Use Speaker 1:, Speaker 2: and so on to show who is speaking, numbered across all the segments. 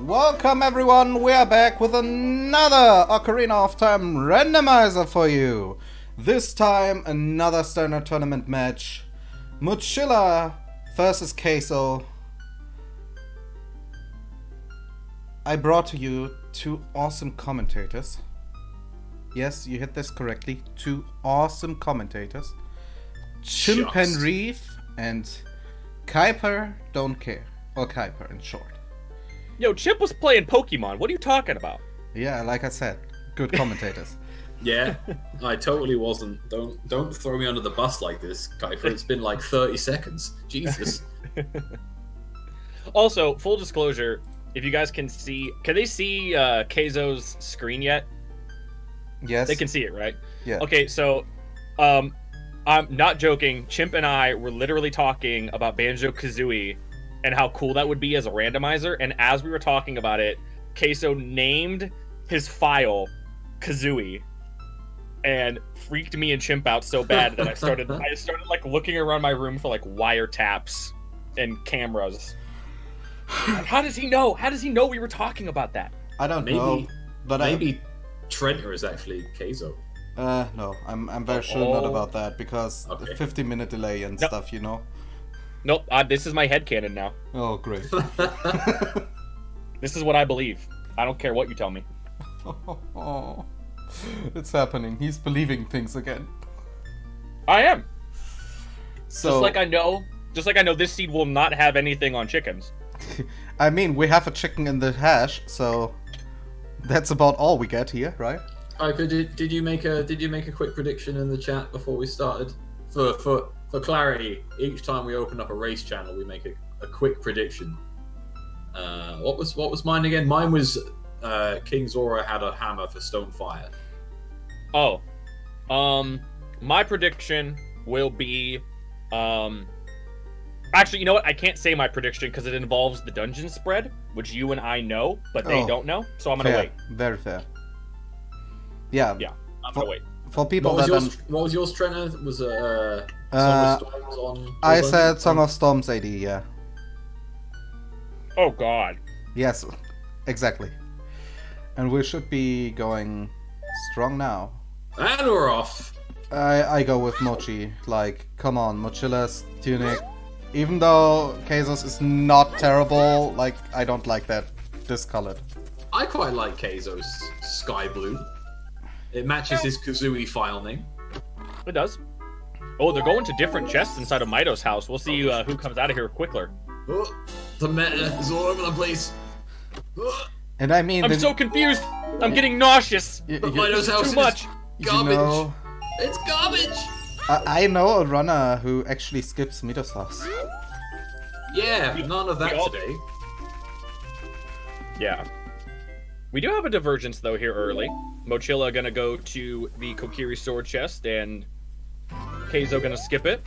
Speaker 1: Welcome everyone, we are back with another Ocarina of Time randomizer for you. This time another standard tournament match. Mochila versus Kayzo. I brought to you two awesome commentators. Yes, you hit this correctly. Two awesome commentators. Chimpanreef and Kuiper Don't Care. Or Kuiper in short.
Speaker 2: Yo, Chip was playing Pokemon. What are you talking about?
Speaker 1: Yeah, like I said, good commentators.
Speaker 3: Yeah, I totally wasn't. Don't throw me under the bus like this, Kuiper. It's been like 30 seconds. Jesus.
Speaker 2: Also, full disclosure, if you guys can they see Kayzo's screen yet?
Speaker 1: Yes.
Speaker 2: They can see it, right?
Speaker 1: Yeah.
Speaker 2: Okay, so I'm not joking. Chimp and I were literally talking about Banjo-Kazooie and how cool that would be as a randomizer, and as we were talking about it, Kayzo named his file Kazooie and freaked me and Chimp out so bad that I started like looking around my room for like wiretaps and cameras. How does he know? How does he know we were talking about that?
Speaker 1: I don't know, but
Speaker 3: maybe Trenter is actually Kayzo.
Speaker 1: No, I'm very sure not about that because the 50-minute delay and stuff, you know.
Speaker 2: Nope, this is my headcanon now.
Speaker 1: Oh, great.
Speaker 2: This is what I believe. I don't care what you tell me.
Speaker 1: Oh, it's happening. He's believing things again.
Speaker 2: I am.
Speaker 1: So,
Speaker 2: just like I know this seed will not have anything on chickens.
Speaker 1: I mean, we have a chicken in the hash, so that's about all we get here, right?
Speaker 3: Did you make a quick prediction in the chat before we started? For clarity, each time we open up a race channel, we make a quick prediction. What was mine again? Mine was King Zora had a hammer for Stonefire.
Speaker 2: Oh, my prediction will be, actually, you know what? I can't say my prediction because it involves the dungeon spread, which you and I know, but they don't know. So I'm gonna wait.
Speaker 1: Very fair. Yeah.
Speaker 2: Yeah, I'm gonna wait.
Speaker 1: For people
Speaker 3: what was yours, Trenter? Was Song of Storms on?
Speaker 1: I said Song of Storms AD, yeah.
Speaker 2: Oh god.
Speaker 1: Yes, exactly. And we should be going strong now.
Speaker 3: And we're off.
Speaker 1: I go with Mochi. Like, come on, Mochila's tunic. Even though Kayzo's is not terrible, like, I don't like that discolored.
Speaker 3: I quite like Kayzo's sky blue. It matches his Kazooie file name.
Speaker 2: It does. Oh, they're going to different chests inside of Mido's house. We'll see who comes out of here quicker.
Speaker 3: Oh, the meta is all over the place.
Speaker 1: And I mean,
Speaker 2: I'm so confused. I'm getting nauseous.
Speaker 3: Mido's house
Speaker 2: too much.
Speaker 3: Garbage.
Speaker 1: You know,
Speaker 3: it's garbage.
Speaker 1: I know a runner who actually skips Mido's house.
Speaker 3: Yeah, none of that today.
Speaker 2: Yeah. We do have a divergence, though, here early. Mochila gonna go to the Kokiri sword chest, and Kayzo gonna skip it.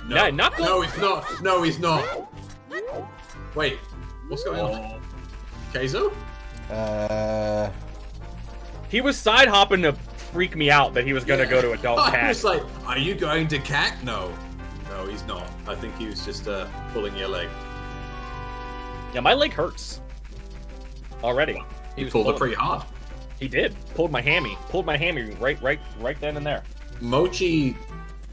Speaker 3: No,
Speaker 2: not
Speaker 3: no, he's not. No, he's not. Wait, what's going on? Kayzo?
Speaker 2: He was side hopping to freak me out that he was gonna go to Adult Cat.
Speaker 3: I was like, are you going to CAC? No. No, he's not. I think he was just pulling your leg.
Speaker 2: Yeah, my leg hurts. Already.
Speaker 3: He pulled it pretty hard.
Speaker 2: He did. Pulled my hammy. Pulled my hammy right then and there.
Speaker 3: Mochi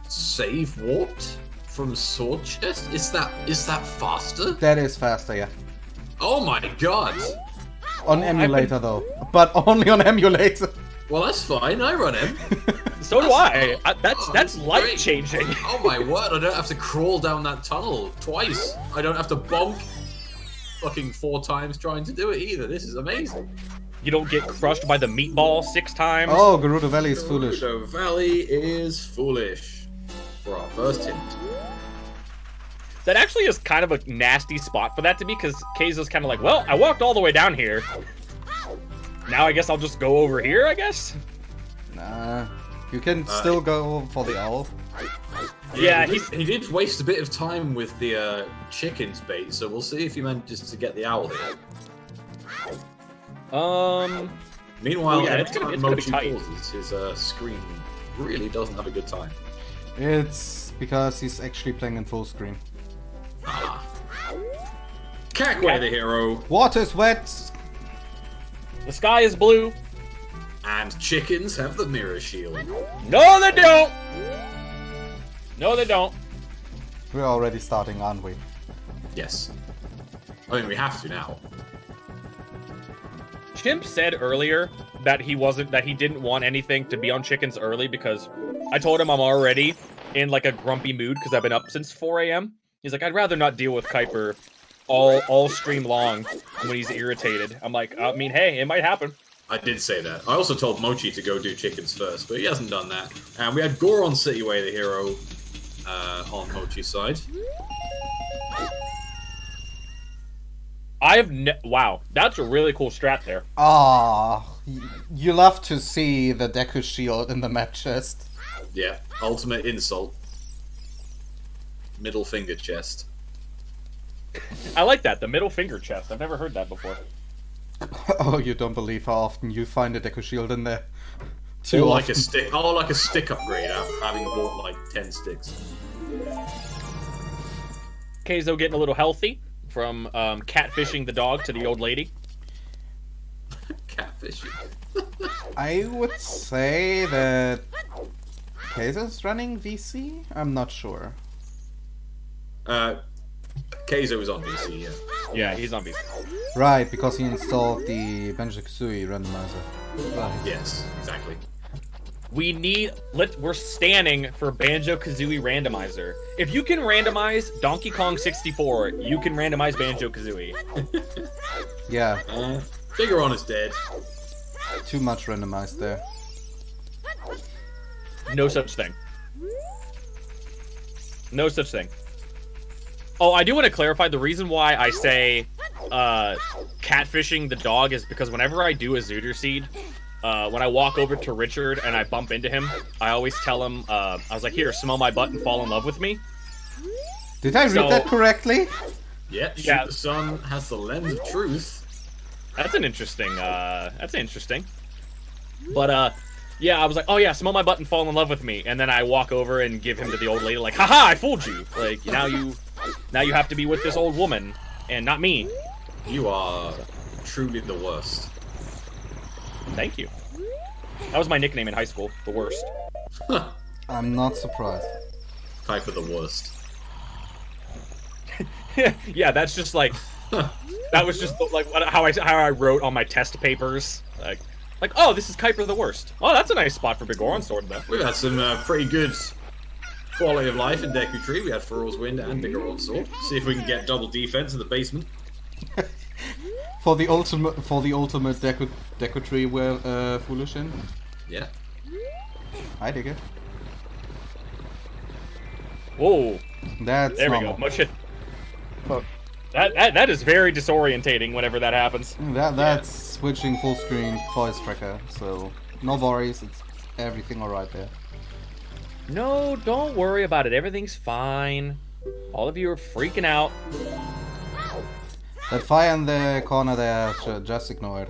Speaker 3: save warped from sword chest? Is that faster?
Speaker 1: That is faster, yeah.
Speaker 3: Oh my god.
Speaker 1: On emulator though. But only on emulator.
Speaker 3: Well, that's fine. I run him.
Speaker 2: So do I. That's life changing.
Speaker 3: Oh my word! I don't have to crawl down that tunnel twice. I don't have to bonk fucking 4 times trying to do it either. This is amazing.
Speaker 2: You don't get crushed by the meatball 6 times.
Speaker 1: Oh, Gerudo Valley is foolish.
Speaker 3: Gerudo Valley is foolish. For our first hint.
Speaker 2: That actually is kind of a nasty spot for that to be, because Kayzo's kind of like, well, I walked all the way down here. Now I guess I'll just go over here, I guess?
Speaker 1: Nah. You can still go for the owl.
Speaker 2: Yeah,
Speaker 3: he did waste a bit of time with the chicken's bait, so we'll see if he manages to get the owl here. Meanwhile,
Speaker 2: it's gonna be tight.
Speaker 3: His screen really doesn't have a good time.
Speaker 1: It's because he's actually playing in full screen.
Speaker 3: Kakwe the hero,
Speaker 1: Water's wet.
Speaker 2: The sky is blue.
Speaker 3: and chickens have the mirror shield.
Speaker 2: No, they don't. No, they don't.
Speaker 1: We're already starting, aren't we?
Speaker 3: Yes. I mean, we have to now.
Speaker 2: Chimp said earlier that he didn't want anything to be on chickens early because I told him I'm already in like a grumpy mood because I've been up since 4 a.m. He's like, I'd rather not deal with Kuiper all stream long when he's irritated. I'm like, I mean, hey, it might happen.
Speaker 3: I did say that. I also told Mochi to go do chickens first, but he hasn't done that. And we had Goron Cityway, the hero, on Mochi's side.
Speaker 2: Wow, that's a really cool strat there.
Speaker 1: Ah, you love to see the Deku shield in the map chest.
Speaker 3: Yeah, ultimate insult. Middle finger chest.
Speaker 2: I like that, the middle finger chest. I've never heard that before.
Speaker 1: Oh, you don't believe how often you find a Deku shield in there.
Speaker 3: Or like a stick. Oh, like a stick upgrade. Having bought like 10 sticks.
Speaker 2: Kayzo getting a little healthy from catfishing the dog to the old lady.
Speaker 3: Catfishing.
Speaker 1: I would say that Kayzo's running VC? I'm not sure.
Speaker 3: Kayzo was on VC, yeah.
Speaker 2: Yeah, he's on VC.
Speaker 1: Right, because he installed the Banjo-Kazooie randomizer. Right.
Speaker 3: Yes, exactly.
Speaker 2: We're standing for Banjo-Kazooie randomizer. If you can randomize Donkey Kong 64, you can randomize Banjo-Kazooie.
Speaker 1: Yeah.
Speaker 3: Bigoron is dead.
Speaker 1: Too much randomized there.
Speaker 2: No such thing. No such thing. Oh, I do want to clarify, the reason why I say catfishing the dog is because whenever I do a Zooter Seed, when I walk over to Richard and I bump into him, I always tell him, I was like, here, smell my butt and fall in love with me.
Speaker 1: Did I read that correctly?
Speaker 3: Yeah, the sun has the lens of truth.
Speaker 2: That's interesting. But, yeah, I was like, oh yeah, smell my butt and fall in love with me. And then I walk over and give him to the old lady, like, haha, I fooled you. Like, now you have to be with this old woman, and not me.
Speaker 3: You are truly the worst.
Speaker 2: Thank you. That was my nickname in high school, the worst.
Speaker 1: I'm not surprised.
Speaker 3: Type of the worst.
Speaker 2: Yeah, that's just like, that was just like how I wrote on my test papers. Like, oh, this is Kuiper the worst. Oh, that's a nice spot for Bigoron Sword, though.
Speaker 3: We've had some pretty good quality of life in Deku Tree. We had Furrow's Wind and Bigoron Sword. See if we can get double defense in the basement.
Speaker 1: For the ultimate Deku Tree we're foolish in.
Speaker 3: Yeah.
Speaker 1: I dig it.
Speaker 2: Whoa.
Speaker 1: That's
Speaker 2: there
Speaker 1: normal.
Speaker 2: we go. Much it. That is very disorientating whenever that happens.
Speaker 1: That's switching full screen voice tracker, so no worries, it's everything alright there.
Speaker 2: No, don't worry about it. Everything's fine. All of you are freaking out.
Speaker 1: That fire in the corner there, just ignore it.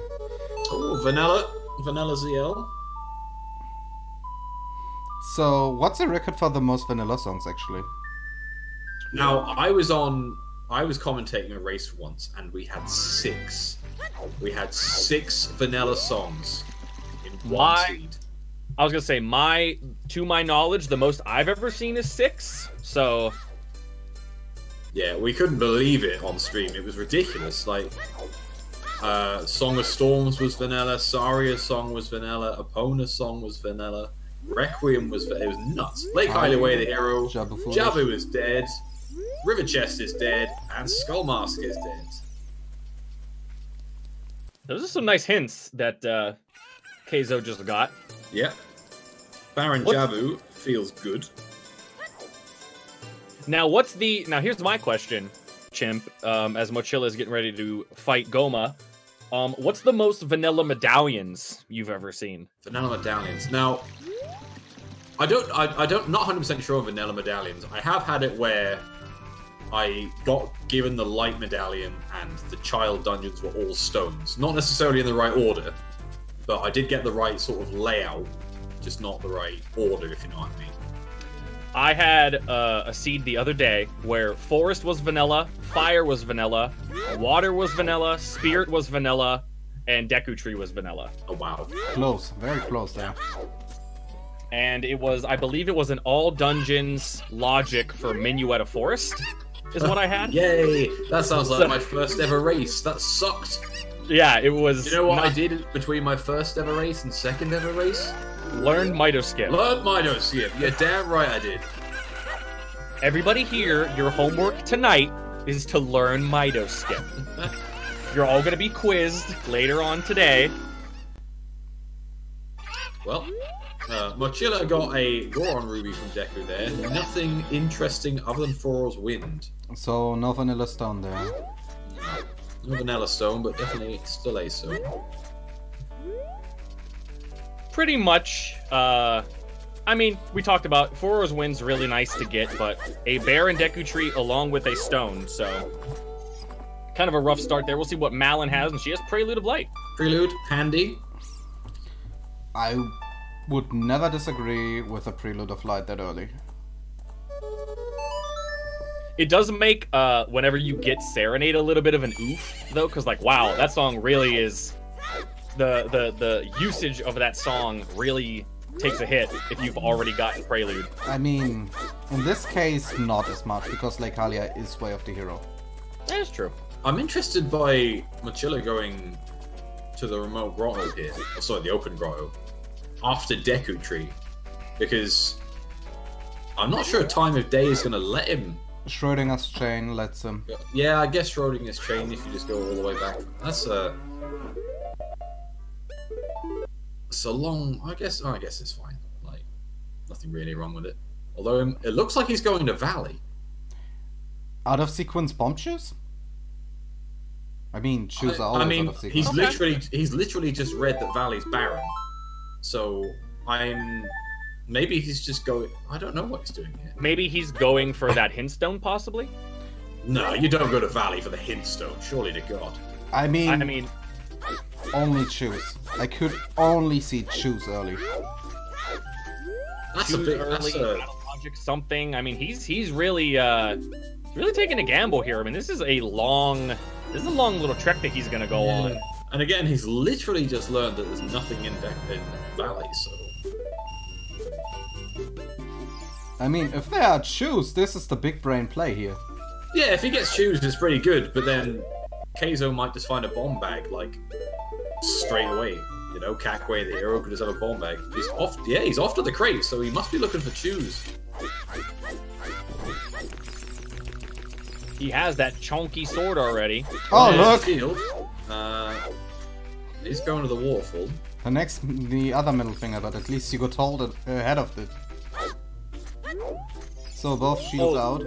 Speaker 3: Oh, Vanilla ZL.
Speaker 1: So, what's the record for the most vanilla songs, actually?
Speaker 3: Now, I was commentating a race once, and we had 6. We had 6 vanilla songs in one seed.
Speaker 2: I was gonna say, to my knowledge, the most I've ever seen is 6. So,
Speaker 3: yeah, we couldn't believe it on stream. It was ridiculous. Like, Song of Storms was vanilla, Saria's song was vanilla, Epona's song was vanilla, Requiem was it was nuts. Lake Hideaway, the hero, Jabu is dead, River Chest is dead, and Skullmask is dead.
Speaker 2: Those are some nice hints that Kayzo just got.
Speaker 3: Yeah. Baron Jabu feels good.
Speaker 2: Now, here's my question, Chimp, as Mochila is getting ready to fight Goma. What's the most vanilla medallions you've ever seen?
Speaker 3: Vanilla medallions. Now, I don't, not 100% sure on vanilla medallions. I have had it where I got given the light medallion and the child dungeons were all stones. Not necessarily in the right order, but I did get the right sort of layout, just not the right order, if you know what I mean.
Speaker 2: I had a seed the other day where forest was vanilla, fire was vanilla, water was vanilla, spirit was vanilla, and Deku Tree was vanilla.
Speaker 3: Oh, wow.
Speaker 1: Close. Very close there.
Speaker 2: And it was, I believe it was an all dungeons logic for Minuetta Forest, is what I had.
Speaker 3: Yay! That sounds like my first ever race. That sucked.
Speaker 2: Yeah, it was...
Speaker 3: You know what I did between my first ever race and second ever race?
Speaker 2: Learned Mitoskip.
Speaker 3: Learned Mitoskip. You're damn right I did.
Speaker 2: Everybody here, your homework tonight is to learn Mitoskip. You're all going to be quizzed later on today.
Speaker 3: Well, Mochila got a Goron Ruby from Deku there. Nothing interesting other than Foro's Wind.
Speaker 1: So, no Vanilla Stone there.
Speaker 3: No Vanilla Stone, but definitely still a stone.
Speaker 2: Pretty much, I mean, we talked about Foro's Wind's really nice to get, but a bear and Deku Tree along with a stone, so kind of a rough start there. We'll see what Malin has, and she has Prelude of Light.
Speaker 3: Prelude, handy.
Speaker 1: I would never disagree with a Prelude of Light that early.
Speaker 2: It does make, whenever you get Serenade, a little bit of an oof, though, because, like, wow, that song really is... The usage of that song really takes a hit if you've already gotten Prelude.
Speaker 1: I mean, in this case, not as much, because Lake Hylia is Way of the Hero.
Speaker 2: That is true.
Speaker 3: I'm interested by Mochila going to the remote grotto here. Oh, sorry, the open grotto. After Deku Tree. Because I'm not sure time of day is going to let him.
Speaker 1: Schrodinger's Chain lets him.
Speaker 3: Yeah, I guess Schrodinger's Chain if you just go all the way back. That's a... So long, I guess it's fine. Like, nothing really wrong with it. Although it looks like he's going to Valley.
Speaker 1: Out of sequence bomb shoes? I mean, shoes are always out of sequence.
Speaker 3: He's literally just read that Valley's barren. So maybe he's just going. I don't know what he's doing here.
Speaker 2: Maybe he's going for that Hintstone, possibly.
Speaker 3: No, you don't go to Valley for the Hintstone. Surely to God.
Speaker 1: I mean. Only choose. I could only see choose early.
Speaker 3: That's
Speaker 2: choose
Speaker 3: a big
Speaker 2: early. Logic something. I mean, he's really taking a gamble here. I mean, this is a long little trek that he's gonna go on.
Speaker 3: And again, he's literally just learned that there's nothing in Valley. So.
Speaker 1: I mean, if there are choose, this is the big brain play here.
Speaker 3: Yeah, if he gets choose, it's pretty good. But then Kayzo might just find a bomb bag like straight away. You know, Kakwe, the hero, could just have a bomb bag. He's off. Yeah, he's off to the crate, so he must be looking for choose.
Speaker 2: He has that chunky sword already.
Speaker 1: Oh, look!
Speaker 3: Field. He's going to the waterfall.
Speaker 1: The other middle finger, but at least you got hold ahead of it. So both shields out.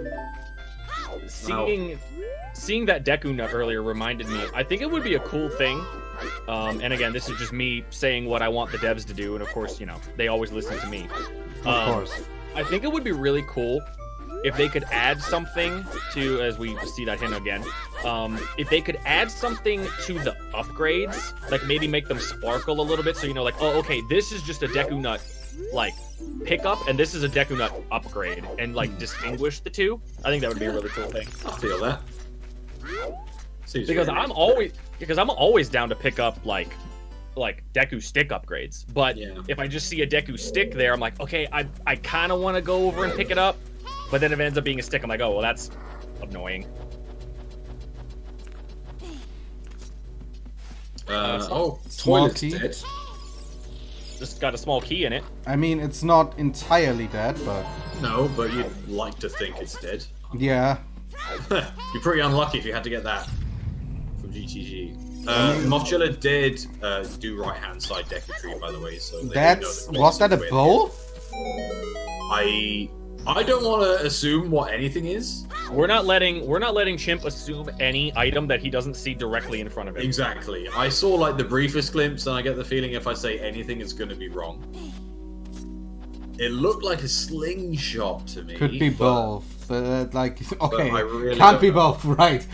Speaker 2: Seeing that Deku Nut earlier reminded me, I think it would be a cool thing. And again, this is just me saying what I want the devs to do, and of course, you know, they always listen to me.
Speaker 1: Of course.
Speaker 2: I think it would be really cool if they could add something to, as we see that hint again, if they could add something to the upgrades, like maybe make them sparkle a little bit, so you know, like, oh, okay, this is just a Deku Nut, like, pickup, and this is a Deku Nut upgrade, and, like, distinguish the two. I think that would be a really cool thing.
Speaker 3: I feel that.
Speaker 2: Because I'm always down to pick up, like Deku stick upgrades, but if I just see a Deku stick there, I'm like, okay, I kind of want to go over and pick it up, but then if it ends up being a stick, I'm like, oh, well, that's annoying.
Speaker 3: Toilet's dead.
Speaker 2: Just got a small key in it.
Speaker 1: I mean, it's not entirely dead, but...
Speaker 3: No, but you'd like to think it's dead.
Speaker 1: Yeah.
Speaker 3: You're pretty unlucky if you had to get that from GTG. Mochila did do right-hand side Deku Tree, by the way. So
Speaker 1: was that a bow?
Speaker 3: I don't want to assume what anything is.
Speaker 2: We're not letting Chimp assume any item that he doesn't see directly in front of him.
Speaker 3: Exactly. I saw like the briefest glimpse, and I get the feeling if I say anything, it's going to be wrong. It looked like a slingshot to me.
Speaker 1: Could be both. Like, okay,
Speaker 3: really
Speaker 1: can't be both, right?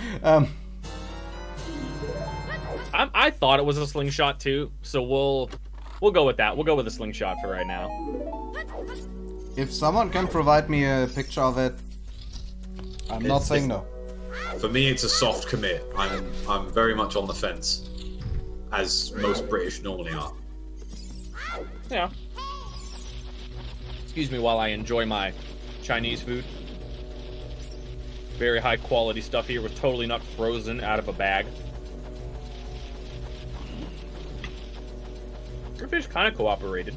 Speaker 2: I thought it was a slingshot too, so we'll go with that. We'll go with a slingshot for right now.
Speaker 1: If someone can provide me a picture of it, I'm not saying no.
Speaker 3: For me, it's a soft commit. I'm very much on the fence, as most British normally are.
Speaker 2: Yeah. Excuse me while I enjoy my Chinese food. Very high quality stuff here, was totally not frozen out of a bag. Your fish kind of cooperated.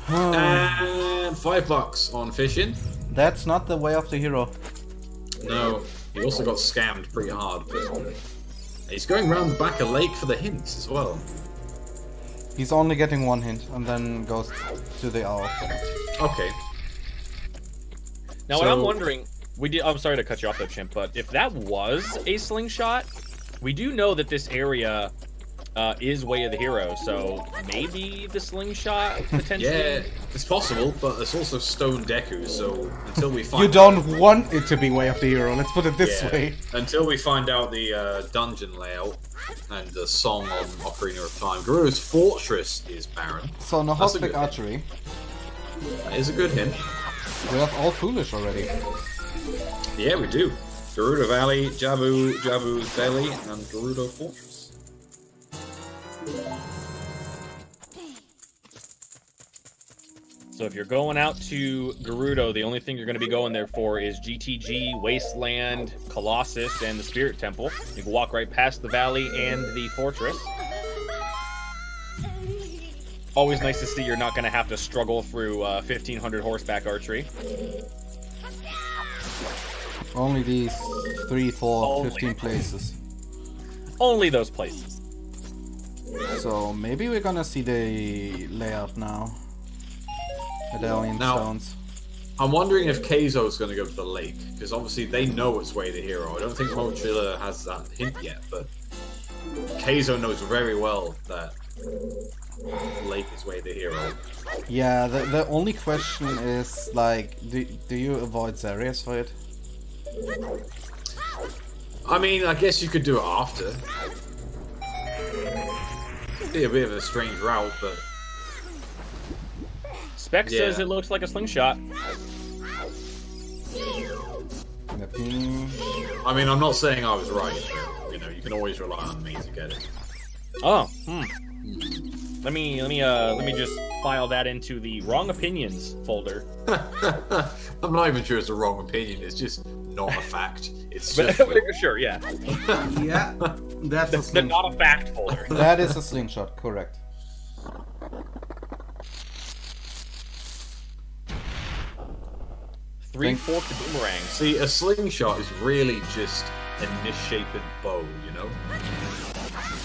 Speaker 3: And $5 on fishing.
Speaker 1: That's not the way of the hero.
Speaker 3: No, he also got scammed pretty hard. But he's going round the back of lake for the hints as well.
Speaker 1: He's only getting one hint and then goes to the owl.
Speaker 3: Okay.
Speaker 2: Now, what I'm wondering, I'm sorry to cut you off, though, Chimp, but if that was a slingshot, we do know that this area is Way of the Hero, so maybe the slingshot potentially.
Speaker 3: Yeah, it's possible, but it's also stone Deku. So until we find,
Speaker 1: you don't want it to be Way of the Hero. Let's put it this way.
Speaker 3: Until we find out the dungeon layout and the song on Ocarina of Time, Gerudo's Fortress is barren.
Speaker 1: So no horseback archery.
Speaker 3: That is a good hint.
Speaker 1: We have all foolish already.
Speaker 3: Yeah, we do. Gerudo Valley, Jabu's Belly, and Gerudo Fortress.
Speaker 2: So if you're going out to Gerudo, the only thing you're going to be going there for is GTG, Wasteland, Colossus, and the Spirit Temple. You can walk right past the valley and the fortress. Always nice to see you're not going to have to struggle through 1500 horseback archery.
Speaker 1: Only these 3, 4, 15 places.
Speaker 2: Only those places.
Speaker 1: So maybe we're gonna see the layout now. Medallion stones.
Speaker 3: I'm wondering if Kayzo's going to go to the lake, because obviously they know it's Way the Hero. I don't think Mochila has that hint yet, but Kayzo knows very well that lake is Way the Hero.
Speaker 1: Yeah, the only question is, like, do you avoid Zarius for it?
Speaker 3: I mean, I guess you could do it after. It'd be a bit of a strange route, but...
Speaker 2: Spec says it looks like a slingshot.
Speaker 3: I mean, I'm not saying I was right, but, you know, you can always rely on me to get it.
Speaker 2: Oh, Let me just file that into the wrong opinions folder.
Speaker 3: I'm not even sure it's a wrong opinion. It's just not a fact. It's just...
Speaker 2: Sure, yeah.
Speaker 1: Yeah, that's
Speaker 2: the not a fact folder.
Speaker 1: That is a slingshot, correct.
Speaker 2: Three-forked boomerang.
Speaker 3: See, a slingshot is really just a misshapen bow, you know?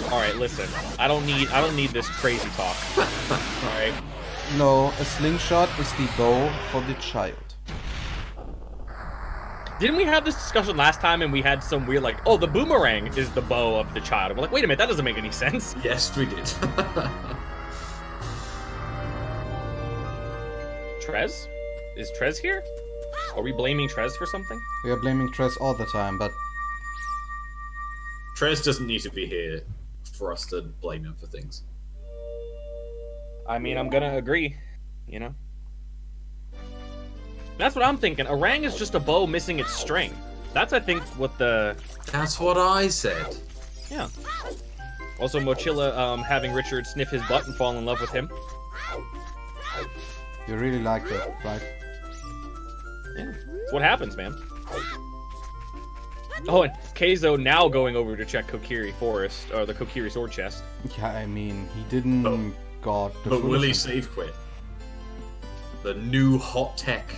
Speaker 2: Alright, listen. I don't need this crazy talk. Alright?
Speaker 1: No, a slingshot is the bow for the child.
Speaker 2: Didn't we have this discussion last time and we had some weird, like, oh, the boomerang is the bow of the child. And we're like, wait a minute, that doesn't make any sense.
Speaker 3: Yes, we did.
Speaker 2: Trez? Is Trez here? Are we blaming Trez for something?
Speaker 1: We are blaming Trez all the time, but...
Speaker 3: Trez doesn't need to be here for us to blame him for things.
Speaker 2: I mean, I'm gonna agree, you know? That's what I'm thinking. A rang is just a bow missing its string. That's, I think, what the...
Speaker 3: That's what I said.
Speaker 2: Yeah. Also, Mochila having Richard sniff his butt and fall in love with him.
Speaker 1: You really like that, right?
Speaker 2: Yeah, that's what happens, man. Oh, and Kayzo now going over to check Kokiri Forest, or the Kokiri Sword Chest.
Speaker 1: Yeah, I mean, he didn't got the
Speaker 3: But will he save quit? The new hot tech.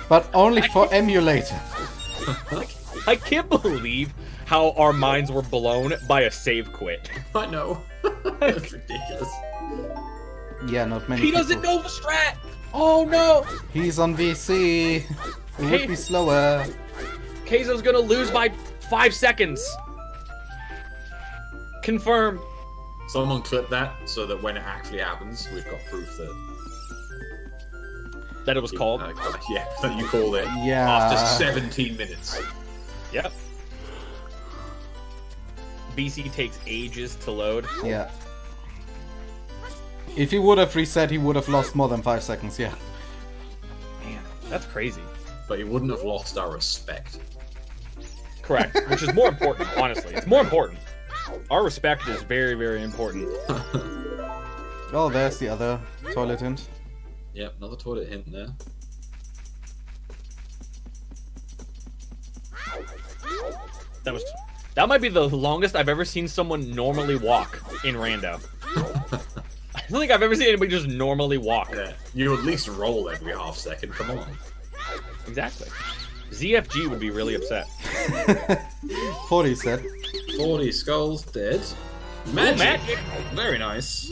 Speaker 1: But only for emulator.
Speaker 2: I can't believe how our minds were blown by a save quit.
Speaker 3: I know. That's ridiculous.
Speaker 1: Yeah, not many
Speaker 2: He
Speaker 1: people.
Speaker 2: doesn't know the strat! Oh no!
Speaker 1: He's on VC. It would be slower.
Speaker 2: Kayzo's gonna lose by 5 seconds. Confirmed.
Speaker 3: Someone clip that so that when it actually happens, we've got proof
Speaker 2: that it was called.
Speaker 3: Yeah, that you called it.
Speaker 1: Yeah.
Speaker 3: After 17 minutes.
Speaker 2: Yep. BC takes ages to load.
Speaker 1: Yeah. If he would have reset, he would have lost more than 5 seconds, yeah.
Speaker 2: Man, that's crazy.
Speaker 3: But he wouldn't have lost our respect.
Speaker 2: Correct. Which is more important, honestly. It's more important. Our respect is very, very important.
Speaker 1: Oh, there's the other toilet hint.
Speaker 3: Yep, another toilet hint there.
Speaker 2: That might be the longest I've ever seen someone normally walk in rando. I don't think I've ever seen anybody just normally walk.
Speaker 3: Yeah, you at least roll every half second, come on.
Speaker 2: Exactly. ZFG would be really upset.
Speaker 1: 40 said.
Speaker 3: 40 skulls dead. Magic!
Speaker 2: Ooh, magic.
Speaker 3: Very nice.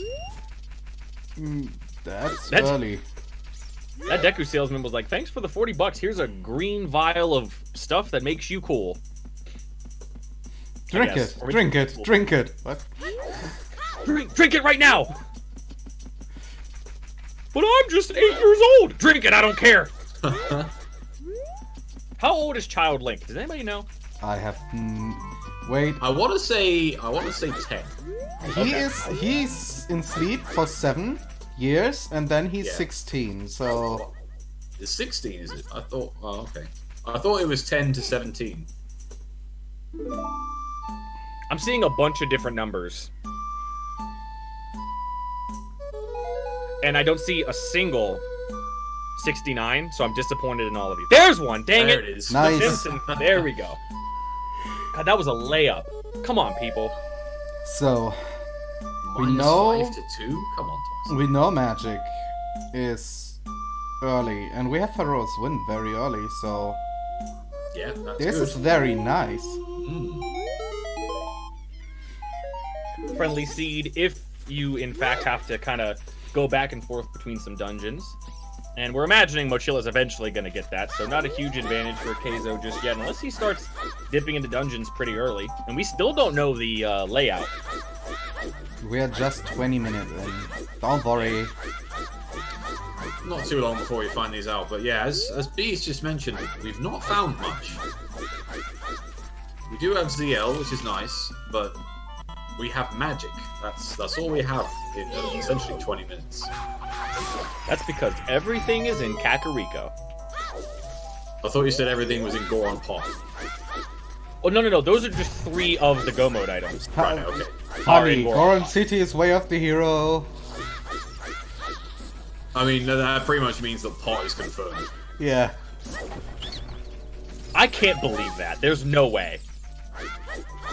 Speaker 1: That's early.
Speaker 2: That Deku salesman was like, thanks for the 40 bucks. Here's a green vial of stuff that makes you cool.
Speaker 1: Drink it, drink it, drink it. What?
Speaker 2: Drink it right now! But I'm just 8 years old! Drink it, I don't care! How old is Child Link? Does anybody know?
Speaker 1: I have... wait.
Speaker 3: I want to say 10.
Speaker 1: He's in sleep for 7 years, and then he's 16, so...
Speaker 3: It's 16, is it? I thought... Oh, okay. I thought it was 10 to 17.
Speaker 2: I'm seeing a bunch of different numbers. And I don't see a single 69, so I'm disappointed in all of you. There's one! Dang
Speaker 3: There
Speaker 2: it!
Speaker 3: it is.
Speaker 1: Nice.
Speaker 2: Simpson. There we go. God, that was a layup. Come on, people.
Speaker 1: So... we
Speaker 3: Minus
Speaker 1: know...
Speaker 3: 5 to 2? Come on, Thomas.
Speaker 1: We know magic is early, and we have Pharaoh's win very early, so...
Speaker 3: Yeah, that's
Speaker 1: this
Speaker 3: good.
Speaker 1: is very nice.
Speaker 2: Friendly seed, if you in fact have to kind of go back and forth between some dungeons. And we're imagining Mochila's eventually going to get that, so not a huge advantage for Kayzo just yet, unless he starts dipping into dungeons pretty early. And we still don't know the layout.
Speaker 1: We are just 20 minutes in. Don't worry.
Speaker 3: Not too long before we find these out, but yeah, as Beast just mentioned, we've not found much. We do have ZL, which is nice, but we have magic. That's all we have in essentially 20 minutes.
Speaker 2: That's because everything is in Kakariko.
Speaker 3: I thought you said everything was in Goron Pot.
Speaker 2: Oh, no. Those are just 3 of the Go Mode items.
Speaker 3: Right, okay.
Speaker 1: Honey,
Speaker 2: Goron.
Speaker 1: Goron City is way of the hero.
Speaker 3: I mean, that pretty much means that Pot is confirmed.
Speaker 1: Yeah.
Speaker 2: I can't believe that. There's no way.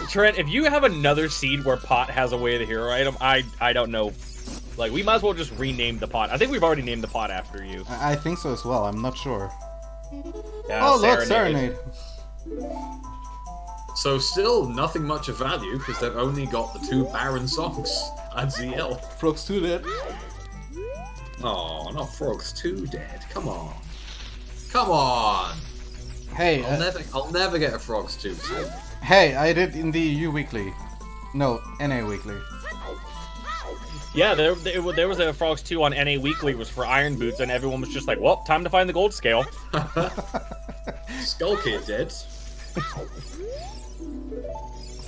Speaker 2: Trent, if you have another seed where Pot has a Way of the Hero item, I don't know. Like, we might as well just rename the pot. I think we've already named the pot after you.
Speaker 1: I think so as well, I'm not sure.
Speaker 2: Yeah,
Speaker 1: Oh, look, Serenade.
Speaker 3: So still nothing much of value, because they've only got the 2 Baron songs at ZL.
Speaker 1: Frogs 2 dead.
Speaker 3: Oh, not Frogs 2 dead. Come on. Come on!
Speaker 1: Hey,
Speaker 3: I'll never get a Frogs 2 team.
Speaker 1: hey, I did in the U Weekly. No, NA Weekly.
Speaker 2: Yeah, there was a Frogs 2 on NA Weekly, was for Iron Boots, and everyone was just like, well, time to find the gold scale.
Speaker 3: Skull Kid dead.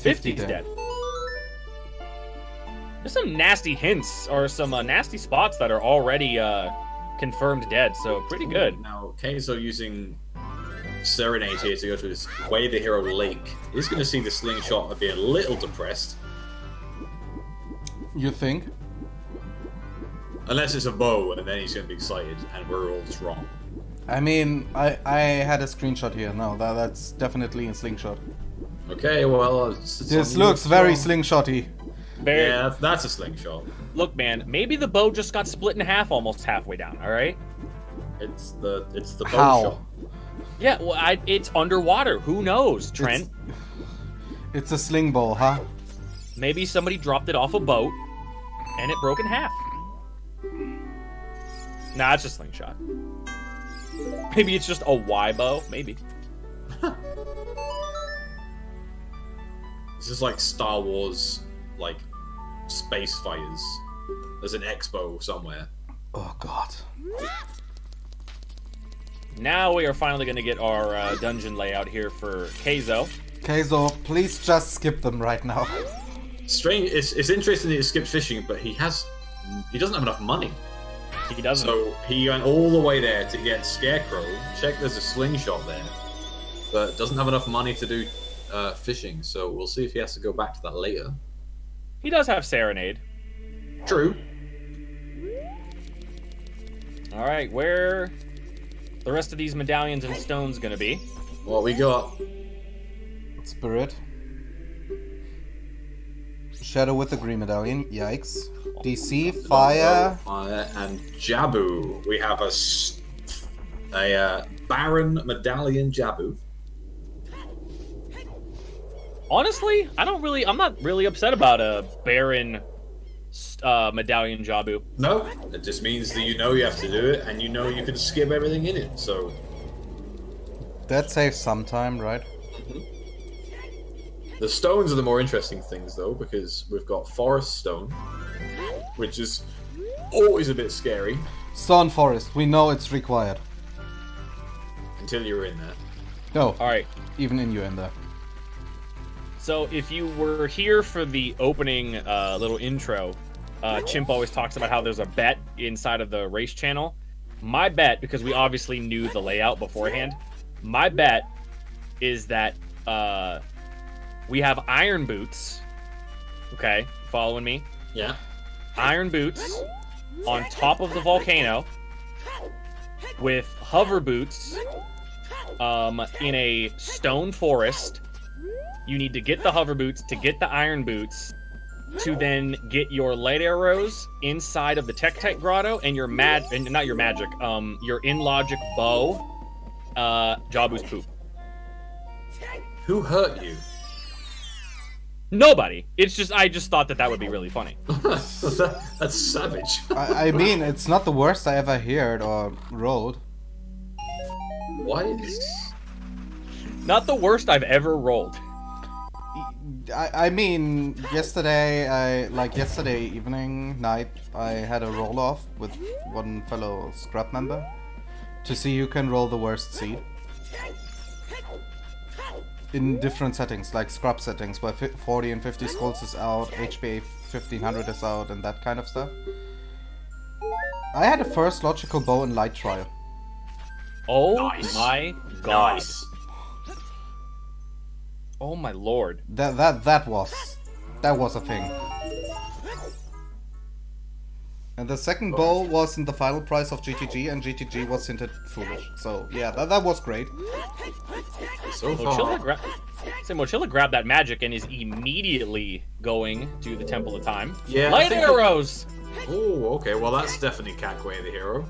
Speaker 2: 50's dead. There's some nasty hints, or some nasty spots that are already confirmed dead, so pretty good.
Speaker 3: Now, Kayzo using Serenade here to go to his Way the Hero Lake is going to see the slingshot and be a little depressed.
Speaker 1: You think?
Speaker 3: Unless it's a bow, and then he's going to be excited, and we're all just wrong.
Speaker 1: I mean, I had a screenshot here. No, that's definitely a slingshot.
Speaker 3: Okay, well...
Speaker 1: This looks very slingshotty.
Speaker 3: Yeah, that's a slingshot.
Speaker 2: Look, man, maybe the bow just got split in half almost halfway down, alright?
Speaker 3: It's the bow
Speaker 1: How?
Speaker 3: shot.
Speaker 2: Yeah, well, it's underwater. Who knows, Trent?
Speaker 1: It's a sling bow, huh?
Speaker 2: Maybe somebody dropped it off a boat, and it broke in half. Nah, it's a slingshot. Maybe it's just a Y bow. Maybe.
Speaker 3: This is like Star Wars, like, space fighters. There's an expo somewhere.
Speaker 1: Oh god.
Speaker 2: Now we are finally going to get our dungeon layout here for Kayzo.
Speaker 1: Kayzo, please just skip them right now.
Speaker 3: Strange. It's interesting that he skipped fishing, but he has he doesn't have enough money.
Speaker 2: He doesn't.
Speaker 3: So he went all the way there to get Scarecrow. Check, there's a slingshot there, but doesn't have enough money to do fishing. So we'll see if he has to go back to that later.
Speaker 2: He does have Serenade.
Speaker 3: True.
Speaker 2: All right, where the rest of these medallions and stones gonna be?
Speaker 3: What we got?
Speaker 1: Spirit. Shadow with the green medallion. Yikes. DC, fire.
Speaker 3: Fire and Jabu. We have a Baron medallion Jabu.
Speaker 2: Honestly, I'm not really upset about a Baron medallion Jabu.
Speaker 3: No, it just means that you know you have to do it, and you know you can skip everything in it. So
Speaker 1: That saves some time, right?
Speaker 3: the stones are the more interesting things, though, because we've got Forest Stone, which is always a bit scary
Speaker 1: Stone Forest. We know it's required.
Speaker 3: until you're in there.
Speaker 1: No.
Speaker 2: All right.
Speaker 1: Even in you in there.
Speaker 2: So if you were here for the opening little intro, Chimp always talks about how there's a bet inside of the race channel. My bet, because we obviously knew the layout beforehand, my bet is that we have iron boots. Okay, following me?
Speaker 3: Yeah.
Speaker 2: Iron boots on top of the volcano with hover boots in a stone forest. You need to get the hover boots to get the iron boots to then get your light arrows inside of the Tektite Grotto and your your in logic bow, Jabu's poop.
Speaker 3: Who hurt you?
Speaker 2: Nobody. It's just I just thought that would be really funny.
Speaker 3: That's savage.
Speaker 1: I mean, it's not the worst I ever heard or rolled.
Speaker 3: Why is...
Speaker 2: Not the worst I've ever rolled.
Speaker 1: I mean, yesterday night, I had a roll-off with one fellow scrap member to see who can roll the worst seed. In different settings, like scrap settings, where 40 and 50 skulls is out, HPA 1500 is out, and that kind of stuff. I had a first logical bow in light trial.
Speaker 2: Oh
Speaker 3: Nice.
Speaker 2: my god.
Speaker 3: Nice.
Speaker 2: Oh my lord.
Speaker 1: That was a thing. And the second bow was in the final price of GTG, and GTG was hinted foolish. So yeah, that was great.
Speaker 3: So far.
Speaker 2: Mochila grabbed that magic and is immediately going to the Temple of Time.
Speaker 3: Yeah, I
Speaker 2: Light
Speaker 3: think
Speaker 2: arrows!
Speaker 3: Oh, okay. Well, that's definitely Kakwe the hero.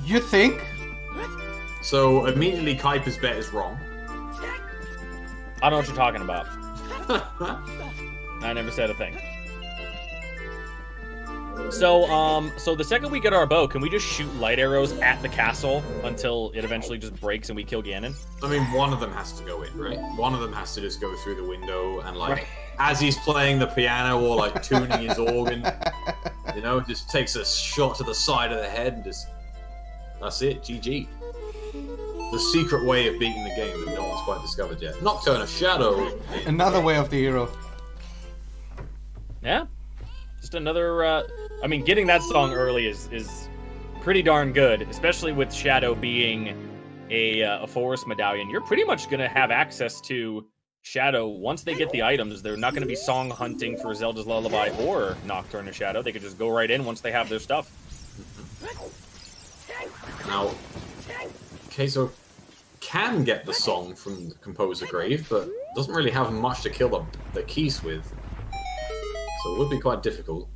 Speaker 1: You think?
Speaker 3: So immediately Kuiper's bet is wrong.
Speaker 2: I don't know what you're talking about. I never said a thing. So the second we get our bow, can we just shoot light arrows at the castle until it eventually just breaks and we kill Ganon?
Speaker 3: I mean, one of them has to go in, right? One of them has to just go through the window and, like,
Speaker 2: Right.
Speaker 3: as he's playing the piano or, like, tuning his organ, you know, just takes a shot to the side of the head and just... That's it, GG. The secret way of beating the game that no one's quite discovered yet. Nocturne of Shadow.
Speaker 1: Another way of the hero.
Speaker 2: Yeah. Just another, I mean, getting that song early is pretty darn good, especially with Shadow being a forest medallion. You're pretty much going to have access to Shadow once they get the items. They're not going to be song hunting for Zelda's Lullaby or Nocturne of Shadow. They could just go right in once they have their stuff.
Speaker 3: Now, Kayzo can get the song from the Composer Grave, but doesn't really have much to kill the keys with. So it would be quite difficult.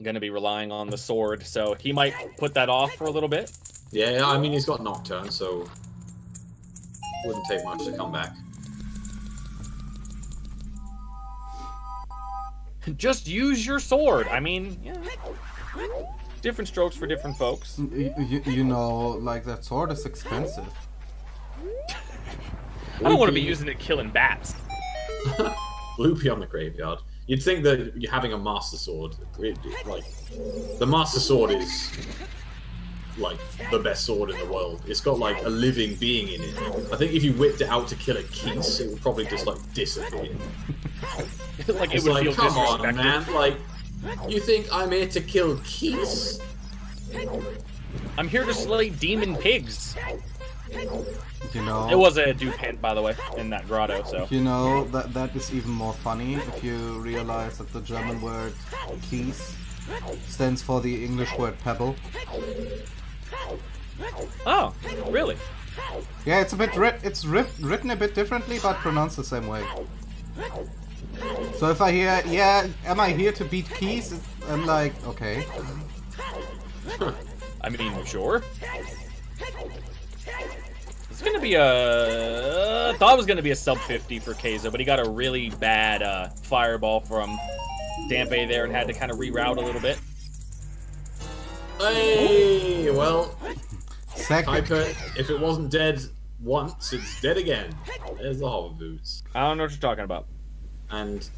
Speaker 2: Going to be relying on the sword, so he might put that off for a little bit.
Speaker 3: Yeah, I mean, he's got Nocturne, so wouldn't take much to come back.
Speaker 2: Just use your sword. I mean, yeah. Different strokes for different folks.
Speaker 1: You know, like, that sword is expensive.
Speaker 2: I don't want to be using it killing bats.
Speaker 3: Loopy on the Graveyard. You'd think that you're having a Master Sword, like, the Master Sword is, like, the best sword in the world. It's got, like, a living being in it. I think if you whipped it out to kill a Keese, it would probably just, like, disappear.
Speaker 2: Like, it
Speaker 3: It's
Speaker 2: would
Speaker 3: like,
Speaker 2: feel
Speaker 3: come on,
Speaker 2: disrespectful.
Speaker 3: man, like, You think I'm here to kill geese?
Speaker 2: I'm here to slay demon pigs.
Speaker 1: You know,
Speaker 2: It was a dupe hint, by the way, in that grotto, so.
Speaker 1: you know that is even more funny if you realize that the German word "keys" stands for the English word "pebble."
Speaker 2: Oh, really?
Speaker 1: Yeah, it's a bit written a bit differently, but pronounced the same way. So if I hear, yeah, am I here to beat keys? I'm like, okay.
Speaker 2: I mean, sure. It's gonna be a... thought it was gonna be a sub 50 for Kayzo, but he got a really bad fireball from Dampe there and had to kind of reroute a little bit.
Speaker 3: Hey, well,
Speaker 1: Second.
Speaker 3: Hyper, if it wasn't dead once, it's dead again. There's the hover boots.
Speaker 2: I don't know what you're talking about.
Speaker 3: And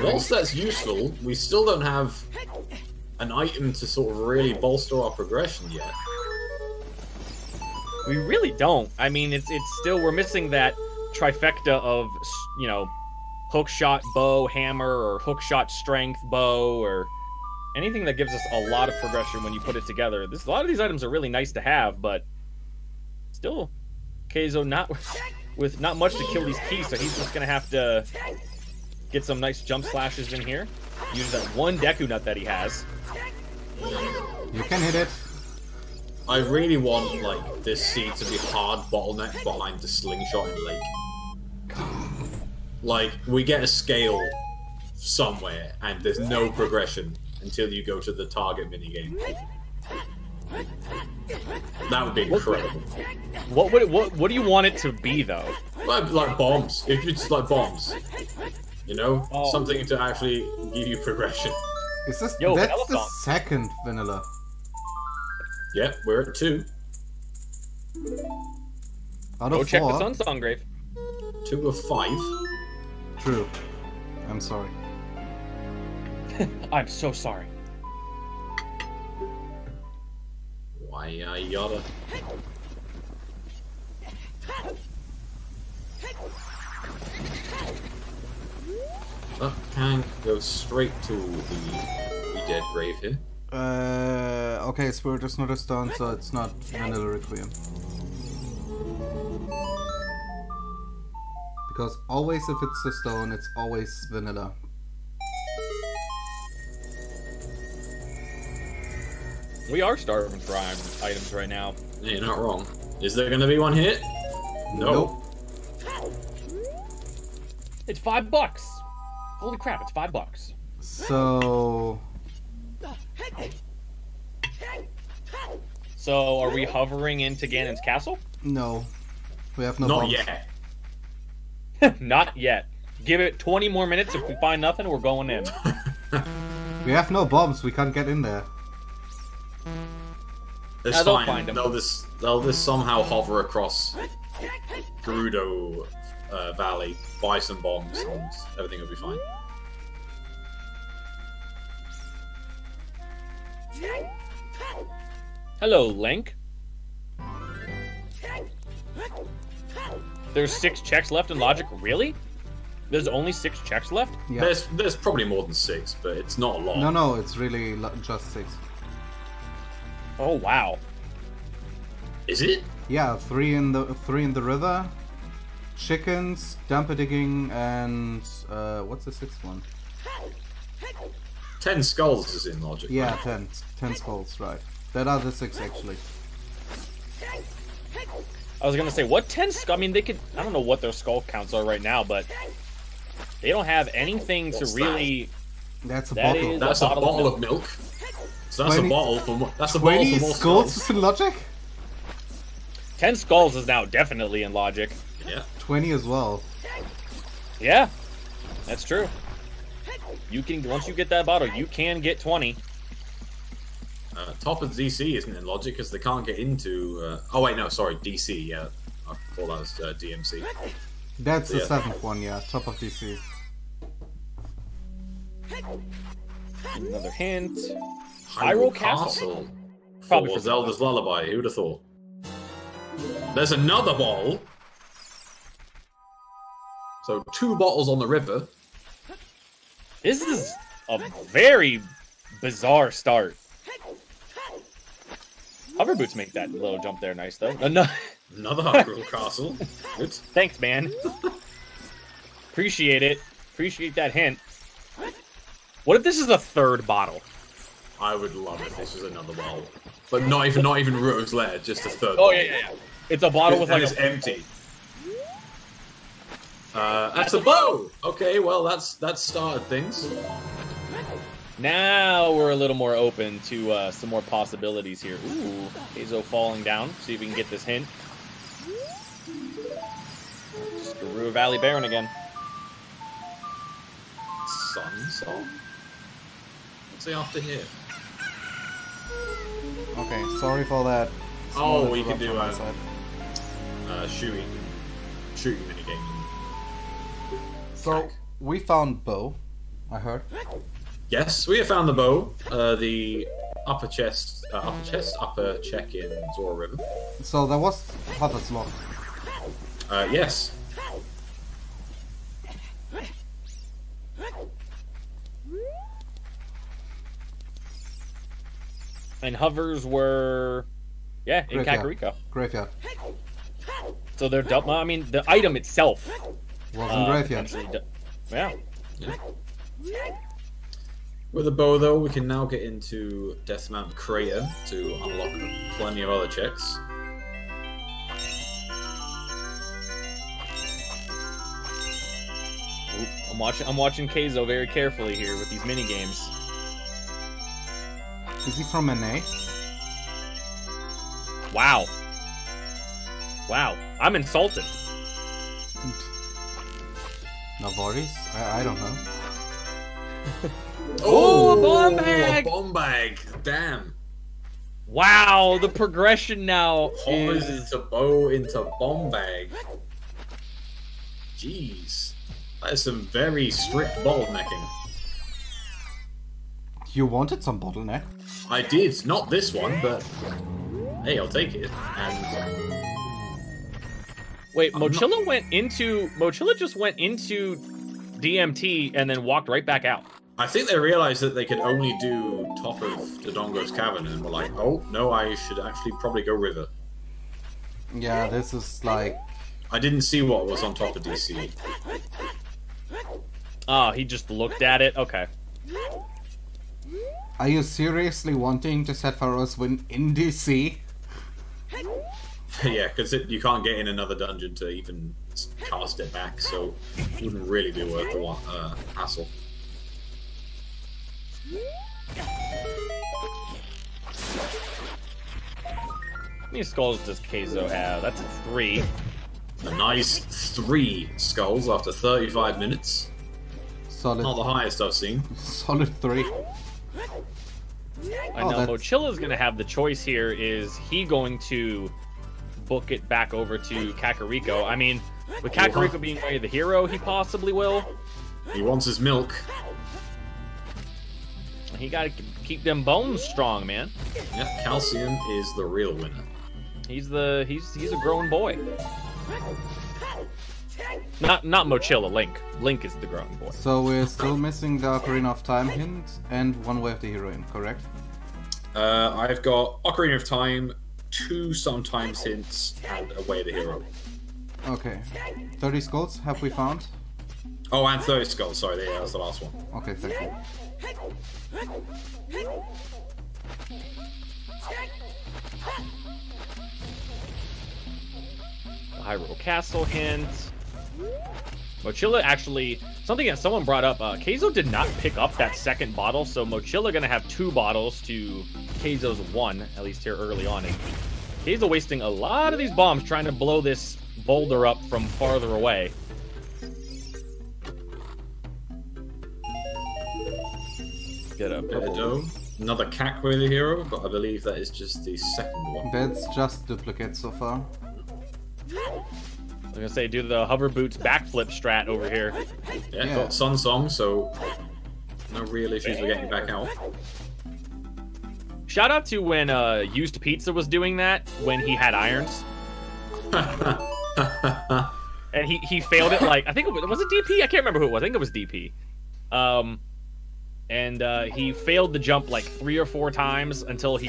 Speaker 3: whilst that's useful, we still don't have an item to sort of really bolster our progression yet.
Speaker 2: We really don't. I mean, it's still, we're missing that trifecta of, you know, hook shot bow, hammer, or hook shot strength bow, or anything that gives us a lot of progression when you put it together. A lot of these items are really nice to have, but still, Kayzo with not much to kill these keys, so he's just gonna have to get some nice jump slashes in here. Use that one Deku Nut that he has.
Speaker 1: You can hit it.
Speaker 3: I really want, like, this seed to be hard bottleneck behind the slingshot in Lake. Like, we get a scale somewhere, and there's no progression until you go to the target minigame. That would be incredible.
Speaker 2: What do you want it to be, though?
Speaker 3: Like bombs. If it's just like bombs. You know?
Speaker 2: Oh.
Speaker 3: Something to actually give you progression.
Speaker 1: Is this?
Speaker 2: Yo,
Speaker 1: that's
Speaker 2: Vanilla
Speaker 1: the
Speaker 2: Song.
Speaker 1: second vanilla.
Speaker 3: Yep, we're at 2.
Speaker 1: Out
Speaker 2: Go
Speaker 1: of
Speaker 2: check
Speaker 1: 4.
Speaker 2: the Sunsong Grave.
Speaker 3: 2 of 5.
Speaker 1: True. I'm sorry.
Speaker 2: I'm so sorry.
Speaker 3: Why, yada. Oh, can go straight to the dead grave here.
Speaker 1: Okay, Spirit is not a stone, so it's not Vanilla Requiem. Because always if it's a stone, it's always vanilla.
Speaker 2: We are starving for items right now.
Speaker 3: Yeah, you're not wrong. Is there gonna be one hit? No.
Speaker 1: Nope.
Speaker 2: It's $5. Holy crap! It's $5.
Speaker 1: So...
Speaker 2: So, are we hovering into Ganon's castle?
Speaker 1: no. We have no
Speaker 3: Not
Speaker 1: bombs.
Speaker 3: yet.
Speaker 2: Not yet. Give it 20 more minutes. If we find nothing, we're going in.
Speaker 1: We have no bombs, we can't get in there.
Speaker 3: It's
Speaker 2: they'll
Speaker 3: fine.
Speaker 2: find 'em.
Speaker 3: They'll just somehow hover across Gerudo Valley, buy some bombs, and everything will be fine.
Speaker 2: Hello, Link. There's 6 checks left in Logic? Really? There's only 6 checks left?
Speaker 1: Yeah.
Speaker 3: There's probably more than 6, but it's not a lot.
Speaker 1: No, it's really just 6.
Speaker 2: Oh, wow.
Speaker 3: Is it?
Speaker 1: Yeah, 3 in the river, chickens, dumper digging, and what's the 6th one?
Speaker 3: 10 skulls is in Logic.
Speaker 1: Yeah,
Speaker 3: right?
Speaker 1: 10 skulls, right. That are the 6 actually.
Speaker 2: I was gonna say, what 10 skull? I mean, they could... I don't know what their skull counts are right now, but... They don't have anything
Speaker 3: What's
Speaker 2: to really...
Speaker 1: That's a
Speaker 2: That
Speaker 1: bottle.
Speaker 2: is-
Speaker 3: That's a bottle of milk. So that's
Speaker 1: 20
Speaker 3: a bottle for more. That's a bottle
Speaker 1: 20
Speaker 3: for more
Speaker 1: skulls
Speaker 3: skulls.
Speaker 1: is in Logic?
Speaker 2: 10 skulls is now definitely in Logic.
Speaker 3: Yeah.
Speaker 1: 20 as well.
Speaker 2: Yeah, that's true. You can... Once you get that bottle, you can get 20.
Speaker 3: Top of DC isn't in Logic because they can't get into. Oh wait, no, sorry, DC. Yeah, I thought that was DMC.
Speaker 1: That's the
Speaker 3: Yeah.
Speaker 1: 7th one, yeah. Top of DC.
Speaker 2: Another hint. Hyrule Castle. Probably
Speaker 3: For
Speaker 2: for
Speaker 3: Zelda's Lullaby. Who'd have thought? There's another bottle. So 2 bottles on the river.
Speaker 2: This is a very bizarre start. Hover boots make that little jump there nice, though. No.
Speaker 3: Another Hyrule Castle. Good.
Speaker 2: Thanks, man. Appreciate it. Appreciate that hint. What if this is the third bottle?
Speaker 3: I would love if this was another bottle. But not even Rose Lair, just a third
Speaker 2: Oh,
Speaker 3: bottle.
Speaker 2: yeah. It's a bottle with like
Speaker 3: it's empty. That's a bow! Okay, well, that's started things.
Speaker 2: Now we're a little more open to some more possibilities here. Ooh, Kayzo falling down. See if we can get this hint. Screw Valley Baron again.
Speaker 3: Sun Song? What's he after here?
Speaker 1: Okay, sorry for that.
Speaker 3: Oh, we can
Speaker 1: interruption
Speaker 3: do
Speaker 1: on my side.
Speaker 3: shooting minigame.
Speaker 1: So we found bow, I heard.
Speaker 3: Yes, we have found the bow. The upper check in Zora River.
Speaker 1: So there was Hover's Lock.
Speaker 3: Yes.
Speaker 2: And hovers were, in
Speaker 1: Graveyard.
Speaker 2: Kakariko.
Speaker 1: Graveyard.
Speaker 2: So they're double. I mean, the item itself
Speaker 1: Was in Graveyard.
Speaker 2: potentially yeah.
Speaker 3: With the bow, though, we can now get into Death Mountain Crater to unlock plenty of other checks.
Speaker 2: Oop, I'm watching Kayzo very carefully here with these mini games.
Speaker 1: Is he from NA?
Speaker 2: Wow. Wow. I'm insulted.
Speaker 1: No worries. I don't know.
Speaker 2: Oh, a bomb bag!
Speaker 3: A bomb bag! Damn.
Speaker 2: Wow, the progression now
Speaker 3: Hovers
Speaker 2: is...
Speaker 3: into bow into bomb bag. Jeez. That is some very strict bottlenecking.
Speaker 1: You wanted some bottleneck.
Speaker 3: I did, not this one, but hey, I'll take it. And
Speaker 2: Wait, Mochila just went into DMT and then walked right back out.
Speaker 3: I think they realized that they could only do top of Dodongo's cavern, and were like, oh no, I should actually probably go river.
Speaker 1: Yeah, this is like...
Speaker 3: I didn't see what was on top of DC.
Speaker 2: Oh, he just looked at it? Okay.
Speaker 1: Are you seriously wanting to set Pharaoh's win in DC?
Speaker 3: Yeah, because you can't get in another dungeon to even cast it back, so it wouldn't really be worth the hassle.
Speaker 2: How many skulls does Kayzo have? That's 3.
Speaker 3: A nice 3 skulls after 35 minutes.
Speaker 1: Solid.
Speaker 3: Not the highest I've seen.
Speaker 1: Solid 3.
Speaker 2: I know Mochila's going to have the choice here. Is he going to book it back over to Kakariko? I mean, with Kakariko being way the hero, he possibly will.
Speaker 3: He wants his milk.
Speaker 2: He got to keep them bones strong, man.
Speaker 3: Yeah, Calcium is the real winner.
Speaker 2: He's a grown boy. Not Mochila, Link. Link is the grown boy.
Speaker 1: So we're still missing the Ocarina of Time hint and one way of the heroine, correct?
Speaker 3: I've got Ocarina of Time, 2 sometimes hints, and a way of the hero.
Speaker 1: Okay. 30 skulls have we found?
Speaker 3: Oh, and 30 skulls, sorry, yeah, that was the last one.
Speaker 1: Okay, thank you.
Speaker 2: Hyrule Castle hint. Mochila actually, something that someone brought up, Kayzo did not pick up that second bottle, so Mochila gonna have 2 bottles to Kayzo's 1, at least here early on. And Kayzo wasting a lot of these bombs trying to blow this boulder up from farther away. Get a purple.
Speaker 3: Dome. Another Cackway the hero, but I believe that is just the second one.
Speaker 1: That's just duplicates so far.
Speaker 2: I'm gonna say, do the hover boots backflip strat over here.
Speaker 3: Yeah, got Sun Song, so no real issues with getting back out.
Speaker 2: Shout out to when Used Pizza was doing that when he had irons. And he failed it like, I think it was it DP? I can't remember who it was. I think it was DP. and he failed the jump like 3 or 4 times until he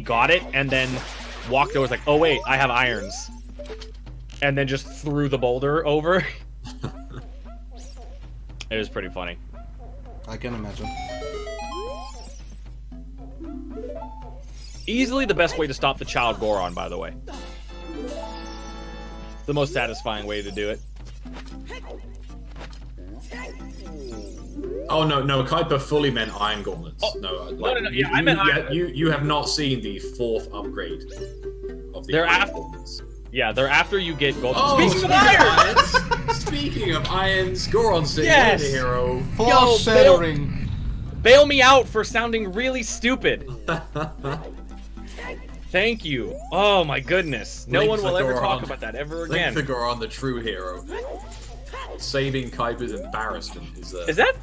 Speaker 2: got it, and then walked over was like, oh wait, I have irons, and then just threw the boulder over. It was pretty funny.
Speaker 1: I can imagine.
Speaker 2: Easily the best way to stop the child Goron, by the way. The most satisfying way to do it.
Speaker 3: Oh no, Kuiper fully meant Iron Gauntlets.
Speaker 2: Oh,
Speaker 3: no,
Speaker 2: no. Yeah, I meant Iron.
Speaker 3: You have not seen the 4th upgrade of the Iron Gauntlets.
Speaker 2: Yeah, they're after you get gold.
Speaker 3: Oh,
Speaker 2: Speaking of irons!
Speaker 3: Speaking of irons, Goron City,
Speaker 2: Yes!
Speaker 3: the hero.
Speaker 1: Foreshadowing.
Speaker 2: Bail me out for sounding really stupid. Thank you. Oh my goodness. No
Speaker 3: Link
Speaker 2: one will
Speaker 3: the
Speaker 2: ever
Speaker 3: Goron.
Speaker 2: talk about that ever again.
Speaker 3: Link the Goron, the true hero. Saving Kuiper's embarrassment is
Speaker 2: Is that,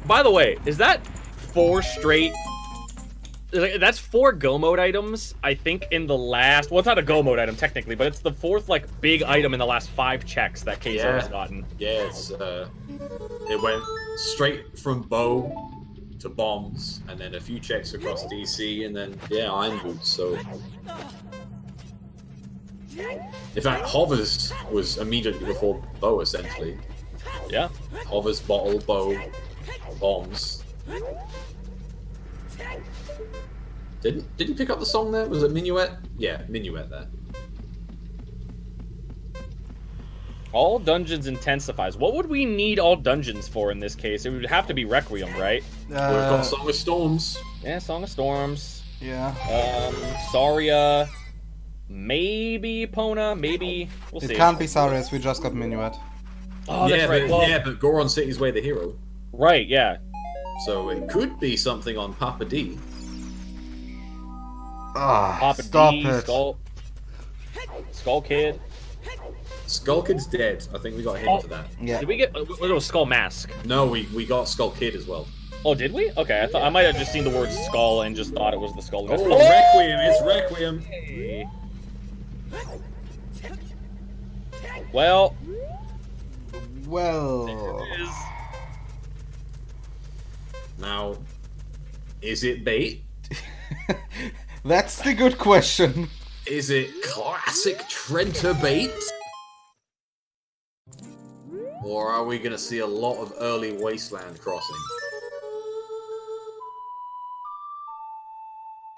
Speaker 2: by the way, is that 4 straight... That's 4 go mode items, I think, in the last... Well, it's not a go mode item, technically, but it's the 4th, like, big item in the last 5 checks that Kayzo has gotten.
Speaker 3: Yeah, it went straight from bow to bombs, and then a few checks across DC, and then, yeah, Iron Boots, so... In fact, Hovers was immediately before bow, essentially.
Speaker 2: Yeah.
Speaker 3: Hovers, bottle, bow, bombs. Did he pick up the song there? Was it Minuet? Yeah, Minuet there.
Speaker 2: All dungeons intensifies. What would we need all dungeons for in this case? It would have to be Requiem, right?
Speaker 3: We've got Song of Storms.
Speaker 2: Yeah, Song of Storms.
Speaker 1: Yeah.
Speaker 2: Saria. Maybe Pona. Maybe. We'll see.
Speaker 1: It can't be Saris, we just got Minuet.
Speaker 2: Oh, that's right.
Speaker 3: But Goron City's way the hero.
Speaker 2: Right, yeah.
Speaker 3: So it could be something on Papa D.
Speaker 1: Ah,
Speaker 2: Papa
Speaker 1: stop
Speaker 2: D,
Speaker 1: it.
Speaker 2: Skull Kid.
Speaker 3: Skull Kid's dead. I think we got a hint for that.
Speaker 1: Yeah.
Speaker 2: Did we get... It was Skull Mask.
Speaker 3: No, we got Skull Kid as well.
Speaker 2: Oh, did we? Okay, I thought I might have just seen the word skull and just thought it was the skull.
Speaker 3: Oh, Requiem! It's Requiem!
Speaker 2: Hey. Well...
Speaker 1: Well...
Speaker 2: There it is.
Speaker 3: Now, is it bait?
Speaker 1: That's the good question.
Speaker 3: Is it classic Trenta bait? Or are we going to see a lot of early Wasteland crossing?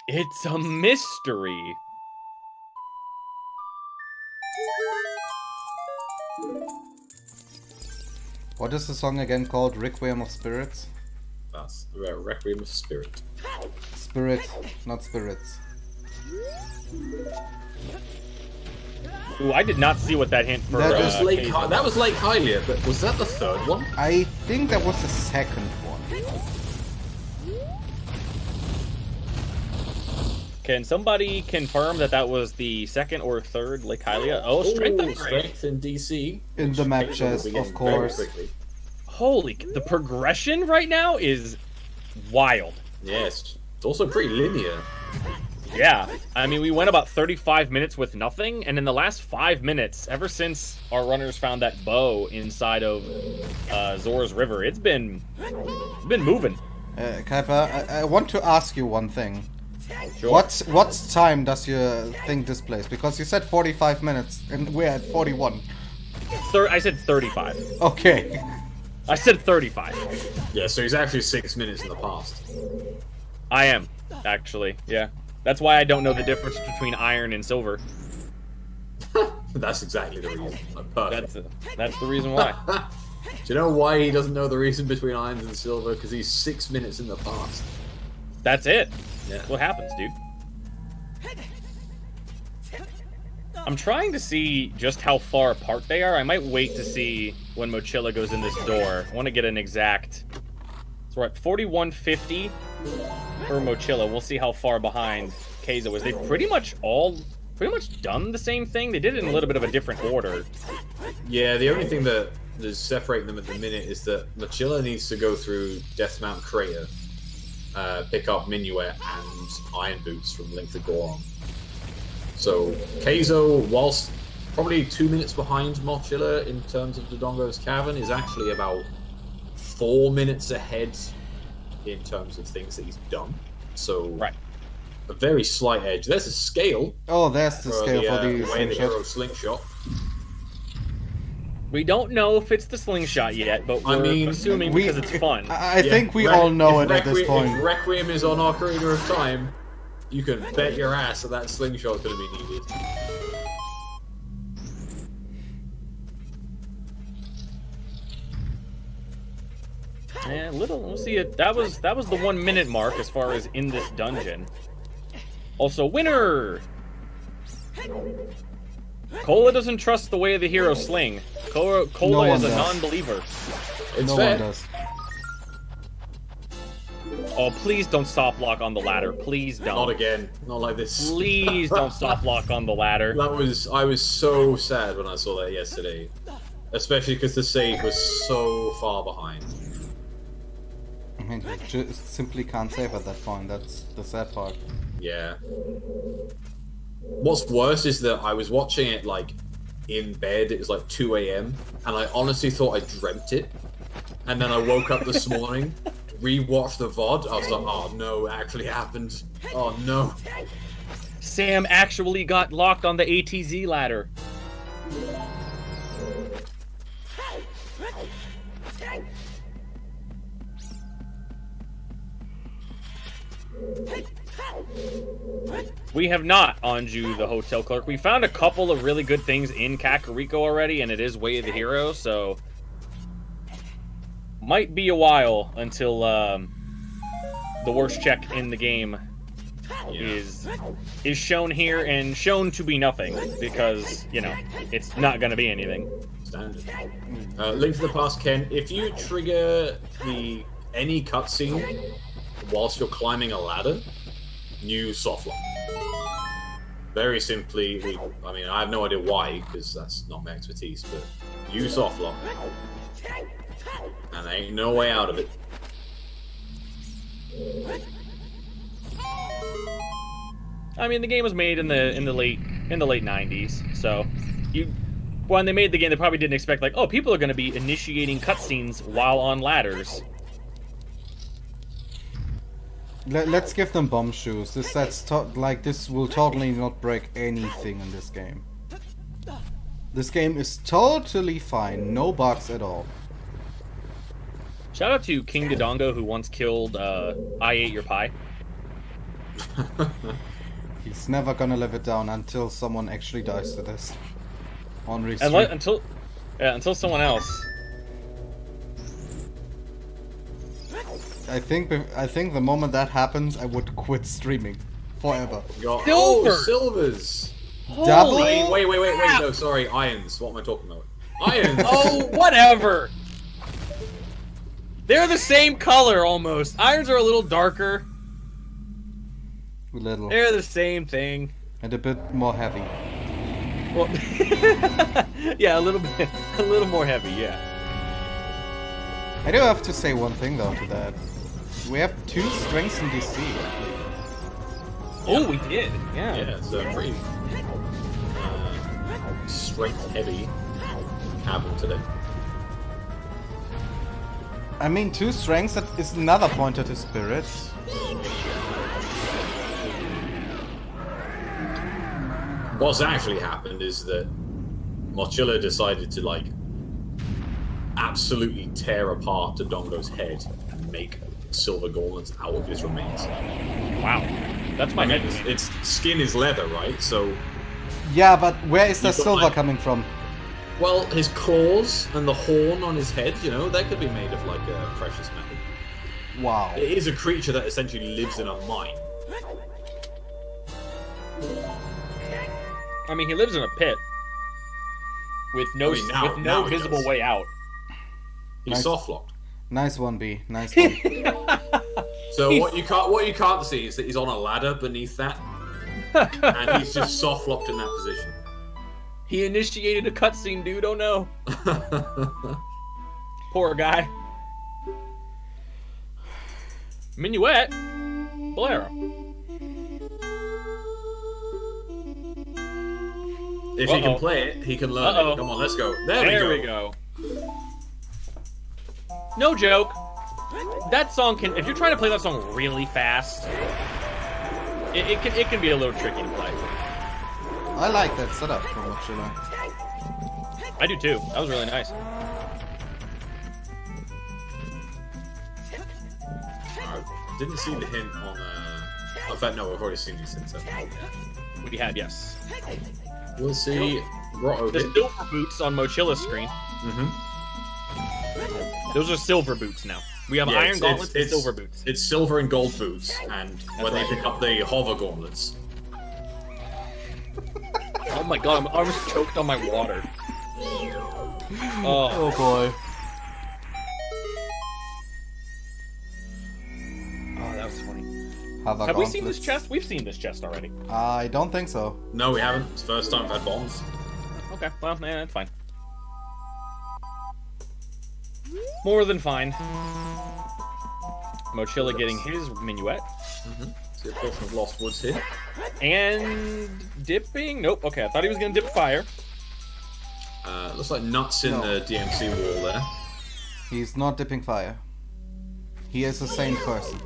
Speaker 2: It's a mystery.
Speaker 1: What is the song again called? Requiem of Spirits?
Speaker 3: That's Requiem of Spirit.
Speaker 1: Spirit, not spirits.
Speaker 2: Ooh, I did not see what that hint for.
Speaker 1: That
Speaker 3: was Lake
Speaker 2: Kayzo.
Speaker 3: that was Lake Hylia, but was that the 3rd one?
Speaker 1: I think that was the 2nd one.
Speaker 2: Can somebody confirm that that was the 2nd or 3rd Lake Hylia? Oh, strength upgrade.
Speaker 3: Strength in DC.
Speaker 1: In the map chest, of course.
Speaker 2: Holy, the progression right now is wild.
Speaker 3: Yes, it's also pretty linear.
Speaker 2: Yeah, I mean, we went about 35 minutes with nothing, and in the last 5 minutes, ever since our runners found that bow inside of Zora's River, it's been moving.
Speaker 1: Kuiper, I want to ask you one thing.
Speaker 2: Sure.
Speaker 1: What time does you think this plays? Because you said 45 minutes, and we're at 41.
Speaker 2: I said 35.
Speaker 1: Okay.
Speaker 2: I said 35.
Speaker 3: Yeah, so he's actually 6 minutes in the past.
Speaker 2: I am, actually, yeah. That's why I don't know the difference between iron and silver.
Speaker 3: That's exactly the reason. Perfect.
Speaker 2: That's the reason why.
Speaker 3: Do you know why he doesn't know the reason between irons and silver? Because he's 6 minutes in the past.
Speaker 2: That's it.
Speaker 3: Yeah.
Speaker 2: That's what happens, dude. I'm trying to see just how far apart they are. I might wait to see when Mochila goes in this door. I want to get an exact... So we're at 4150 for Mochila. We'll see how far behind Kayzo is. They've pretty much done the same thing. They did it in a little bit of a different order.
Speaker 3: Yeah, the only thing that is separating them at the minute is that Mochila needs to go through Death Mount Crater, pick up Minuet and Iron Boots from Link to Goron. So Kayzo, whilst probably 2 minutes behind Mochila in terms of Dodongo's Cavern, is actually about 4 minutes ahead in terms of things that he's done. So
Speaker 2: Right.
Speaker 3: a very slight edge. There's a scale.
Speaker 1: Oh, there's the scale for the
Speaker 3: way the hero
Speaker 1: slingshot.
Speaker 3: slingshot.
Speaker 2: We don't know if it's the slingshot yet, but we're assuming because it's fun.
Speaker 1: I think we all know it at this
Speaker 3: If
Speaker 1: point.
Speaker 3: Requiem is on Ocarina of Time, you can bet your ass that slingshot's going to be needed.
Speaker 2: Yeah, we'll see it. That was the 1 minute mark as far as in this dungeon. Also, winner! Cola doesn't trust the way of the hero sling. Cola is a non-believer.
Speaker 3: It's
Speaker 1: No
Speaker 3: fair.
Speaker 1: one does.
Speaker 2: Oh, please don't soft lock on the ladder. Please don't.
Speaker 3: Not again. Not like this.
Speaker 2: Please don't soft lock on the ladder.
Speaker 3: I was so sad when I saw that yesterday. Especially because the save was so far behind.
Speaker 1: I mean, you just simply can't save at that point. That's the sad part.
Speaker 3: Yeah. What's worse is that I was watching it, like, in bed. It was like 2 a.m. And I honestly thought I dreamt it. And then I woke up this morning, rewatched the VOD. I was like, oh no, it actually happened. Oh no.
Speaker 2: Sam actually got locked on the ATZ ladder. We have not Anju the hotel clerk. We found a couple of really good things in Kakariko already, and it is Way of the Hero, so might be a while until the worst check in the game is shown here and shown to be nothing, because, you know, it's not going to be anything.
Speaker 3: Standard. Link to the Past, Ken. If you trigger any cutscene whilst you're climbing a ladder, you softlock. Very simply, I mean, I have no idea why, because that's not my expertise, but you softlock. And there ain't no way out of it.
Speaker 2: I mean, the game was made in the late 90s, so when they made the game, they probably didn't expect, like, oh, people are going to be initiating cutscenes while on ladders.
Speaker 1: Let's give them bomb shoes. This will totally not break anything in this game. This game is totally fine, no bugs at all.
Speaker 2: Shout out to King Dodongo, who once killed I Ate Your Pie.
Speaker 1: He's never gonna live it down until someone actually dies to this. On restream.
Speaker 2: Until someone else.
Speaker 1: I think the moment that happens, I would quit streaming forever.
Speaker 3: Silver!
Speaker 2: Oh,
Speaker 3: silvers!
Speaker 1: Double?
Speaker 3: Wait, no, sorry, irons. What am I talking about? Irons!
Speaker 2: Oh, whatever! They're the same color, almost. Irons are a little darker.
Speaker 1: Little.
Speaker 2: They're the same thing.
Speaker 1: And a bit more heavy.
Speaker 2: Well, yeah, a little more heavy, yeah.
Speaker 1: I do have to say one thing though to that. We have 2 strengths in DC.
Speaker 2: Oh, we did. Yeah.
Speaker 3: Yeah, it's a pretty strength-heavy cabin today.
Speaker 1: I mean, 2 strengths, that is another pointer to spirit.
Speaker 3: What's actually happened is that Mochila decided to, like, absolutely tear apart Dodongo's head and make silver gauntlets out of his remains.
Speaker 2: Wow. That's my head.
Speaker 3: Its skin is leather, right? So...
Speaker 1: Yeah, but where is the
Speaker 3: You've got,
Speaker 1: silver
Speaker 3: like-
Speaker 1: coming from?
Speaker 3: Well, his claws and the horn on his head, you know, that could be made of, like, a precious metal.
Speaker 1: Wow.
Speaker 3: It is a creature that essentially lives in a mine.
Speaker 2: I mean, he lives in a pit with no
Speaker 3: now he
Speaker 2: visible
Speaker 3: does.
Speaker 2: way out.
Speaker 3: He's
Speaker 1: Nice.
Speaker 3: soft-locked.
Speaker 1: Nice one, B. Nice one.
Speaker 3: So what you can't see is that he's on a ladder beneath that, and he's just soft-locked in that position.
Speaker 2: He initiated a cutscene, dude. Oh no. Poor guy. Minuet. Bolero.
Speaker 3: If he can play it, he can learn it. Come on, let's go. There we go.
Speaker 2: No joke. that song can, if you're trying to play that song really fast, it can be a little tricky to play.
Speaker 1: I like that setup from Mochila.
Speaker 2: I do too. That was really nice.
Speaker 3: I didn't see the hint on. In fact, no, I've already seen these hints.
Speaker 2: We had, yes.
Speaker 3: We'll see.
Speaker 2: The silver boots on Mochila's screen.
Speaker 3: Mm-hmm.
Speaker 2: Those are silver boots now. We have iron gauntlets and silver boots.
Speaker 3: It's silver and gold boots, and when they pick up the hover gauntlets.
Speaker 2: Oh my god, I'm almost choked on my water.
Speaker 1: Oh boy.
Speaker 2: Oh, that was funny.
Speaker 1: Have
Speaker 2: we seen this chest? We've seen this chest already.
Speaker 1: I don't think so.
Speaker 3: No, we haven't. It's the first time I've had bombs.
Speaker 2: Okay, well, that's fine. More than fine. Mochila getting his minuet.
Speaker 3: Mm-hmm. See a portion of Lost Woods here.
Speaker 2: And dipping? Nope. Okay, I thought he was going to dip fire.
Speaker 3: Looks like nuts in the DMC wall there.
Speaker 1: He's not dipping fire. He is a sane person.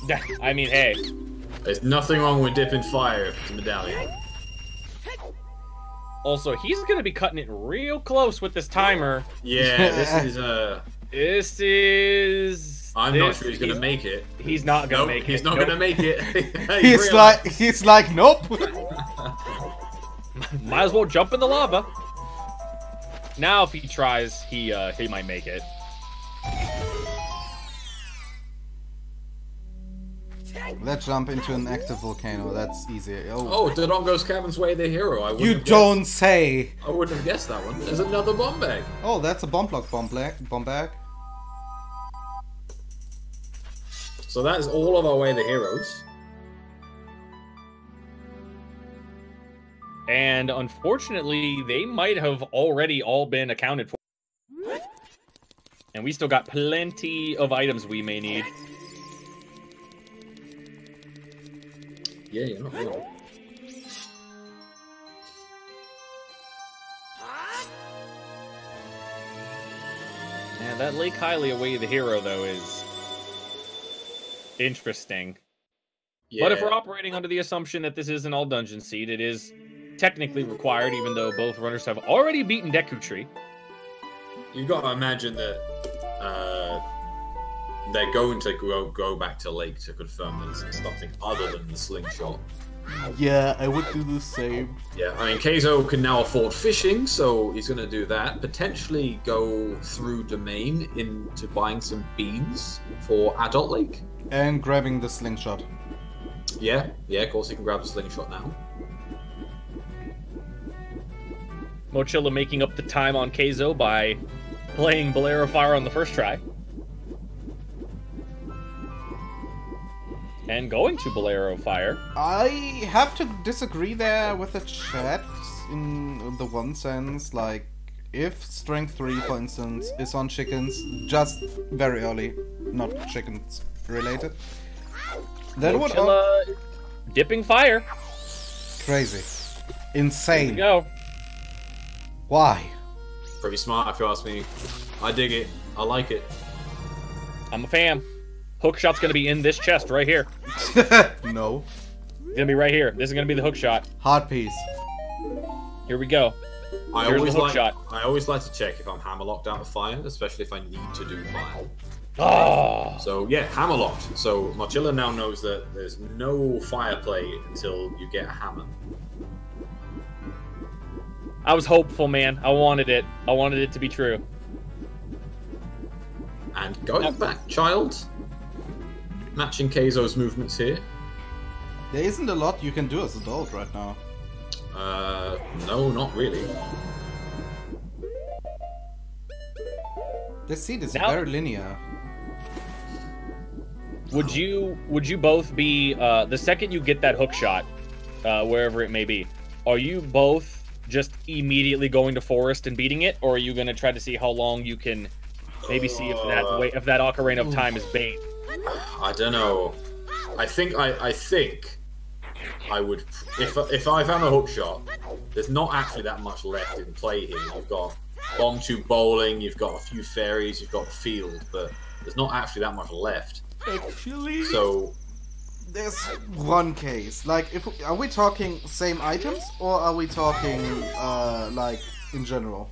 Speaker 2: Yeah, I mean, hey.
Speaker 3: There's nothing wrong with dipping fire if it's a medallion.
Speaker 2: Also, he's going to be cutting it real close with this timer.
Speaker 3: Yeah, this is... I'm not sure he's going to make it.
Speaker 2: He's not going to make it.
Speaker 3: He's not going to make it.
Speaker 1: He's like, nope.
Speaker 2: Might as well jump in the lava. Now, if he tries, he might make it.
Speaker 1: Let's jump into an active volcano. That's easy.
Speaker 3: Oh, Dodongo's Cabin's Way, the hero.
Speaker 1: You don't say.
Speaker 3: I wouldn't have guessed that one. There's another bomb bag.
Speaker 1: Oh, that's a bomb block bomb bag.
Speaker 3: So that is all of our Way the heroes.
Speaker 2: And unfortunately, they might have already all been accounted for. And we still got plenty of items we may need.
Speaker 3: Yeah, you're not wrong.
Speaker 2: Yeah, that Lake Hylia Way the hero, though, is interesting. Yeah. But if we're operating under the assumption that this isn't all dungeon seed, it is technically required, even though both runners have already beaten Deku Tree.
Speaker 3: You've got to imagine that they're going to go back to Lake to confirm that it's something other than the slingshot.
Speaker 1: Yeah, I would do the same.
Speaker 3: Yeah, I mean, Kayzo can now afford fishing, so he's going to do that. Potentially go through Domain into buying some beans for Adult Lake.
Speaker 1: And grabbing the slingshot.
Speaker 3: Yeah, of course he can grab the slingshot now.
Speaker 2: Mochila making up the time on Kayzo by playing Bolero Fire on the first try. And going to Bolero Fire.
Speaker 1: I have to disagree there with the chat in the one sense, like, if Strength 3, for instance, is on chickens, just very early, not chickens related, then would...
Speaker 2: Mochila dipping fire.
Speaker 1: Crazy. Insane.
Speaker 2: There we go.
Speaker 1: Why?
Speaker 3: Pretty smart, if you ask me. I dig it. I like it.
Speaker 2: I'm a fan. Hookshot's gonna be in this chest right here.
Speaker 1: No.
Speaker 2: It's gonna be right here. This is gonna be the hookshot.
Speaker 1: Hard piece.
Speaker 2: Here we go.
Speaker 3: Here's the hookshot. I always like to check if I'm hammerlocked out of fire, especially if I need to do fire.
Speaker 2: Oh.
Speaker 3: So yeah, hammerlocked. So Mochila now knows that there's no fire play until you get a hammer.
Speaker 2: I was hopeful, man. I wanted it. I wanted it to be true.
Speaker 3: And going back, child. Matching Kayzo's movements here.
Speaker 1: There isn't a lot you can do as adult right now.
Speaker 3: No, not really.
Speaker 1: This seed is very linear.
Speaker 2: Would you both be the second you get that hook shot, wherever it may be? Are you both just immediately going to forest and beating it, or are you going to try to see how long you can maybe see if that Ocarina of Time is bait?
Speaker 3: I don't know. I think I would if I found a hook shot. There's not actually that much left in play here. You've got bomb tube bowling, you've got a few fairies, you've got the field, but There's not actually that much left.
Speaker 1: Actually,
Speaker 3: So
Speaker 1: there's one case. Like, are we talking same items or are we talking like in general?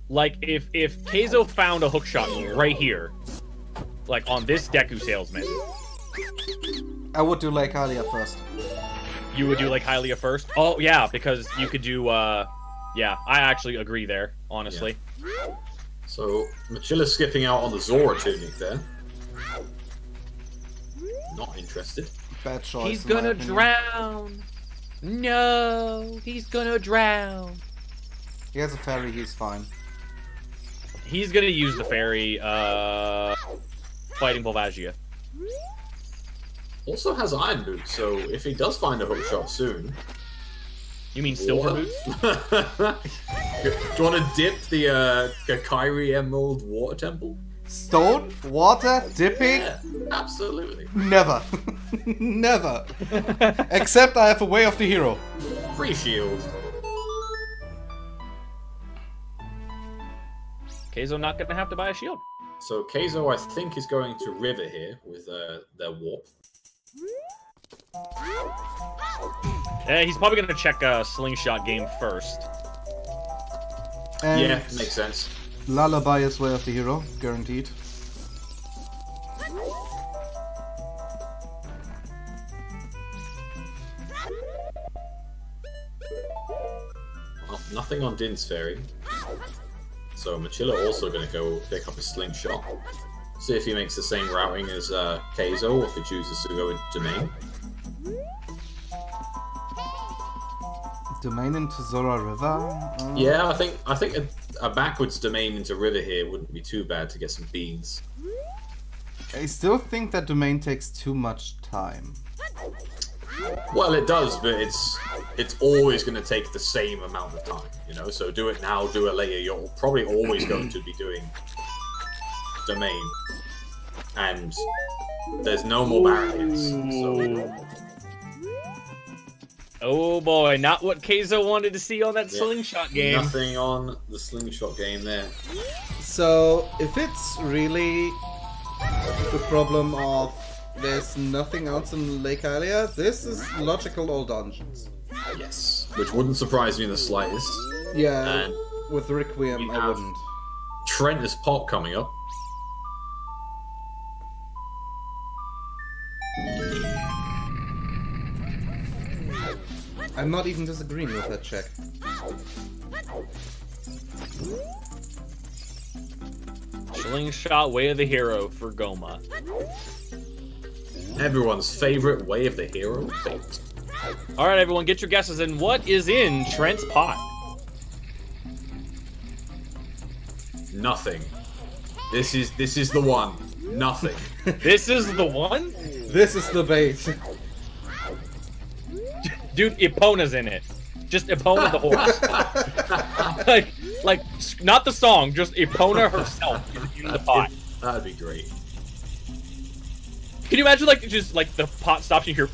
Speaker 2: Like, if Kayzo found a hookshot right here, like on this Deku salesman,
Speaker 1: I would do Lake Hylia first.
Speaker 2: you would do like Hylia first? Oh, yeah, because you could do, yeah, I actually agree there, honestly.
Speaker 3: Yeah. So Mochila's skipping out on the Zora tunic there. Not interested.
Speaker 1: Bad choice.
Speaker 2: He's
Speaker 1: in my
Speaker 2: gonna
Speaker 1: opinion.
Speaker 2: drown! No, he's gonna drown!
Speaker 1: He has a fairy, he's fine.
Speaker 2: He's gonna use the fairy, fighting Volvagia.
Speaker 3: Also has iron boots, so if he does find a hookshot soon...
Speaker 2: You mean silver
Speaker 3: Water?
Speaker 2: boots?
Speaker 3: Do you want to dip the Kairi Emerald Water Temple?
Speaker 1: Stone? Water? Dipping?
Speaker 3: Yeah, absolutely.
Speaker 1: Never. Never. Except I have a way of the hero.
Speaker 3: Free shield.
Speaker 2: Kayzo not gonna have to buy a shield.
Speaker 3: So Kayzo, I think, is going to River here with their warp.
Speaker 2: He's probably gonna check a slingshot game first.
Speaker 1: And
Speaker 3: Yeah, makes sense.
Speaker 1: Lullaby is way of the hero, guaranteed.
Speaker 3: Well, nothing on Din's Fairy. So Mochila also going to go pick up a slingshot. See if he makes the same routing as Kayzo, or if he chooses to go into Domain.
Speaker 1: Domain into Zora River?
Speaker 3: Yeah, I think a backwards Domain into River here wouldn't be too bad to get some beans.
Speaker 1: I still think that Domain takes too much time.
Speaker 3: Well, it does, but it's always going to take the same amount of time, you know? So do it now, do it later. You're probably always going to be doing Domain. And there's no more barriers, so...
Speaker 2: Oh boy, not what Kayzo wanted to see on that slingshot game.
Speaker 3: Nothing on the slingshot game there.
Speaker 1: So, if it's really the problem of there's nothing else in Lake Hylia, this is logical all dungeons.
Speaker 3: Yes. Which wouldn't surprise me in the slightest.
Speaker 1: Yeah,
Speaker 3: And
Speaker 1: with Requiem,
Speaker 3: we
Speaker 1: I
Speaker 3: have-
Speaker 1: wouldn't.
Speaker 3: Trentus Pop coming up.
Speaker 1: I'm not even disagreeing with that check.
Speaker 2: Slingshot way of the hero for Goma.
Speaker 3: Everyone's favorite way of the hero fate.
Speaker 2: Alright everyone, get your guesses in. What is in Trent's pot?
Speaker 3: Nothing. This is the one. Nothing.
Speaker 2: This is the one?
Speaker 1: This is the bait.
Speaker 2: Dude, Epona's in it. Just Epona the horse. like, not the song, just Epona herself is in the pot.
Speaker 3: That'd be great.
Speaker 2: Can you imagine, like, just, like, the pot stops and you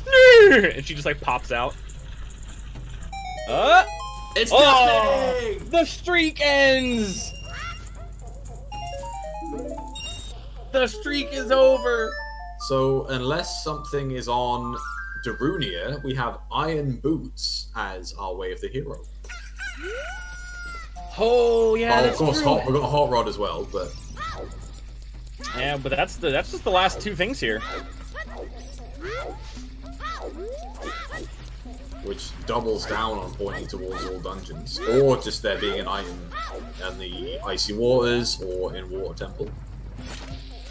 Speaker 2: hear, and she just, like, pops out?
Speaker 3: It's
Speaker 2: Oh!
Speaker 3: nothing!
Speaker 2: The streak ends! The streak is over!
Speaker 3: So, unless something is on Darunia, we have Iron Boots as our way of the hero.
Speaker 2: Oh, yeah,
Speaker 3: Oh, of
Speaker 2: that's
Speaker 3: course,
Speaker 2: true.
Speaker 3: we've got Hot Rod as well, but...
Speaker 2: Yeah, but that's just the last two things here.
Speaker 3: Which doubles down on pointing towards all dungeons. Or just there being an item in the Icy Waters, or in Water Temple.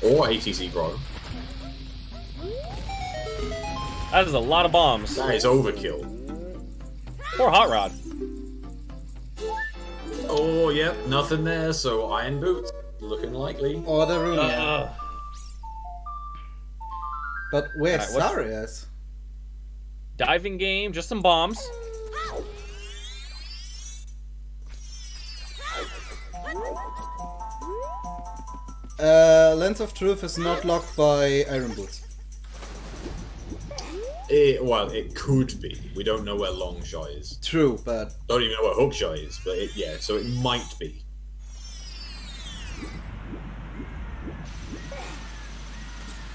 Speaker 3: Or ATC Grotto.
Speaker 2: That is a lot of bombs.
Speaker 3: That is overkill.
Speaker 2: Poor Hot Rod.
Speaker 3: Oh, yep, nothing there, so Iron Boots. Looking likely.
Speaker 1: Or the Runia. But where's
Speaker 2: Alright, what's-
Speaker 1: Sarius?
Speaker 2: Diving game, just some bombs.
Speaker 1: Lens of Truth is not locked by Iron Boots.
Speaker 3: Well, it could be. We don't know where Longshot is.
Speaker 1: True, but
Speaker 3: Don't even know where Hookshot is, but yeah, so it might be.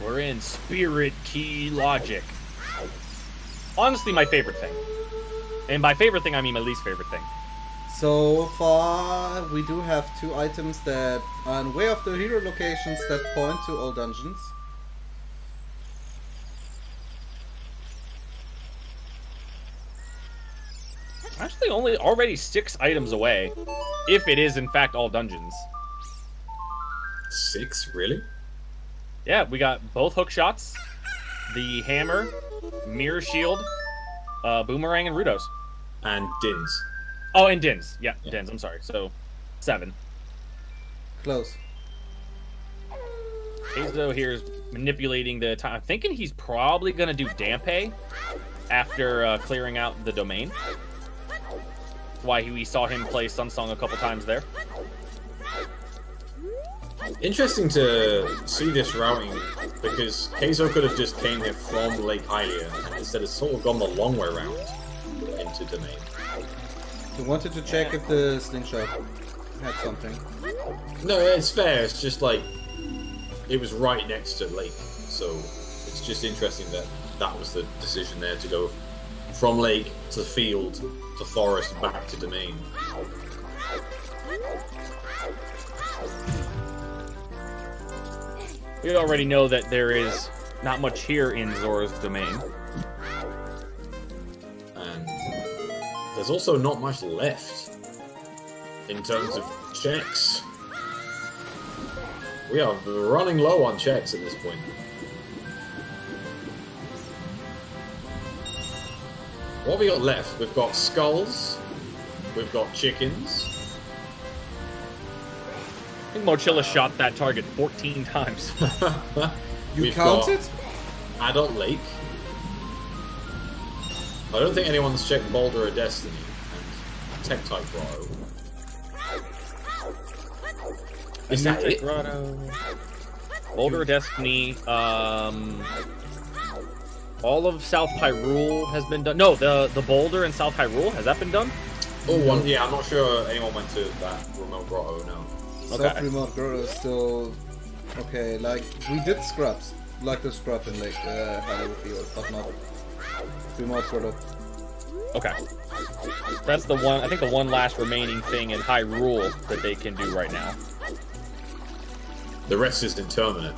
Speaker 2: We're in Spirit Key Logic. Honestly, my favorite thing. And by favorite thing, I mean my least favorite thing.
Speaker 1: So far, we do have 2 items that are in way of the hero locations that point to all dungeons.
Speaker 2: Actually, already 6 items away, if it is in fact all dungeons.
Speaker 3: 6, really?
Speaker 2: Yeah, we got both hook shots, the hammer, mirror shield, boomerang, and Rudos.
Speaker 3: And Dins.
Speaker 2: Oh, and Dins. Yeah, Dins. I'm sorry. So, 7.
Speaker 1: Close.
Speaker 2: Kayzo here is manipulating the time. I'm thinking he's probably going to do Dampe after clearing out the domain. Why we saw him play Sunsong a couple times there.
Speaker 3: Interesting to see this routing, because Kayzo could have just came here from Lake Hylia, and instead has sort of gone the long way around into Domain.
Speaker 1: We wanted to check if the slingshot had something.
Speaker 3: No, it's fair, it's just like, it was right next to Lake, so it's just interesting that that was the decision there, to go from Lake to Field to Forest back to Domain.
Speaker 2: We already know that there is not much here in Zora's domain.
Speaker 3: And there's also not much left in terms of checks. We are running low on checks at this point. What have we got left? We've got skulls, we've got chickens.
Speaker 2: I think Mochila shot that target 14 times.
Speaker 1: You counted?
Speaker 3: Adult Lake. I don't think anyone's checked Boulder of Destiny and Tech Type Grotto. Is that it?
Speaker 2: Grotto. Boulder of Destiny. All of South Hyrule has been done. No, the Boulder in South Hyrule, has that been done?
Speaker 3: Oh, one. Yeah, I'm not sure anyone went to that remote grotto. No.
Speaker 1: South Remote Grotto is still okay. Like we did scrubs, like the scrub in Lake Hyrule Field, but not Remote Grotto.
Speaker 2: Okay. That's the one. I think the one last remaining thing in Hyrule that they can do right now.
Speaker 3: The rest is interminate.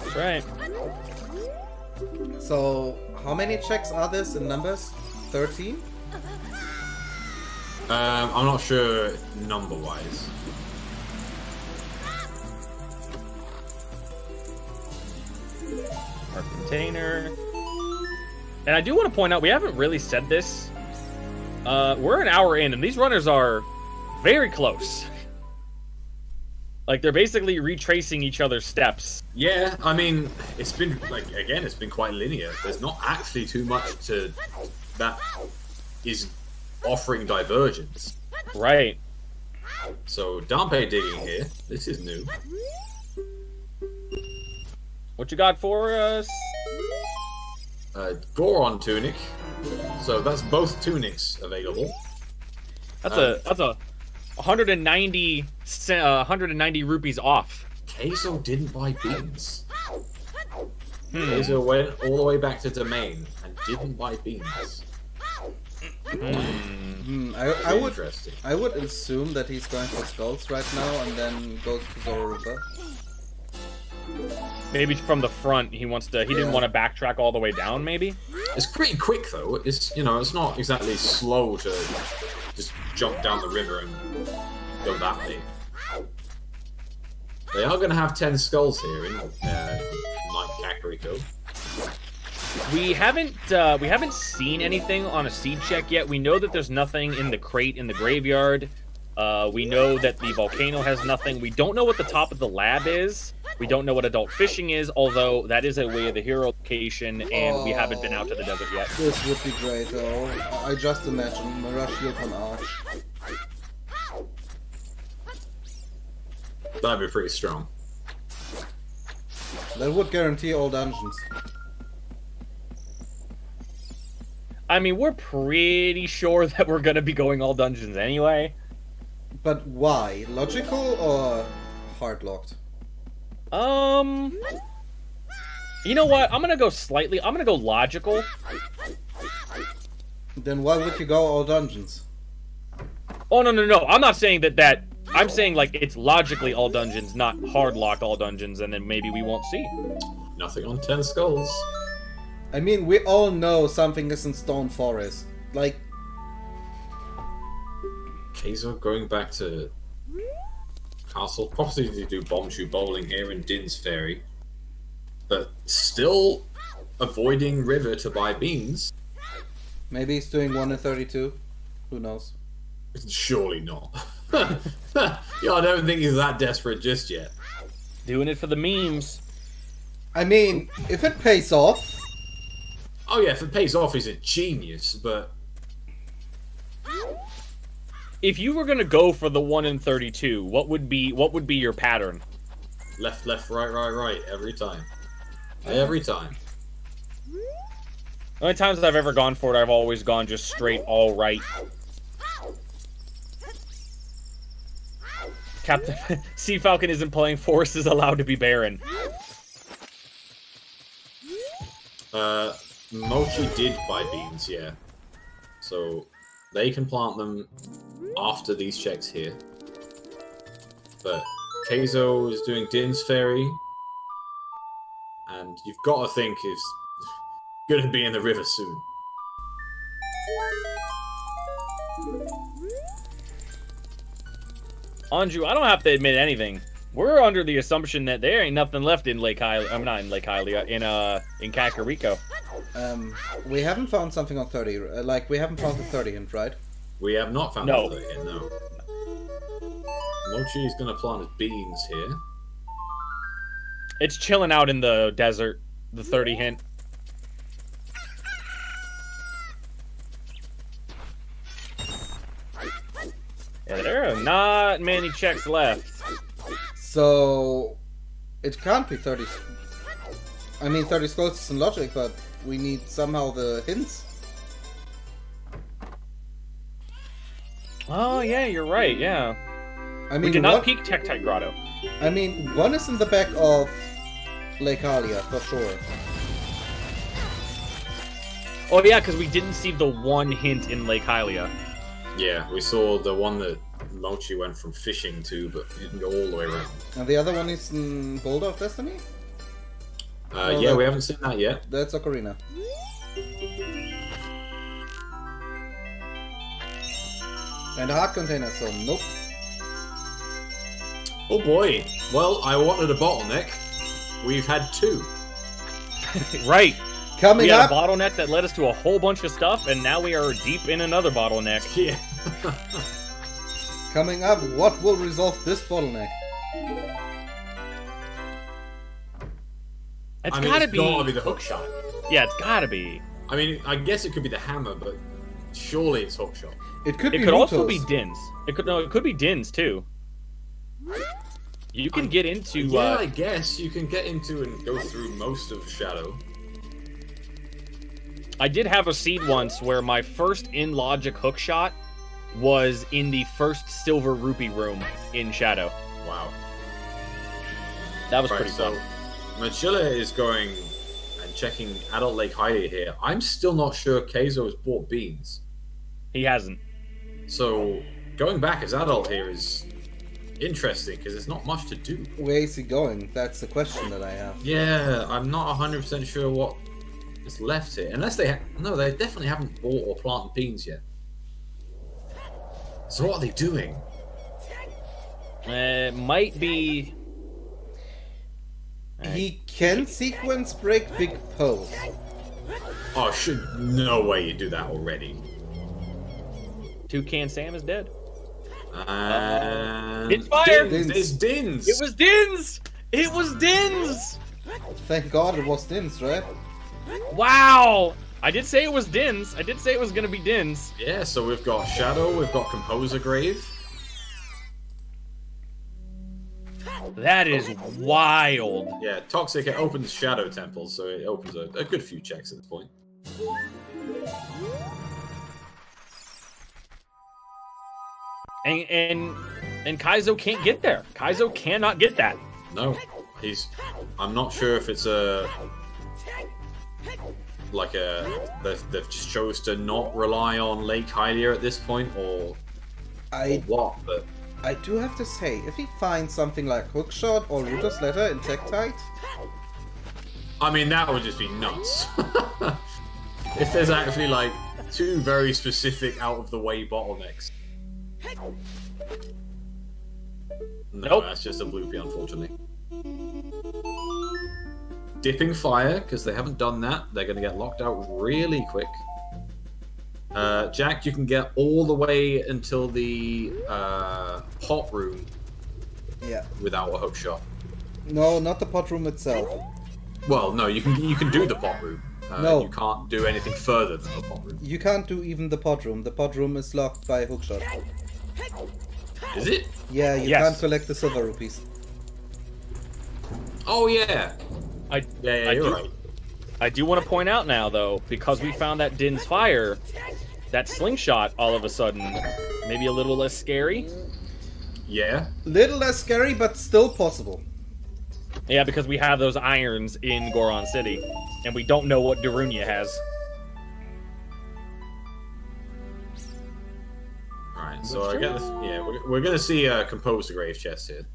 Speaker 2: That's right.
Speaker 1: So, how many checks are this in numbers? 13?
Speaker 3: I'm not sure number-wise.
Speaker 2: Our container. And I do want to point out, we haven't really said this. We're an hour in, and these runners are very close. Like, they're basically retracing each other's steps.
Speaker 3: Yeah, I mean, it's been, like, again, it's been quite linear. There's not actually too much to that is offering divergence.
Speaker 2: Right.
Speaker 3: So, Dampe digging here. This is new.
Speaker 2: What you got for us?
Speaker 3: Goron tunic. So that's both tunics available.
Speaker 2: That's a 190 rupees off.
Speaker 3: Kayzo didn't buy beans. Kayzo went all the way back to Domain and didn't buy beans.
Speaker 1: I would assume that he's going for skulls right now and then goes to Zoruba.
Speaker 2: Maybe from the front he wants to. He didn't want to backtrack all the way down. Maybe.
Speaker 3: It's pretty quick though. It's it's not exactly slow to just jump down the river and go that way. They are going to have 10 skulls here in Mike Kakariko.
Speaker 2: We haven't seen anything on a seed check yet. We know that there's nothing in the crate in the graveyard. We know that the volcano has nothing. We don't know what the top of the lab is. We don't know what adult fishing is, although that is a way of the hero location, and we haven't been out to the desert yet.
Speaker 1: This would be great, though. I just imagine Mirage Shield on Arch.
Speaker 3: That'd be pretty strong.
Speaker 1: That would guarantee all dungeons.
Speaker 2: I mean, we're pretty sure that we're gonna be going all dungeons anyway.
Speaker 1: But why? Logical or hard locked?
Speaker 2: You know what? I'm gonna go logical.
Speaker 1: Then why would you go all dungeons?
Speaker 2: Oh, no. I'm not saying that. I'm saying, like, it's logically all dungeons, not hard-locked all dungeons, and then maybe we won't see.
Speaker 3: Nothing on 10 skulls.
Speaker 1: I mean, we all know something is in Stone Forest. Like...
Speaker 3: Kayzo going back to Castle. Possibly to do bomb shoe bowling here in Din's Ferry. But still avoiding River to buy beans.
Speaker 1: Maybe he's doing 1 in 32. Who knows?
Speaker 3: Surely not. Yeah, I don't think he's that desperate just yet.
Speaker 2: Doing it for the memes.
Speaker 1: I mean, if it pays off...
Speaker 3: Oh yeah, if it pays off, he's a genius, but...
Speaker 2: If you were gonna go for the 1 in 32, what would be your pattern?
Speaker 3: Left, right, every time. Every time.
Speaker 2: The only times I've ever gone for it, I've always gone just straight all right. Captain Sea Falcon isn't playing. Forest is allowed to be barren.
Speaker 3: Mochi did buy beans, yeah. So they can plant them after these checks here. But Kayzo is doing Din's Ferry. And you've got to think he's going to be in the river soon.
Speaker 2: Anju, I don't have to admit anything. We're under the assumption that there ain't nothing left in Lake Hylia. I'm not in Lake Hylia, in Kakariko.
Speaker 1: We haven't found something on 30. Like, we haven't found the 30 hint, right?
Speaker 3: We have not found
Speaker 2: No.
Speaker 3: the 30 hint, no. Mochi is going to plant his beans here.
Speaker 2: It's chilling out in the desert, the 30 hint. Yeah, there are not many checks left.
Speaker 1: So... It can't be 30... I mean, 30 scrolls is in logic, but we need somehow the hints.
Speaker 2: Oh, yeah, you're right, yeah.
Speaker 1: I mean,
Speaker 2: We did not peek Tectite Grotto.
Speaker 1: I mean, one is in the back of Lake Hylia, for sure.
Speaker 2: Oh, yeah, because we didn't see the one hint in Lake Hylia.
Speaker 3: Yeah, we saw the one that Mochi went from fishing to, but he didn't go all the way around.
Speaker 1: And the other one is in Boulder of Destiny?
Speaker 3: Yeah, we haven't seen that yet.
Speaker 1: That's Ocarina. And a heart container, so nope.
Speaker 3: Oh boy. Well, I wanted a bottleneck. We've had two.
Speaker 2: Right.
Speaker 1: Coming
Speaker 2: We had
Speaker 1: up,
Speaker 2: a bottleneck that led us to a whole bunch of stuff, and now we are deep in another bottleneck.
Speaker 3: Yeah.
Speaker 1: coming up, what will resolve this bottleneck?
Speaker 2: It's
Speaker 3: I mean,
Speaker 2: gotta
Speaker 3: it's
Speaker 2: be...
Speaker 3: gotta be the hook shot.
Speaker 2: Yeah, it's gotta be.
Speaker 3: I mean, I guess it could be the hammer, but surely it's hook shot.
Speaker 1: It could
Speaker 2: It
Speaker 1: be
Speaker 2: could also
Speaker 1: Rutos.
Speaker 2: be Dins. It could be Dins too. You can get into
Speaker 3: Yeah, I guess you can get into and go through most of Shadow.
Speaker 2: I did have a seed once where my first in logic hook shot was in the first silver rupee room in Shadow.
Speaker 3: Wow.
Speaker 2: That was
Speaker 3: Right,
Speaker 2: pretty
Speaker 3: so
Speaker 2: fun.
Speaker 3: Mochila is going and checking Adult Lake Hylia here. I'm still not sure Kayzo has bought beans.
Speaker 2: He hasn't.
Speaker 3: So going back as Adult here is interesting because there's not much to do.
Speaker 1: Where is he going? That's the question that I have.
Speaker 3: Yeah, I'm not 100% sure what is left here. Unless they... No, they definitely haven't bought or planted beans yet. So what are they doing?
Speaker 2: It might be...
Speaker 1: He can sequence break big pose.
Speaker 3: Oh, no way you do that already.
Speaker 2: Toucan Sam is dead.
Speaker 3: And...
Speaker 2: It's fire!
Speaker 1: Dins.
Speaker 3: It's Dins!
Speaker 2: It was Dins! It was Dins!
Speaker 1: Thank God it was Dins, right?
Speaker 2: Wow! I did say it was Dins. I did say it was gonna be Dins.
Speaker 3: Yeah, so we've got Shadow, we've got Composer Grave.
Speaker 2: That is wild.
Speaker 3: Yeah, Toxic, it opens Shadow Temple, so it opens a good few checks at this point.
Speaker 2: And Kayzo can't get there. Kayzo cannot get that.
Speaker 3: No, I'm not sure if it's a like they've just chose to not rely on Lake Hylia at this point, or what? But
Speaker 1: I do have to say, if he finds something like Hookshot or Router's Letter in Tektite,
Speaker 3: I mean, that would just be nuts. If there's actually like 2 very specific out-of-the-way bottlenecks. No,
Speaker 2: Nope.
Speaker 3: that's just a bloopy, unfortunately. Dipping Fire, because they haven't done that. They're going to get locked out really quick. Jack, you can get all the way until the pot room
Speaker 1: yeah.
Speaker 3: without a hook shot.
Speaker 1: No, not the pot room itself.
Speaker 3: Well, no, you can do the pot room.
Speaker 1: No.
Speaker 3: You can't do anything further than the pot room.
Speaker 1: You can't do even the pot room. The pot room is locked by Hookshot.
Speaker 3: Is it?
Speaker 1: Yeah, you
Speaker 2: Yes.
Speaker 1: can't collect the silver rupees.
Speaker 3: Oh, yeah.
Speaker 2: I
Speaker 3: You're right.
Speaker 2: I do want to point out now, though, because we found that Din's Fire, that slingshot all of a sudden maybe a little less scary.
Speaker 3: Yeah.
Speaker 1: Little less scary, but still possible.
Speaker 2: Yeah, because we have those irons in Goron City, and we don't know what Darunia has.
Speaker 3: Alright, so I guess, yeah, we're gonna see Compose the Grave Chest here.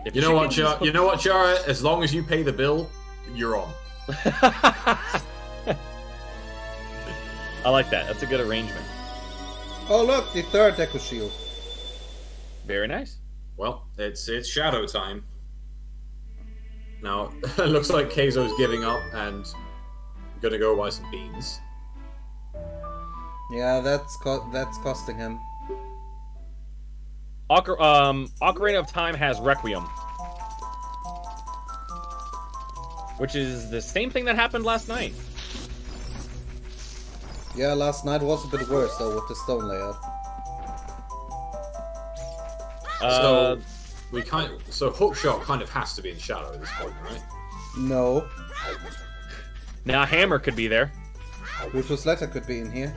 Speaker 2: If
Speaker 3: You know what,
Speaker 2: chickens-
Speaker 3: Chara? As long as you pay the bill, you're on.
Speaker 2: I like that. That's a good arrangement.
Speaker 1: Oh look, the third Deku Shield.
Speaker 2: Very nice.
Speaker 3: Well, it's shadow time. Now, it looks like Kayzo's giving up and gonna go buy some beans.
Speaker 1: Yeah, that's costing him.
Speaker 2: Ocarina of Time has Requiem, which is the same thing that happened last night.
Speaker 1: Yeah, last night was a bit worse though with the stone layout.
Speaker 3: So Hookshot kind of has to be in shadow at this point, right?
Speaker 1: No.
Speaker 2: Now Hammer could be there.
Speaker 1: Router's Letter could be in here.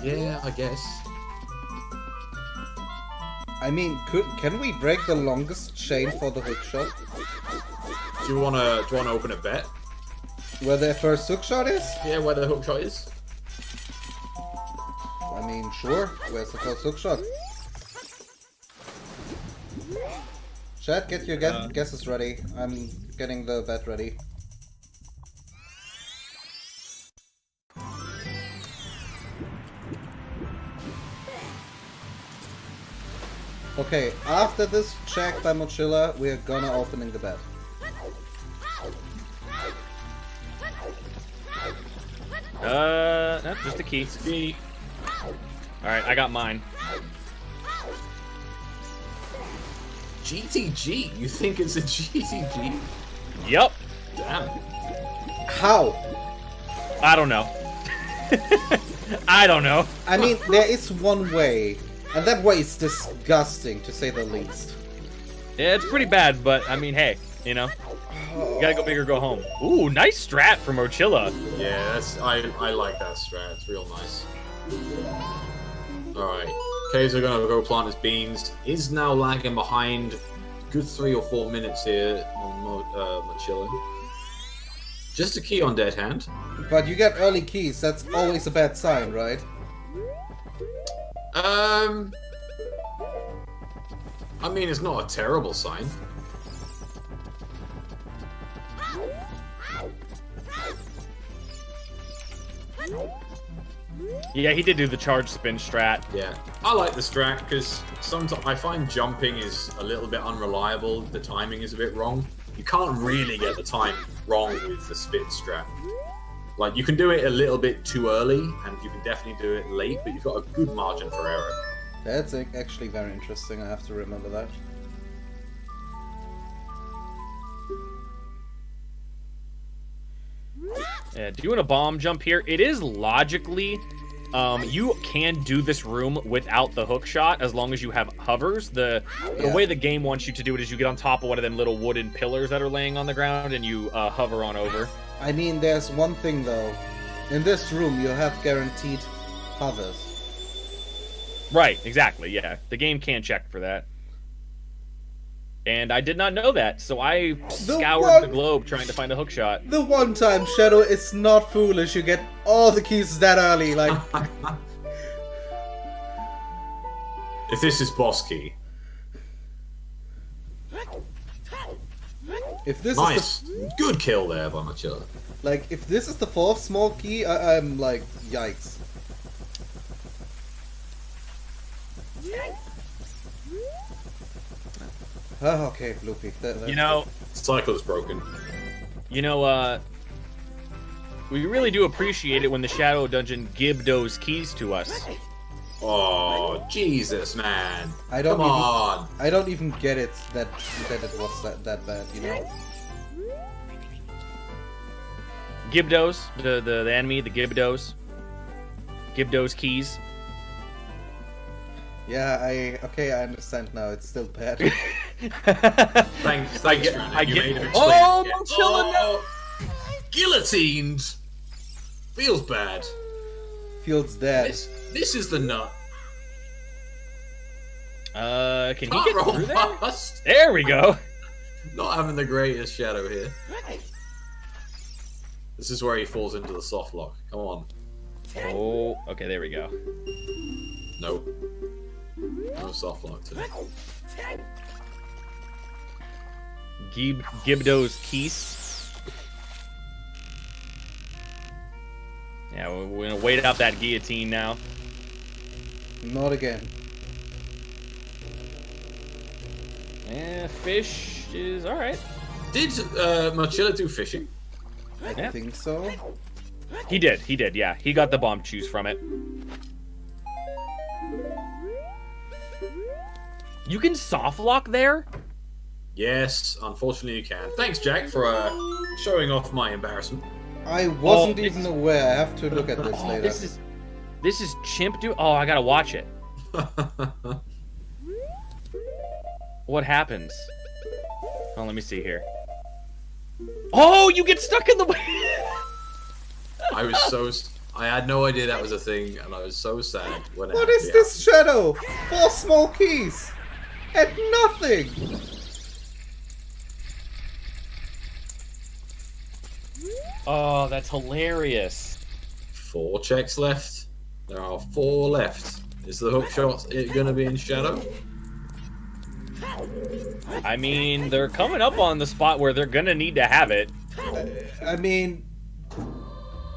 Speaker 3: Yeah, I guess.
Speaker 1: I mean, can we break the longest chain for the Hookshot?
Speaker 3: Do you wanna open a bet?
Speaker 1: Where their first Hookshot is?
Speaker 3: Yeah, where the Hookshot is?
Speaker 1: I mean, sure. Where's the first Hookshot? Chat, get your guesses ready. I'm getting the bet ready. Okay, after this check by Mochila, we're gonna opening the bet.
Speaker 2: No, just a key. Alright, I got mine.
Speaker 3: GTG? You think it's a GTG?
Speaker 2: Yep.
Speaker 3: Damn.
Speaker 1: How?
Speaker 2: I don't know. I don't know.
Speaker 1: I mean, there is one way, and that way is disgusting, to say the least.
Speaker 2: Yeah, it's pretty bad, but I mean, hey, you know, you gotta go big or go home. Ooh, nice strat from Mochila.
Speaker 3: Yeah, I like that strat. It's real nice. Alright. Kayzo gonna go plant his beans. Is now lagging behind. Good 3 or 4 minutes here on Mochila. Just a key on Dead Hand.
Speaker 1: But you get early keys, that's always a bad sign, right?
Speaker 3: I mean, it's not a terrible sign.
Speaker 2: Yeah, he did do the charge spin strat.
Speaker 3: Yeah, I like the strat because sometimes I find jumping is a little bit unreliable. The timing is a bit wrong. You can't really get the time wrong with the spin strat. Like, you can do it a little bit too early, and you can definitely do it late, but you've got a good margin for error.
Speaker 1: That's actually very interesting, I have to remember that.
Speaker 2: Yeah, doing a bomb jump here, it is logically, you can do this room without the hook shot as long as you have hovers. The way the game wants you to do it is you get on top of one of them little wooden pillars that are laying on the ground and you hover on over.
Speaker 1: I mean, there's one thing though. In this room, you have guaranteed hovers.
Speaker 2: Right, exactly, yeah. The game can check for that. And I did not know that, so I scoured the globe trying to find a hookshot.
Speaker 1: The one time Shadow is not foolish, you get all the keys that early, like...
Speaker 3: If this is boss key.
Speaker 1: If this
Speaker 3: nice.
Speaker 1: is the...
Speaker 3: Good kill there by Mochila.
Speaker 1: Like, if this is the 4th small key, I'm like, yikes. Oh, okay, Bloopy.
Speaker 2: You know...
Speaker 3: Cycle is broken.
Speaker 2: You know, we really do appreciate it when the Shadow Dungeon give those keys to us.
Speaker 3: Oh, Jesus, man.
Speaker 1: Come on. I don't even get it that it was that bad, you know?
Speaker 2: Gibdos, the enemy, the Gibdos. Gibdos keys.
Speaker 1: Yeah, I understand now. It's still bad.
Speaker 3: Thanks, you made him explain.
Speaker 2: Oh, Mochila, no!
Speaker 3: Guillotined! Feels bad.
Speaker 1: Feels dead.
Speaker 3: This is the nut.
Speaker 2: Can he get through there?
Speaker 3: Past.
Speaker 2: There we go.
Speaker 3: Not having the greatest shadow here. This is where he falls into the soft lock. Come on.
Speaker 2: Oh, okay, there we go.
Speaker 3: Nope. No soft lock today.
Speaker 2: Gibdo's keys. Yeah, we're gonna wait out that guillotine now.
Speaker 1: Not again.
Speaker 2: Yeah, fish is alright.
Speaker 3: Did Mochila do fishing?
Speaker 1: I think so.
Speaker 2: He did, yeah. He got the bomb juice from it. You can soft lock there?
Speaker 3: Yes, unfortunately you can. Thanks, Jack, for showing off my embarrassment.
Speaker 1: I wasn't even aware. I have to look at this later.
Speaker 2: This is chimp dude. Oh, I gotta watch it. What happens? Oh, let me see here. Oh, you get stuck in the way.
Speaker 3: I had no idea that was a thing, and I was so sad when it
Speaker 1: What is this shadow? 4 small keys and nothing.
Speaker 2: Oh, that's hilarious.
Speaker 3: 4 checks left. There are 4 left. Is the hook shot gonna be in shadow?
Speaker 2: I mean, they're coming up on the spot where they're gonna need to have it.
Speaker 1: I mean,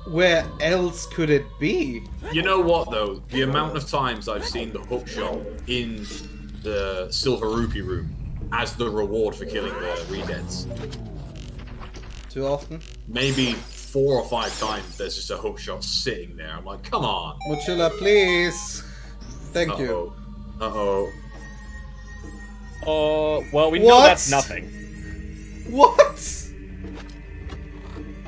Speaker 1: where else could it be?
Speaker 3: You know what, though? The amount of times I've seen the hook shot in the Silver Rupee room as the reward for killing the Redeads.
Speaker 1: Too often?
Speaker 3: Maybe 4 or 5 times there's just a hook shot sitting there. I'm like, come on.
Speaker 1: Mochila, please. Thank you.
Speaker 3: Uh-oh.
Speaker 2: Well, we know that's nothing.
Speaker 1: What?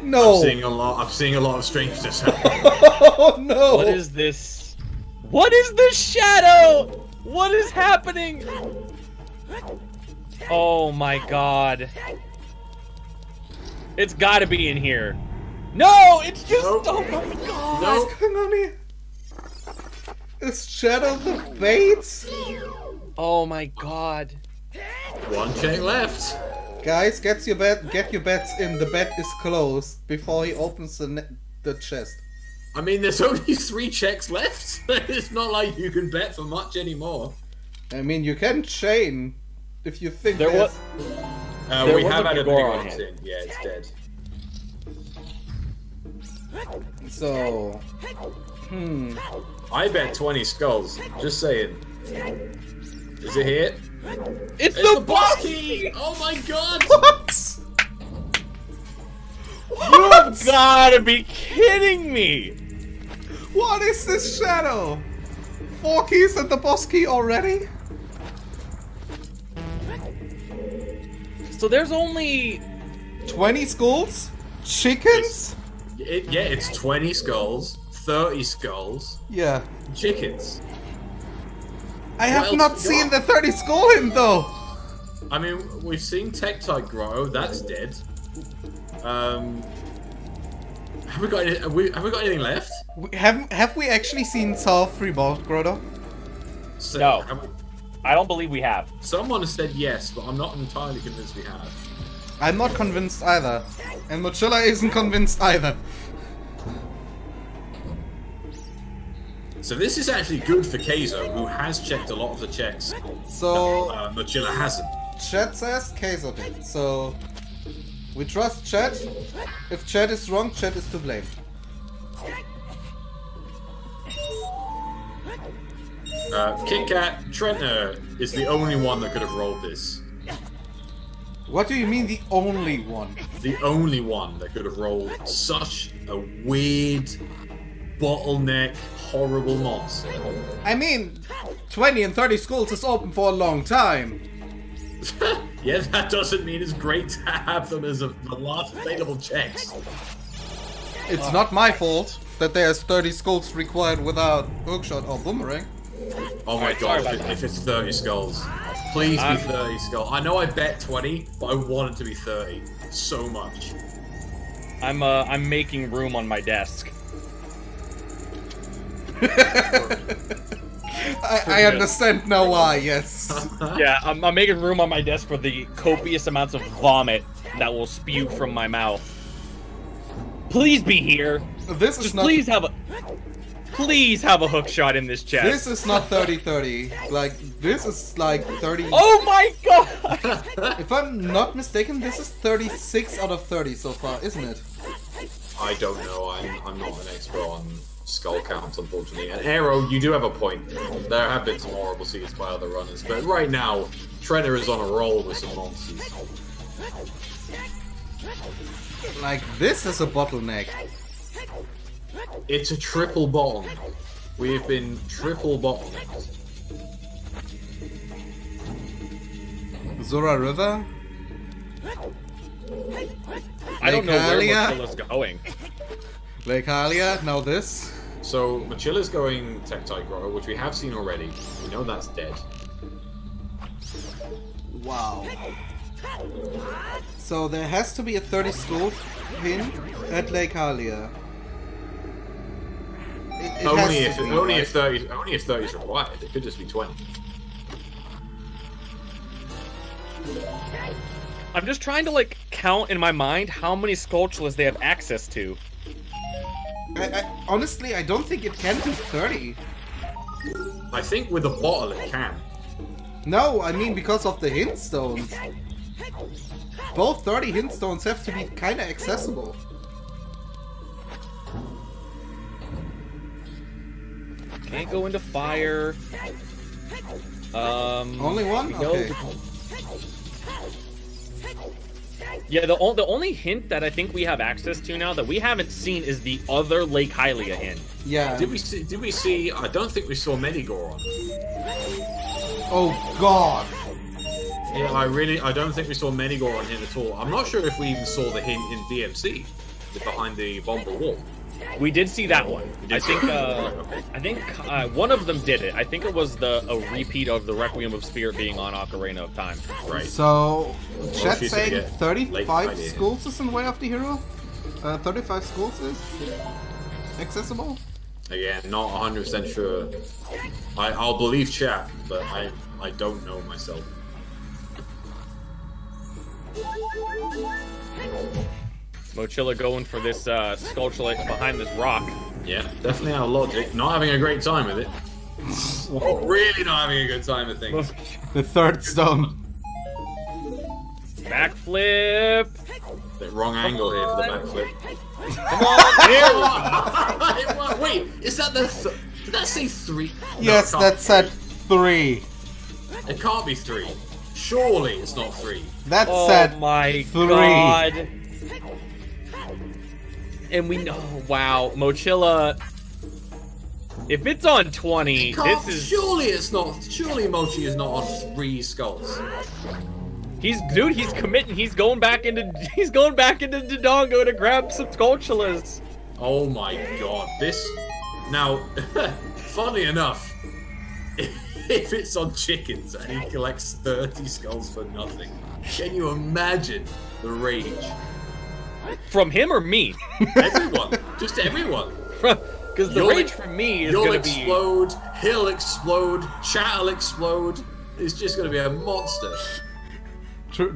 Speaker 1: No.
Speaker 3: I'm seeing a lot of strangeness happening.
Speaker 1: Oh no.
Speaker 2: What is this? What is this shadow? What is happening? Oh my god. It's gotta be in here. No, it's just oh my god.
Speaker 3: Nope.
Speaker 1: What's going on here? Is Shadow the bait?
Speaker 2: Oh my god.
Speaker 3: 1 check left.
Speaker 1: Guys, get your bets in. The bet is closed before he opens the chest.
Speaker 3: I mean, there's only 3 checks left. It's not like you can bet for much anymore.
Speaker 1: I mean, you can chain if you think
Speaker 2: there was.
Speaker 3: We have had a big
Speaker 2: on
Speaker 3: one
Speaker 2: it.
Speaker 3: in. Yeah, it's dead.
Speaker 1: So,
Speaker 3: I bet 20 skulls. Just saying. Is it here?
Speaker 2: It's
Speaker 3: the
Speaker 2: the
Speaker 3: boss
Speaker 2: boss
Speaker 3: key! Oh my god!
Speaker 1: what?
Speaker 2: You gotta be kidding me!
Speaker 1: What is this Shadow? 4 keys and the boss key already?
Speaker 2: So there's only
Speaker 1: 20 skulls? Chickens?
Speaker 3: Yeah, it's 20 skulls, 30 skulls,
Speaker 1: Yeah.
Speaker 3: chickens.
Speaker 1: I have not seen the 30 skull in though.
Speaker 3: I mean, we've seen Tektite grow. That's dead. Have we got anything left?
Speaker 1: Have we actually seen South Revolt, Grotto?
Speaker 3: So,
Speaker 2: No. I don't believe we have.
Speaker 3: Someone has said yes, but I'm not entirely convinced we have.
Speaker 1: I'm not convinced either. And Mochila isn't convinced either.
Speaker 3: So this is actually good for Kayzo, who has checked a lot of the checks.
Speaker 1: So
Speaker 3: Mochila hasn't.
Speaker 1: Chat says Kayzo did. So we trust Chat. If Chat is wrong, Chat is to blame.
Speaker 3: Kit Kat Trentner is the only one that could have rolled this.
Speaker 1: What do you mean the only one?
Speaker 3: The only one that could have rolled such a weird, bottleneck, horrible monster.
Speaker 1: I mean, 20 and 30 schools is open for a long time.
Speaker 3: Yeah, that doesn't mean it's great to have them as the last available checks.
Speaker 1: It's not my fault that there's 30 skulls required without hookshot or boomerang.
Speaker 3: Oh my god, if it's 30 skulls. Please be 30 skulls. I know I bet 20, but I want it to be 30. So much.
Speaker 2: I'm making room on my desk.
Speaker 1: I understand now why, yes.
Speaker 2: Yeah, I'm making room on my desk for the copious amounts of vomit that will spew from my mouth. Please be here.
Speaker 1: This is
Speaker 2: Just
Speaker 1: not...
Speaker 2: please have a hook shot in this chest.
Speaker 1: This is not 30-30. Like, this is like 30...
Speaker 2: Oh my god!
Speaker 1: If I'm not mistaken, this is 36 out of 30 so far, isn't it?
Speaker 3: I don't know. I'm not an expert on skull counts, unfortunately. And Arrow, you do have a point. There have been some horrible seeds by other runners, but right now, Trenter is on a roll with some monsters.
Speaker 1: Like, this is a bottleneck.
Speaker 3: It's a triple bottleneck. We have been triple bottlenecked.
Speaker 1: Zora River?
Speaker 2: I don't know where
Speaker 1: Alia?
Speaker 2: Mochila's going.
Speaker 1: Lake Alia, now this.
Speaker 3: So, Mochila's going Tektite Grotto, which we have seen already. We know that's dead.
Speaker 1: Wow. So there has to be a 30 school pin at Lake Alia. It
Speaker 3: Only
Speaker 1: has to be, right?
Speaker 3: if 30 is required. It could just be 20.
Speaker 2: I'm just trying to like count in my mind how many Skulltulas they have access to.
Speaker 1: Honestly, I don't think it can be 30.
Speaker 3: I think with a bottle it can.
Speaker 1: No, I mean because of the hint stones. Both 30 hint stones have to be kinda accessible.
Speaker 2: Can't go into fire.
Speaker 1: Only one? Okay.
Speaker 2: Yeah, the only hint that I think we have access to now that we haven't seen is the other Lake Hylia hint.
Speaker 1: Yeah.
Speaker 3: Did we see? I don't think we saw Medigore on.
Speaker 1: Oh god.
Speaker 3: Yeah, I don't think we saw Medigore on him at all. I'm not sure if we even saw the hint in DMC, behind the Bomber Wall.
Speaker 2: We did see that one. I think
Speaker 3: Okay.
Speaker 2: I think one of them did it. I think it was a repeat of the Requiem of Spirit being on Ocarina of Time.
Speaker 3: Right.
Speaker 1: So, chat
Speaker 3: she's
Speaker 1: saying
Speaker 3: gonna get
Speaker 1: 35
Speaker 3: late
Speaker 1: schools is in Way of the Hero? 35 schools is accessible?
Speaker 3: Again, not 100% sure. I'll believe chat, but I don't know myself.
Speaker 2: Mochila going for this Skulltula behind this rock.
Speaker 3: Yeah, definitely out of logic. Not having a great time with it. Really not having a good time with things.
Speaker 1: The third stone.
Speaker 2: Backflip!
Speaker 3: The wrong angle here for the backflip.
Speaker 2: Come on,
Speaker 3: Wait, is that the... Did that say 3?
Speaker 1: Yes,
Speaker 3: no,
Speaker 1: that said 3.
Speaker 3: It can't be 3. Surely it's not 3.
Speaker 1: That
Speaker 2: oh
Speaker 1: said
Speaker 2: my
Speaker 1: 3.
Speaker 2: god! And we know, wow, Mochila. If it's on 20, this is.
Speaker 3: Surely it's not. Surely Mochi is not on 3 skulls.
Speaker 2: He's committing. He's going back into Dodongo to grab some Skulltulas.
Speaker 3: Oh my god, this. Now, funnily enough, if it's on chickens and he collects 30 skulls for nothing, can you imagine the rage?
Speaker 2: From him or me?
Speaker 3: Everyone, just everyone.
Speaker 2: Because the rage from me is
Speaker 3: You'll
Speaker 2: gonna
Speaker 3: explode, he'll explode, chat'll explode. It's just going to be a monster.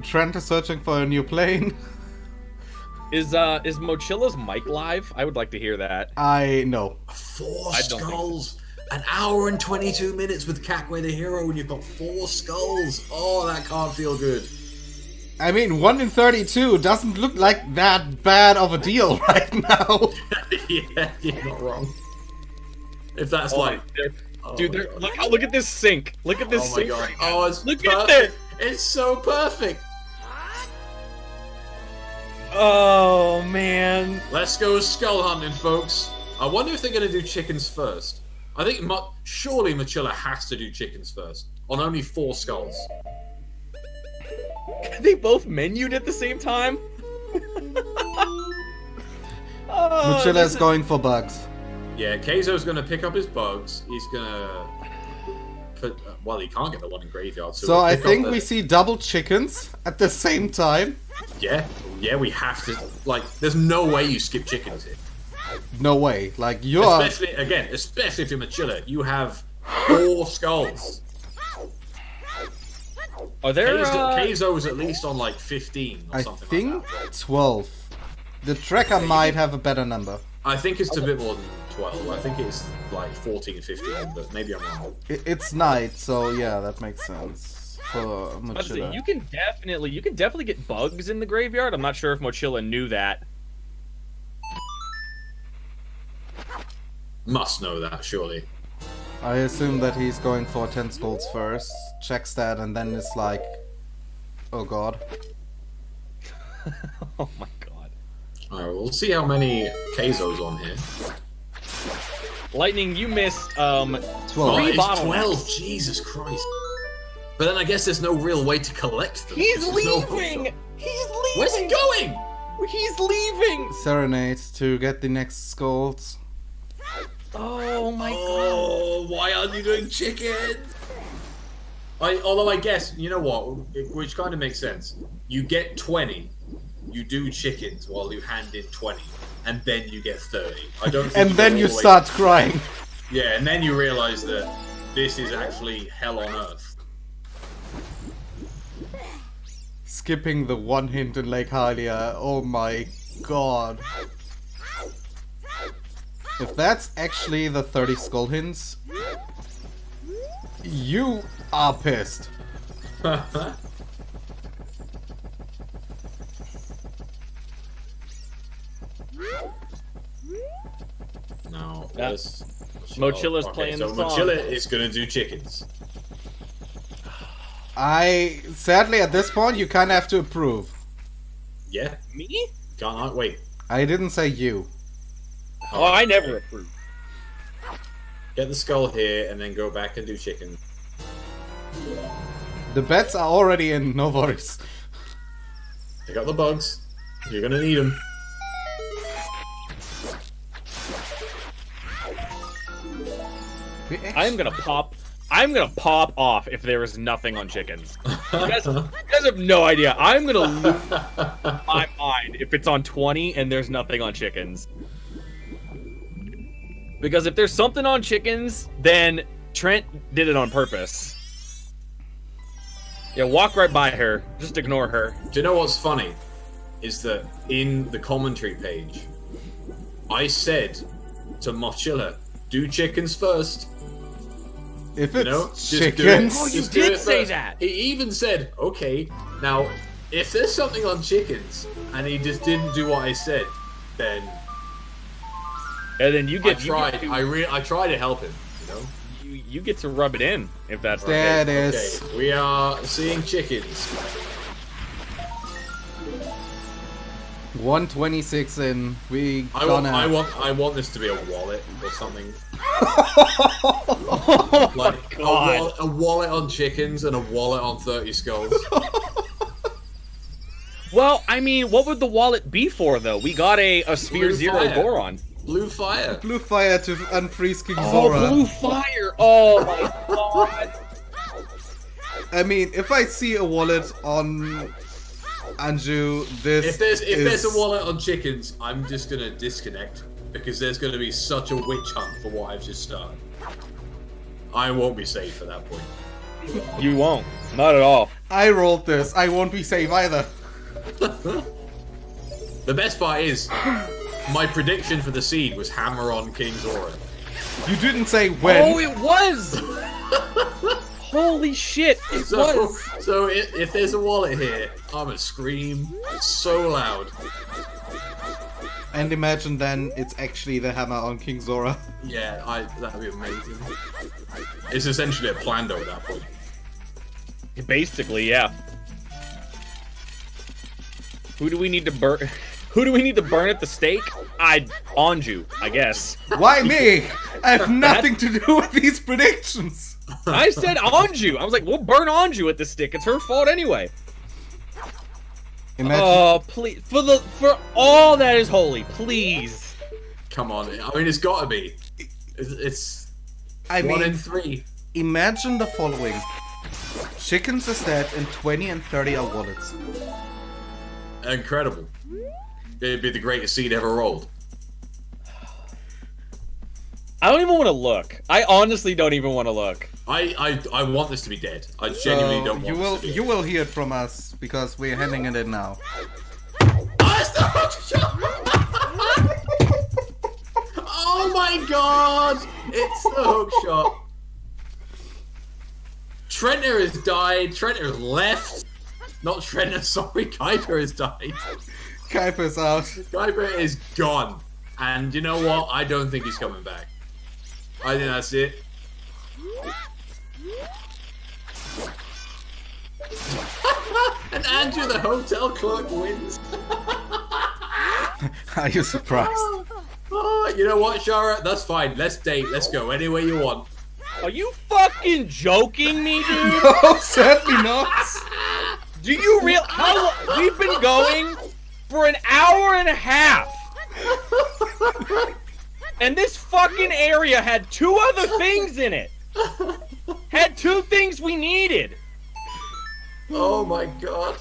Speaker 1: Trent is searching for a new plane.
Speaker 2: Is Mochila's mic live? I would like to hear that.
Speaker 1: I know.
Speaker 3: 4
Speaker 2: I don't think
Speaker 3: skulls. An hour and 22 minutes with Cackway the hero, and you've got 4 skulls. Oh, that can't feel good.
Speaker 1: I mean, 1 in 32 doesn't look like that bad of a deal right now.
Speaker 3: Yeah, you're not wrong. If that's
Speaker 2: Dude, look at this sink. Look at this sink.
Speaker 3: Oh my god.
Speaker 2: Right now.
Speaker 3: Oh, it's
Speaker 2: look
Speaker 3: perfect.
Speaker 2: at it.
Speaker 3: It's so perfect.
Speaker 2: Oh man.
Speaker 3: Let's go skull hunting, folks. I wonder if they're going to do chickens first. I think surely Mochila has to do chickens first on only 4 skulls.
Speaker 2: They both menued at the same time.
Speaker 1: Mochila is going for bugs.
Speaker 3: Yeah, Kayzo's going to pick up his bugs. He's going to put... well, he can't get the one in graveyard.
Speaker 1: So I think we see double chickens at the same time.
Speaker 3: Yeah, we have to... Like, there's no way you skip chickens here.
Speaker 1: No way. Like, you're...
Speaker 3: Especially if you're Mochila. You have 4 skulls.
Speaker 2: Are there...
Speaker 3: Kayzo's at least on, like, 15 or
Speaker 1: I
Speaker 3: something
Speaker 1: think
Speaker 3: like that.
Speaker 1: 12. The tracker might have a better number.
Speaker 3: I think it's a bit more than 12. I think it's, like, 14, 15, but maybe I'm wrong.
Speaker 1: It's night, so yeah, that makes sense for Mochila.
Speaker 2: You can definitely get bugs in the graveyard. I'm not sure if Mochila knew that.
Speaker 3: Must know that, surely.
Speaker 1: I assume that he's going for 10 skulls first, checks that, and then it's like, oh god.
Speaker 2: Oh my god.
Speaker 3: Alright, we'll see how many Kayzo's on here.
Speaker 2: Lightning, you missed
Speaker 1: 12.
Speaker 2: 3
Speaker 3: it's
Speaker 2: bottles.
Speaker 3: 12, Jesus Christ. But then I guess there's no real way to collect them.
Speaker 2: He's
Speaker 3: 'cause there's no
Speaker 2: leaving!
Speaker 3: hookshot.
Speaker 2: He's leaving!
Speaker 3: Where's he going?
Speaker 2: He's leaving!
Speaker 1: Serenade to get the next skulls.
Speaker 2: Oh my god.
Speaker 3: Oh, why aren't you doing chicken? Although I guess, you know what, which kind of makes sense. You get 20, you do chickens while you hand in 20, and then you get 30. I don't think
Speaker 1: And then you
Speaker 3: all the way-
Speaker 1: start crying.
Speaker 3: Yeah, and then you realise that this is actually hell on earth.
Speaker 1: Skipping the one hint in Lake Hylia. Oh my god. If that's actually the 30 skull hints, you are pissed.
Speaker 3: No,
Speaker 2: Yeah.
Speaker 3: this...
Speaker 2: Mochila's playing
Speaker 3: so
Speaker 2: the song.
Speaker 3: Mochila is going to do chickens.
Speaker 1: Sadly at this point, you kind of have to approve.
Speaker 3: Yeah?
Speaker 2: Me?
Speaker 3: Can't wait.
Speaker 1: I didn't say you.
Speaker 2: Oh, I never approve.
Speaker 3: Get the skull here and then go back and do chicken.
Speaker 1: The bets are already in, no worries.
Speaker 3: Pick up the bugs. You're gonna need them.
Speaker 2: I'm gonna pop off if there is nothing on chickens. You guys have no idea. I'm gonna lose my mind if it's on 20 and there's nothing on chickens. Because if there's something on chickens, then Trent did it on purpose. Yeah, walk right by her. Just ignore her.
Speaker 3: Do you know what's funny? Is that in the commentary page, I said to Mochila, do chickens first.
Speaker 1: If
Speaker 3: You
Speaker 1: it's
Speaker 3: know? Just do it.
Speaker 1: chickens,
Speaker 2: Oh, you
Speaker 3: Just do
Speaker 2: did
Speaker 3: it
Speaker 2: say
Speaker 3: first.
Speaker 2: that.
Speaker 3: He even said, okay, now, if there's something on chickens, and he just didn't do what I said, then
Speaker 2: And then you
Speaker 3: I
Speaker 2: get
Speaker 3: tried. I tried to help him, you know?
Speaker 2: you get to rub it in if that's the
Speaker 1: there it
Speaker 2: case.
Speaker 1: is.
Speaker 3: Okay, we are seeing chickens.
Speaker 1: 126 in. We
Speaker 3: I want this to be a wallet or something.
Speaker 2: Oh my
Speaker 3: Like
Speaker 2: god.
Speaker 3: a wallet on chickens and a wallet on 30 skulls.
Speaker 2: Well, I mean, what would the wallet be for though? We got a Sphere
Speaker 3: Blue
Speaker 2: Zero
Speaker 3: fire.
Speaker 2: Goron.
Speaker 3: Blue fire.
Speaker 1: Blue fire to unfreeze King
Speaker 2: Oh,
Speaker 1: Zora.
Speaker 2: blue fire! Oh my god!
Speaker 1: I mean, if I see a wallet on Anju, this
Speaker 3: If there's
Speaker 1: is...
Speaker 3: a wallet on chickens, I'm just gonna disconnect because there's gonna be such a witch hunt for what I've just started. I won't be safe at that point.
Speaker 2: You won't. Not at all.
Speaker 1: I rolled this. I won't be safe either.
Speaker 3: The best part is, my prediction for the seed was hammer on King Zora.
Speaker 1: You didn't say when.
Speaker 2: Oh, it was! Holy shit, it was!
Speaker 3: So if there's a wallet here, I'm gonna scream so loud.
Speaker 1: And imagine then it's actually the hammer on King Zora.
Speaker 3: Yeah, that'd be amazing. It's essentially a plando at that point.
Speaker 2: Basically, yeah. Who do we need to burn? Who do we need to burn at the stake? Anju, I guess.
Speaker 1: Why me? I have nothing to do with these predictions.
Speaker 2: I said Anju. I was like, we'll burn Anju at the stick. It's her fault anyway.
Speaker 1: Imagine.
Speaker 2: Oh, please. For all that is holy, please.
Speaker 3: Come on. I mean, it's gotta be. It's
Speaker 1: I
Speaker 3: 1
Speaker 1: mean,
Speaker 3: in 3.
Speaker 1: Imagine the following. Chickens is dead and 20 and 30 are wallets.
Speaker 3: Incredible. It'd be the greatest seed ever rolled.
Speaker 2: I don't even want to look. I honestly don't even want to look.
Speaker 3: I want this to be dead. I genuinely don't want this to be
Speaker 1: you will hear it from us because we're handing it in now.
Speaker 3: Oh, it's the hook shot! Oh my god! It's the hook shot. Trentner has died. Trentner has left. Not Trentner, sorry. Kuiper has died.
Speaker 1: Kuiper's out.
Speaker 3: Kuiper is gone. And you know what? I don't think he's coming back. I think that's it. And Andrew, the hotel clerk, wins.
Speaker 1: Are you surprised?
Speaker 3: Oh, you know what, Shara? That's fine. Let's date. Let's go anywhere you want.
Speaker 2: Are you fucking joking me, dude?
Speaker 1: No, certainly not.
Speaker 2: Do you real? How we've been going for an hour and a half, and this fucking area had 2 other things in it. Had 2 things we needed.
Speaker 3: Oh my god.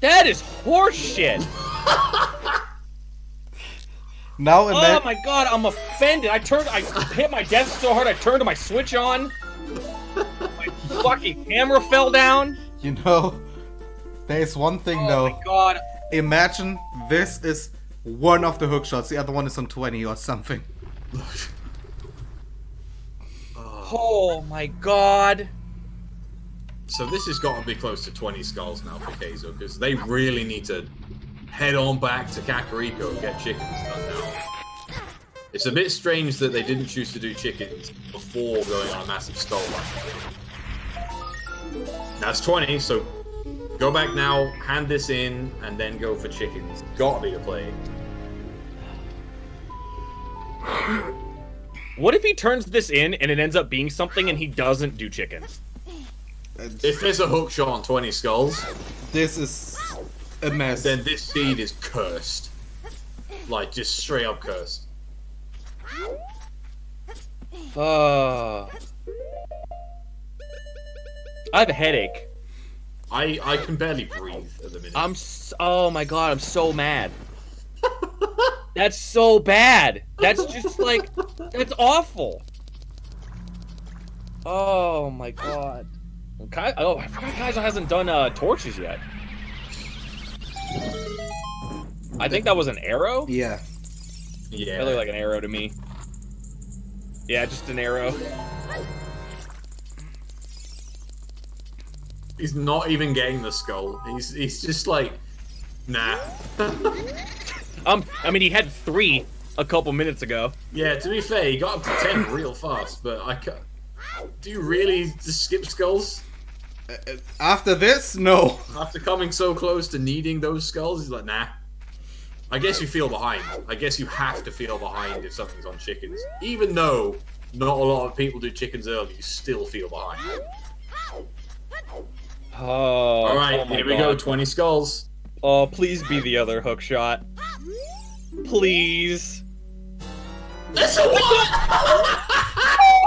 Speaker 2: That is horseshit.
Speaker 1: Now
Speaker 2: Oh my god, I'm offended. I hit my desk so hard I turned my switch on. My fucking camera fell down.
Speaker 1: You know, there's one thing though.
Speaker 2: Oh my god.
Speaker 1: Imagine this is one of the hook shots, the other one is on 20 or something.
Speaker 2: Oh my god.
Speaker 3: So this has got to be close to 20 skulls now for Kayzo, because they really need to head on back to Kakariko and get chickens done now. It's a bit strange that they didn't choose to do chickens before going on a massive skull run. That's 20, so go back now, hand this in, and then go for chickens. Gotta be the play.
Speaker 2: What if he turns this in and it ends up being something and he doesn't do chickens?
Speaker 3: If there's a hook shot on 20 skulls,
Speaker 1: This is a mess.
Speaker 3: then this seed is cursed. Like, just straight up cursed.
Speaker 2: I have a headache.
Speaker 3: I can barely breathe at the minute.
Speaker 2: Oh my god, I'm so mad. That's so bad. That's just like, that's awful. Oh my god. I forgot Kayzo hasn't done torches yet. I think that was an arrow?
Speaker 1: Yeah.
Speaker 3: Yeah.
Speaker 2: That looked like an arrow to me. Yeah, just an arrow.
Speaker 3: He's not even getting the skull. He's just like, nah.
Speaker 2: I mean, he had 3 a couple minutes ago.
Speaker 3: Yeah, to be fair, he got up to 10 real fast, but I can't... Do you really just skip skulls?
Speaker 1: After this, no.
Speaker 3: After coming so close to needing those skulls, he's like, nah. I guess you feel behind. I guess you have to feel behind if something's on chickens. Even though not a lot of people do chickens early, you still feel behind.
Speaker 2: Oh.
Speaker 3: Alright,
Speaker 2: my
Speaker 3: here we
Speaker 2: God.
Speaker 3: go, 20 skulls.
Speaker 2: Oh, please be the other hook shot. Please.
Speaker 3: That's a what?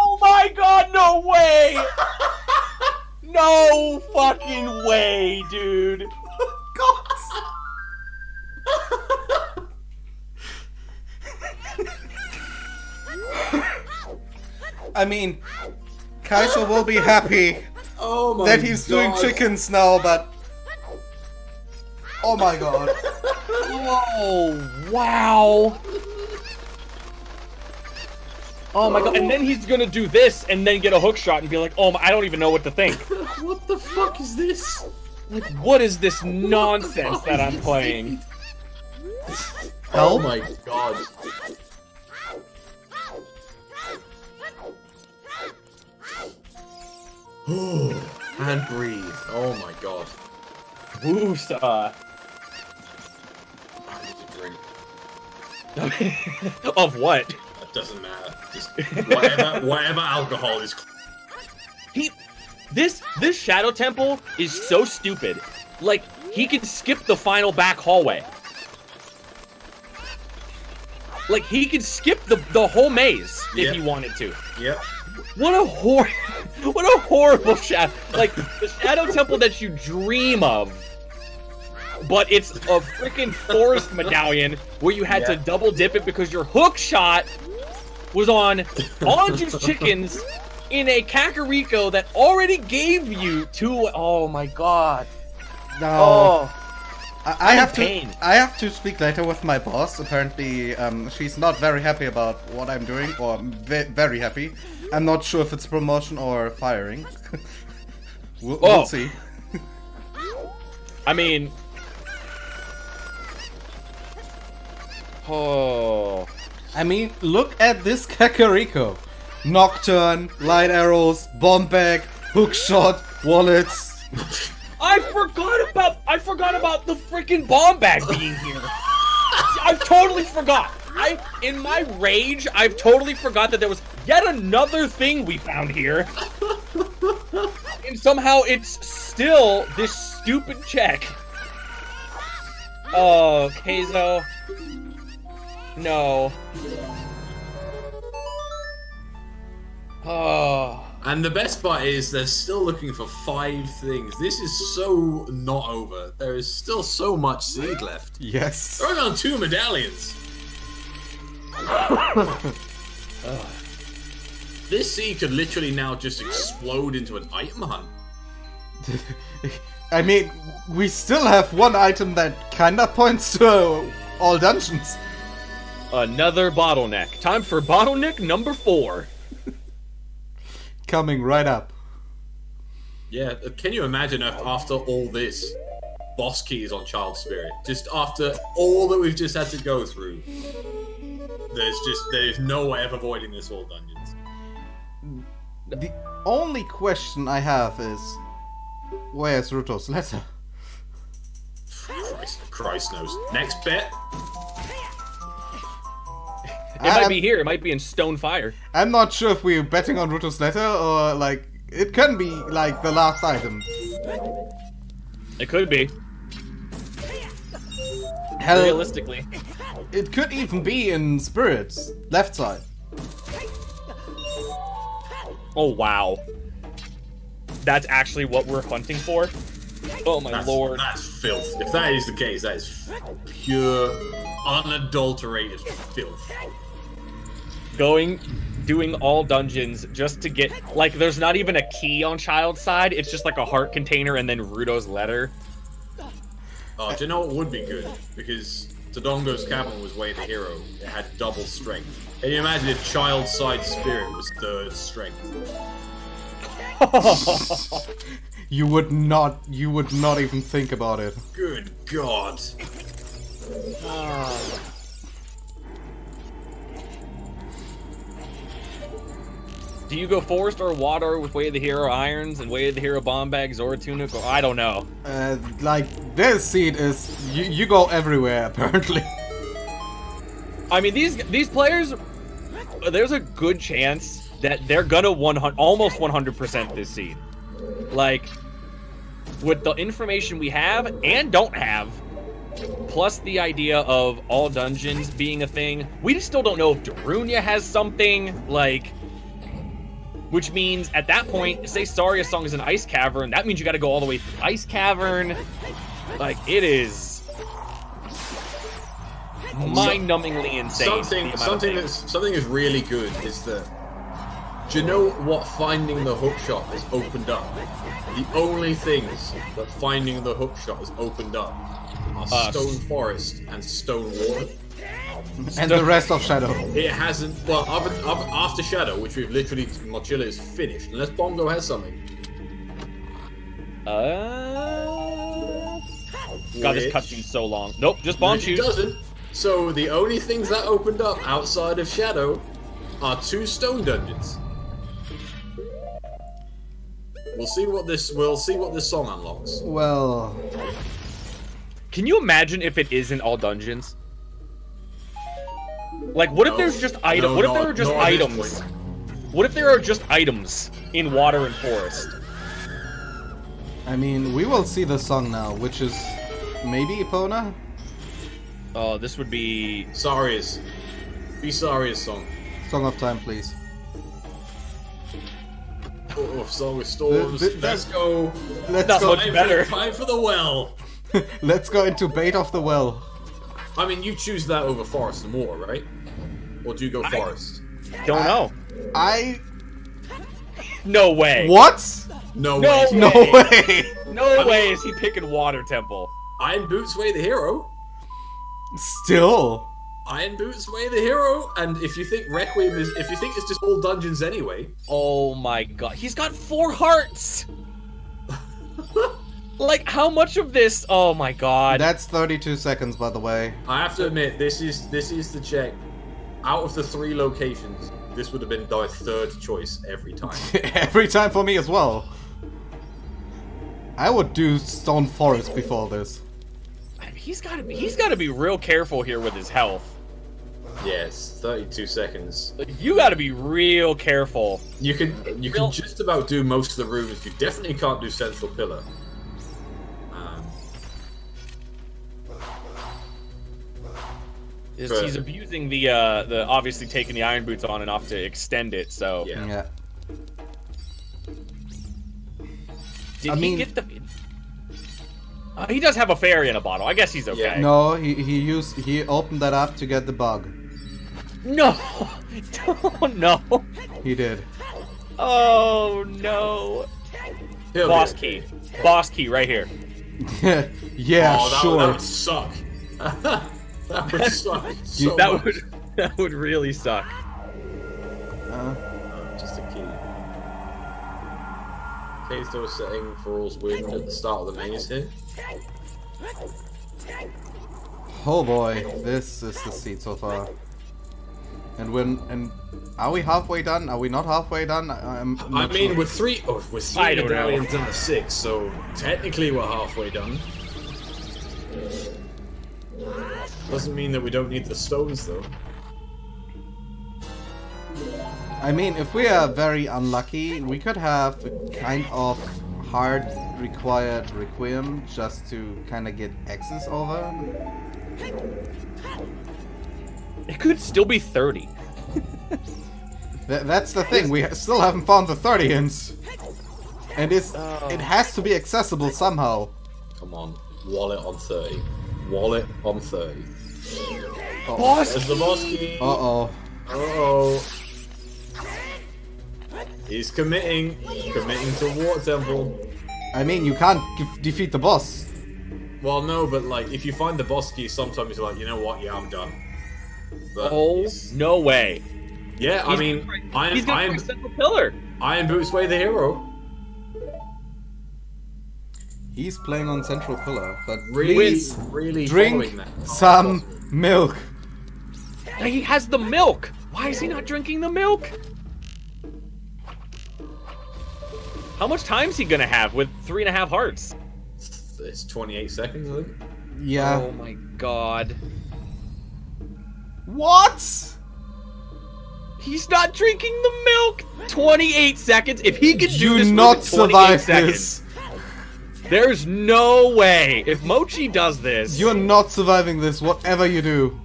Speaker 2: Oh my god, no way! No fucking way, dude.
Speaker 1: I mean, Kayzo will be happy
Speaker 3: Oh my
Speaker 1: that he's doing
Speaker 3: God.
Speaker 1: chickens now, but... Oh my god.
Speaker 2: Oh, wow. Oh my god, and then he's gonna do this and then get a hook shot and be like, oh, I don't even know what to think.
Speaker 3: What the fuck is this?
Speaker 2: Like, what is this nonsense that I'm playing?
Speaker 3: Oh my god. And breathe. Oh my god.
Speaker 2: Woosa.
Speaker 3: I need to drink.
Speaker 2: Of what?
Speaker 3: That doesn't matter. Just whatever alcohol is.
Speaker 2: This Shadow Temple is so stupid. Like, he can skip the final back hallway. Like, he could skip the whole maze if he wanted to.
Speaker 3: Yep.
Speaker 2: What a horrible shadow. Like, the Shadow Temple that you dream of. But it's a freaking forest medallion where you had to double dip it because your hook shot was on Anju's chickens in a Kakariko that already gave you two. Oh my god.
Speaker 1: No.
Speaker 2: Oh.
Speaker 1: I have to speak later with my boss. Apparently, she's not very happy about what I'm doing, or very happy. I'm not sure if it's promotion or firing. we'll see.
Speaker 2: I mean,
Speaker 1: I mean, look at this Kakariko. Nocturne, light arrows, bomb bag, hook shot, wallets.
Speaker 2: I forgot about the freaking bomb bag being here. I totally forgot. In my rage, I've totally forgot that there was yet another thing we found here. And somehow it's still this stupid check. Oh, Kayzo. No. Oh.
Speaker 3: And the best part is they're still looking for 5 things. This is so not over. There is still so much seed left.
Speaker 1: Yes.
Speaker 3: They're only on 2 medallions. This seed could literally now just explode into an item hunt.
Speaker 1: I mean, we still have one item that kinda points to all dungeons.
Speaker 2: Another bottleneck. Time for bottleneck number 4.
Speaker 1: Coming right up.
Speaker 3: Yeah, can you imagine after all this, boss key is on Child Spirit? Just after all that we've just had to go through, there's no way of avoiding this all dungeons.
Speaker 1: The only question I have is, where's Ruto's letter?
Speaker 3: Christ knows. Next bit.
Speaker 2: It might be here. It might be in Stone Fire.
Speaker 1: I'm not sure if we're betting on Ruto's letter or, like, it can be, like, the last item.
Speaker 2: It could be.
Speaker 1: Hell,
Speaker 2: realistically.
Speaker 1: It could even be in Spirit's left side.
Speaker 2: Oh, wow. That's actually what we're hunting for? Oh, my lord.
Speaker 3: That's filth. If that is the case, that is pure, unadulterated filth.
Speaker 2: Doing all dungeons just to get, like, there's not even a key on Child's side, it's just like a heart container and then Ruto's letter.
Speaker 3: Oh, do you know what would be good? Because Todongo's Cavern was Way the Hero. It had double strength. Can you imagine if Child's side Spirit was 3rd strength?
Speaker 1: You would not even think about it.
Speaker 3: Good God.
Speaker 2: Do you go forest or water with Way of the Hero Irons and Way of the Hero Bomb Bag, Zora Tunic, or I don't know.
Speaker 1: Like, this seed is... You go everywhere, apparently.
Speaker 2: I mean, these players... There's a good chance that they're gonna almost 100% this seed. Like, with the information we have and don't have, plus the idea of all dungeons being a thing, we just still don't know if Darunia has something, like... Which means, at that point, say Saria Song is an Ice Cavern, that means you gotta go all the way through Ice Cavern. Like, it is... mind-numbingly insane.
Speaker 3: Something is really good is that Do you know what finding the hookshot has opened up? The only things that finding the hookshot has opened up are stone forest and stone water.
Speaker 1: And the rest of Shadow.
Speaker 3: It hasn't. Well, after Shadow, which we've literally Mochila is finished. Unless Bongo has something.
Speaker 2: God, this cutscene's so long. Nope, just bomb shoot.
Speaker 3: It doesn't. So the only things that opened up outside of Shadow are 2 stone dungeons. We'll see what this song unlocks.
Speaker 1: Well,
Speaker 2: can you imagine if it isn't all dungeons? Like, what if there's just items? What if there are just items? What if there are just items in water and forest?
Speaker 1: I mean, we will see the song now, which is maybe Epona?
Speaker 2: Oh, this would be...
Speaker 3: Saria's. Be Saria's song.
Speaker 1: Song of Time, please.
Speaker 3: Oh, Song of Storms. Let's go.
Speaker 1: Let's
Speaker 2: Not
Speaker 1: go.
Speaker 2: much better.
Speaker 3: Time for the well.
Speaker 1: Let's go into Bait of the Well.
Speaker 3: I mean, you choose that over forest and water, right? Or do you go forest?
Speaker 2: Don't know. No way.
Speaker 1: What?
Speaker 3: No
Speaker 2: No
Speaker 3: way.
Speaker 1: No way.
Speaker 2: No way is he picking Water Temple.
Speaker 3: Iron Boots Way the hero.
Speaker 1: Still.
Speaker 3: Iron Boots Way the hero. And if you think Requiem is, if you think it's just all dungeons anyway.
Speaker 2: Oh my god. He's got 4 hearts! Like, how much of this? Oh my god.
Speaker 1: That's 32 seconds, by the way.
Speaker 3: I have to admit, this is the check. Out of the 3 locations, this would have been my 3rd choice every time.
Speaker 1: Every time for me as well. I would do Stone Forest before this.
Speaker 2: He's gotta be real careful here with his health.
Speaker 3: Yes, 32 seconds.
Speaker 2: You gotta be real careful.
Speaker 3: You can just about do most of the rooms. You definitely can't do Central Pillar.
Speaker 2: He's abusing the obviously taking the iron boots on and off to extend it, so...
Speaker 1: Yeah.
Speaker 2: Did he get the... he does have a fairy in a bottle. I guess he's okay.
Speaker 3: Yeah.
Speaker 1: No, he opened that up to get the bug.
Speaker 2: No! No!
Speaker 1: He did.
Speaker 2: Oh, no. Boss key. Boss key right here.
Speaker 1: Yeah,
Speaker 3: oh,
Speaker 1: sure.
Speaker 3: That would suck. That would suck so much.
Speaker 2: That would really suck.
Speaker 3: Just a key. Kayzo setting for all's wind at the start of the maze here.
Speaker 1: Oh boy, this is the seed so far. And are we halfway done? Are we not halfway done?
Speaker 3: I mean, with 3 medallions and a 6, so technically we're halfway done. Doesn't mean that we don't need the stones, though.
Speaker 1: I mean, if we are very unlucky, we could have a kind of hard required Requiem just to kind of get access over.
Speaker 2: It could still be 30.
Speaker 1: That's the thing, we still haven't found the 30ins. And it has to be accessible somehow.
Speaker 3: Come on, wallet on 30. Wallet on 30.
Speaker 2: Boss!
Speaker 3: There's the boss key.
Speaker 1: Uh-oh.
Speaker 3: Uh-oh. He's committing to Water Temple.
Speaker 1: I mean, you can't defeat the boss.
Speaker 3: Well, no, but like, if you find the boss key, sometimes you're like, you know what, yeah, I'm done. But
Speaker 2: Oh, no way.
Speaker 3: yeah, I mean,
Speaker 2: He's gonna break Central Pillar.
Speaker 3: Iron Boots Way the hero.
Speaker 1: He's playing on Central Pillar, but
Speaker 3: Really,
Speaker 1: please
Speaker 3: really
Speaker 1: drink
Speaker 3: following that.
Speaker 1: some milk.
Speaker 2: He has the milk. Why is he not drinking the milk? How much time's he gonna have with 3.5 hearts?
Speaker 3: It's 28 seconds, I think.
Speaker 1: Yeah.
Speaker 2: Oh my god.
Speaker 1: What?
Speaker 2: He's not drinking the milk! 28 seconds? If he could do
Speaker 1: You
Speaker 2: this
Speaker 1: not
Speaker 2: within 28
Speaker 1: survive
Speaker 2: seconds,
Speaker 1: this.
Speaker 2: there's no way. If Mochi does this...
Speaker 1: You're not surviving this, whatever you do.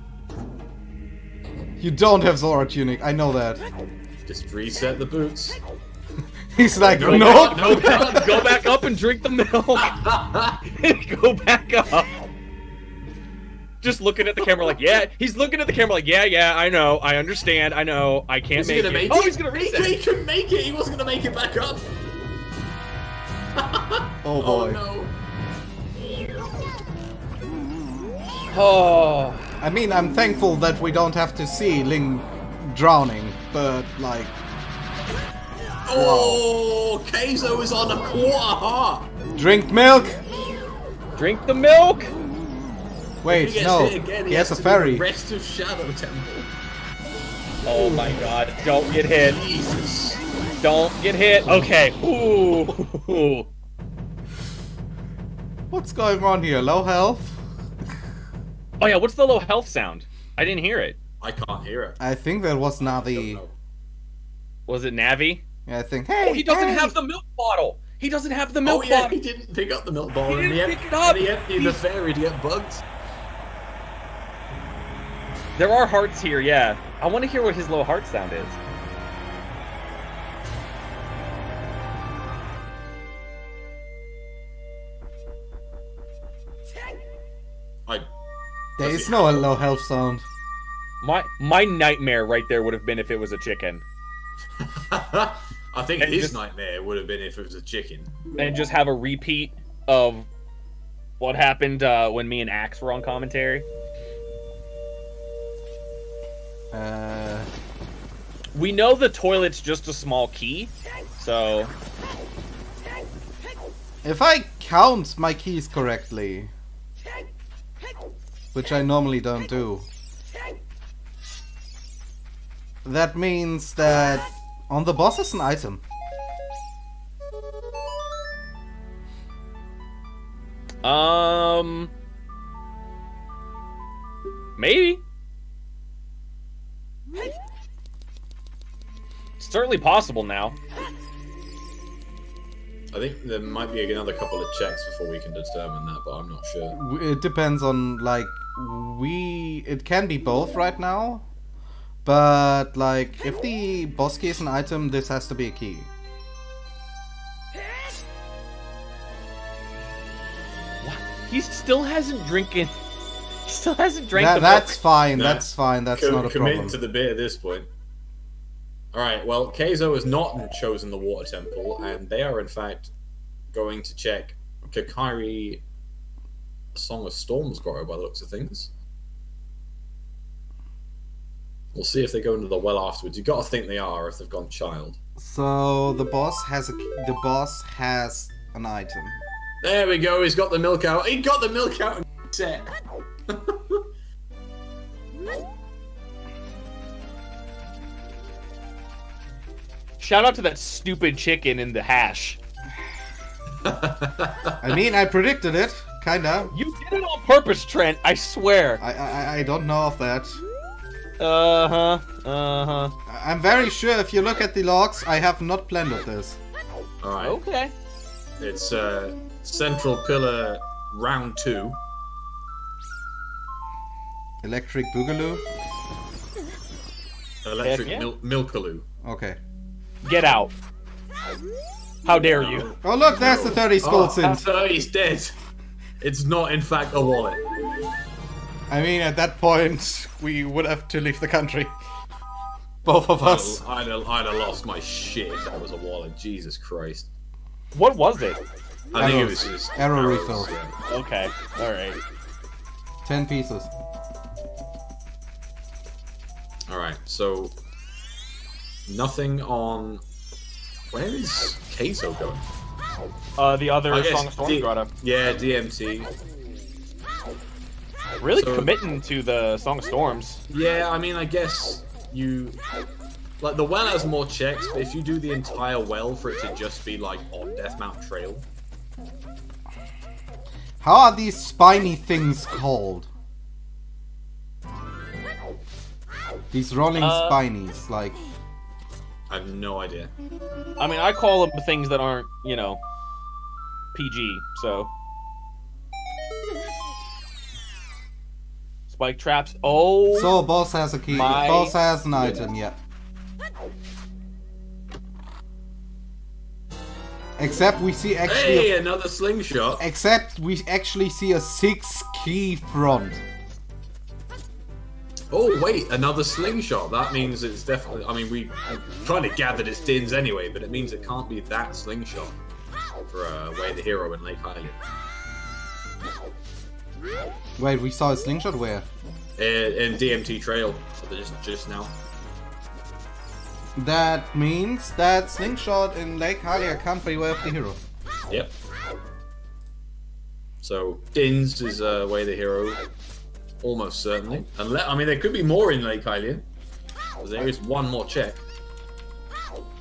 Speaker 1: You don't have Zora tunic, I know that.
Speaker 3: Just reset the boots.
Speaker 1: He's like,
Speaker 3: No,
Speaker 1: no.
Speaker 2: Go back up and drink the milk. Go back up. just looking at the camera like, yeah. He's looking at the camera like, yeah, I know, I understand, I know, I can't make it. Oh, he's gonna reset.
Speaker 3: He couldn't make it. He wasn't gonna make it back up.
Speaker 1: Oh boy.
Speaker 3: Oh no.
Speaker 2: Oh.
Speaker 1: I mean, I'm thankful that we don't have to see Ling drowning, but like...
Speaker 3: Oh, Kayzo is on a quarter heart.
Speaker 1: Drink milk!
Speaker 2: Drink the milk!
Speaker 1: Wait,
Speaker 3: If he gets
Speaker 1: no,
Speaker 3: hit again,
Speaker 1: he has a
Speaker 3: to do
Speaker 1: fairy.
Speaker 3: the rest of Shadow Temple.
Speaker 2: Oh my god, don't get hit.
Speaker 3: Jesus.
Speaker 2: Don't get hit. Okay. Ooh.
Speaker 1: What's going on here? Low health?
Speaker 2: Oh yeah, what's the low health sound? I didn't hear it.
Speaker 3: I can't hear it.
Speaker 1: I think that was
Speaker 3: I
Speaker 1: Navi.
Speaker 3: don't know.
Speaker 2: Was it Navi?
Speaker 1: Yeah, I think. Hey,
Speaker 2: Oh, he doesn't
Speaker 1: hey.
Speaker 2: have the milk bottle. He doesn't have the
Speaker 3: Oh
Speaker 2: milk
Speaker 3: yeah,
Speaker 2: bottle.
Speaker 3: he didn't pick up the milk bottle.
Speaker 2: He
Speaker 3: and
Speaker 2: didn't pick it up.
Speaker 3: And he emptied the fairy to get bugs.
Speaker 2: There are hearts here, yeah. I want to hear what his low heart sound is.
Speaker 1: There is no low health sound.
Speaker 2: My nightmare right there would have been if it was a chicken.
Speaker 3: I think
Speaker 2: And
Speaker 3: his
Speaker 2: just-
Speaker 3: nightmare would have been if it was a chicken.
Speaker 2: And just have a repeat of what happened when me and Axe were on commentary. We know the toilet's just a small key, so...
Speaker 1: If I count my keys correctly, which I normally don't do, that means that on the boss is an item.
Speaker 2: Maybe. It's certainly possible now.
Speaker 3: I think there might be another couple of checks before we can determine that, but I'm not sure.
Speaker 1: It depends on, like, it can be both right now, but, like, if the boss key is an item, this has to be a key.
Speaker 2: What? He still hasn't drinking. He still hasn't drank the
Speaker 1: That's
Speaker 2: milk.
Speaker 1: fine,
Speaker 3: No.
Speaker 1: that's fine, that's not a
Speaker 3: Commit
Speaker 1: problem.
Speaker 3: to the bit at this point. Alright, well, Kayzo has not chosen the Water Temple, and they are, in fact, going to check Kakari Song of Storms grotto by the looks of things. We'll see if they go into the well afterwards. You've got to think they are if they've gone child.
Speaker 1: So the boss has an item.
Speaker 3: There we go, he's got the milk out. He got the milk out and set.
Speaker 2: Shout out to that stupid chicken in the hash.
Speaker 1: I mean, I predicted it, kinda.
Speaker 2: You did it on purpose, Trent. I swear.
Speaker 1: I don't know of that.
Speaker 2: Uh-huh.
Speaker 1: I'm very sure if you look at the logs, I have not planned with this.
Speaker 3: Alright,
Speaker 2: Okay.
Speaker 3: it's Central Pillar Round 2.
Speaker 1: Electric Boogaloo?
Speaker 3: Electric
Speaker 2: Heck yeah.
Speaker 3: Milkaloo.
Speaker 1: Okay.
Speaker 2: Get out. How dare you?
Speaker 1: Oh look, there's the 30 gold synth.
Speaker 3: So he's dead. It's not, in fact, a wallet.
Speaker 1: I mean, at that point, we would have to leave the country. Both of us.
Speaker 3: I'd have lost my shit if that was a wallet. Jesus Christ.
Speaker 2: What was it?
Speaker 3: I think it
Speaker 1: Arrows.
Speaker 3: was just
Speaker 1: Arrow
Speaker 3: arrows,
Speaker 1: refill.
Speaker 3: yeah.
Speaker 2: Okay. Alright.
Speaker 1: 10 pieces.
Speaker 3: Alright, so nothing on. Where is Kayzo going?
Speaker 2: The other
Speaker 3: I guess
Speaker 2: Song of Storms grotto.
Speaker 3: Yeah, DMT.
Speaker 2: Really
Speaker 3: So-
Speaker 2: committing to the Song of Storms.
Speaker 3: Yeah, I mean, I guess you. Like, the well has more checks, but if you do the entire well for it to just be, like, on Deathmount Trail.
Speaker 1: How are these spiny things called? These rolling spinies, like...
Speaker 3: I have no idea.
Speaker 2: I mean, I call them things that aren't, you know, PG, so. Spike traps. Oh.
Speaker 1: So, boss has a key.
Speaker 2: My
Speaker 1: Boss has an item, yeah. Except we see actually...
Speaker 3: Hey, another slingshot.
Speaker 1: Except we actually see a 6 key front.
Speaker 3: Oh wait, another slingshot. That means it's definitely. I mean, we kind of gathered it's Din's anyway, but it means it can't be that slingshot for Way of the Hero in Lake Hylian.
Speaker 1: Wait, we saw a slingshot where?
Speaker 3: In DMT Trail, just now.
Speaker 1: That means that slingshot in Lake Hylia can't be Way of the Hero.
Speaker 3: Yep. So Din's is Way of the Hero, almost certainly. Unless, I mean, there could be more in Lake Hylian. There is one more check.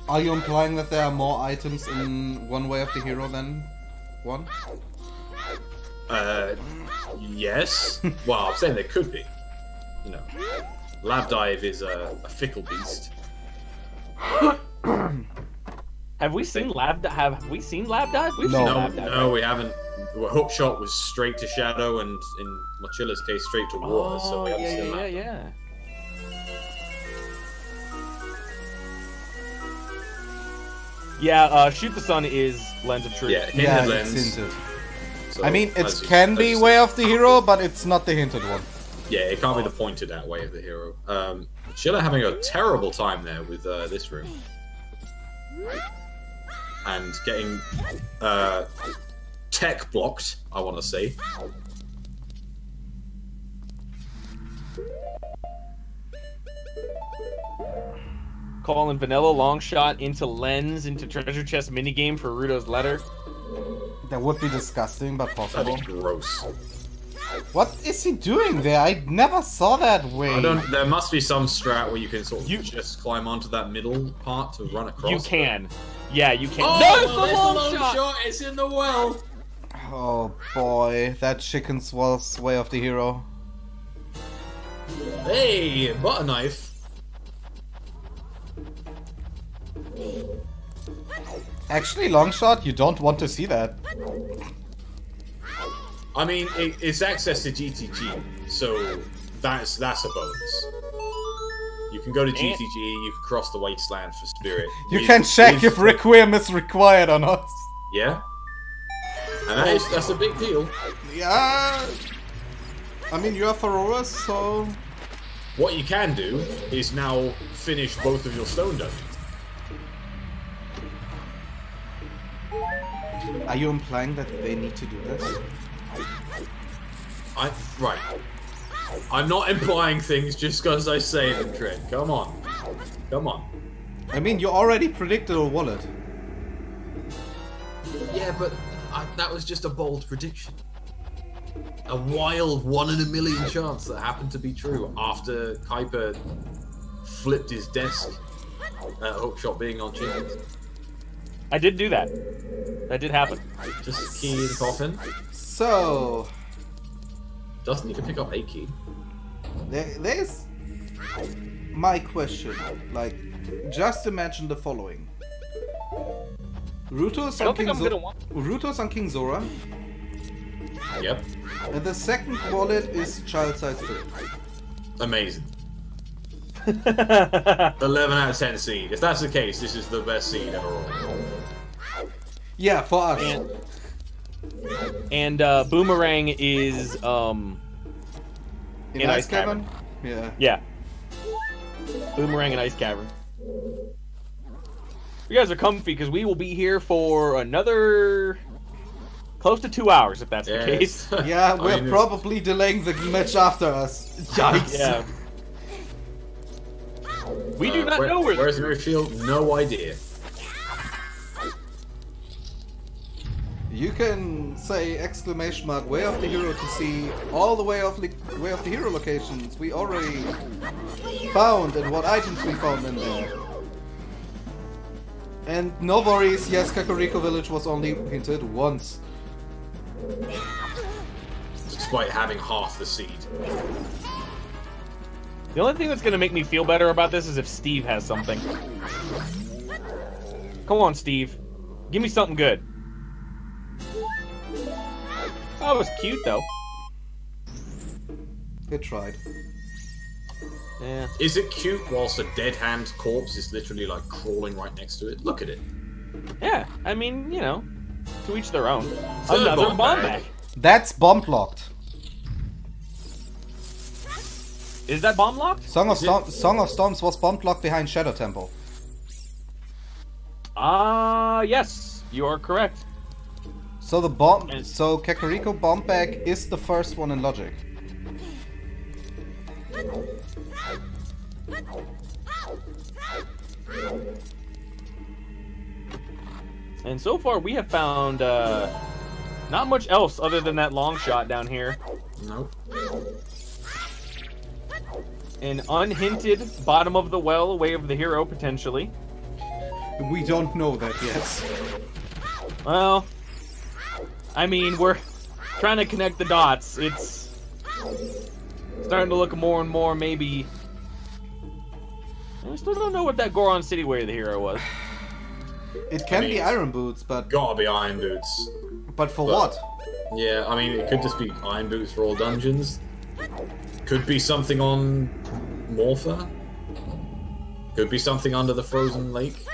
Speaker 1: Are you implying that there are more items in one Way of the Hero than one?
Speaker 3: Yes. Well, I'm saying there could be. You know, Lab Dive is a fickle beast.
Speaker 2: Have we seen Lab Dive? We've seen Lab Dive,
Speaker 3: No,
Speaker 2: right?
Speaker 3: we haven't. Hookshot was straight to Shadow, and in Mochila's case, straight to Water. So we haven't seen Lab Dive.
Speaker 2: yeah. Yeah, Shoot the Sun is Lens of Truth.
Speaker 3: Yeah, hinted
Speaker 1: Yeah,
Speaker 3: lens.
Speaker 1: it's hinted.
Speaker 3: So,
Speaker 1: I mean, it
Speaker 3: as you-
Speaker 1: can
Speaker 3: as
Speaker 1: be
Speaker 3: you
Speaker 1: Way
Speaker 3: said.
Speaker 1: of the Hero, but it's not the hinted one.
Speaker 3: Yeah, it can't be the pointed at Way of the Hero. Mochila having a terrible time there with this room. And getting tech blocked, I want to say.
Speaker 2: Calling Vanilla long shot into Lens into treasure chest minigame for Rudo's letter.
Speaker 1: That would be disgusting, but possible.
Speaker 3: That'd be gross.
Speaker 1: What is he doing there? I never saw that way.
Speaker 3: I don't. There must be some strat where you can sort of just climb onto that middle part to run across.
Speaker 2: You can. Yeah, you can.
Speaker 3: Oh,
Speaker 2: no,
Speaker 3: there's
Speaker 2: it's the long shot!
Speaker 3: It's in the well.
Speaker 1: Oh boy, that chicken was Way of the Hero.
Speaker 3: Hey, butter knife.
Speaker 1: Actually, long shot, you don't want to see that.
Speaker 3: I mean, it's access to GTG, so that's a bonus. You can go to GTG, you can cross the wasteland for Spirit.
Speaker 1: You can check if Requiem is required or not.
Speaker 3: Yeah, and that's a big deal.
Speaker 1: Yeah. I mean, you are Ferorus, so...
Speaker 3: What you can do is now finish both of your stone dungeons.
Speaker 1: Are you implying that they need to do this?
Speaker 3: Right. I'm not implying things just because I say them, Trent. Come on. Come on.
Speaker 1: I mean, you already predicted a wallet.
Speaker 3: Yeah, but that was just a bold prediction. A wild 1 in a million chance that happened to be true after Kuiper flipped his desk at Hookshot being on chickens.
Speaker 2: I did do that. That did happen.
Speaker 3: Just key in coffin.
Speaker 1: So...
Speaker 3: Doesn't need to pick up a key.
Speaker 1: There's my question. Like, just imagine the following. Ruto's on King Zora.
Speaker 3: Yep.
Speaker 1: And the second wallet is Child Side Spirit.
Speaker 3: Amazing. 11 out of 10 seed. If that's the case, this is the best seed ever rolled.
Speaker 1: Yeah, for us.
Speaker 2: And Boomerang is
Speaker 1: in Ice Cavern? Yeah.
Speaker 2: Yeah. Boomerang and Ice Cavern. You guys are comfy because we will be here for another close to 2 hours if that's the case.
Speaker 1: Yeah, we're probably delaying the match after us. Yikes.
Speaker 2: Yeah. We do not know where.
Speaker 3: Where's Mirror Shield? No idea.
Speaker 1: You can say exclamation mark Way of the Hero to see all the Way of the Hero locations we already found and what items we found in there. And no worries, yes, Kakariko Village was only hinted once.
Speaker 3: Despite having half the seed.
Speaker 2: The only thing that's going to make me feel better about this is if Steve has something. Come on, Steve. Give me something good. That was cute, though.
Speaker 1: Good tried.
Speaker 2: Yeah.
Speaker 3: Is it cute whilst a dead hand corpse is literally like crawling right next to it? Look at it.
Speaker 2: Yeah, I mean, you know, to each their own.
Speaker 3: Third
Speaker 2: Another
Speaker 3: bomb
Speaker 2: bomb
Speaker 3: bag.
Speaker 2: bag.
Speaker 1: That's bomb blocked.
Speaker 2: Is that bomb locked?
Speaker 1: Song of Storms was bomb locked behind Shadow Temple.
Speaker 2: Yes, you are correct.
Speaker 1: So the bomb, so Kakariko bomb bag is the first one in logic.
Speaker 2: And so far we have found not much else other than that long shot down here.
Speaker 3: Nope.
Speaker 2: An unhinted bottom of the well, way of the hero potentially.
Speaker 1: We don't know that yet.
Speaker 2: Well, I mean, we're trying to connect the dots. It's starting to look more and more maybe. I still don't know what that Goron City way of the hero was.
Speaker 1: It can be Iron Boots, but
Speaker 3: Gotta be Iron Boots.
Speaker 1: But for what?
Speaker 3: Yeah, I mean, it could just be Iron Boots for all dungeons. Could be something on Morpha. Could be something under the frozen lake.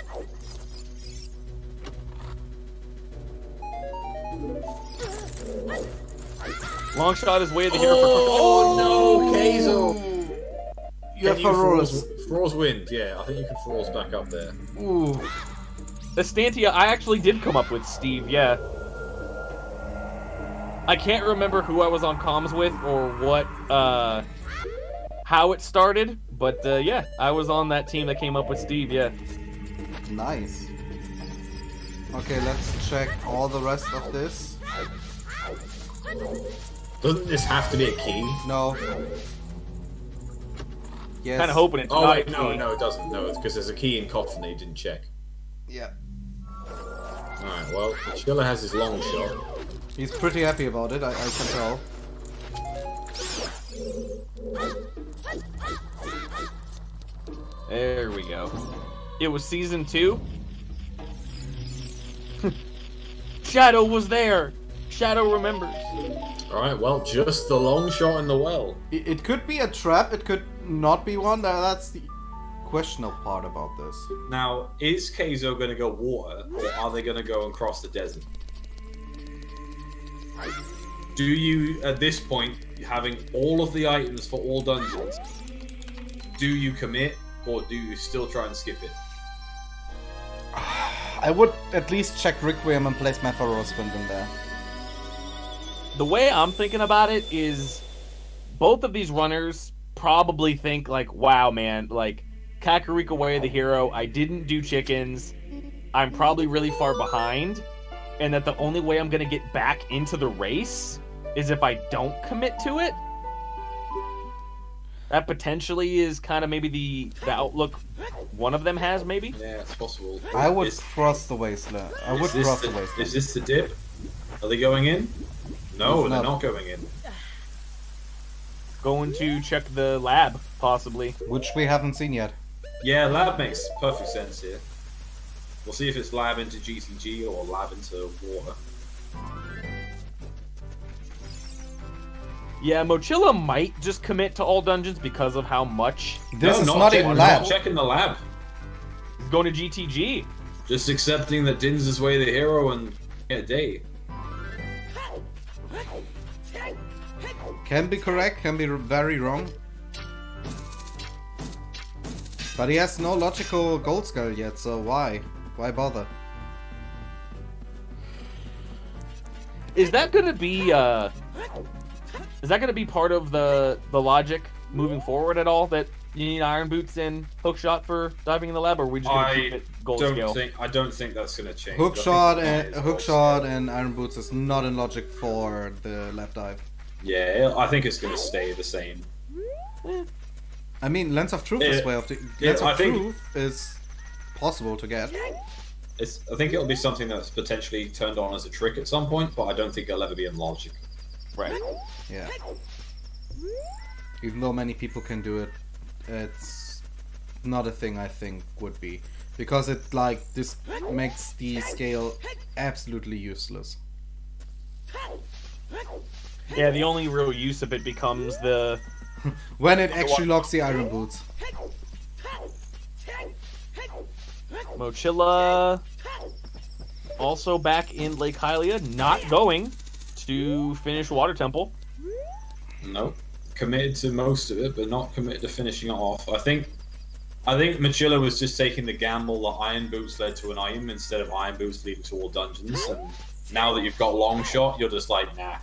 Speaker 2: Long shot is way of the hero.
Speaker 3: Oh no, Kayzo!
Speaker 1: You have Feroz.
Speaker 3: Feroz Wind, yeah. I think you can Feroz back up there.
Speaker 1: Ooh.
Speaker 2: Estantia, I actually did come up with Steve, yeah. I can't remember who I was on comms with or what, how it started, but yeah, I was on that team that came up with Steve, yeah.
Speaker 1: Nice. Okay, let's check all the rest of this.
Speaker 3: Doesn't this have to be a key?
Speaker 1: No. Yes.
Speaker 2: Kind of hoping it's
Speaker 3: Oh
Speaker 2: not
Speaker 3: wait,
Speaker 2: a
Speaker 3: no,
Speaker 2: key.
Speaker 3: no, it doesn't. No, it's because there's a key in Coffin that you didn't check.
Speaker 1: Yeah.
Speaker 3: Alright, well, Mochila has his long shot.
Speaker 1: He's pretty happy about it, I can tell.
Speaker 2: There we go. It was season 2. Shadow was there. Shadow remembers.
Speaker 3: Alright, well, just the long shot in the well.
Speaker 1: It could be a trap, it could not be one. That's the questionable part about this.
Speaker 4: Now, is Kayzo going to go water, or are they going to go and cross the desert? Do you, at this point, having all of the items for all dungeons, do you commit, or do you still try and skip it?
Speaker 1: I would at least check Requiem and place my Feroz Wind in there.
Speaker 2: The way I'm thinking about it is both of these runners probably think like, wow, man, like Kakariko Way of the Hero, I didn't do chickens, I'm probably really far behind, and that the only way I'm going to get back into the race is if I don't commit to it. That potentially is kind of maybe the outlook one of them has, maybe?
Speaker 4: Yeah, it's possible.
Speaker 1: I would cross the wasteland. I would cross the wasteland.
Speaker 4: Is this the dip? Are they going in? No,
Speaker 1: It's
Speaker 4: they're
Speaker 1: not.
Speaker 4: not going in.
Speaker 2: Going to check the lab, possibly.
Speaker 1: Which we haven't seen yet.
Speaker 4: Yeah, lab makes perfect sense here. We'll see if it's lab into GTG or lab into water.
Speaker 2: Yeah, Mochila might just commit to all dungeons because of how much
Speaker 1: This
Speaker 4: No,
Speaker 1: is not
Speaker 4: check-
Speaker 1: even lab.
Speaker 4: Not checking the lab.
Speaker 2: he's going to GTG.
Speaker 4: Just accepting that Din's his way the hero and a day.
Speaker 1: Can be correct, can be very wrong. But he has no logical gold skull yet, so why? Why bother?
Speaker 2: Is that gonna be part of the logic moving forward at all? That you need Iron Boots and Hookshot for diving in the lab, or are we just gonna keep it gold scale?
Speaker 4: I don't think that's going to change.
Speaker 1: Hookshot and Iron Boots is not in logic for the lab dive.
Speaker 4: Yeah, I think it's going to stay the same.
Speaker 1: I mean, Lens of Truth is way of the Lens
Speaker 4: I
Speaker 1: of
Speaker 4: think-
Speaker 1: Truth is possible to get.
Speaker 4: I think it'll be something that's potentially turned on as a trick at some point, but I don't think it'll ever be in logic.
Speaker 2: Right.
Speaker 1: Yeah. Even though many people can do it, it's not a thing I think would be. Because it, like, this makes the scale absolutely useless.
Speaker 2: Yeah, the only real use of it becomes the
Speaker 1: When it actually locks the Iron Boots.
Speaker 2: Mochila. Also back in Lake Hylia, not going to finish Water Temple.
Speaker 4: No. committed to most of it, but not committed to finishing it off. I think Mochila was just taking the gamble that Iron Boots led to an item instead of Iron Boots leading to all dungeons. And now that you've got Long Shot, you're just like, nah.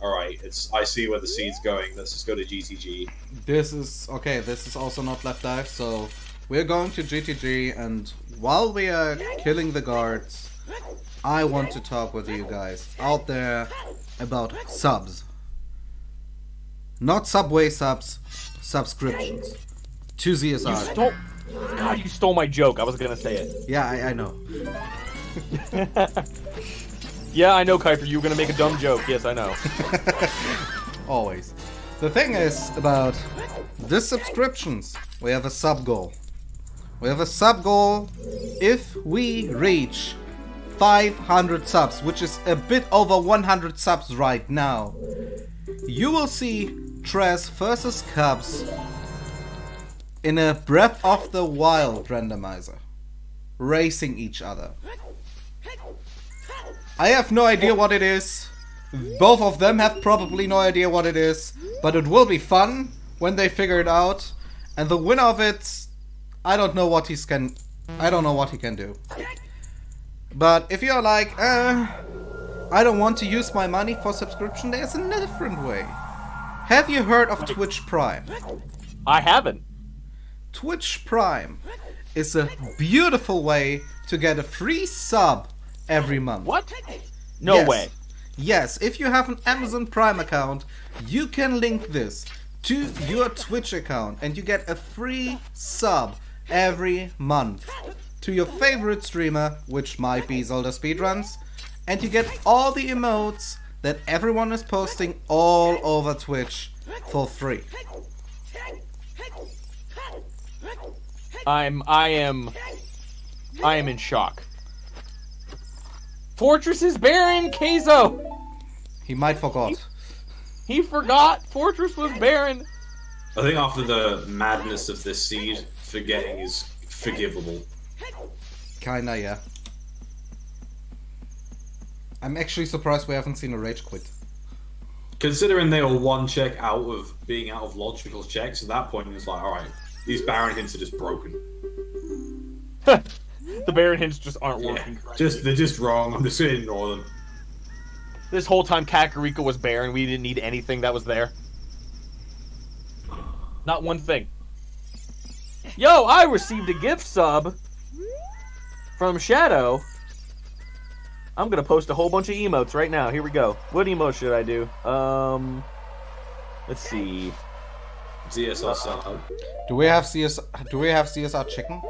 Speaker 4: All right, I see where the seed's going. Let's just go to GTG.
Speaker 1: This is okay. This is also not Left Dive, so we're going to GTG. And while we are killing the guards, I want to talk with you guys out there about subs. Not Subway subs, subscriptions. To ZSR.
Speaker 2: God, you stole my joke. I was gonna say it.
Speaker 1: Yeah, I know.
Speaker 2: Yeah, I know, Kuiper. You were gonna make a dumb joke. Yes, I know.
Speaker 1: Always. The thing is about the subscriptions. We have a sub goal. We have a sub goal if we reach 500 subs, which is a bit over 100 subs right now. You will see Trez versus Cubs in a Breath of the Wild randomizer, racing each other. I have no idea what it is. Both of them have probably no idea what it is, but it will be fun when they figure it out. And the winner of it, I don't know what he can do. But if you're like, I don't want to use my money for subscription, there's a different way. Have you heard of Twitch Prime?
Speaker 2: I haven't.
Speaker 1: Twitch Prime is a beautiful way to get a free sub every month.
Speaker 2: What? No way.
Speaker 1: Yes, if you have an Amazon Prime account, you can link this to your Twitch account and you get a free sub every month to your favorite streamer, which might be Zelda Speedruns, and you get all the emotes that everyone is posting all over Twitch for free.
Speaker 2: I am in shock. Fortress is barren, Kayzo!
Speaker 1: He might forgot.
Speaker 2: He forgot Fortress was barren.
Speaker 4: I think after the madness of this seed, forgetting is forgivable.
Speaker 1: Kinda, yeah. I'm actually surprised we haven't seen a rage quit.
Speaker 4: Considering they were one check out of being out of logical checks, at that point it's like, alright, these Baron hints are just broken.
Speaker 2: The Baron hints just aren't working.
Speaker 4: They're just wrong. I'm just gonna ignore them.
Speaker 2: This whole time Kakariko was barren, we didn't need anything that was there. Not one thing. Yo, I received a gift sub from Shadow. I'm gonna post a whole bunch of emotes right now. Here we go. What emote should I do? Let's see.
Speaker 4: ZSR sub.
Speaker 1: Do we have CSR chicken?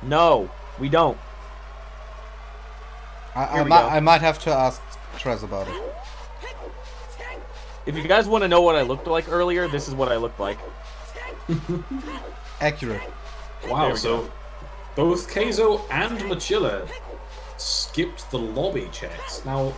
Speaker 2: No, we don't.
Speaker 1: I might have to ask Trez about it.
Speaker 2: If you guys want to know what I looked like earlier, this is what I looked like.
Speaker 1: Accurate.
Speaker 4: Wow, so both Kayzo and Mochila skipped the lobby checks. Now,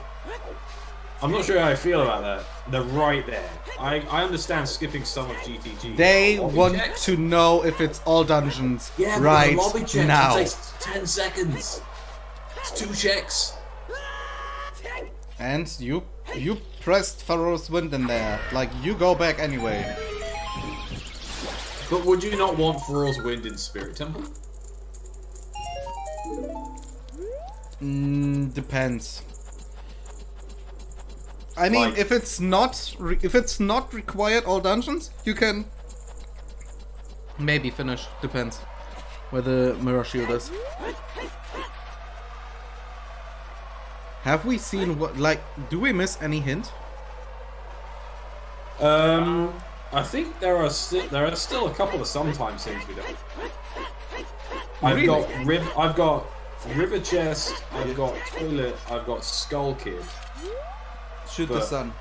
Speaker 4: I'm not sure how I feel about that. They're right there. I understand skipping some of GTG.
Speaker 1: They
Speaker 4: lobby
Speaker 1: want
Speaker 4: checks?
Speaker 1: to know if it's all dungeons right
Speaker 3: but the lobby checks,
Speaker 1: now.
Speaker 3: It takes 10 seconds. It's 2 checks.
Speaker 1: And you pressed Pharaoh's Wind in there. Like, you go back anyway.
Speaker 4: But would you not want Pharaoh's Wind in Spirit Temple?
Speaker 1: Depends. I mean,
Speaker 4: Like-
Speaker 1: if it's not required all dungeons, you can maybe finish. Depends where the mirror shield is. Have we seen what? Like, do we miss any hint?
Speaker 4: I think there are still a couple of sometimes things we don't. I've got River Chest, I've got Toilet, I've got Skull Kid.
Speaker 1: Shoot the sun.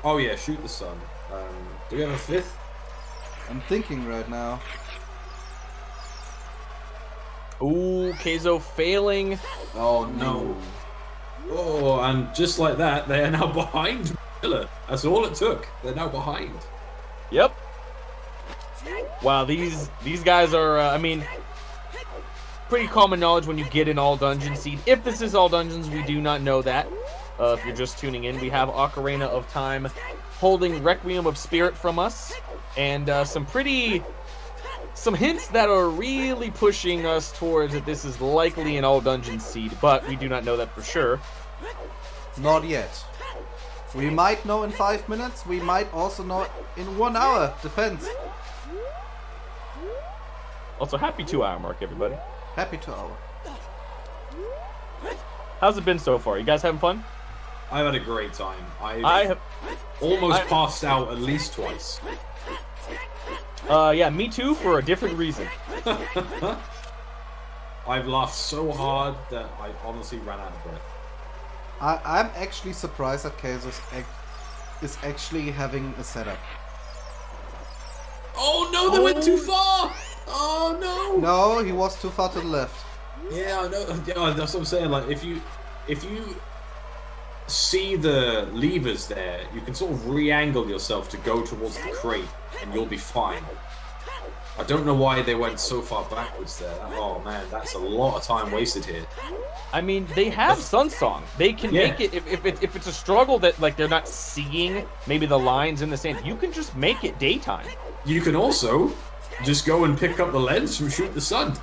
Speaker 4: Oh yeah, Shoot the Sun. Do we have a 5th?
Speaker 1: I'm thinking right now.
Speaker 2: Ooh, Kayzo failing.
Speaker 4: Oh no. Oh, and just like that, they are now behind Miller. That's all it took. They're now behind.
Speaker 2: Yep. Wow, these guys are, I mean, pretty common knowledge when you get an all dungeon seed. If this is all dungeons, we do not know that. If you're just tuning in, we have Ocarina of Time holding Requiem of Spirit from us, and some hints that are really pushing us towards that this is likely an all dungeon seed, but we do not know that for sure.
Speaker 1: Not yet. We might know in 5 minutes, we might also know in 1 hour, depends.
Speaker 2: Also, happy 2-hour mark, everybody.
Speaker 1: Happy 2 hour.
Speaker 2: How's it been so far? You guys having fun?
Speaker 4: I've had a great time.
Speaker 2: I have
Speaker 4: almost passed out at least twice.
Speaker 2: Yeah, me too, for a different reason.
Speaker 4: I've laughed so hard that I honestly ran out of breath.
Speaker 1: I'm actually surprised that Kayzo is actually having a setup.
Speaker 4: Oh no, they went too far! Oh no!
Speaker 1: No, he was too far to the left.
Speaker 4: Yeah, I know. Yeah, that's what I'm saying. Like, if you see the levers there, you can sort of re-angle yourself to go towards the crate, and you'll be fine. I don't know why they went so far backwards there. Oh man, that's a lot of time wasted here.
Speaker 2: I mean, they have Sunsong. They can make it, if it's a struggle that, like, they're not seeing maybe the lines in the sand, you can just make it daytime.
Speaker 4: You can also just go and pick up the lens from Shoot the Sun.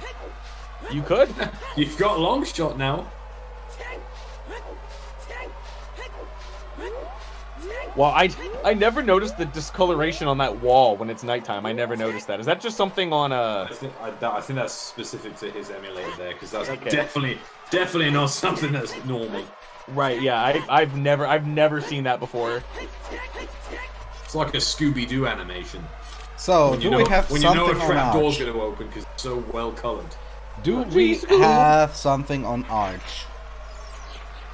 Speaker 2: You could.
Speaker 4: You've got a long shot now.
Speaker 2: Well, I never noticed the discoloration on that wall when it's nighttime. I never noticed that. Is that just something on a...
Speaker 4: I think that's specific to his emulator there, because that's
Speaker 2: Okay.
Speaker 4: definitely not something that's normal.
Speaker 2: Right, yeah, I've never seen that before.
Speaker 4: It's like a Scooby-Doo animation.
Speaker 1: So, do we have
Speaker 4: when
Speaker 1: something
Speaker 4: you know a
Speaker 1: on
Speaker 4: trap door's
Speaker 1: Arch?
Speaker 4: going to open because it's so well colored?
Speaker 1: Do we have something on Arch?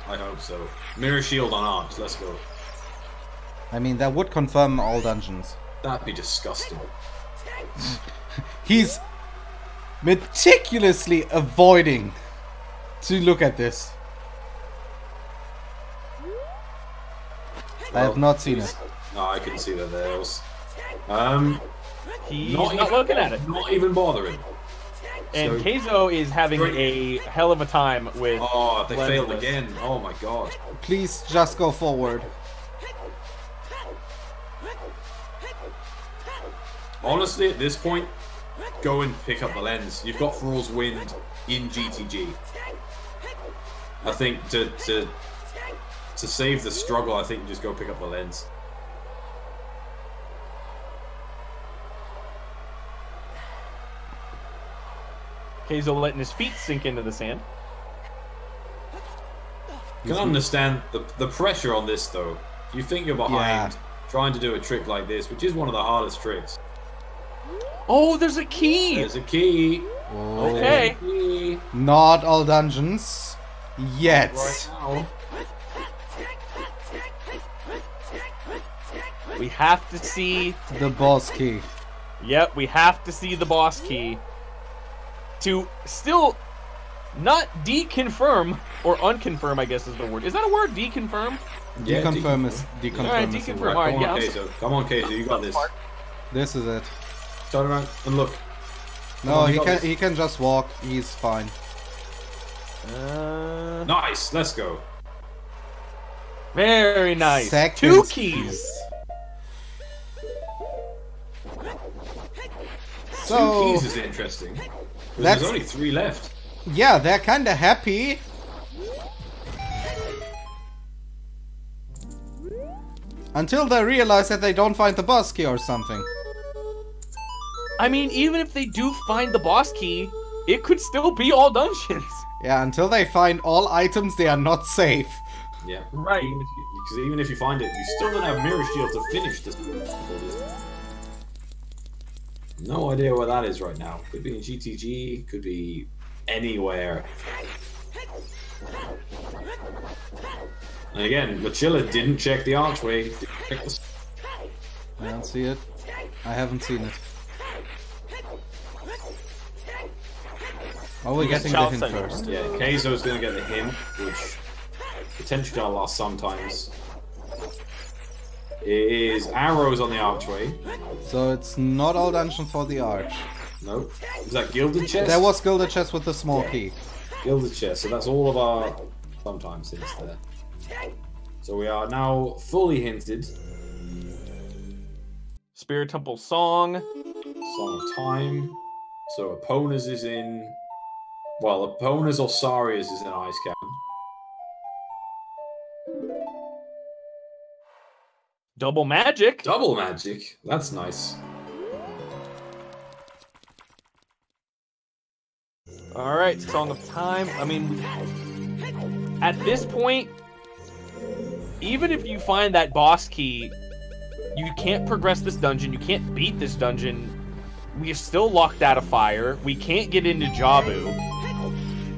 Speaker 4: I hope so. Mirror shield on Arch. Let's go.
Speaker 1: I mean, that would confirm all dungeons.
Speaker 4: That'd be disgusting.
Speaker 1: He's meticulously avoiding to look at this. I have not seen it.
Speaker 4: No, I can see that there was.
Speaker 2: He's not looking at it.
Speaker 4: Not even bothering.
Speaker 2: And
Speaker 4: So-
Speaker 2: Kayzo is having a hell of a time with...
Speaker 4: Oh, they failed
Speaker 2: Lensless.
Speaker 4: again. Oh my god.
Speaker 1: Please just go forward.
Speaker 4: Honestly, at this point, go and pick up the lens. You've got Thrall's Wind in GTG. I think to save the struggle, I think you just go pick up the lens.
Speaker 2: Kayzo letting his feet sink into the sand.
Speaker 4: You can understand the pressure on this, though. You think you're behind, trying to do a trick like this, which is one of the hardest tricks.
Speaker 2: Oh, there's a key!
Speaker 4: There's a key.
Speaker 1: Oh.
Speaker 2: Okay.
Speaker 4: Key.
Speaker 1: Not all dungeons. Yet.
Speaker 4: Right now.
Speaker 2: We have to see...
Speaker 1: The boss key.
Speaker 2: Yep, we have to see the boss key. To still not deconfirm, or unconfirm, I guess is the word. Is that a word, deconfirm?
Speaker 4: Yeah,
Speaker 1: Deconfirm is deconfirm.
Speaker 2: Alright,
Speaker 1: is the
Speaker 2: deconfirm.
Speaker 1: word.
Speaker 2: Alright,
Speaker 4: Come
Speaker 2: yeah,
Speaker 4: on,
Speaker 2: I'm
Speaker 4: Kayzo. Come on, Kayzo. You got this.
Speaker 1: This is it.
Speaker 4: Turn around and look.
Speaker 1: No,
Speaker 4: on, you
Speaker 1: he
Speaker 4: got
Speaker 1: can
Speaker 4: this.
Speaker 1: he can just walk. He's fine.
Speaker 4: Nice. Let's go.
Speaker 2: Very nice.
Speaker 1: Seconds.
Speaker 2: 2 keys.
Speaker 1: So
Speaker 4: 2 keys is interesting. 'Cause
Speaker 1: That's-
Speaker 4: There's only 3 left.
Speaker 1: yeah, they're kind of happy. Until they realize that they don't find the boss key or something.
Speaker 2: I mean, even if they do find the boss key, it could still be all dungeons.
Speaker 1: Yeah, until they find all items, they are not safe.
Speaker 4: Yeah.
Speaker 2: Right.
Speaker 4: Because even if you find it, you still don't have Mirror Shield to finish this. No idea where that is right now. Could be in GTG, could be anywhere. And again, Mochila didn't check the archway. Didn't check the...
Speaker 1: I don't see it. I haven't seen it. Oh, we're getting the
Speaker 2: Child
Speaker 1: hint
Speaker 2: Center.
Speaker 1: first.
Speaker 4: Yeah, Kayzo's gonna get the hint, which potentially gonna last sometimes. It is arrows on the archway.
Speaker 1: So it's not all dungeons for the Arch.
Speaker 4: Nope. Is that Gilded Chest?
Speaker 1: There was Gilded Chest with the small key.
Speaker 4: Gilded Chest, so that's all of our sometimes hints there. So we are now fully hinted.
Speaker 2: Spirit Temple Song.
Speaker 4: Song of Time. So Epona's is in... Well, Epona's or Saria's is in Ice Cavern.
Speaker 2: Double Magic.
Speaker 4: Double Magic. That's nice.
Speaker 2: Alright, Song of Time. I mean, at this point, even if you find that boss key, you can't progress this dungeon, you can't beat this dungeon. We are still locked out of fire. We can't get into Jabu.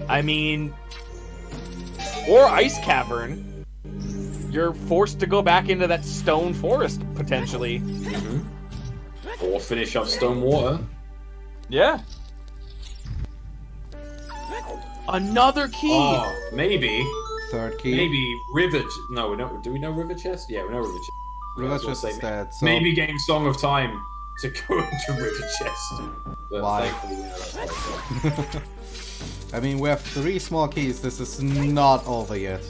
Speaker 2: I mean, or Ice Cavern. You're forced to go back into that stone forest, potentially.
Speaker 4: Mm-hmm. Or finish up Stone Water.
Speaker 2: Yeah. Another key!
Speaker 4: Oh, maybe.
Speaker 1: Third key.
Speaker 4: Maybe River... No, we know... Do we know River Chest? Yeah, we know River Chest.
Speaker 1: River Chest is dead, so...
Speaker 4: Maybe getting Song of Time to go into River Chest. But
Speaker 1: why?
Speaker 4: thankfully, we know that's right.
Speaker 1: I mean, we have 3 small keys. This is not over yet.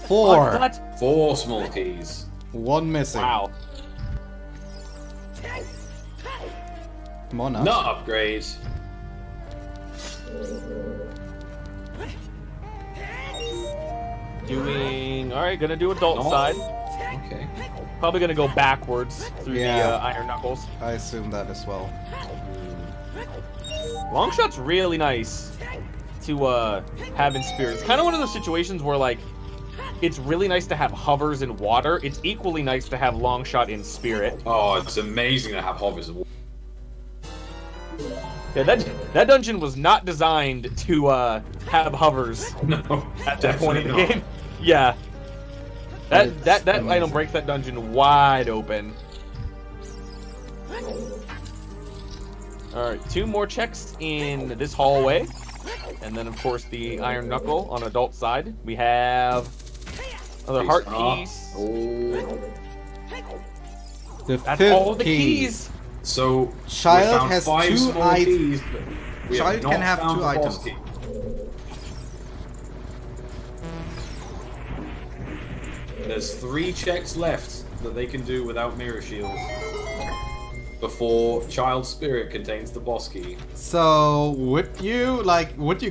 Speaker 1: Four.
Speaker 2: What?
Speaker 4: 4 small keys.
Speaker 1: 1 missing.
Speaker 2: Wow.
Speaker 1: Come on now.
Speaker 4: Nut upgrade.
Speaker 2: Doing... Alright, gonna do adult
Speaker 4: No.
Speaker 2: side.
Speaker 4: Okay.
Speaker 2: Probably gonna go backwards through the
Speaker 1: Yeah.
Speaker 2: Iron Knuckles.
Speaker 1: I assume that as well.
Speaker 2: Longshot's really nice to have in Spirit. It's kind of one of those situations where, like, it's really nice to have hovers in water. It's equally nice to have Longshot in Spirit.
Speaker 4: Oh, it's amazing to have hovers.
Speaker 2: Yeah, that dungeon was not designed to have hovers
Speaker 4: No,
Speaker 2: at that point in the
Speaker 4: definitely not.
Speaker 2: game. Yeah. That
Speaker 1: amazing.
Speaker 2: item breaks that dungeon wide open. Alright, 2 more checks in this hallway. And then, of course, the Iron Knuckle on adult side. We have another heart keys.
Speaker 4: Oh.
Speaker 1: The
Speaker 2: That's
Speaker 1: 5th
Speaker 2: all the
Speaker 1: key.
Speaker 2: keys.
Speaker 4: So,
Speaker 1: Child
Speaker 4: we found
Speaker 1: has
Speaker 4: 5
Speaker 1: 2
Speaker 4: small
Speaker 1: items.
Speaker 4: keys, but we
Speaker 1: Child
Speaker 4: have not
Speaker 1: can have
Speaker 4: found
Speaker 1: 2
Speaker 4: the boss
Speaker 1: items.
Speaker 4: key. There's 3 checks left that they can do without Mirror Shield before Child Spirit contains the boss key.
Speaker 1: So, would you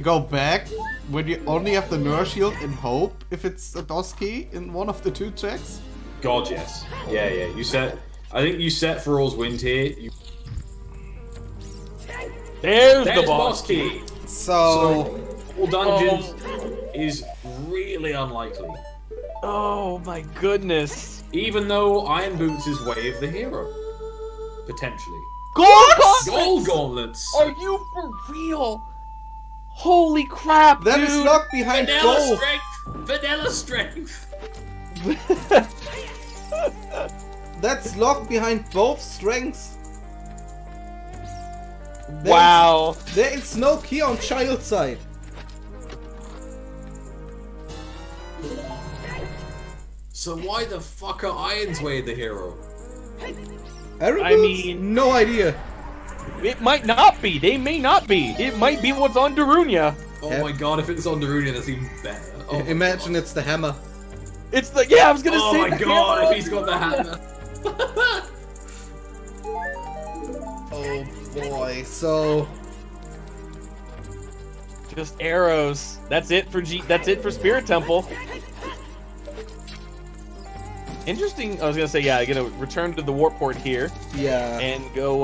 Speaker 1: go back when you only have the Mirror Shield in hope if it's a boss key in one of the 2 checks?
Speaker 4: God, yes. Yeah, yeah. You set. I think you set for all's wind here.
Speaker 2: There's
Speaker 4: There's
Speaker 2: the boss key.
Speaker 1: So,
Speaker 4: all dungeons is really unlikely.
Speaker 2: Oh my goodness.
Speaker 4: Even though Iron Boots is way of the hero. Potentially.
Speaker 2: Gold
Speaker 4: Gauntlets!
Speaker 2: Are you for real? Holy crap,
Speaker 1: that
Speaker 2: dude.
Speaker 1: is locked behind
Speaker 4: Vanilla
Speaker 1: gold.
Speaker 4: strength! Vanilla strength!
Speaker 1: That's locked behind both strengths.
Speaker 2: Wow.
Speaker 1: There is no key on Child side.
Speaker 4: So why the fuck are Iron's way the hero?
Speaker 1: I
Speaker 2: mean-
Speaker 1: no idea.
Speaker 2: It might not be. They may not be. It might be what's on Darunia.
Speaker 4: Oh my god, if it's on Darunia, that's even better. Oh my
Speaker 1: Imagine
Speaker 4: god.
Speaker 1: it's the hammer.
Speaker 2: It's the I was gonna
Speaker 4: Oh
Speaker 2: say
Speaker 4: my
Speaker 2: the
Speaker 4: god,
Speaker 2: hammer.
Speaker 4: if he's got the hammer.
Speaker 1: Oh boy. So,
Speaker 2: Just arrows. That's it for That's it for Spirit Temple. Interesting. I was gonna say, yeah, I'm gonna return to the warp port here
Speaker 1: yeah.
Speaker 2: and go.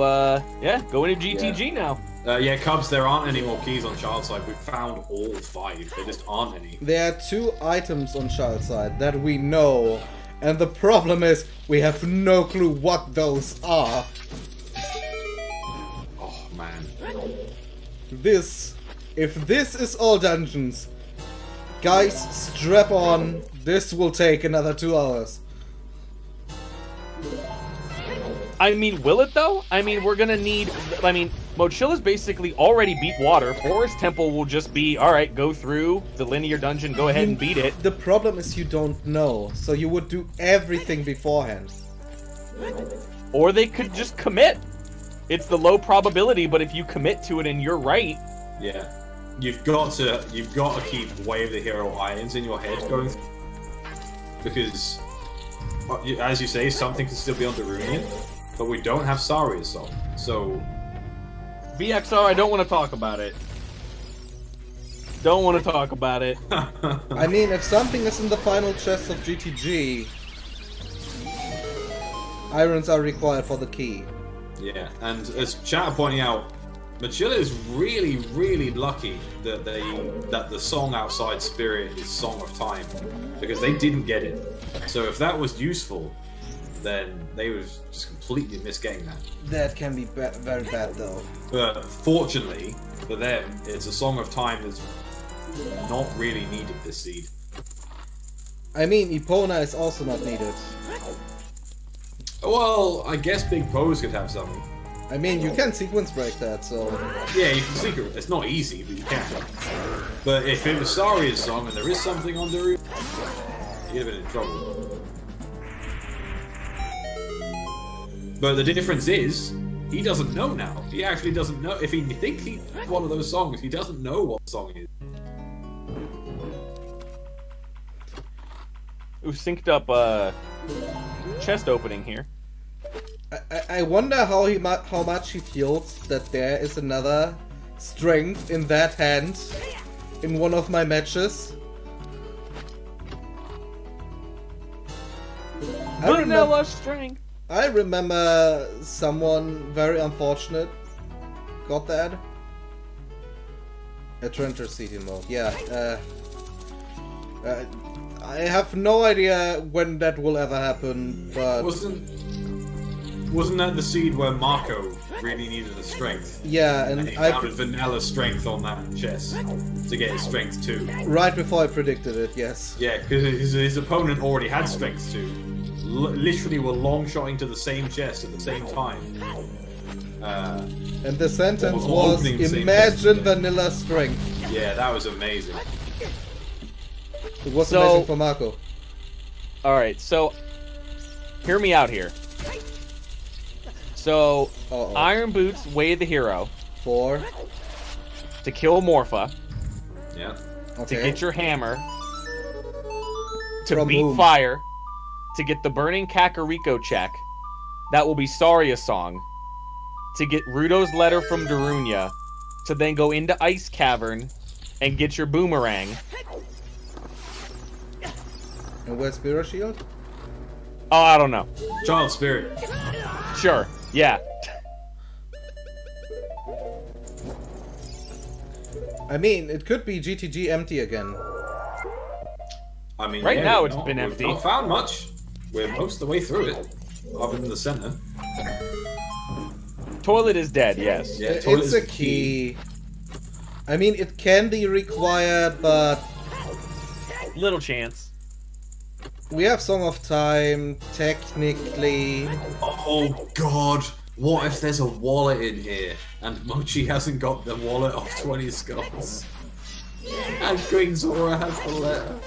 Speaker 2: Go into GTG now.
Speaker 4: Yeah, Cubs, there aren't any more keys on Child side. We've found all 5. There just aren't any.
Speaker 1: There are 2 items on Child side that we know, and the problem is we have no clue what those are.
Speaker 4: Oh man.
Speaker 1: If this is all dungeons, guys, strap on. This will take another 2 hours.
Speaker 2: I mean, will it though? I mean, we're gonna need. I mean, Mochila's basically already beat water. Forest Temple will just be alright. Go through the linear dungeon. Go ahead and beat it.
Speaker 1: The problem is you don't know, so you would do everything beforehand.
Speaker 2: Or they could just commit. It's the low probability, but if you commit to it and you're right,
Speaker 4: Yeah. you've got to keep Way of the Hero irons in your head going, because as you say, something can still be on Darunia, but we don't have Saria's song, so
Speaker 2: VXR, I don't want to talk about it. Don't want to talk about it.
Speaker 1: I mean, if something is in the final chest of GTG, irons are required for the key.
Speaker 4: Yeah, and as chat are pointing out, Mochila is really, really lucky that the song outside Spirit is Song of Time, because they didn't get it. So if that was useful, then they would just completely miss getting that.
Speaker 1: That can be very bad, though.
Speaker 4: But fortunately for them, it's a Song of Time that's not really needed this seed.
Speaker 1: I mean, Epona is also not needed.
Speaker 4: Well, I guess Big Pose could have something.
Speaker 1: I mean, you can sequence break that, so...
Speaker 4: Yeah, you can secret. It's not easy, but you can. But if it was Saria's song and there is something on Daru, you'd have been in trouble. But the difference is, he doesn't know now. He actually doesn't know. If he thinks he's one of those songs, he doesn't know what song it is.
Speaker 2: We've synced up chest opening here.
Speaker 1: I wonder how much he feels that there is another strength in that hand in one of my matches.
Speaker 2: Vanilla strength.
Speaker 1: I remember someone very unfortunate got that. A Trenter CD mode, yeah. I have no idea when that will ever happen, but...
Speaker 4: Wasn't that the seed where Marco really needed the strength?
Speaker 1: Yeah,
Speaker 4: and he found vanilla strength on that chest to get his strength 2.
Speaker 1: Right before I predicted it, yes.
Speaker 4: Yeah, because his opponent already had strength 2. Literally were long-shotting to the same chest at the same time.
Speaker 1: And the sentence was, imagine vanilla strength.
Speaker 4: Yeah, that was amazing.
Speaker 1: It was amazing for Marco.
Speaker 2: Alright, so hear me out here. So, Iron Boots, Way of the Hero.
Speaker 1: For?
Speaker 2: To kill Morpha.
Speaker 4: Yeah.
Speaker 1: Okay.
Speaker 2: To get your hammer. To beat Fire. To get the Burning Kakariko check. That will be Saria's song. To get Rudo's letter from Darunia. To then go into Ice Cavern and get your Boomerang.
Speaker 1: And where's Spirit Shield?
Speaker 2: Oh, I don't know.
Speaker 4: Child Spirit.
Speaker 2: Sure. Yeah.
Speaker 1: I mean, it could be GTG empty again.
Speaker 4: I mean,
Speaker 2: right now it's been empty.
Speaker 4: We've not found much. We're most of the way through it, other than the center.
Speaker 2: Toilet is dead, yes.
Speaker 4: Yeah,
Speaker 1: it's a key. I mean, it can be required, but...
Speaker 2: Little chance.
Speaker 1: We have Song of Time, technically.
Speaker 4: Oh god, what if there's a wallet in here and Mochi hasn't got the wallet of 20 skulls? And Queen Zora has the letter.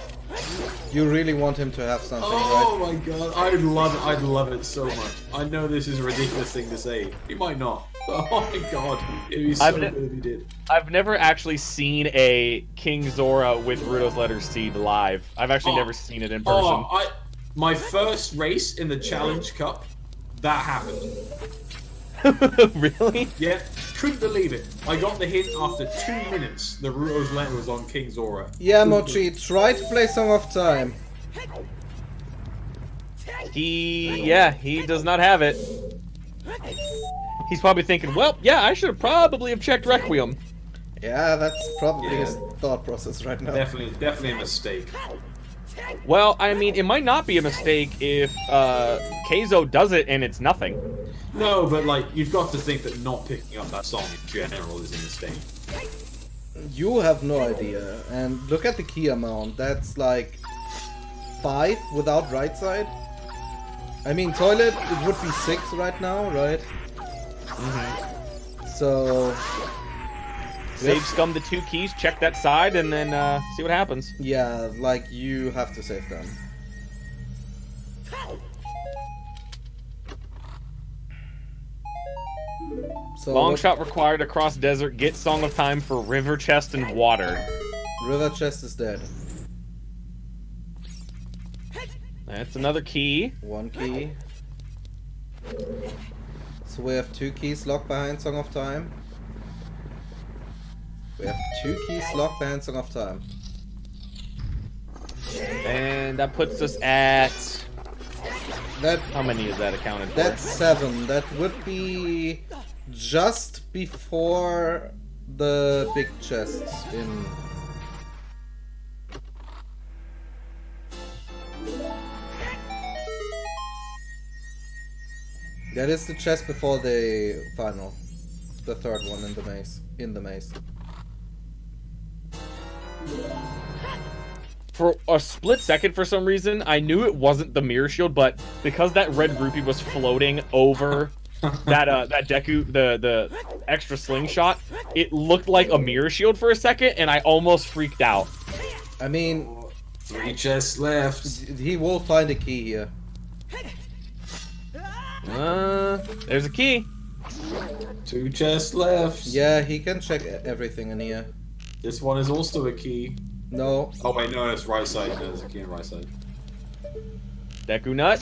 Speaker 1: You really want him to have something,
Speaker 4: oh
Speaker 1: right?
Speaker 4: My god, I'd love it so much. I know this is a ridiculous thing to say. He might not. But oh my god, it'd be so good if he did.
Speaker 2: I've never actually seen a King Zora with Rudo's Letter Seed live. I've actually never seen it in person.
Speaker 4: My first race in the Challenge Cup, that happened.
Speaker 2: Really?
Speaker 4: Yeah, couldn't believe it. I got the hint after 2 minutes that Rudo's letter was on King Zora.
Speaker 1: Yeah, Mochi, try to play Song of Time.
Speaker 2: He does not have it. He's probably thinking, well, yeah, I should have probably checked Requiem.
Speaker 1: Yeah, that's probably his thought process right now.
Speaker 4: Definitely a mistake.
Speaker 2: Well, I mean, it might not be a mistake if Kayzo does it and it's nothing.
Speaker 4: No, but like, you've got to think that not picking up that song in general is a mistake.
Speaker 1: You have no idea. And look at the key amount. That's like 5 without right side. I mean, toilet, it would be 6 right now, right?
Speaker 2: Mm-hmm.
Speaker 1: So...
Speaker 2: Save scum the 2 keys, check that side, and then see what happens.
Speaker 1: Yeah, like, you have to save them. So
Speaker 2: Long
Speaker 1: what-
Speaker 2: shot required across desert. Get Song of Time for river chest and water.
Speaker 1: River chest is dead.
Speaker 2: That's another key.
Speaker 1: One key. So we have 2 keys locked behind Song of Time. We have 2 keys locked behind Song of Time.
Speaker 2: And that puts us at...
Speaker 1: That
Speaker 2: How many is that accounted for?
Speaker 1: That's 7. That would be just before the big chests in. That is the chest before the final. The third one in the maze. In the maze.
Speaker 2: For a split second, for some reason, I knew it wasn't the mirror shield, but because that red rupee was floating over that Deku, the extra slingshot, it looked like a mirror shield for a second, and I almost freaked out.
Speaker 1: I mean,
Speaker 4: 3 chests left.
Speaker 1: he will find a key here.
Speaker 2: There's a key.
Speaker 4: 2 chests left.
Speaker 1: Yeah, he can check everything in here.
Speaker 4: This one is also a key.
Speaker 1: No.
Speaker 4: Oh wait, no, it's right side. No, there's a key on right side.
Speaker 2: Deku nut.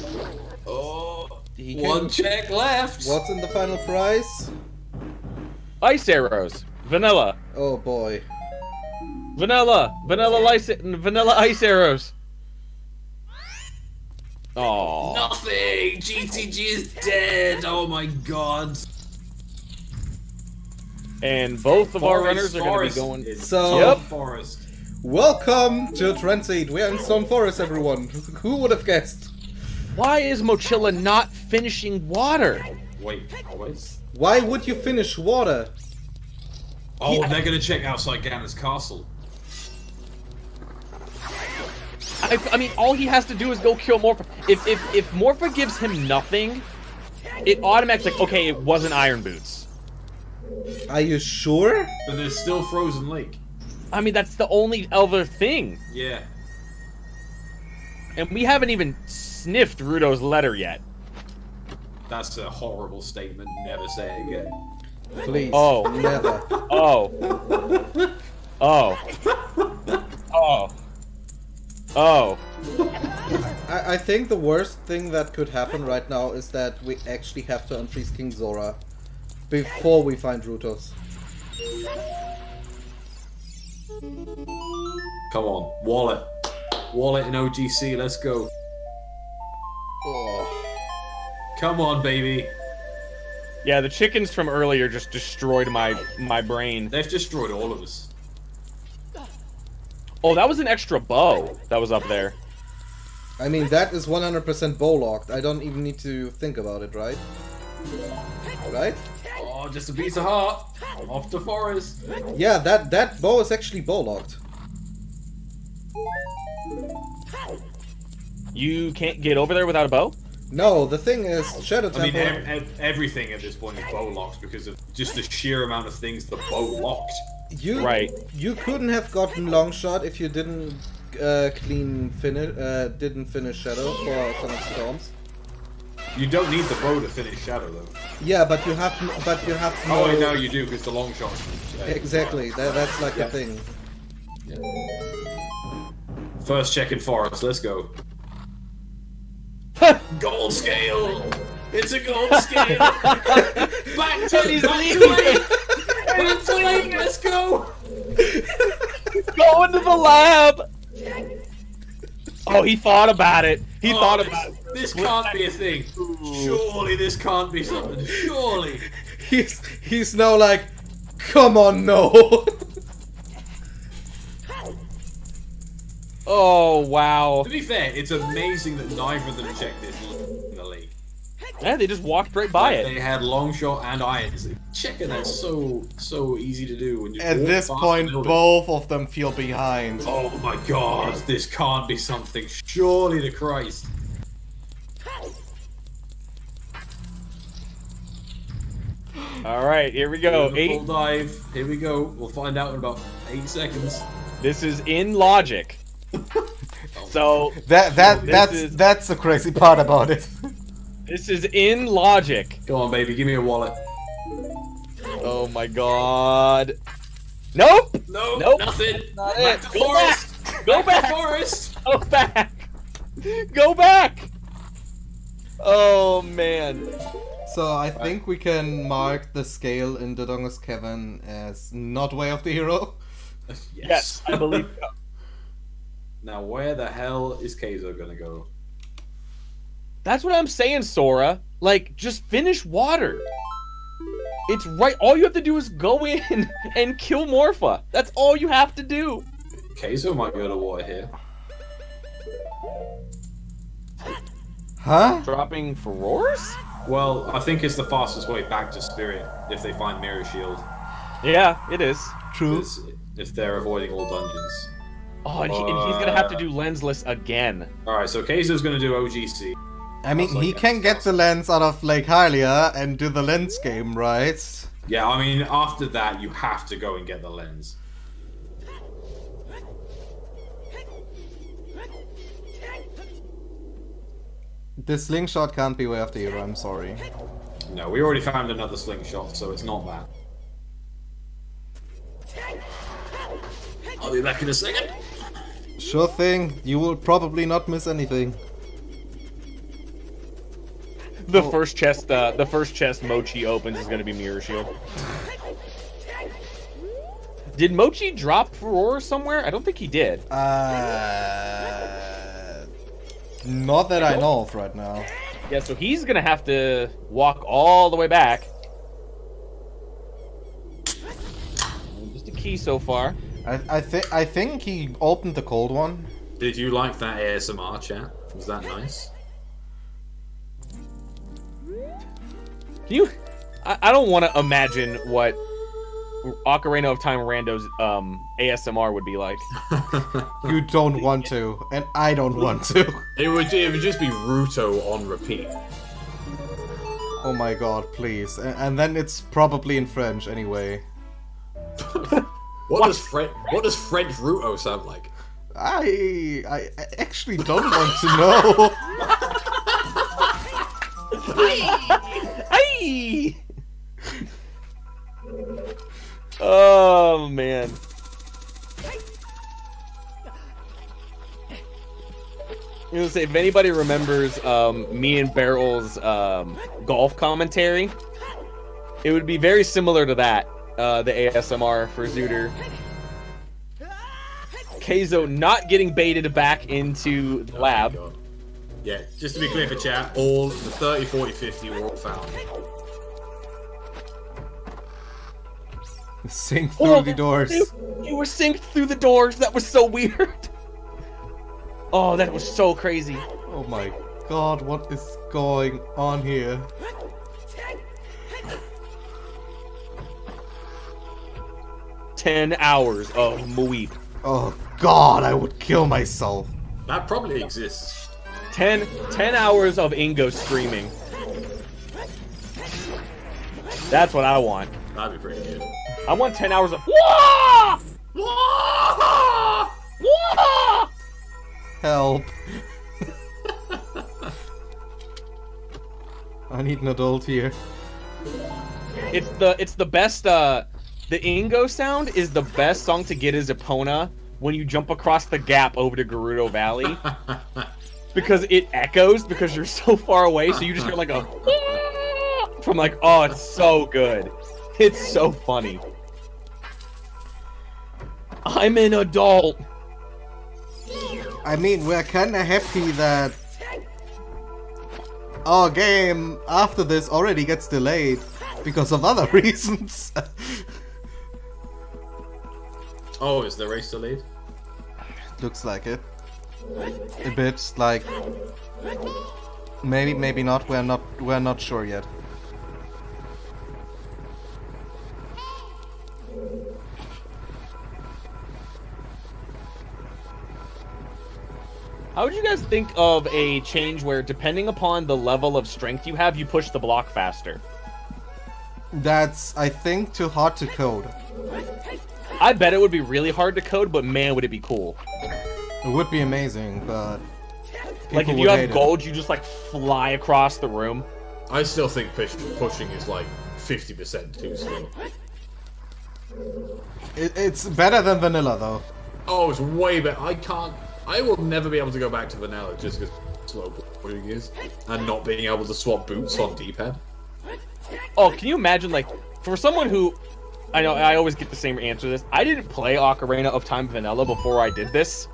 Speaker 4: Oh,
Speaker 1: He can-
Speaker 4: 1 check left.
Speaker 1: What's in the final prize?
Speaker 2: Ice arrows. Vanilla.
Speaker 1: Oh boy.
Speaker 2: Vanilla ice arrows. Oh.
Speaker 4: Nothing. GTG is dead. Oh my god.
Speaker 2: And both of our runners are going to be going.
Speaker 1: So-
Speaker 2: Yep.
Speaker 4: Forest.
Speaker 1: Welcome to Transit. We are in Stone Forest, everyone. Who would have guessed?
Speaker 2: Why is Mochila not finishing water?
Speaker 4: Wait, what?
Speaker 1: Why would you finish water?
Speaker 4: Oh, they're gonna check outside Ganon's castle.
Speaker 2: I mean, all he has to do is go kill Morpha. If Morpha gives him nothing, it automatically like, okay, it wasn't Iron Boots.
Speaker 1: Are you sure?
Speaker 4: But there's still Frozen Lake.
Speaker 2: I mean, that's the only other thing.
Speaker 4: Yeah.
Speaker 2: And we haven't even sniffed Rudo's letter yet.
Speaker 4: That's a horrible statement. Never say it again.
Speaker 1: Please.
Speaker 2: Oh.
Speaker 1: Never.
Speaker 2: Oh. Oh. Oh. Oh.
Speaker 1: I think the worst thing that could happen right now is that we actually have to unfreeze King Zora before we find Rutos.
Speaker 4: Come on, wallet. Wallet in OGC, let's go.
Speaker 1: Oh.
Speaker 4: Come on, baby.
Speaker 2: Yeah, the chickens from earlier just destroyed my brain.
Speaker 4: They've destroyed all of us.
Speaker 2: Oh, that was an extra bow that was up there.
Speaker 1: I mean, that is 100% bow locked. I don't even need to think about it, right? Right?
Speaker 4: Oh, just a piece of heart. Off the forest.
Speaker 1: Yeah, that bow is actually bow locked.
Speaker 2: You can't get over there without a bow?
Speaker 1: No, the thing is, Shadow
Speaker 4: I mean,
Speaker 1: Temple.
Speaker 4: everything at this point is bow locked because of just the sheer amount of things the bow locked.
Speaker 2: Right.
Speaker 1: You couldn't have gotten long shot if you didn't didn't finish Shadow for Son of Storms.
Speaker 4: You don't need the bow to finish Shadow though.
Speaker 1: Yeah, but you have to
Speaker 4: Oh,
Speaker 1: know-
Speaker 4: no, you do because the long shot.
Speaker 1: Exactly. That's like the thing.
Speaker 4: First check in forest. Let's go. Gold scale. It's a gold scale. Back to
Speaker 2: He's
Speaker 4: back
Speaker 2: leaving.
Speaker 4: to lake. Back to lake. Let's go.
Speaker 2: Go into the lab! Oh, he thought about it. He thought about it.
Speaker 4: This can't be a thing. Surely this can't be something. Surely.
Speaker 1: He's now like, come on, no.
Speaker 2: Oh, wow.
Speaker 4: To be fair, it's amazing that neither of them checked this in the league.
Speaker 2: Yeah, they just walked right by it.
Speaker 4: They had long shot and irons. Checking that's so easy to do. When you
Speaker 1: At
Speaker 4: walk
Speaker 1: this
Speaker 4: past
Speaker 1: point,
Speaker 4: the building.
Speaker 1: both of them feel behind.
Speaker 4: Oh my god, this can't be something. Surely to Christ.
Speaker 2: Alright, here we go.
Speaker 4: Full dive. Here we go. We'll find out in about 8 seconds.
Speaker 2: This is in logic. So,
Speaker 1: That's the crazy part about it.
Speaker 2: this is in logic.
Speaker 4: Come on, baby, give me a wallet.
Speaker 2: Oh my god. Nope.
Speaker 3: Nope. Nothing.
Speaker 2: Not
Speaker 3: Back
Speaker 2: it.
Speaker 3: to
Speaker 2: Go
Speaker 3: forest.
Speaker 2: back. Go back.
Speaker 3: To forest.
Speaker 2: Go back. Go back. Oh man.
Speaker 1: So I think we can mark the scale in the Dodongo's Cavern as not way of the hero.
Speaker 2: Yes, I believe so.
Speaker 4: Now, where the hell is Kayzo gonna go?
Speaker 2: That's what I'm saying, Sora. Like, just finish water. It's right. All you have to do is go in and kill Morpha. That's all you have to do.
Speaker 4: Kayzo might go to water here.
Speaker 1: Huh?
Speaker 2: Dropping Furores?
Speaker 4: Well, I think it's the fastest way back to Spirit if they find Mirror Shield.
Speaker 2: Yeah, it is.
Speaker 1: True.
Speaker 4: If they're avoiding all dungeons.
Speaker 2: Oh, and he's gonna have to do lensless again.
Speaker 4: Alright, so Kayzo's gonna do OGC.
Speaker 1: I mean,
Speaker 4: Like
Speaker 1: he can get the lens out of Lake Hylia and do the lens game, right?
Speaker 4: Yeah, I mean, after that, you have to go and get the lens.
Speaker 1: This slingshot can't be way of the hero, I'm sorry.
Speaker 4: No, we already found another slingshot, so it's not that.
Speaker 3: I'll be back in a second.
Speaker 1: Sure thing, you will probably not miss anything.
Speaker 2: The first chest Mochi opens is gonna be Mirror Shield. Did Mochi drop Furore somewhere? I don't think he did.
Speaker 1: Not that I know of right now.
Speaker 2: Yeah, so he's gonna have to walk all the way back. Just a key so far.
Speaker 1: I think he opened the cold one.
Speaker 3: Did you like that ASMR chat? Was that nice?
Speaker 2: Can you? I don't want to imagine what Ocarina of Time Rando's ASMR would be like.
Speaker 1: You don't want to, and I don't want to.
Speaker 3: It would just be Ruto on repeat.
Speaker 1: Oh my god, please. And then it's probably in French anyway.
Speaker 3: What does French Ruto sound like?
Speaker 1: I actually don't want to know.
Speaker 2: Aye! Oh man. I was gonna say, if anybody remembers me and Barrel's golf commentary, it would be very similar to that. The ASMR for Zooter. Kayzo not getting baited back into the lab.
Speaker 3: God. Yeah, just to be clear for chat, all the 30, 40, 50 were all found.
Speaker 1: Sink through the doors.
Speaker 2: You were synced through the doors. That was so weird. Oh, that was so crazy.
Speaker 1: Oh my god, what is going on here?
Speaker 2: $10 of Muip.
Speaker 1: Oh god, I would kill myself.
Speaker 3: That probably exists.
Speaker 2: 10 hours of Ingo screaming. That's what I want.
Speaker 3: That'd be pretty good.
Speaker 2: I want 10 hours of Wah! Wah! Wah!
Speaker 1: Help. I need an adult here.
Speaker 2: It's the best the Ingo sound is the best song to get as Epona when you jump across the gap over to Gerudo Valley. Because it echoes because you're so far away, so you just hear like a from like, oh, it's so good. It's so funny. I'm an adult.
Speaker 1: I mean, we're kinda happy that our game after this already gets delayed because of other reasons.
Speaker 3: Oh, is the race delayed?
Speaker 1: Looks like it. A bit, like maybe not. We're not sure yet.
Speaker 2: How would you guys think of a change where, depending upon the level of strength you have, you push the block faster?
Speaker 1: That's, I think, too hard to code.
Speaker 2: I bet it would be really hard to code, but man, would it be cool.
Speaker 1: It would be amazing, but
Speaker 2: like, if you have gold, you just, like, fly across the room.
Speaker 3: I still think pushing is, like, 50% too slow.
Speaker 1: It's better than vanilla though.
Speaker 3: Oh, it's way better. I will never be able to go back to vanilla just because slow boarding is, and not being able to swap boots on D-pad.
Speaker 2: Oh, can you imagine, like, for someone who, I know I always get the same answer to this. I didn't play Ocarina of Time vanilla before I did this.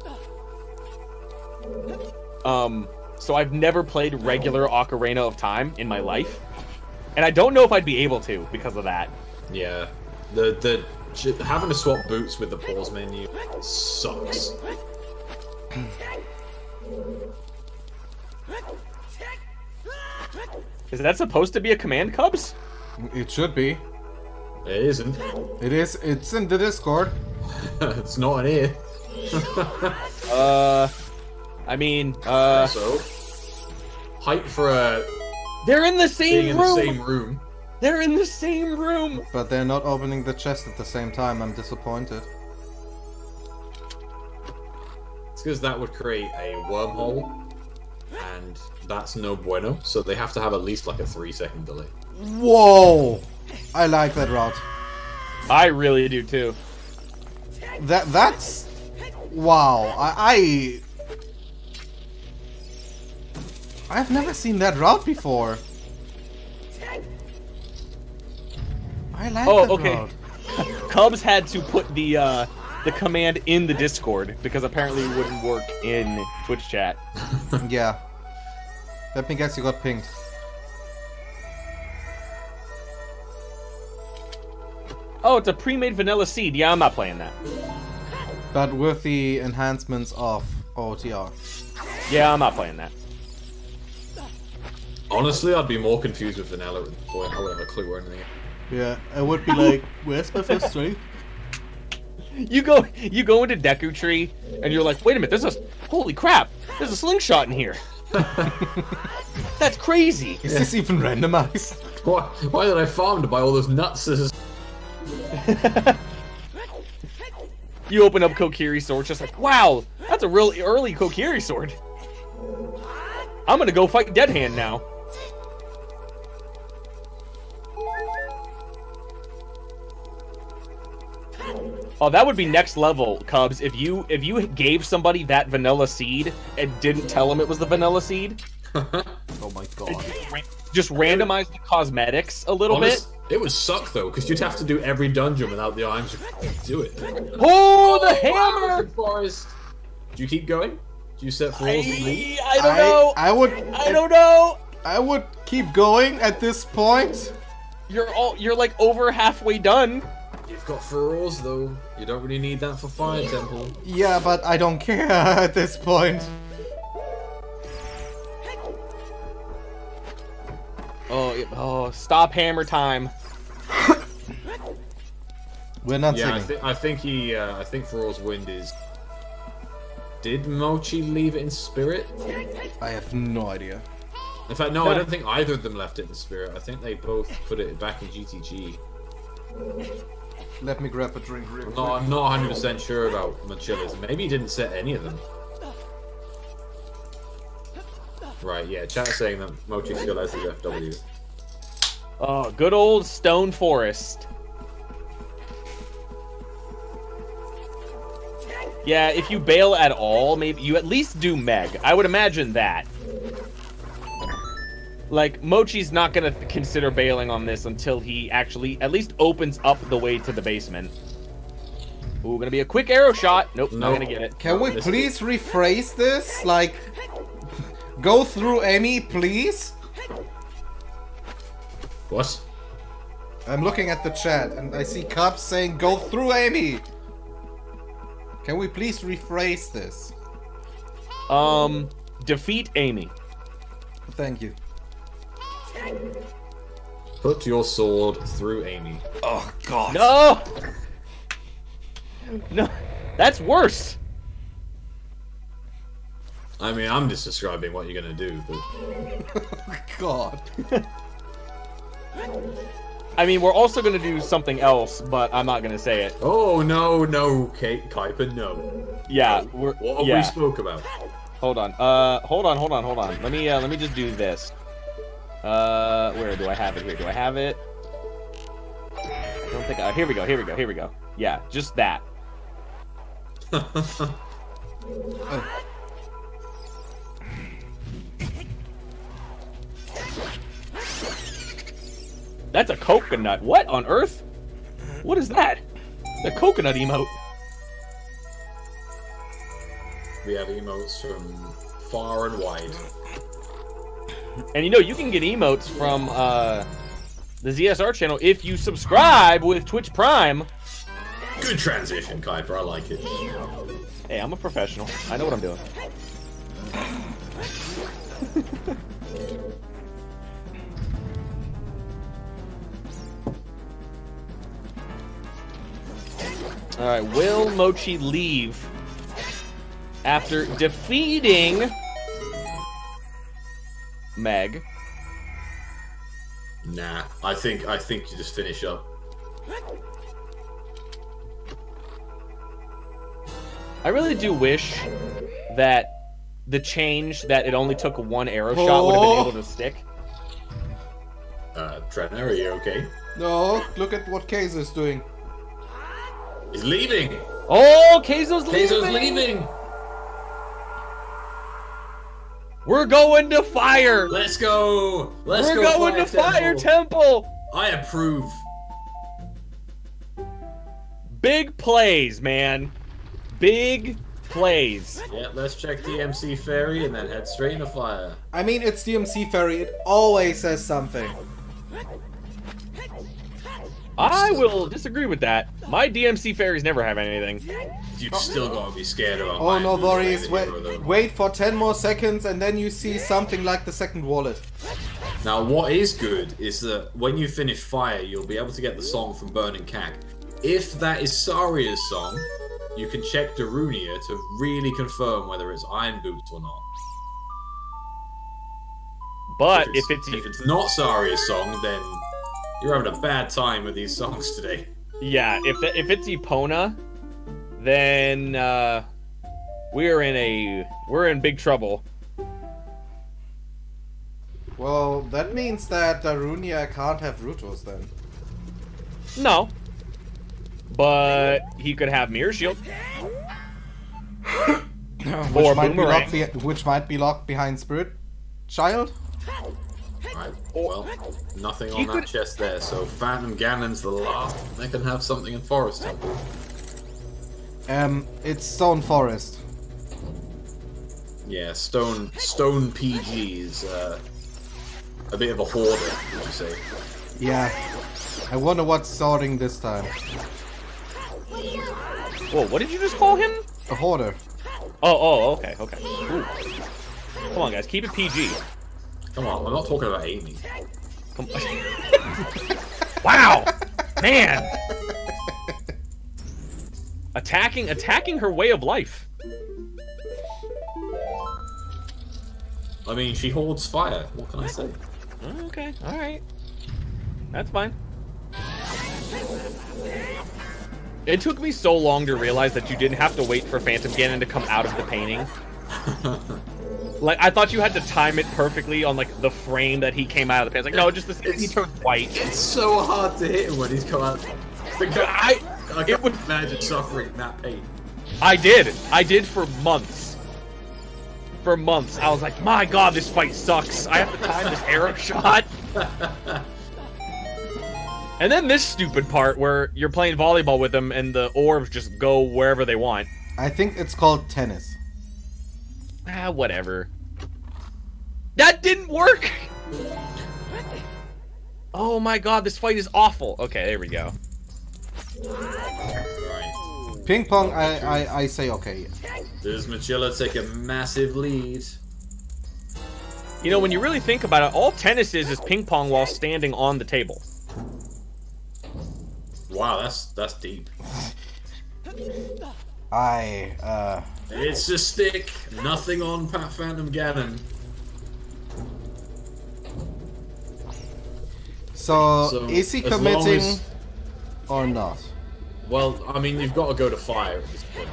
Speaker 2: So I've never played regular Ocarina of Time in my life, and I don't know if I'd be able to because of that.
Speaker 3: Yeah, having to swap boots with the pause menu sucks.
Speaker 2: Is that supposed to be a command, Cubs?
Speaker 1: It should be.
Speaker 3: It isn't.
Speaker 1: It is. It's in the Discord.
Speaker 3: It's not in here.
Speaker 2: I mean,
Speaker 3: So, hype for a
Speaker 2: they're in the
Speaker 3: being
Speaker 2: same
Speaker 3: in
Speaker 2: room.
Speaker 3: the same room.
Speaker 2: They're in the same room.
Speaker 1: But they're not opening the chest at the same time. I'm disappointed.
Speaker 3: It's because that would create a wormhole, and that's no bueno. So they have to have at least like a 3-second delay.
Speaker 1: Whoa! I like that route.
Speaker 2: I really do too.
Speaker 1: That's wow. I've never seen that route before. I like that route.
Speaker 2: Cubs had to put the command in the Discord because apparently it wouldn't work in Twitch chat.
Speaker 1: Yeah. Let me guess, you got pinged.
Speaker 2: Oh, it's a pre-made vanilla seed. Yeah, I'm not playing that.
Speaker 1: But with the enhancements of OoTR.
Speaker 2: Yeah, I'm not playing that.
Speaker 3: Honestly, I'd be more confused with vanilla at this point. I wouldn't have a clue or anything.
Speaker 1: Yeah, I would be like, where's my fifth strength?
Speaker 2: You go into Deku Tree and you're like, wait a minute, holy crap, there's a slingshot in here. That's crazy.
Speaker 1: Is this even randomized?
Speaker 3: Why did I farm to buy all those nuts?
Speaker 2: You open up Kokiri sword, just like, wow, that's a real early Kokiri sword. I'm gonna go fight Dead Hand now. Oh, that would be next level, Cubs. If you gave somebody that vanilla seed and didn't tell them it was the vanilla seed.
Speaker 1: Oh my god.
Speaker 2: Just randomize the cosmetics a little bit.
Speaker 3: It would suck though, because you'd have to do every dungeon without the items to do it.
Speaker 2: Oh, the hammer!
Speaker 3: Forest. Do you keep going? Do you set rules and leave?
Speaker 2: I don't know. I don't know.
Speaker 1: I would keep going at this point.
Speaker 2: You're like over halfway done.
Speaker 3: You've got furrows though. You don't really need that for Fire Temple.
Speaker 1: Yeah, but I don't care at this point.
Speaker 2: Oh, stop hammer time.
Speaker 1: We're not
Speaker 3: Yeah,
Speaker 1: singing.
Speaker 3: I think Furrow's Wind is... Did Mochi leave it in Spirit?
Speaker 1: I have no idea.
Speaker 3: In fact, no, I don't think either of them left it in Spirit. I think they both put it back in GTG.
Speaker 1: Let me grab a drink real quick.
Speaker 3: No, I'm not 100% sure about Mochila's. Maybe he didn't set any of them. Right, yeah, chat's saying that Mochi still has his FW.
Speaker 2: Oh, good old Stone Forest. Yeah, if you bail at all, maybe you at least do Meg. I would imagine that. Like, Mochi's not gonna consider bailing on this until he actually at least opens up the way to the basement. Ooh, gonna be a quick arrow shot. Nope, not gonna get it.
Speaker 1: Can we please rephrase this? Like, go through Amy, please?
Speaker 3: What?
Speaker 1: I'm looking at the chat and I see Cubs saying go through Amy. Can we please rephrase this?
Speaker 2: Defeat Amy.
Speaker 1: Thank you.
Speaker 3: Put your sword through Amy.
Speaker 1: Oh god.
Speaker 2: No! No, that's worse.
Speaker 3: I mean, I'm just describing what you're gonna do, but...
Speaker 1: God.
Speaker 2: I mean, we're also gonna do something else, but I'm not gonna say it.
Speaker 3: Oh, no, Kate Kuiper, no.
Speaker 2: Yeah,
Speaker 3: What have we spoke about?
Speaker 2: Hold on. Hold on. Let me just do this. Where do I have it here? Do I have it? don't think. Here we go. Here we go. Here we go. Yeah, just that. That's a coconut. What on earth? What is that? The coconut emote.
Speaker 3: We have emotes from far and wide.
Speaker 2: And you know, you can get emotes from the ZSR channel if you subscribe with Twitch Prime.
Speaker 3: Good transition, Kuiper. I like it.
Speaker 2: Hey, I'm a professional. I know what I'm doing. Alright, will Mochi leave after defeating Meg?
Speaker 3: Nah, I think you just finish up.
Speaker 2: I really do wish that the change that it only took one arrow shot would have been able to stick.
Speaker 3: Trenner, are you okay?
Speaker 1: No, look at what Kayzo is doing.
Speaker 3: He's leaving!
Speaker 2: Oh, Kayzo's leaving!
Speaker 3: Kayzo's leaving!
Speaker 2: We're going to fire!
Speaker 3: Let's go! We're
Speaker 2: going to Fire Temple!
Speaker 3: I approve.
Speaker 2: Big plays, man. Big plays.
Speaker 3: Yeah, let's check the MC Ferry and then head straight into fire.
Speaker 1: I mean, it's DMC Ferry. It always says something.
Speaker 2: I will disagree with that. My DMC fairies never have anything.
Speaker 3: You've still got to be scared about.
Speaker 1: Oh no worries. Wait for 10 more seconds and then you see something like the second wallet.
Speaker 3: Now, what is good is that when you finish fire, you'll be able to get the song from Burning Cack. If that is Saria's song, you can check Darunia to really confirm whether it's Iron Boots or not.
Speaker 2: But
Speaker 3: if it's not Saria's song, then you're having a bad time with these songs today.
Speaker 2: Yeah, if it's Epona, then we're in big trouble.
Speaker 1: Well, that means that Darunia can't have Rutos then.
Speaker 2: No. But he could have Mirror Shield.
Speaker 1: which might be locked behind Spirit Child?
Speaker 3: Right, well, nothing on that chest there, so Phantom Ganon's the last. They can have something in Forest Temple.
Speaker 1: It's Stone Forest.
Speaker 3: Yeah, Stone PG is a bit of a hoarder, would you say?
Speaker 1: Yeah. I wonder what's sorting this time.
Speaker 2: Whoa, what did you just call him?
Speaker 1: A hoarder.
Speaker 2: Oh, okay. Ooh. Come on, guys, keep it PG.
Speaker 3: Come on, I'm not talking about Amy.
Speaker 2: Come Wow! Man! Attacking her way of life.
Speaker 3: I mean, she hoards fire. What can I say?
Speaker 2: Okay, alright. That's fine. It took me so long to realize that you didn't have to wait for Phantom Ganon to come out of the painting. Like, I thought you had to time it perfectly on, like, the frame that he came out of the painting. Like, no, just the second he turns white.
Speaker 3: It's so hard to hit him when he's come out. Because I can't imagine suffering that pain.
Speaker 2: I did for months. For months. I was like, my god, this fight sucks. I have to time this arrow shot. And then this stupid part where you're playing volleyball with them and the orbs just go wherever they want.
Speaker 1: I think it's called tennis.
Speaker 2: Ah, whatever. That didn't work! Oh my god, this fight is awful. Okay, there we go.
Speaker 3: Right.
Speaker 1: Ping pong, I say okay.
Speaker 3: Does Mochila take a massive lead?
Speaker 2: You know, when you really think about it, all tennis is ping pong while standing on the table.
Speaker 3: Wow, that's deep.
Speaker 1: It's
Speaker 3: a stick. Nothing on Phantom Ganon.
Speaker 1: So is he committing or not?
Speaker 3: Well, I mean, you've got to go to fire at this point.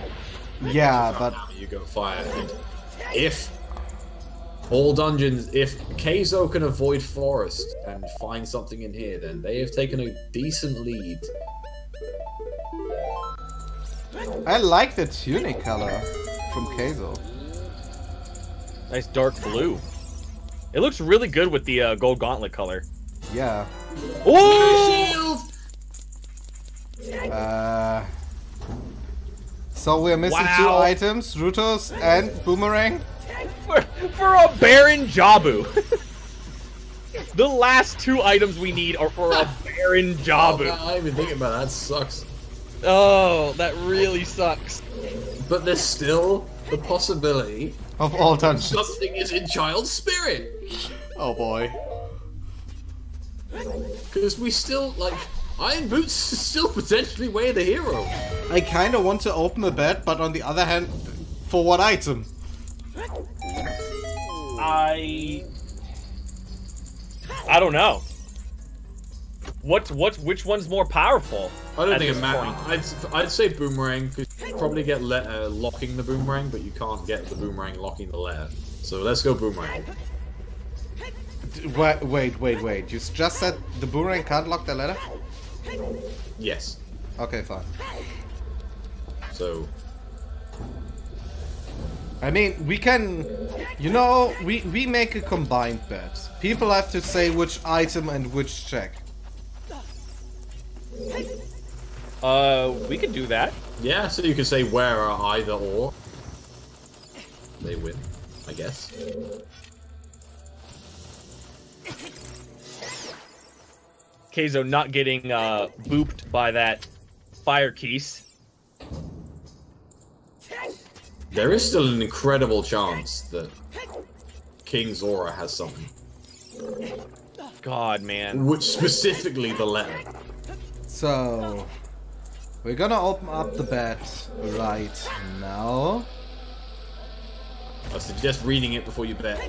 Speaker 1: Yeah, but
Speaker 3: you go fire. And if All dungeons, if Kayzo can avoid forest and find something in here, then they have taken a decent lead.
Speaker 1: I like the tunic color from Kayzo.
Speaker 2: Nice dark blue. It looks really good with the gold gauntlet color.
Speaker 1: Yeah.
Speaker 2: Oh!
Speaker 1: So we're missing
Speaker 2: Wow.
Speaker 1: 2 items, Rutos and Boomerang.
Speaker 2: For a Baron Jabu. The last 2 items we need are for a Baron
Speaker 3: Oh,
Speaker 2: Jabu.
Speaker 3: man, I didn't even think about that. That sucks.
Speaker 2: Oh, that really sucks.
Speaker 3: But there's still the possibility
Speaker 1: Of all dungeons.
Speaker 3: something is in Child's Spirit.
Speaker 1: Oh boy.
Speaker 3: Because we still, like, Iron Boots is still potentially way the hero.
Speaker 1: I kinda want to open a bet, but on the other hand, for what item?
Speaker 2: I don't know. Which one's more powerful?
Speaker 3: I don't
Speaker 2: at
Speaker 3: think it
Speaker 2: this
Speaker 3: matters.
Speaker 2: point?
Speaker 3: I'd say Boomerang, because you probably get locking the Boomerang, but you can't get the Boomerang locking the letter. So let's go Boomerang.
Speaker 1: Wait. You just said the Boomerang can't lock the letter?
Speaker 3: Yes.
Speaker 1: Okay, fine.
Speaker 3: So...
Speaker 1: I mean, we can... You know, we make a combined bet. People have to say which item and which check.
Speaker 2: We could do that.
Speaker 3: Yeah, so you can say where are either or. They win, I guess.
Speaker 2: Kayzo not getting booped by that fire keys.
Speaker 3: There is still an incredible chance that King Zora has something.
Speaker 2: God, man.
Speaker 3: Which specifically the letter.
Speaker 1: So... We're gonna open up the bet right now.
Speaker 3: I suggest reading it before you bet.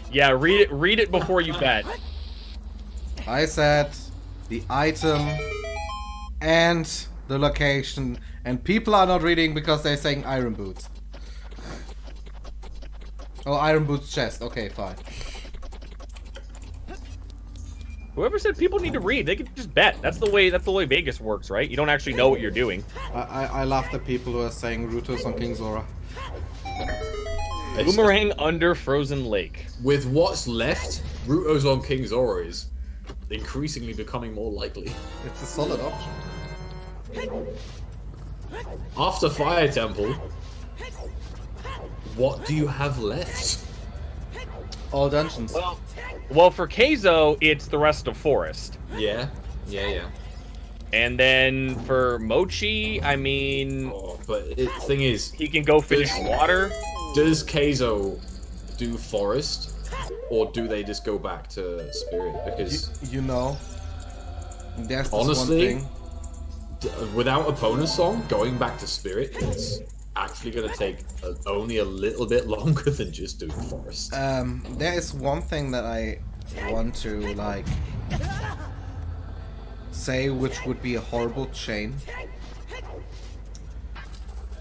Speaker 2: Yeah, read it before you bet.
Speaker 1: I said the item and the location, and people are not reading because they're saying Iron Boots. Oh, Iron Boots chest. Okay, fine.
Speaker 2: Whoever said people need to read, they could just bet. That's the way Vegas works, right? You don't actually know what you're doing.
Speaker 1: I love the people who are saying Rutos on King Zora.
Speaker 2: Boomerang under Frozen Lake.
Speaker 3: With what's left, Rutos on King Zora is increasingly becoming more likely.
Speaker 1: It's a solid option.
Speaker 3: After Fire Temple, what do you have left?
Speaker 1: All dungeons.
Speaker 2: Well, for Kayzo, it's the rest of Forest.
Speaker 3: Yeah.
Speaker 2: And then for Mochi, I mean...
Speaker 3: Oh, but the thing is...
Speaker 2: He can go finish water.
Speaker 3: Does Kayzo do Forest? Or do they just go back to Spirit? Because...
Speaker 1: You know... There's this
Speaker 3: honestly,
Speaker 1: one thing.
Speaker 3: Without Opponent's Song, going back to Spirit is actually going to take only a little bit longer than just doing Forest.
Speaker 1: There is one thing that I want to, like, say which would be a horrible chain.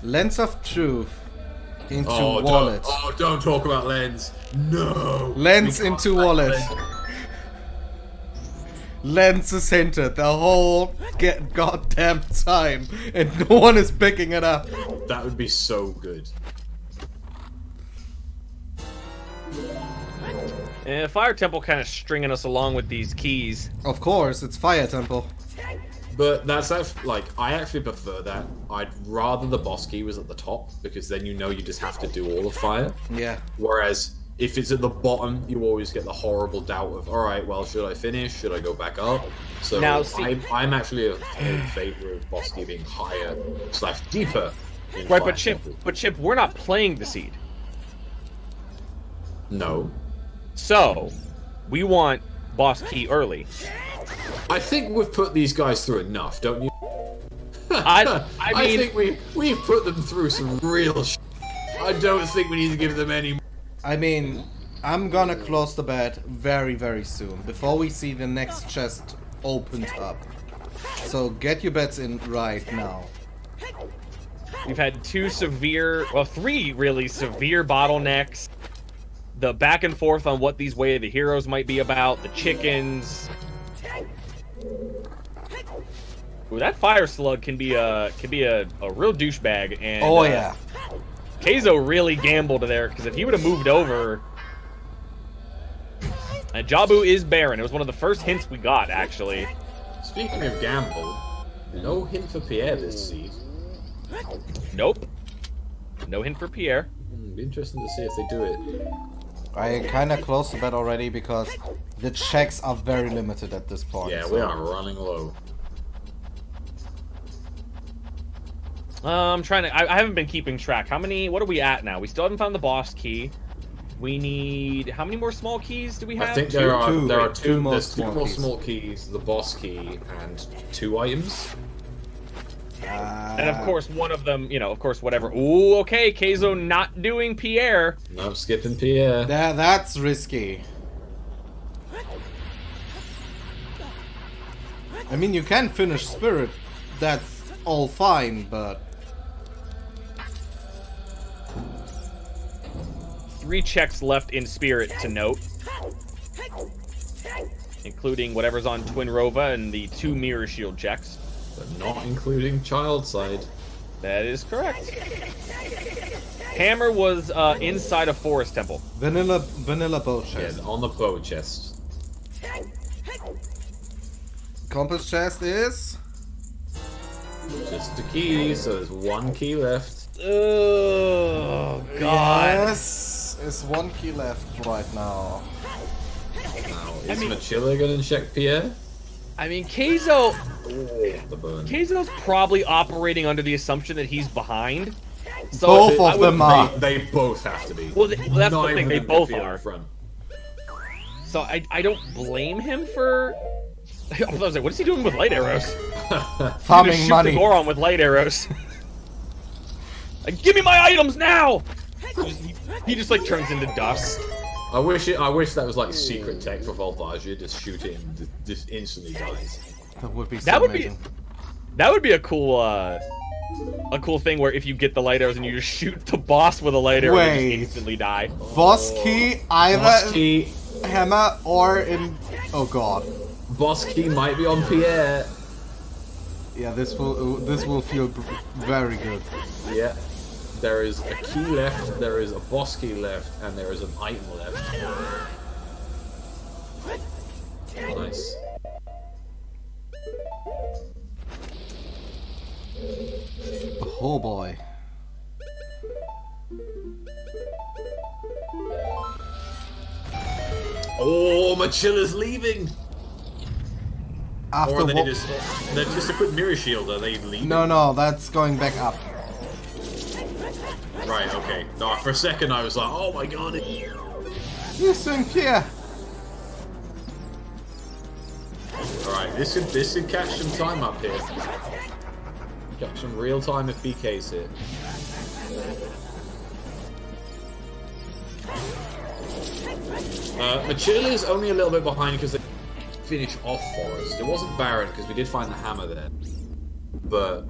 Speaker 1: Lens of Truth into wallet.
Speaker 3: Don't talk about Lens. No.
Speaker 1: Lens into wallet. Lens is hinted the whole goddamn time, and no one is picking it up.
Speaker 3: That would be so good.
Speaker 2: Fire Temple kind of stringing us along with these keys.
Speaker 1: Of course, it's Fire Temple.
Speaker 3: But that's actually, like, I actually prefer that. I'd rather the boss key was at the top, because then you know you just have to do all the fire.
Speaker 1: Yeah.
Speaker 3: Whereas, if it's at the bottom, you always get the horrible doubt of, alright, well, should I finish? Should I go back up? So,
Speaker 2: Now, see-
Speaker 3: I'm actually in favor of boss key being higher / deeper. in
Speaker 2: Right,
Speaker 3: Fire
Speaker 2: but Chip,
Speaker 3: Temple.
Speaker 2: we're not playing the seed.
Speaker 3: No.
Speaker 2: So, we want boss key early.
Speaker 3: I think we've put these guys through enough, don't you?
Speaker 2: I mean,
Speaker 3: think we've put them through some real I don't think we need to give them any more.
Speaker 1: I mean, I'm gonna close the bet very, very soon, before we see the next chest opened up. So get your bets in right now.
Speaker 2: we've had 3 really severe bottlenecks. the back and forth on what these Way of the Heroes might be about, the chickens. Ooh, that fire slug can be a real douchebag, and
Speaker 1: Oh yeah.
Speaker 2: Kayzo really gambled there, because if he would have moved over, and Jabu is barren. It was one of the first hints we got, actually.
Speaker 3: Speaking of gamble, no hint for Pierre this seed.
Speaker 2: Nope. No hint for Pierre.
Speaker 3: Be interesting to see if they do it.
Speaker 1: I kind of closed the bet already because the checks are very limited at this point.
Speaker 3: Yeah,
Speaker 1: so-
Speaker 3: we are running low.
Speaker 2: I'm trying to. I haven't been keeping track. How many? What are we at now? We still haven't found the boss key. We need. How many more small keys do we have?
Speaker 3: I think there are two
Speaker 1: more
Speaker 3: there's two
Speaker 1: small
Speaker 3: more
Speaker 1: keys.
Speaker 3: small keys, the boss key, and 2 items.
Speaker 2: And of course, one of them, you know, of course, whatever. Ooh, okay, Kayzo not doing Pierre.
Speaker 3: No, skipping Pierre.
Speaker 1: That's risky. I mean, you can finish Spirit. That's all fine, but
Speaker 2: 3 checks left in Spirit to note, including whatever's on Twin Rova and the 2 Mirror Shield checks.
Speaker 3: But not including child side.
Speaker 2: That is correct. Hammer was inside a Forest Temple.
Speaker 1: vanilla bow
Speaker 3: Yeah,
Speaker 1: chest.
Speaker 3: on the bow chest.
Speaker 1: Compass chest is
Speaker 3: Just the key, so there's 1 key left.
Speaker 2: Oh God.
Speaker 1: Yes, it's 1 key left right now.
Speaker 3: Now, is Mochila gonna check Pierre?
Speaker 2: I mean, Kayzo.
Speaker 3: The burn.
Speaker 2: Kayzo's probably operating under the assumption that he's behind. So
Speaker 1: Both
Speaker 2: I
Speaker 1: of
Speaker 2: would-
Speaker 1: them are.
Speaker 3: They both have to be.
Speaker 2: Well, that's the
Speaker 3: Not
Speaker 2: thing.
Speaker 3: even
Speaker 2: They
Speaker 3: gonna
Speaker 2: both
Speaker 3: be up
Speaker 2: are.
Speaker 3: front.
Speaker 2: So I don't blame him for. I was like, what is he doing with light arrows?
Speaker 1: Farming
Speaker 2: Shoot
Speaker 1: money.
Speaker 2: the Goron with light arrows. Like, give me my items now! He just like turns into dust.
Speaker 3: I wish that was like secret tech for Voltage. You just shoot it and just instantly dies.
Speaker 1: That would be so
Speaker 2: That would be
Speaker 1: amazing.
Speaker 2: that would be a cool thing where if you get the light arrows and you just shoot the boss with a light arrow and
Speaker 1: Wait.
Speaker 2: you just instantly die.
Speaker 1: Boss key either
Speaker 3: Boss key,
Speaker 1: in hammer or in. Oh god.
Speaker 3: boss key might be on Pierre.
Speaker 1: Yeah, this will feel very good.
Speaker 3: Yeah. There is a key left, there is a boss key left, and there is an item left. Nice.
Speaker 1: Oh boy.
Speaker 3: Oh, Mochila's leaving!
Speaker 1: After
Speaker 3: Or
Speaker 1: what?
Speaker 3: they're just a quick mirror shield, are they leaving?
Speaker 1: No, that's going back up.
Speaker 3: Right, okay. No, for a second I was like, oh my god.
Speaker 1: You think, yeah.
Speaker 3: Alright, this could catch some time up here. Catch some real time if BK's here. Mochila's only a little bit behind because they finished off Forest. It wasn't Baron because we did find the hammer there. But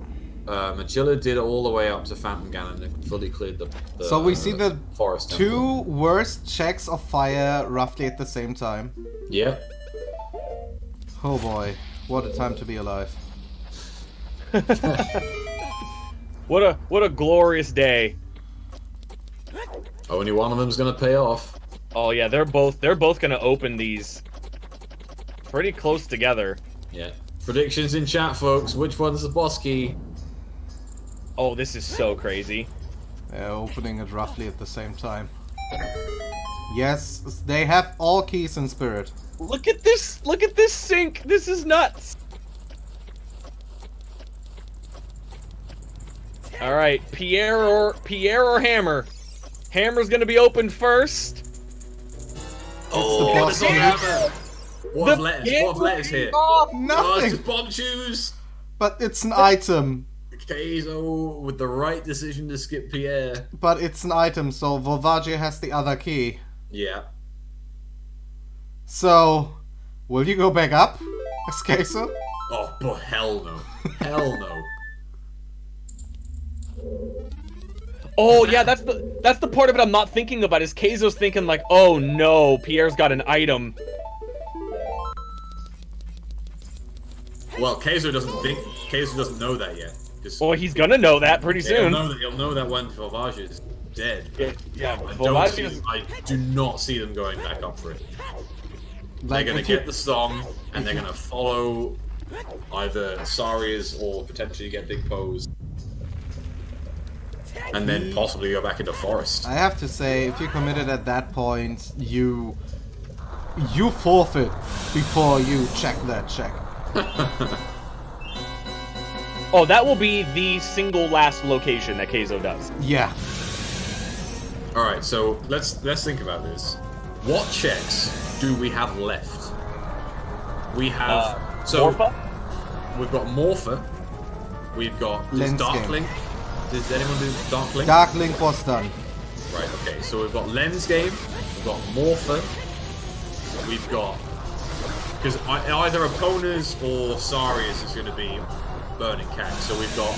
Speaker 3: Mochila did it all the way up to Phantom Ganon and fully cleared the
Speaker 1: So we see the
Speaker 3: Forest Temple.
Speaker 1: 2 worst checks of fire roughly at the same time.
Speaker 3: Yep.
Speaker 1: Oh boy, what a time to be alive.
Speaker 2: What a glorious day.
Speaker 3: Only one of them's gonna pay off.
Speaker 2: Oh yeah, they're both gonna open these pretty close together.
Speaker 3: Yeah. Predictions in chat, folks. Which one's the boss key?
Speaker 2: Oh, this is so crazy.
Speaker 1: Opening it roughly at the same time. Yes, they have all keys in Spirit.
Speaker 2: Look at this sync. This is nuts. All right, Pierre or Hammer. Hammer's gonna be open first.
Speaker 3: Oh,
Speaker 1: the boss
Speaker 3: it's on
Speaker 1: key.
Speaker 3: Hammer. What have letters?
Speaker 2: game
Speaker 3: What have letters here?
Speaker 2: off.
Speaker 3: Oh, it's
Speaker 1: Nothing!
Speaker 3: just bomb shoes.
Speaker 1: But it's an item.
Speaker 3: Kayzo with the right decision to skip Pierre.
Speaker 1: But it's an item, so Volvagia has the other key.
Speaker 3: Yeah.
Speaker 1: So, will you go back up, Kayzo?
Speaker 3: Oh, but hell no. Hell no.
Speaker 2: Oh yeah, that's the part of it I'm not thinking about. Is Kayzo's thinking like, oh no, Pierre's got an item.
Speaker 3: Well, Kayzo doesn't know that yet.
Speaker 2: Well, he's gonna know that pretty soon.
Speaker 3: He'll know that when Volvage is dead.
Speaker 2: Yeah,
Speaker 3: I do not see them going back up for it.
Speaker 1: Like,
Speaker 3: they're gonna get the song, and they're gonna follow either Saria's or potentially get Big Pose. And then possibly go back into Forest.
Speaker 1: I have to say, if you committed at that point, you forfeit before you check that check.
Speaker 2: Oh, that will be the single last location that Kayzo does.
Speaker 1: Yeah.
Speaker 3: Alright, so let's think about this. What checks do we have left? We have
Speaker 2: Morpha?
Speaker 3: We've got Morpha. We've got
Speaker 1: Lens
Speaker 3: Darklink. Does anyone do Darklink?
Speaker 1: Darklink was done.
Speaker 3: Right, okay, so we've got Lens Game, we've got Morpha, we've got... Because either Epona's or Saria's is going to be Burning Cat, so we've got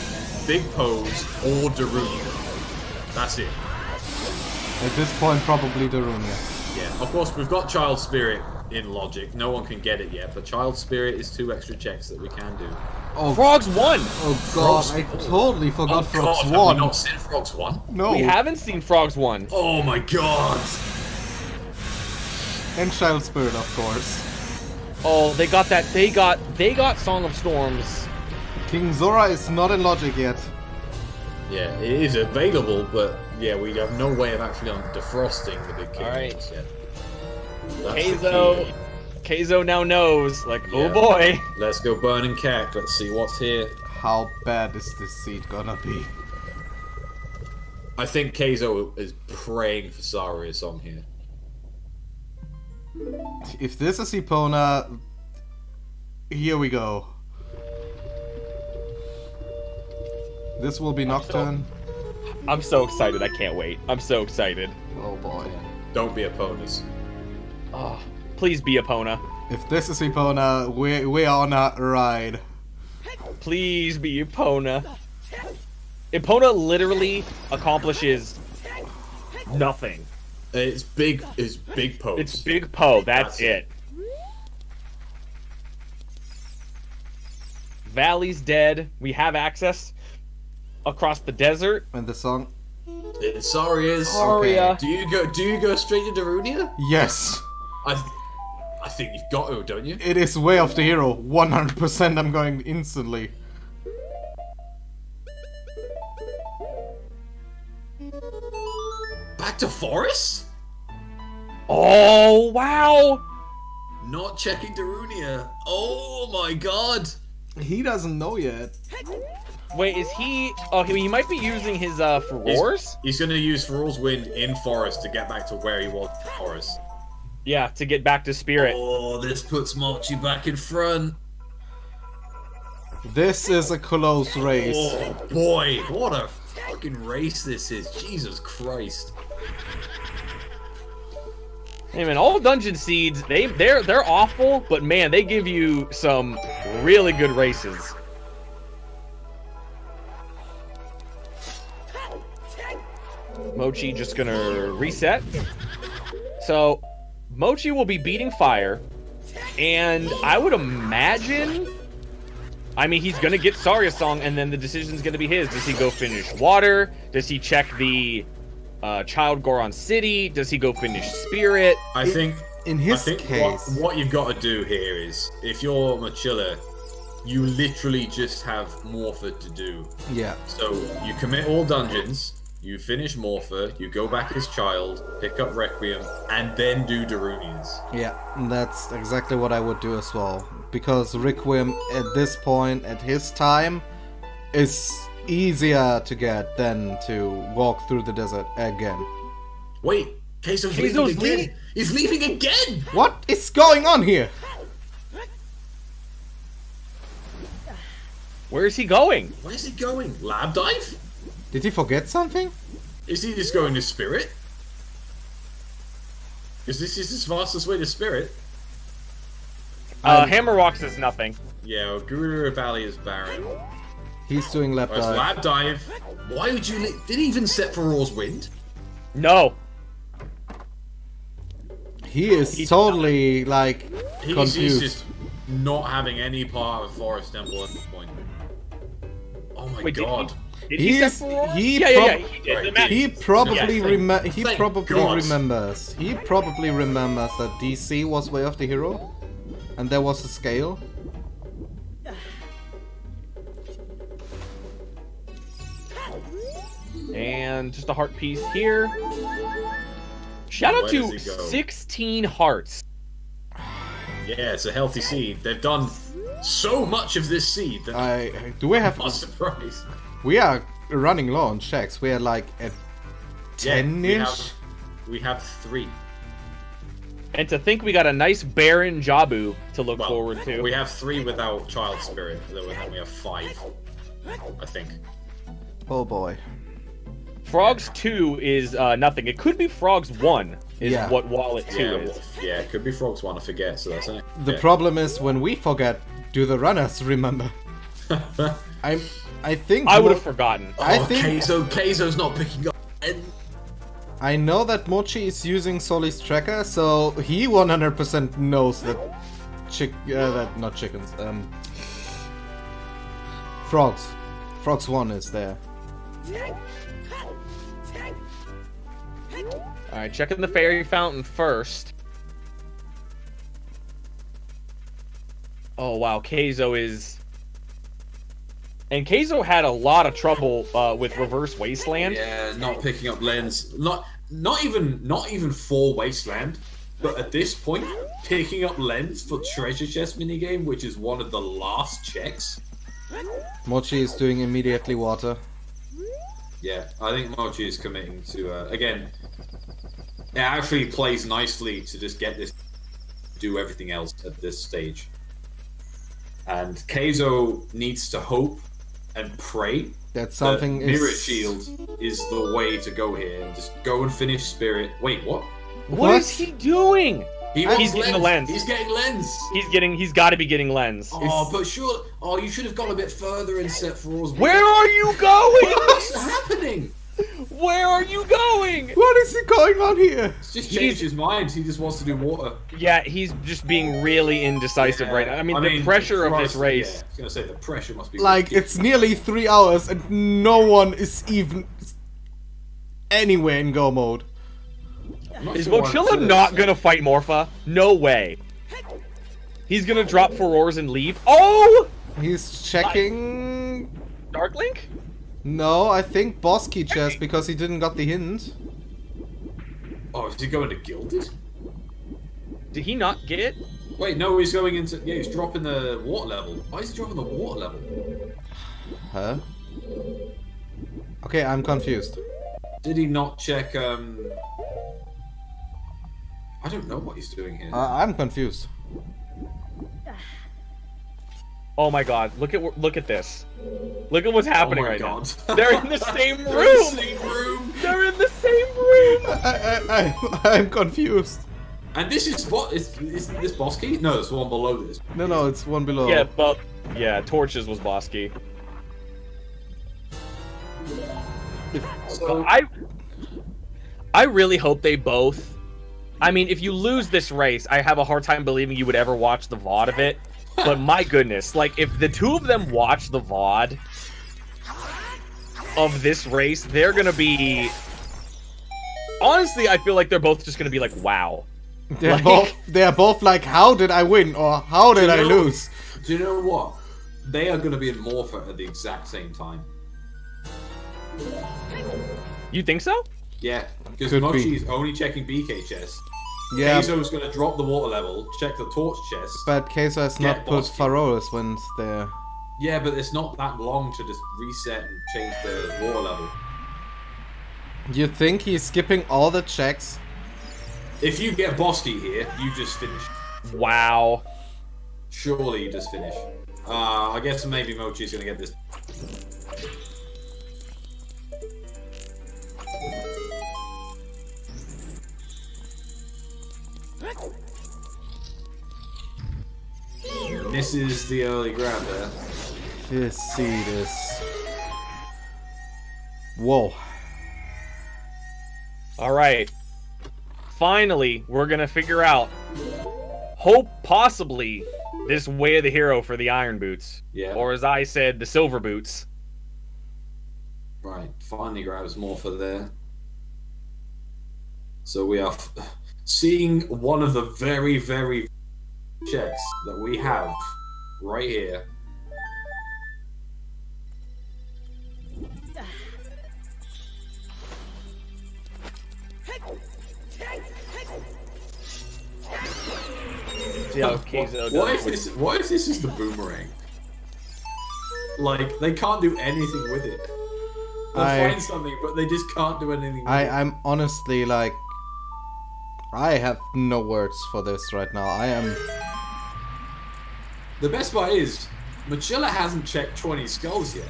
Speaker 3: Big Pose or Darunia. That's it.
Speaker 1: At this point, probably Darunia.
Speaker 3: Yeah, of course, we've got Child Spirit in Logic. No one can get it yet, but Child Spirit is 2 extra checks that we can do.
Speaker 1: Oh,
Speaker 2: Frogs won!
Speaker 1: Oh god,
Speaker 3: Frogs-
Speaker 1: I totally forgot Frogs
Speaker 3: God,
Speaker 1: won.
Speaker 3: have we not seen Frogs 1?
Speaker 1: No.
Speaker 2: We haven't seen Frogs won.
Speaker 3: Oh my god!
Speaker 1: And Child Spirit, of course.
Speaker 2: Oh, they got that. They got Song of Storms.
Speaker 1: King Zora is not in Logic yet.
Speaker 3: Yeah, it is available, but yeah, we have no way of actually defrosting the big king
Speaker 2: Alright.
Speaker 3: yet. That's the key.
Speaker 2: Kayzo now knows, like,
Speaker 3: Yeah.
Speaker 2: oh boy.
Speaker 3: Let's go Burning Cat. Let's see what's here.
Speaker 1: How bad is this seed gonna be?
Speaker 3: I think Kayzo is praying for Saria's song here.
Speaker 1: If this is Epona, here we go. This will be Nocturne.
Speaker 2: I'm so excited. I can't wait. I'm so excited.
Speaker 1: Oh boy.
Speaker 3: Don't be opponents.
Speaker 2: Oh, please be Epona.
Speaker 1: If this is Epona, we are on a ride.
Speaker 2: Please be Epona. Epona literally accomplishes nothing.
Speaker 3: It's big pose.
Speaker 2: It's Big Po. That's it. Valley's dead. We have access across the desert.
Speaker 1: And the song?
Speaker 3: It's Saria's.
Speaker 2: Saria.
Speaker 3: Do you go straight to Darunia?
Speaker 1: Yes.
Speaker 3: I think you've got to, don't you?
Speaker 1: It is Way of the Hero. 100% I'm going instantly.
Speaker 3: Back to Forest?
Speaker 2: Oh, wow.
Speaker 3: Not checking Darunia. Oh my god.
Speaker 1: He doesn't know yet.
Speaker 2: Wait, is he... Oh, he might be using his, Furores?
Speaker 3: He's going to use Feral's Wind in Forest to get back to where he was in Forest.
Speaker 2: Yeah, to get back to Spirit.
Speaker 3: Oh, this puts Mochi back in front.
Speaker 1: This is a close race.
Speaker 3: Oh boy, what a fucking race this is. Jesus Christ.
Speaker 2: Hey man, all dungeon seeds, they're awful, but man, they give you some really good races. Mochi just gonna reset. So, Mochi will be beating fire, and I would imagine... I mean, he's gonna get Saria's song, and then the decision's gonna be his. Does he go finish Water? Does he check the Child Goron City? Does he go finish Spirit?
Speaker 3: I think
Speaker 1: In his case...
Speaker 3: what you've got to do here is, if you're Mochila, you literally just have Morpha to do.
Speaker 1: Yeah.
Speaker 3: So, you commit all dungeons, you finish Morpha, you go back as Child, pick up Requiem, and then do Darunians.
Speaker 1: Yeah, that's exactly what I would do as well. Because Requiem at this point, at his time, is easier to get than to walk through the desert again.
Speaker 3: Wait, Kayzo's leaving again! He's leaving again!
Speaker 1: What is going on here?
Speaker 2: Where is he going?
Speaker 3: Where's he going? Lab dive?
Speaker 1: Did he forget something?
Speaker 3: Is he just going to Spirit? Because this is his fastest way to Spirit.
Speaker 2: Hammer Rocks is nothing.
Speaker 3: Yeah, well, Guru Valley is barren.
Speaker 1: He's doing lap
Speaker 3: Whereas
Speaker 1: dive.
Speaker 3: lap dive. Why would you? Did he even set for Roar's wind?
Speaker 2: No.
Speaker 1: He is totally like
Speaker 3: He's
Speaker 1: confused.
Speaker 3: just not having any part of Forest Temple at this point. Oh my
Speaker 2: Wait,
Speaker 3: god.
Speaker 2: Did he set for Roar?
Speaker 1: He
Speaker 2: Yeah, he did.
Speaker 3: Right,
Speaker 2: The match-
Speaker 1: He probably
Speaker 3: Yeah,
Speaker 1: he
Speaker 3: thank
Speaker 1: probably
Speaker 3: God.
Speaker 1: remembers. He probably remembers that DC was Way of the Hero, and there was a scale.
Speaker 2: And just a heart piece here. Shout out
Speaker 3: Where
Speaker 2: to
Speaker 3: does he go?
Speaker 2: 16 hearts.
Speaker 3: Yeah, it's a healthy seed. They've done so much of this seed that
Speaker 1: We
Speaker 3: I'm
Speaker 1: have
Speaker 3: not surprised.
Speaker 1: we are running low on checks. We are like at
Speaker 3: Yeah,
Speaker 1: 10-ish.
Speaker 3: we have 3.
Speaker 2: And to think we got a nice Baron Jabu to look
Speaker 3: Well,
Speaker 2: forward to.
Speaker 3: we have 3 without Child Spirit. Then we have 5, I think.
Speaker 1: Oh boy.
Speaker 2: Frogs 2 is nothing. It could be Frogs 1 is
Speaker 1: Yeah.
Speaker 2: what Wallet 2
Speaker 3: Yeah,
Speaker 2: is.
Speaker 3: yeah, it could be Frogs 1, I forget, so that's it.
Speaker 1: The problem is when we forget, do the runners remember? I think
Speaker 2: I would have forgotten.
Speaker 1: I
Speaker 3: Oh,
Speaker 1: think
Speaker 3: Kayzo's not picking up.
Speaker 1: I know that Mochi is using Soli's tracker, so he 100% knows that not chickens, frogs. Frogs 1 is there.
Speaker 2: Alright, checking the fairy fountain first. Oh wow, Kayzo is... And Kayzo had a lot of trouble with Reverse Wasteland.
Speaker 4: Yeah, not picking up lens. Not even for Wasteland, but at this point, picking up lens for treasure chest minigame, which is one of the last checks.
Speaker 1: Mochi is doing immediately water.
Speaker 4: Yeah, I think Mochi is committing to again. It actually plays nicely to just get this, do everything else at this stage. And Kayzo needs to hope and pray
Speaker 1: That something
Speaker 4: that Mirror
Speaker 1: is...
Speaker 4: Shield is the way to go here, and just go and finish Spirit. Wait, what?
Speaker 2: What is he doing?
Speaker 4: He
Speaker 2: He's
Speaker 4: wants
Speaker 2: getting the lens.
Speaker 4: He's getting lens.
Speaker 2: He's got to be getting lens.
Speaker 4: Oh, but sure. Oh, you should have gone a bit further and set for Oz.
Speaker 2: Where are you going?
Speaker 4: What's happening?
Speaker 2: Where are you going?
Speaker 1: What is going on here?
Speaker 4: He's just changed his mind. He just wants to do water.
Speaker 2: Yeah, he's just being really indecisive right now. I mean, the pressure of this race.
Speaker 4: Yeah, I was gonna say the pressure must be
Speaker 1: Like, it's nearly 3 hours and no one is even anywhere in go mode.
Speaker 2: Is Mochila not gonna fight Morpha? No way. He's gonna drop Furores and leave. Oh!
Speaker 1: He's checking...
Speaker 2: Dark Link?
Speaker 1: No, I think boss key chest because he didn't got the hint.
Speaker 4: Oh, is he going to Gilded?
Speaker 2: Did he not get it?
Speaker 4: Wait, no, he's going into. Yeah, he's dropping the water level. Why is he dropping the water level?
Speaker 1: Huh? Okay, I'm confused.
Speaker 4: Did he not check? I don't know what he's doing here.
Speaker 1: I'm confused.
Speaker 2: Oh my god, look at this. Look at what's happening right now. They're in the same room!
Speaker 4: They're in the same room!
Speaker 2: They're in the same room!
Speaker 1: I'm confused.
Speaker 4: And this is what is this boss key? No, it's the one below this.
Speaker 1: No, it's one below.
Speaker 2: Yeah, but yeah, Torches was Bosky.
Speaker 4: So,
Speaker 2: I really hope they both. I mean, if you lose this race, I have a hard time believing you would ever watch the VOD of it. But my goodness, like, if the two of them watch the VOD of this race, they're gonna be... Honestly, I feel like they're both just gonna be like, wow.
Speaker 1: They're both like, how did I win? Or how did I lose?
Speaker 4: Do you know what? They are going to be in Morpher at the exact same time.
Speaker 2: You think so?
Speaker 4: Yeah, because
Speaker 1: Could
Speaker 4: Mochi
Speaker 1: be.
Speaker 4: is only checking BK chest.
Speaker 1: Yeah,
Speaker 4: Kayzo's going to drop the water level, check the torch chest.
Speaker 1: but Kayzo has
Speaker 4: Yeah,
Speaker 1: not put
Speaker 4: boss key.
Speaker 1: Farolas wins there.
Speaker 4: Yeah, but it's not that long to just reset and change the water level.
Speaker 1: You think he's skipping all the checks?
Speaker 4: If you get Bosky here, you just finish.
Speaker 2: Wow.
Speaker 4: Surely you just finish. I guess maybe Mochi's going to get this. Misses the early grab there.
Speaker 1: Let's see this. Whoa.
Speaker 2: Alright. Finally, we're gonna figure out, hope possibly, this way of the hero for the iron boots.
Speaker 4: Yeah.
Speaker 2: Or as I said, the silver boots.
Speaker 4: Right, finally grabs more for there. So we are seeing one of the very, very checks that we have right here.
Speaker 2: See how Kayzo
Speaker 4: What
Speaker 2: does.
Speaker 4: if this? What if this is the boomerang? Like they can't do anything with it. They'll find something, but they just can't do anything. With it.
Speaker 1: I'm honestly like, I have no words for this right now. I am.
Speaker 4: The best part is, Mochila hasn't checked 20 skulls yet.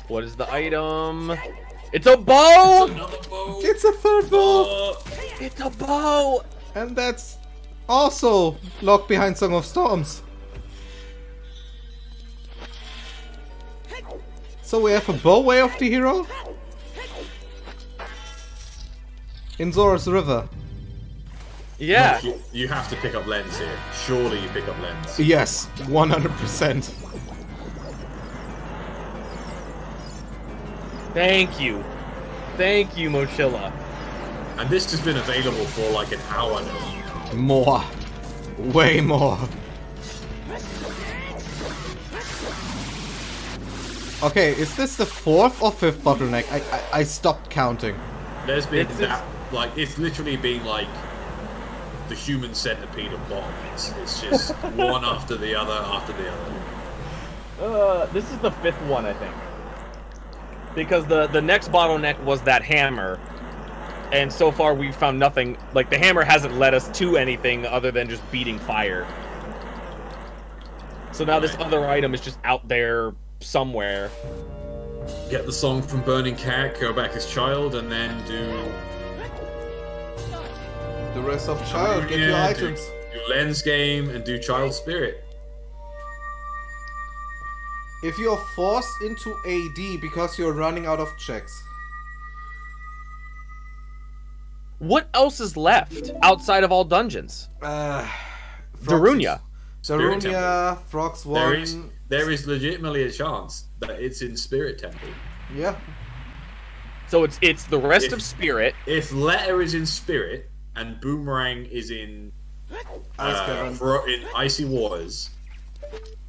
Speaker 2: What is the item? It's a bow!
Speaker 4: It's another bow.
Speaker 1: It's a third bow!
Speaker 2: It's a bow!
Speaker 1: And that's also locked behind Song of Storms. So we have a bow way of the hero? In Zora's River.
Speaker 2: Yeah.
Speaker 3: You have to pick up lens here. Surely you pick up lens.
Speaker 1: Yes, 100%.
Speaker 2: Thank you. Thank you, Mochila.
Speaker 3: And this has been available for like an hour now.
Speaker 1: More. Way more. Okay, is this the fourth or fifth bottleneck? I stopped counting.
Speaker 3: There's been that, like, it's literally been like the human centipede of bottlenecks. It's just one after the other after the other.
Speaker 2: This is the fifth one, I think. Because the next bottleneck was that hammer. And so far we've found nothing. Like, the hammer hasn't led us to anything other than just beating fire. So now this other item is just out there somewhere.
Speaker 3: Get the song from Burning Cat, go back as child, and then do
Speaker 1: The rest of child, get your items.
Speaker 3: do lens game and do child spirit.
Speaker 1: If you're forced into AD because you're running out of checks.
Speaker 2: What else is left outside of all dungeons? Darunia.
Speaker 3: Spirit
Speaker 1: Darunia, Frogs 1.
Speaker 3: There is legitimately a chance that it's in Spirit Temple.
Speaker 1: Yeah.
Speaker 2: So it's the rest of Spirit.
Speaker 3: If Letter is in Spirit and Boomerang is in in Icy Waters,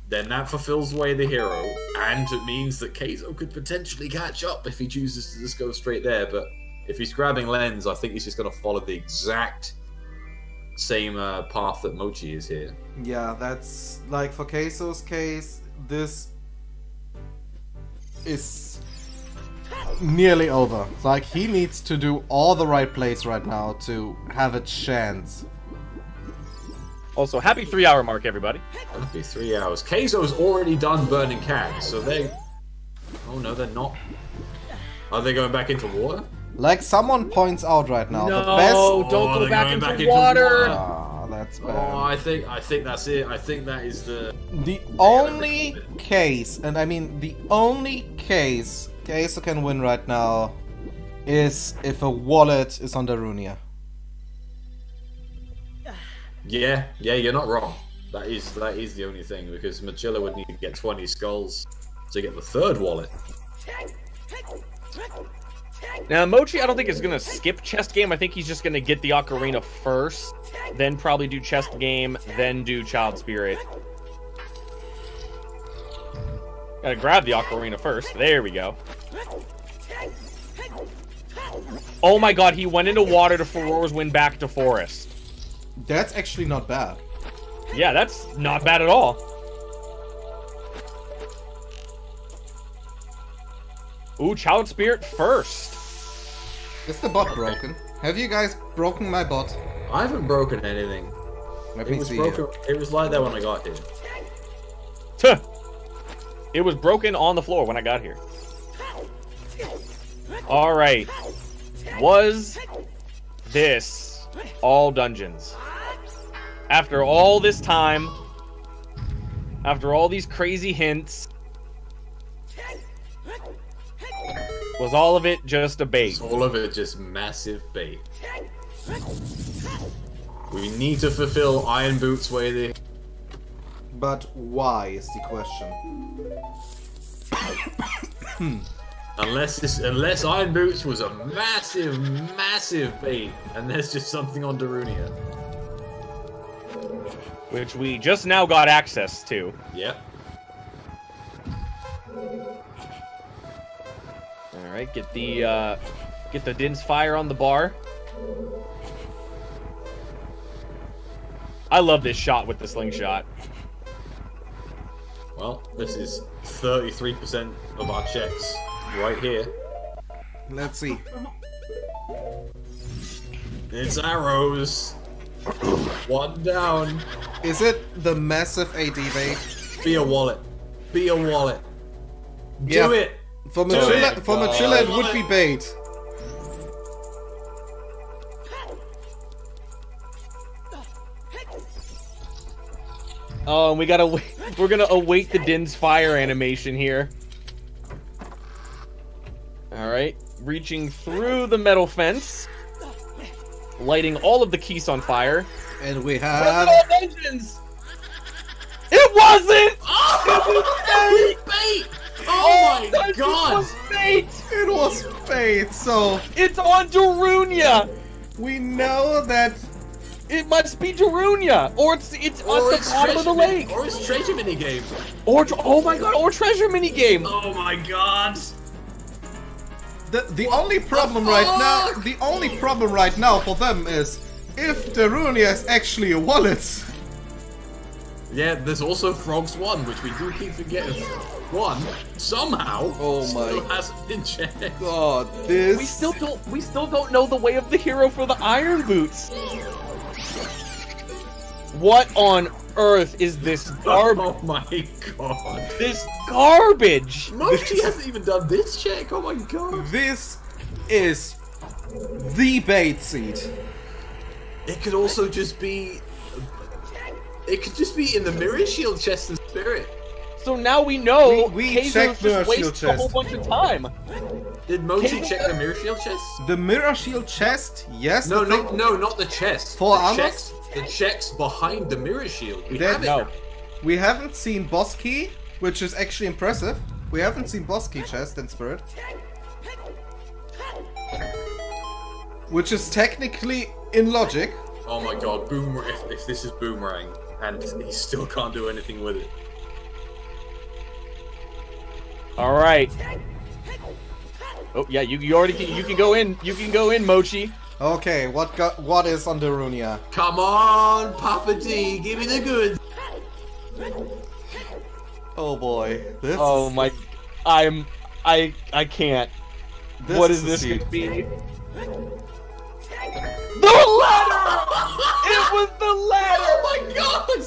Speaker 3: then that fulfills the way of the hero, and it means that Kayzo could potentially catch up if he chooses to just go straight there. But if he's grabbing lens, I think he's just going to follow the exact same path that Mochi is here.
Speaker 1: Yeah, that's like for Kayzo's case, this is nearly over. Like, he needs to do all the right plays right now to have a chance.
Speaker 2: Also, happy 3-hour mark, everybody.
Speaker 3: That'll be 3 hours. Kayzo's already done Burning Cat, so they... Oh no, they're not. Are they going back into water?
Speaker 1: Like someone points out right now,
Speaker 2: No,
Speaker 1: the best...
Speaker 2: don't go
Speaker 3: they're
Speaker 2: back
Speaker 3: going
Speaker 2: into
Speaker 3: back into
Speaker 2: water.
Speaker 1: Ah, that's
Speaker 3: Oh,
Speaker 1: bad.
Speaker 3: I think that's it. I think that is the...
Speaker 1: The only case, and I mean the only case Kayzo can win right now is if a wallet is on Darunia.
Speaker 3: Yeah, you're not wrong. That is the only thing, because Mochila would need to get 20 skulls to get the third wallet.
Speaker 2: Now, Mochi, I don't think is going to skip chest game. I think he's just going to get the ocarina first, then probably do chest game, then do child spirit. Gotta grab the ocarina first. There we go. Oh my god, he went into water to Furora's Wind back to forest.
Speaker 1: That's actually not bad.
Speaker 2: Yeah, that's not bad at all. Ooh, child spirit first.
Speaker 1: Is the bot broken? Have you guys broken my bot?
Speaker 3: I haven't broken anything.
Speaker 1: Let
Speaker 3: It
Speaker 1: me
Speaker 3: was
Speaker 1: see.
Speaker 3: broken. It was like that when I got here.
Speaker 2: Tuh. It was broken on the floor when I got here. Alright. Was this all dungeons? After all this time, After all these crazy hints, was all of it just a bait?
Speaker 3: All of it just massive bait. We need to fulfill Iron Boots' way there.
Speaker 1: But why is the question?
Speaker 3: Unless Iron Boots was a massive bait, and there's just something on Darunia.
Speaker 2: Which we just now got access to.
Speaker 3: Yep.
Speaker 2: Alright, get the Din's Fire on the bar. I love this shot with the slingshot.
Speaker 3: Well, this is 33% of our checks right here.
Speaker 1: Let's see.
Speaker 3: It's arrows. One down.
Speaker 1: Is it the massive AD bait?
Speaker 3: Be a wallet. Be a wallet.
Speaker 1: Yeah.
Speaker 3: Do it.
Speaker 1: For
Speaker 3: Do
Speaker 1: Mochila,
Speaker 3: it.
Speaker 1: for Mochila, it
Speaker 3: Oh,
Speaker 1: would be bait.
Speaker 2: Oh, and we're gonna await the Din's Fire animation here. Alright, reaching through the metal fence, lighting all of the keys on fire.
Speaker 1: And we have...
Speaker 2: Vengeance! It wasn't!
Speaker 3: Oh, bait! Oh my god!
Speaker 2: was bait!
Speaker 1: It was bait, so
Speaker 2: It's on Darunia!
Speaker 1: we know that...
Speaker 2: It must be Darunia! Or it's at the bottom of the lake!
Speaker 3: Or it's treasure minigame.
Speaker 2: Oh my god, or treasure minigame!
Speaker 3: Oh my god!
Speaker 1: The only problem right now... The only problem right now for them is... If Darunia is actually a wallet...
Speaker 3: Yeah, there's also Frogs 1, which we do keep forgetting. One, somehow,
Speaker 1: Oh
Speaker 3: still
Speaker 1: my
Speaker 3: hasn't been checked.
Speaker 1: god, this...
Speaker 2: We still don't know the way of the hero for the Iron Boots. What on earth is this garbage?
Speaker 3: Oh my god.
Speaker 2: This garbage!
Speaker 3: Mochi hasn't even done this check, oh my god.
Speaker 1: This is... The bait seed.
Speaker 3: It could also just be... It could just be in the Mirror Shield chest and Spirit.
Speaker 2: So now we know
Speaker 1: We
Speaker 2: Kayzo's
Speaker 1: checked Mirror
Speaker 2: just
Speaker 1: Shield
Speaker 2: wasted a whole
Speaker 1: chest.
Speaker 2: bunch of time.
Speaker 3: Did Mochi
Speaker 2: Kayzo-
Speaker 3: check the Mirror Shield chest?
Speaker 1: The Mirror Shield chest, yes.
Speaker 3: No,
Speaker 1: the thing-
Speaker 3: no, not the chest.
Speaker 1: For
Speaker 3: the
Speaker 1: armors?
Speaker 3: the checks behind the Mirror Shield. We
Speaker 1: That-
Speaker 3: have it.
Speaker 2: No.
Speaker 1: We haven't seen Boss Key, which is actually impressive. We haven't seen Boss Key chest in Spirit. Which is technically in logic.
Speaker 3: Oh my god, if this is Boomerang, and he still can't do anything with it.
Speaker 2: All right. Oh yeah, you already can go in. You can go in, Mochi.
Speaker 1: Okay, what is on Darunia?
Speaker 3: Come on, Papa D, give me the goods.
Speaker 1: Oh boy, this
Speaker 2: Oh
Speaker 1: is,
Speaker 2: my, I can't.
Speaker 1: this
Speaker 2: What
Speaker 1: is
Speaker 2: is
Speaker 1: the
Speaker 2: this
Speaker 1: seed.
Speaker 2: gonna be? The ladder! It was the ladder!
Speaker 3: Oh my god!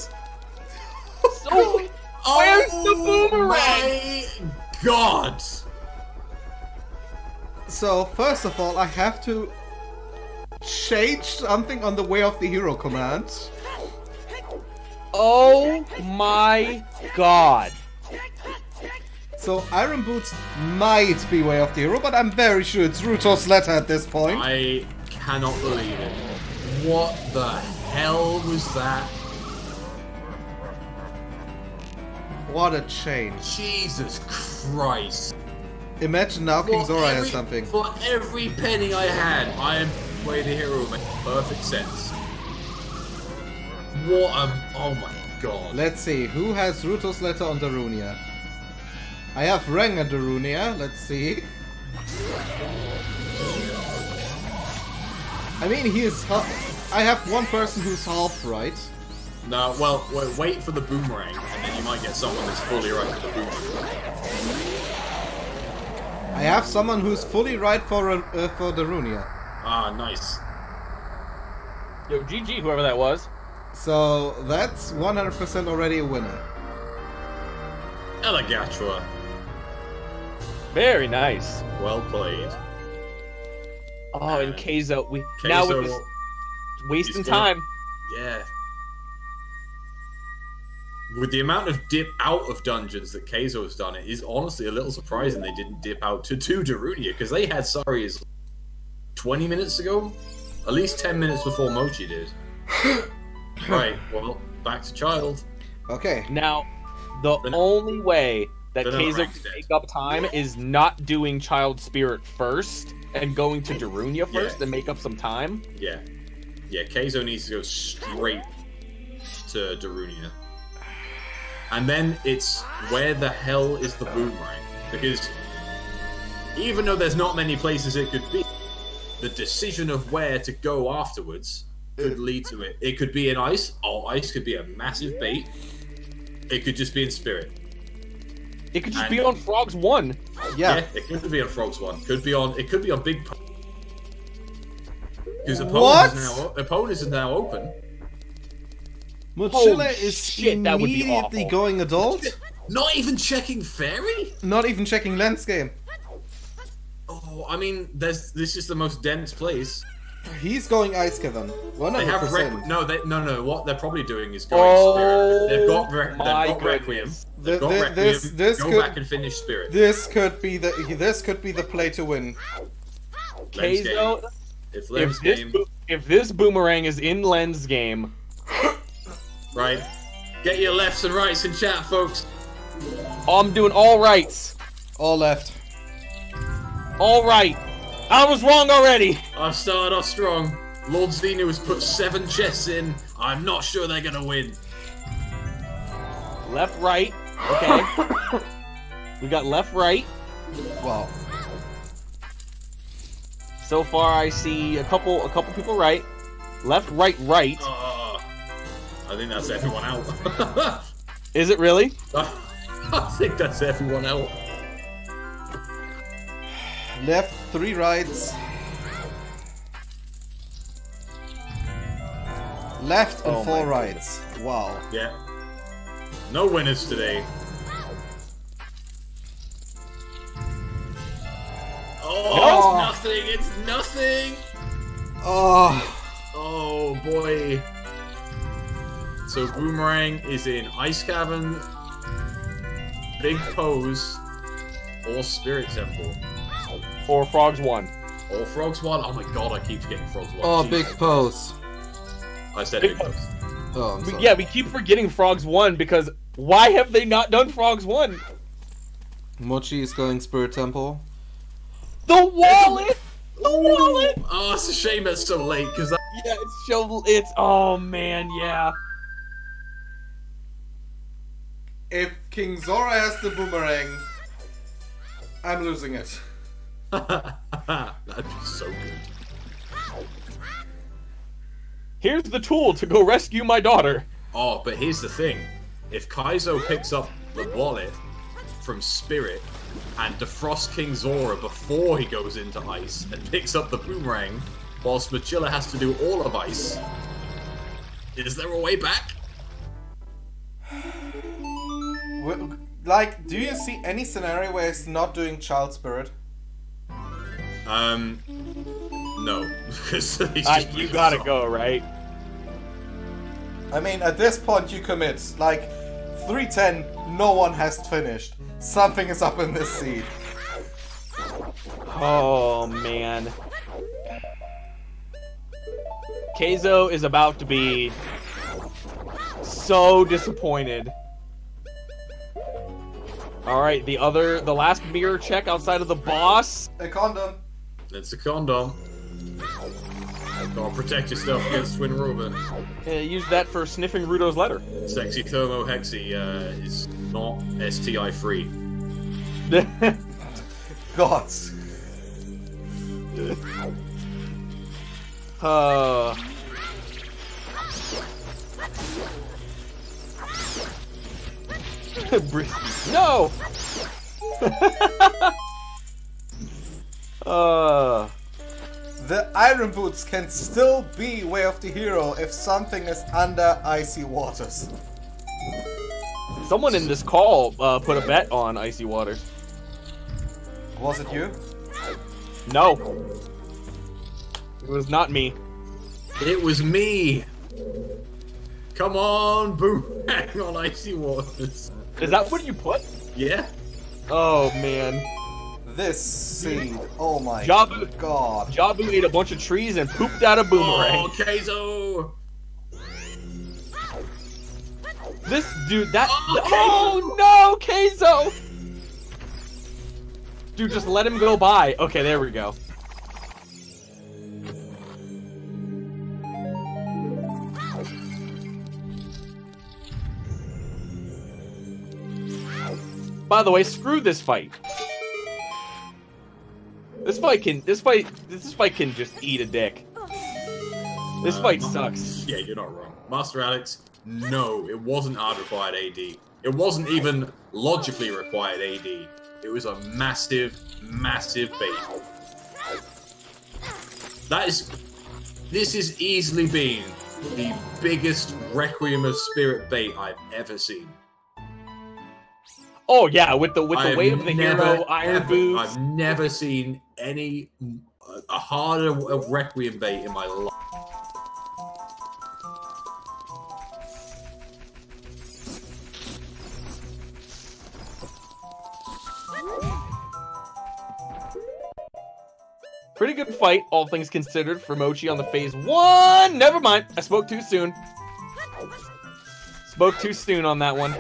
Speaker 2: So, where's the boomerang?
Speaker 3: My god!
Speaker 1: So first of all, I have to change something on the way of the hero command.
Speaker 2: Oh my god.
Speaker 1: So Iron Boots might be way of the hero, but I'm very sure it's Ruto's letter at this point.
Speaker 3: I cannot believe it. What the hell was that?
Speaker 1: What a change.
Speaker 3: Jesus Christ.
Speaker 1: Imagine now King Zora has something.
Speaker 3: For every penny I had, I am way the hero makes perfect sense. What oh my god.
Speaker 1: Let's see, who has Ruto's letter on Darunia? I have Reng on Darunia, let's see. I mean, he is I have one person who's half right.
Speaker 3: No, well, wait for the boomerang, and then you might get someone that's fully right for the boomerang.
Speaker 1: I have someone who's fully right for Darunia.
Speaker 3: Ah, nice.
Speaker 2: Yo, GG, whoever that was.
Speaker 1: So that's 100% already a winner.
Speaker 3: Elagatra.
Speaker 2: Very nice.
Speaker 3: Well played.
Speaker 2: Oh, and Kayzo, now with this wasting
Speaker 3: he's gonna-
Speaker 2: time.
Speaker 3: Yeah. with the amount of dip out of dungeons that Kayzo has done, it is honestly a little surprising they didn't dip out to 2 Darunia, because they had Sari's 20 minutes ago? At least 10 minutes before Mochi did. Right, well, back to Child.
Speaker 1: Okay.
Speaker 2: Now, the only way that Kayzo can make up time is not doing Child Spirit first and going to Darunia first and make up some time.
Speaker 3: Yeah. Yeah, Kayzo needs to go straight to Darunia. And then it's where the hell is the boomerang? Because even though there's not many places it could be, the decision of where to go afterwards could lead to it. It could be in ice. Oh, ice could be a massive bait. It could just be in spirit.
Speaker 2: It could just be on Frogs 1.
Speaker 1: Yeah,
Speaker 3: it could be on Frogs 1. It could be on Big Po. Because opponent is now open.
Speaker 1: Mochila is
Speaker 2: that would be
Speaker 1: immediately
Speaker 2: awful.
Speaker 1: going adult.
Speaker 3: Not even checking Fairy?
Speaker 1: Not even checking landscape.
Speaker 3: Oh, I mean, this is the most dense place.
Speaker 1: He's going Ice Cavern. 100%.
Speaker 3: They have no. What they're probably doing is going Spirit. They've got Requiem. They've got Requiem. Go back and finish Spirit.
Speaker 1: This could be the play to win.
Speaker 2: Kayzo,
Speaker 3: It's Lem's game.
Speaker 2: if this boomerang is in Len's game,
Speaker 3: right? Get your lefts and rights in chat, folks.
Speaker 2: I'm doing all rights.
Speaker 1: All left.
Speaker 2: All right. I was wrong already.
Speaker 3: I've started off strong. Lord Xenu has put 7 chests in. I'm not sure they're gonna win.
Speaker 2: Left, right. Okay. We got left, right.
Speaker 1: Wow.
Speaker 2: So far, I see a couple people right. Left, right, right.
Speaker 3: I think that's everyone out.
Speaker 2: Is it really?
Speaker 3: I think that's everyone out.
Speaker 1: Left, 3 rights. Left and 4 rights. Wow.
Speaker 3: Yeah. No winners today. Oh, it's nothing. It's nothing. Oh boy. So Boomerang is in Ice Cavern, Big Pose, or Spirit Temple.
Speaker 2: Or Frogs 1.
Speaker 3: Or Frogs 1. Oh my god, I keep forgetting Frogs 1.
Speaker 1: Oh,
Speaker 3: Jesus.
Speaker 1: Big Pose.
Speaker 3: I said Big Pose.
Speaker 1: Oh, I'm sorry.
Speaker 2: Yeah, we keep forgetting Frogs 1 because why have they not done Frogs 1?
Speaker 1: Mochi is going Spirit Temple.
Speaker 2: The wallet! The wallet!
Speaker 3: Oh, it's a shame that's so late, because that...
Speaker 2: Yeah, it's oh man, yeah.
Speaker 1: If King Zora has the boomerang, I'm losing it.
Speaker 3: That'd be so good.
Speaker 2: Here's the tool to go rescue my daughter.
Speaker 3: Oh, but here's the thing. If Kayzo picks up the wallet from Spirit and defrosts King Zora before he goes into Ice and picks up the boomerang, whilst Mochila has to do all of Ice, is there a way back?
Speaker 1: Like, do you see any scenario where he's not doing Child Spirit?
Speaker 3: No. Because he's just
Speaker 2: You gotta go, right?
Speaker 1: I mean, at this point you commit. Like, 310, no one has finished. Something is up in this seed.
Speaker 2: Oh man. Kayzo is about to be so disappointed. Alright, the last mirror check outside of the boss.
Speaker 1: A condom.
Speaker 3: It's a condom. Gotta protect yourself against Twin Rover.
Speaker 2: Use that for sniffing Rudo's letter.
Speaker 3: Sexy Thermo Hexy is not STI free.
Speaker 1: Gods.
Speaker 2: No!
Speaker 1: The Iron Boots can still be Way of the Hero if something is under icy waters.
Speaker 2: Someone in this call put a bet on Icy Waters.
Speaker 1: Was it you?
Speaker 2: No. It was not me.
Speaker 3: It was me! Come on, boomerang on icy waters.
Speaker 2: Is that what you put?
Speaker 3: Yeah.
Speaker 2: Oh man.
Speaker 1: This seed. Oh my
Speaker 2: Jabu,
Speaker 1: god.
Speaker 2: Jabu ate a bunch of trees and pooped out a boomerang.
Speaker 3: Oh, Kayzo.
Speaker 2: This dude, that.
Speaker 3: Oh,
Speaker 2: Oh no, Kayzo! Dude, just let him go by. Okay, there we go. By the way, screw this fight. This fight can just eat a dick. This fight sucks.
Speaker 3: Yeah, you're not wrong. Master Alex, no, it wasn't hard required AD. It wasn't even logically required AD. It was a massive, massive bait. This has easily been the biggest Requiem of Spirit bait I've ever seen.
Speaker 2: Oh yeah, with the weight of the hero, iron boots.
Speaker 3: I've never seen a harder Requiem bait in my life.
Speaker 2: Pretty good fight, all things considered, for Mochi on the phase 1. Never mind, I spoke too soon. Spoke too soon on that one.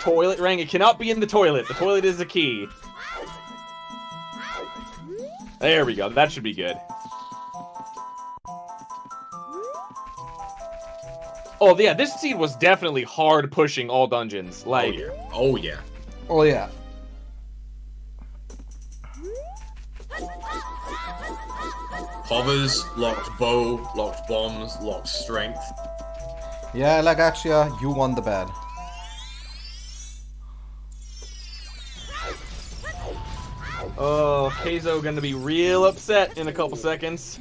Speaker 2: Toilet ring. It cannot be in the toilet. The toilet is the key. There we go. That should be good. Oh yeah, this seed was definitely hard pushing all dungeons. Like,
Speaker 3: oh yeah.
Speaker 1: Oh yeah.
Speaker 3: Hovers, locked bow, locked bombs, locked strength.
Speaker 1: Yeah, like actually, you won the bad.
Speaker 2: Oh, Kayzo gonna be real upset in a couple seconds.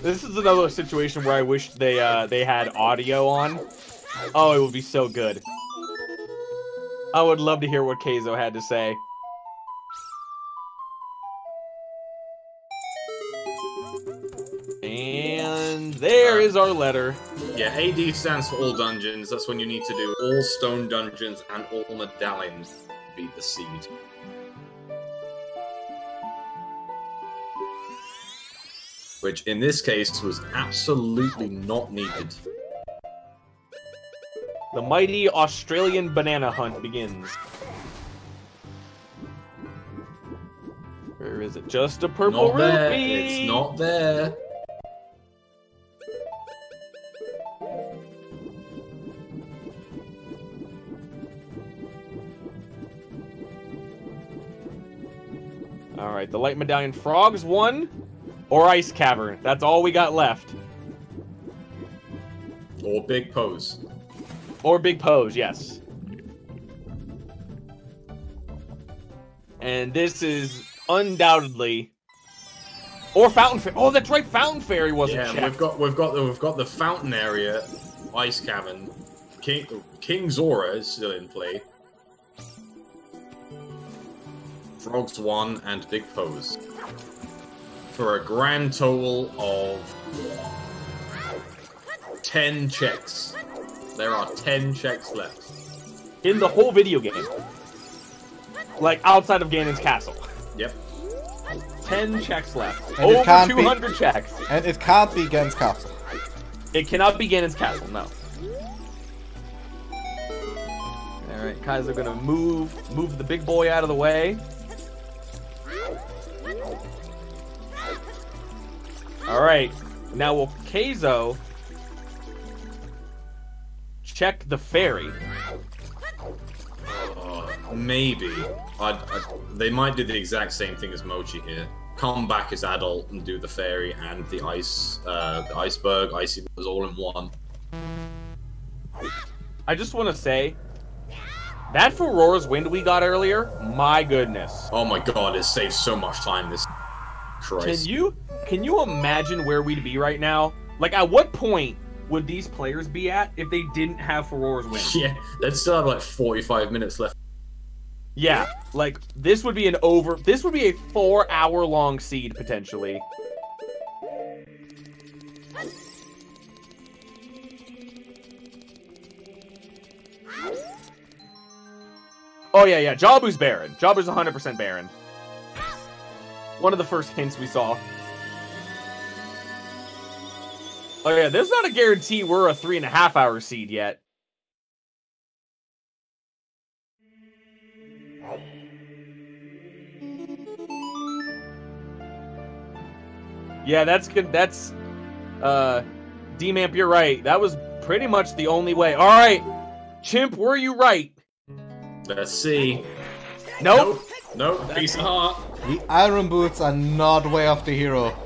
Speaker 2: This is another situation where I wish they had audio on. Oh, it would be so good. I would love to hear what Kayzo had to say. And there is our letter.
Speaker 3: Yeah, AD stands for all dungeons. That's when you need to do all stone dungeons and all medallions to beat the seed. Which, in this case, was absolutely not needed.
Speaker 2: The mighty Australian banana hunt begins. Where is it? Just a purple
Speaker 3: Not there.
Speaker 2: rupee!
Speaker 3: It's not there.
Speaker 2: Alright, the Light Medallion Frogs won, or Ice Cavern. That's all we got left.
Speaker 3: Or Big Pose.
Speaker 2: Or Big Pose, yes. And this is undoubtedly... Or Fountain Fairy. Oh, that's right, Fountain Fairy wasn't checked.
Speaker 3: Yeah, we've got the fountain area, Ice Cavern. King Zora is still in play. Frogs 1 and Big Pose. For a grand total of 10 checks. There are 10 checks left.
Speaker 2: In the whole video game. Like, outside of Ganon's castle.
Speaker 3: Yep.
Speaker 2: 10 checks left.
Speaker 1: And it
Speaker 2: Over
Speaker 1: can't
Speaker 2: 200 checks.
Speaker 1: And it can't be against Castle.
Speaker 2: It cannot be Ganon's castle, no. Alright, Kai's gonna move the big boy out of the way. Alright, now will Kayzo check the fairy?
Speaker 3: Maybe. They might do the exact same thing as Mochi here. Come back as adult and do the fairy and the iceberg, icy was all in one.
Speaker 2: I just want to say, that Furora's Wind we got earlier, my goodness.
Speaker 3: Oh my god, it saves so much time this Christ.
Speaker 2: Can you imagine where we'd be right now? Like, at what point would these players be at if they didn't have Furora's Wind?
Speaker 3: Yeah, they'd still have like 45 minutes left.
Speaker 2: Yeah, like, this would be a 4-hour-long seed, potentially. Oh, yeah. Jabu's Baron. Jabu's 100% Baron. One of the first hints we saw. Oh, yeah, there's not a guarantee we're a 3.5-hour seed yet. Yeah, that's good. That's, D-Mamp, you're right. That was pretty much the only way. All right, Chimp, were you right?
Speaker 3: Let's see.
Speaker 2: Nope.
Speaker 3: Nope. Piece of heart.
Speaker 1: The Iron Boots are not way of the hero.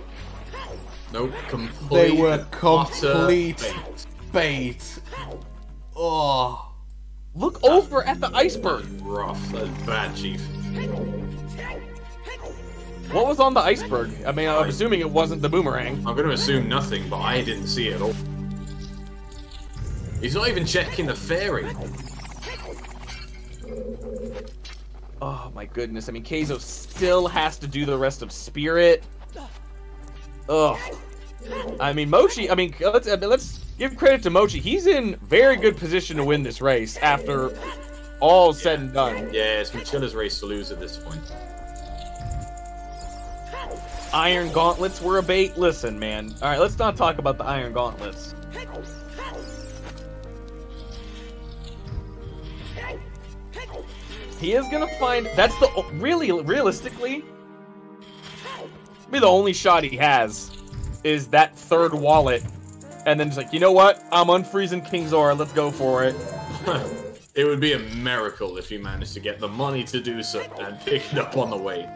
Speaker 3: Nope. Complete.
Speaker 1: They were
Speaker 3: utter
Speaker 1: complete bait. Oh.
Speaker 2: Look over at the iceberg.
Speaker 3: Rough. That's bad, Chief.
Speaker 2: What was on the iceberg? I mean, I'm assuming it wasn't the boomerang.
Speaker 3: I'm going to assume nothing, but I didn't see it at all. He's not even checking the fairy.
Speaker 2: Oh my goodness. I mean, Kayzo still has to do the rest of Spirit. Ugh. I mean, Mochi, I mean, let's give credit to Mochi. He's in very good position to win this race after all said and done.
Speaker 3: Yeah, it's Mochila's race to lose at this point.
Speaker 2: Iron Gauntlets were a bait. Listen, man. All right, let's not talk about the Iron Gauntlets. He is gonna find. That's the realistically. Maybe the only shot he has is that third wallet, and then just like, you know what? I'm unfreezing King Zora. Let's go for it.
Speaker 3: It would be a miracle if he managed to get the money to do so and pick it up on the way.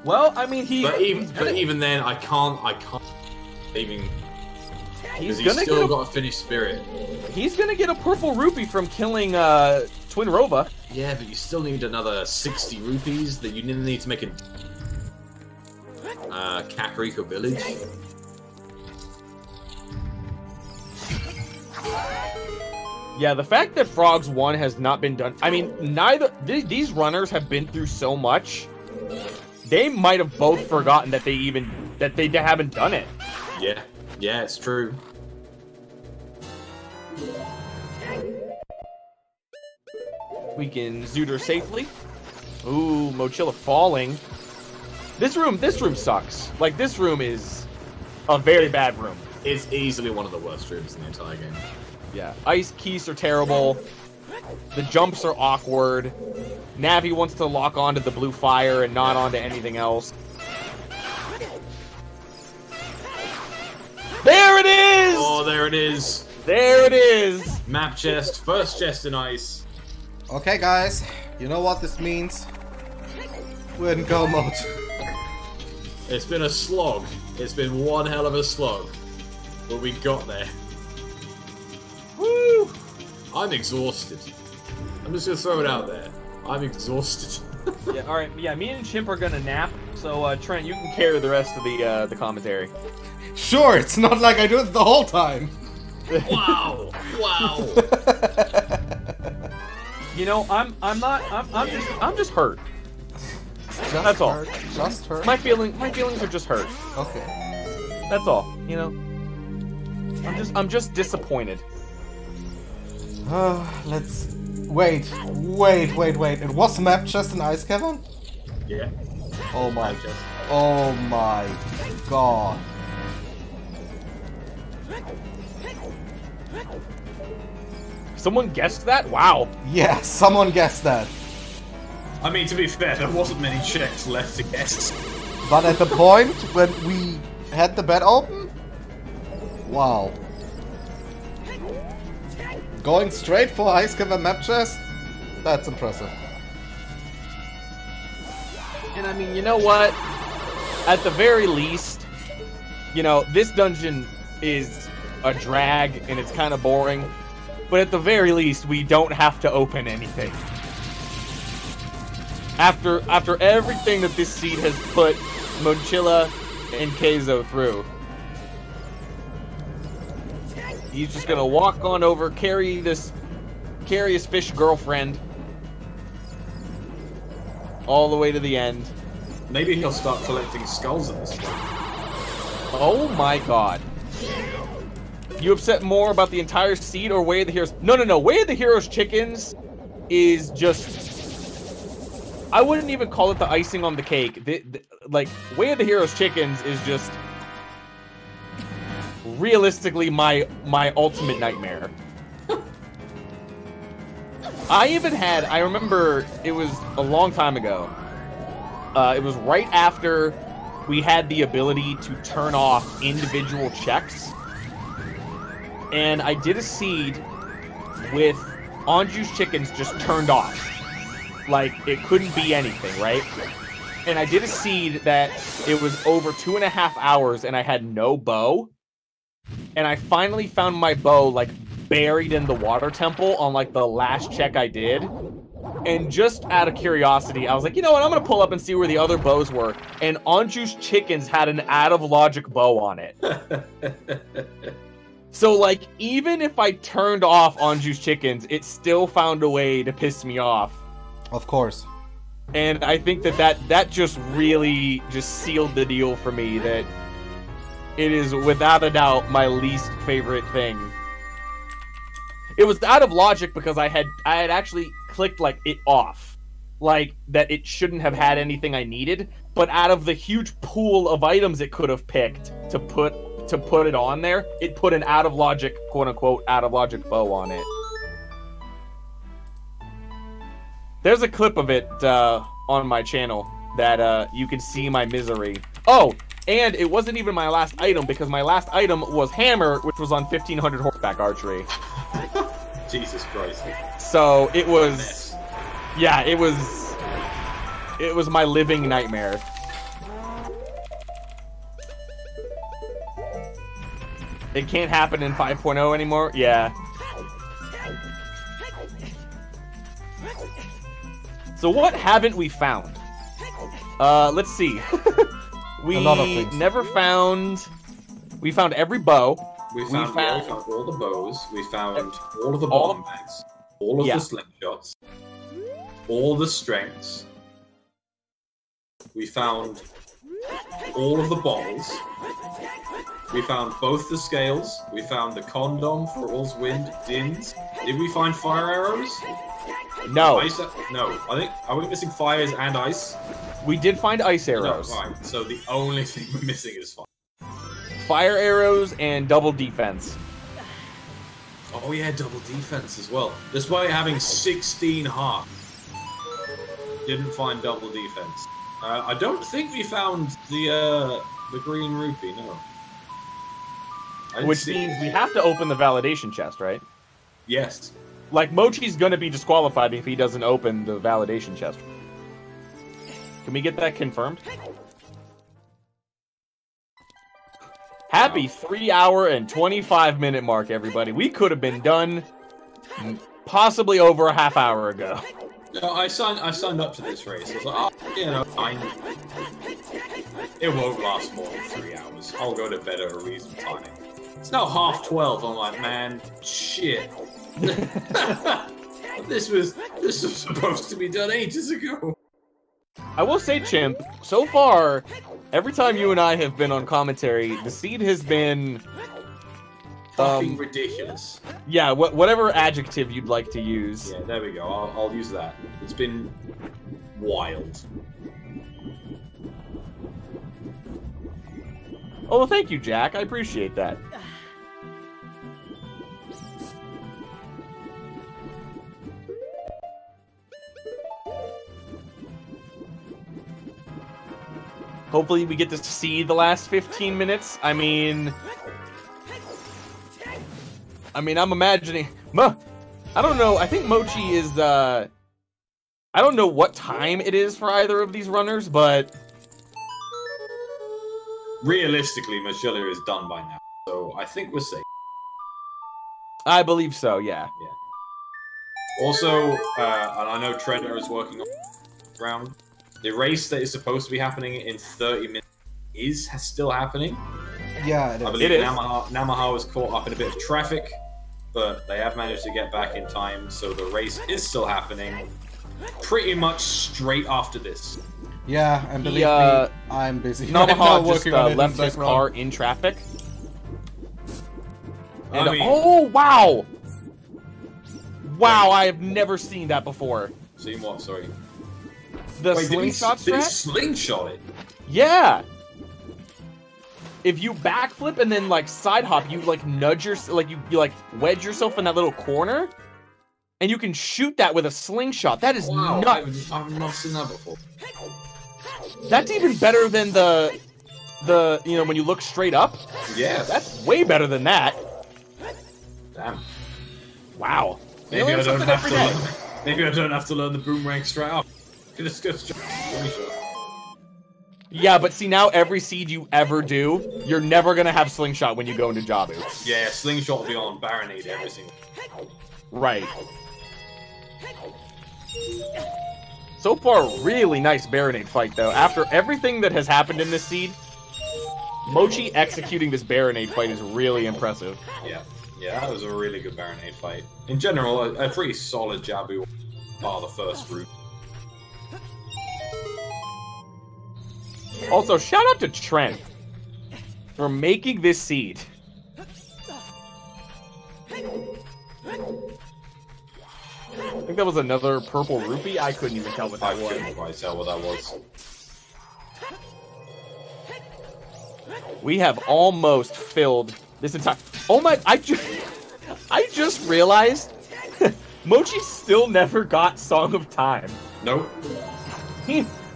Speaker 2: Well, I mean,
Speaker 3: But even then, I can't even.
Speaker 2: He's
Speaker 3: Because
Speaker 2: gonna
Speaker 3: still got to finish Spirit.
Speaker 2: He's gonna get a purple rupee from killing Twin Rova.
Speaker 3: Yeah, but you still need another 60 rupees that you need to make a Kakariko village.
Speaker 2: Yeah, the fact that Frogs 1 has not been done. I mean, these runners have been through so much. They might have both forgotten that they haven't done it.
Speaker 3: Yeah, it's true.
Speaker 2: We can Zooter safely. Ooh, Mochila falling. This room sucks. Like, this room is a very bad room.
Speaker 3: It's easily one of the worst rooms in the entire game.
Speaker 2: Yeah, ice keys are terrible. The jumps are awkward. Navi wants to lock onto the blue fire and not onto anything else. There it is!
Speaker 3: Oh, there it is.
Speaker 2: There it is!
Speaker 3: Map chest, first chest in ice.
Speaker 1: Okay, guys. You know what this means? We're in go mode.
Speaker 3: It's been a slog. It's been one hell of a slog. But we got there.
Speaker 2: Woo!
Speaker 3: I'm exhausted. I'm just gonna throw it out there. I'm exhausted.
Speaker 2: Yeah, alright, yeah, me and Chimp are gonna nap, so Trent, you can carry the rest of the commentary.
Speaker 1: Sure, it's not like I do it the whole time.
Speaker 3: Wow! Wow!
Speaker 2: You know, I'm just hurt. That's all.
Speaker 1: Hurt. Just hurt.
Speaker 2: My feelings are just hurt.
Speaker 1: Okay.
Speaker 2: That's all. You know, I'm just disappointed.
Speaker 1: Let's wait. It was map chest in ice cavern?
Speaker 3: Yeah.
Speaker 1: Oh my god.
Speaker 2: Someone guessed that? Wow.
Speaker 1: Yeah, someone guessed that.
Speaker 3: I mean, to be fair, there wasn't many checks left to guess.
Speaker 1: But at the point when we had the bed open, wow. Going straight for ice cavern map chest? That's impressive.
Speaker 2: And I mean, you know what? At the very least, you know, this dungeon is a drag and it's kind of boring. But at the very least, we don't have to open anything. After everything that this seed has put Mochila and Kayzo through, he's just gonna walk on over, carry his fish girlfriend all the way to the end.
Speaker 3: Maybe he'll start collecting skulls at this point.
Speaker 2: Oh my god. You upset more about the entire seed or Way of the Heroes? No. Way of the Heroes chickens is just... I wouldn't even call it the icing on the cake. Like, Way of the Heroes chickens is just... realistically my ultimate nightmare. I remember it was a long time ago. It was right after we had the ability to turn off individual checks. And I did a seed with Anju's chickens just turned off. Like, it couldn't be anything, right? And I did a seed that it was over 2.5 hours and I had no bow. And I finally found my bow, like, buried in the water temple on, like, the last check I did. And just out of curiosity, I was like, you know what, I'm gonna pull up and see where the other bows were. And Anju's chickens had an out-of-logic bow on it. So, like, even if I turned off Anju's chickens, it still found a way to piss me off.
Speaker 1: Of course.
Speaker 2: And I think that just really just sealed the deal for me, that it is without a doubt my least favorite thing. It was out of logic because I had actually clicked, like, it off. Like, that it shouldn't have had anything I needed, but out of the huge pool of items it could have picked to put it on there, it put an out of logic, quote unquote, out of logic bow on it. There's a clip of it on my channel that you can see my misery. Oh, and it wasn't even my last item, because my last item was hammer, which was on 1500 horseback archery.
Speaker 4: Jesus Christ.
Speaker 2: So it was, yeah, it was my living nightmare. It can't happen in 5.0 anymore? Yeah. So what haven't we found? Let's see. We never found... We found every bow.
Speaker 4: We found all the bows. We found all of the bomb bags. All of the slingshots. All the strengths. We found all of the bottles. We found both the scales. We found the condom for all's wind dins. Did we find fire arrows?
Speaker 2: No.
Speaker 4: No. I think, are we missing fires and ice?
Speaker 2: We did find ice arrows.
Speaker 4: No, fine. So the only thing we're missing is fire.
Speaker 2: Fire arrows and double defense.
Speaker 4: Oh yeah, double defense as well. Despite having 16 hearts, didn't find double defense. I don't think we found the green rupee. No.
Speaker 2: Which means we have to open the validation chest, right?
Speaker 4: Yes.
Speaker 2: Like, Mochi's gonna be disqualified if he doesn't open the validation chest. Can we get that confirmed? Happy 3 hour and 25 minute mark, everybody. We could have been done possibly over a half hour ago.
Speaker 4: No, I signed up to this race. I was like, oh, you know, it won't last more than 3 hours. I'll go to bed at a reasonable time. It's now 12:30. I'm like, man, shit. This was supposed to be done ages ago.
Speaker 2: I will say, Chimp, so far, every time you and I have been on commentary, the seed has been...
Speaker 4: fucking ridiculous.
Speaker 2: Yeah, whatever adjective you'd like to use.
Speaker 4: Yeah, there we go. I'll use that. It's been wild.
Speaker 2: Oh, well, thank you, Jack. I appreciate that. Hopefully we get to see the last 15 minutes. I mean, I'm imagining... I don't know. I think Mochi is, I don't know what time it is for either of these runners, but...
Speaker 4: Realistically, Mochila is done by now, so I think we're safe.
Speaker 2: I believe so, yeah.
Speaker 4: Also, and I know Trender is working on the ground. The race that is supposed to be happening in 30 minutes is still happening.
Speaker 1: Yeah, it is.
Speaker 4: I believe Namaha was caught up in a bit of traffic, but they have managed to get back in time, so the race is still happening pretty much straight after this.
Speaker 1: Yeah, and believe me, I'm busy.
Speaker 2: Namaha just left his car in traffic. And,
Speaker 4: I mean,
Speaker 2: oh, wow! Wow, I have never seen that before.
Speaker 4: seen what? Sorry.
Speaker 2: The
Speaker 4: Wait,
Speaker 2: slingshot
Speaker 4: did he
Speaker 2: strat?
Speaker 4: slingshot it?
Speaker 2: Yeah! If you backflip and then, like, side hop, you, like, nudge your... Like, you like, wedge yourself in that little corner, and you can shoot that with a slingshot. That is
Speaker 4: Wow,
Speaker 2: nuts.
Speaker 4: I've not seen that before.
Speaker 2: That's even better than the, you know, when you look straight up.
Speaker 4: Yeah.
Speaker 2: That's way better than that.
Speaker 4: Damn.
Speaker 2: Wow. They
Speaker 4: Maybe I
Speaker 2: learn
Speaker 4: don't
Speaker 2: something
Speaker 4: have
Speaker 2: every
Speaker 4: to
Speaker 2: day.
Speaker 4: learn. Maybe I don't have to learn the boomerang straight up. Just go straight.
Speaker 2: Yeah, but see, now every seed you ever do, you're never gonna have slingshot when you go into Jabu.
Speaker 4: Yeah, slingshot will be on Baronade every single.
Speaker 2: Right. So far, really nice Baronade fight, though. After everything that has happened in this seed, Mochi executing this Baronade fight is really impressive.
Speaker 4: Yeah, yeah, that was a really good Baronade fight. In general, a pretty solid Jabu bar the first group.
Speaker 2: Also, shout out to Trent for making this seed. I think that was another purple rupee. I couldn't even tell what
Speaker 4: I
Speaker 2: that was.
Speaker 4: couldn't quite tell what that was.
Speaker 2: We have almost filled this entire... Oh my... I just realized Mochi still never got Song of Time.
Speaker 4: Nope.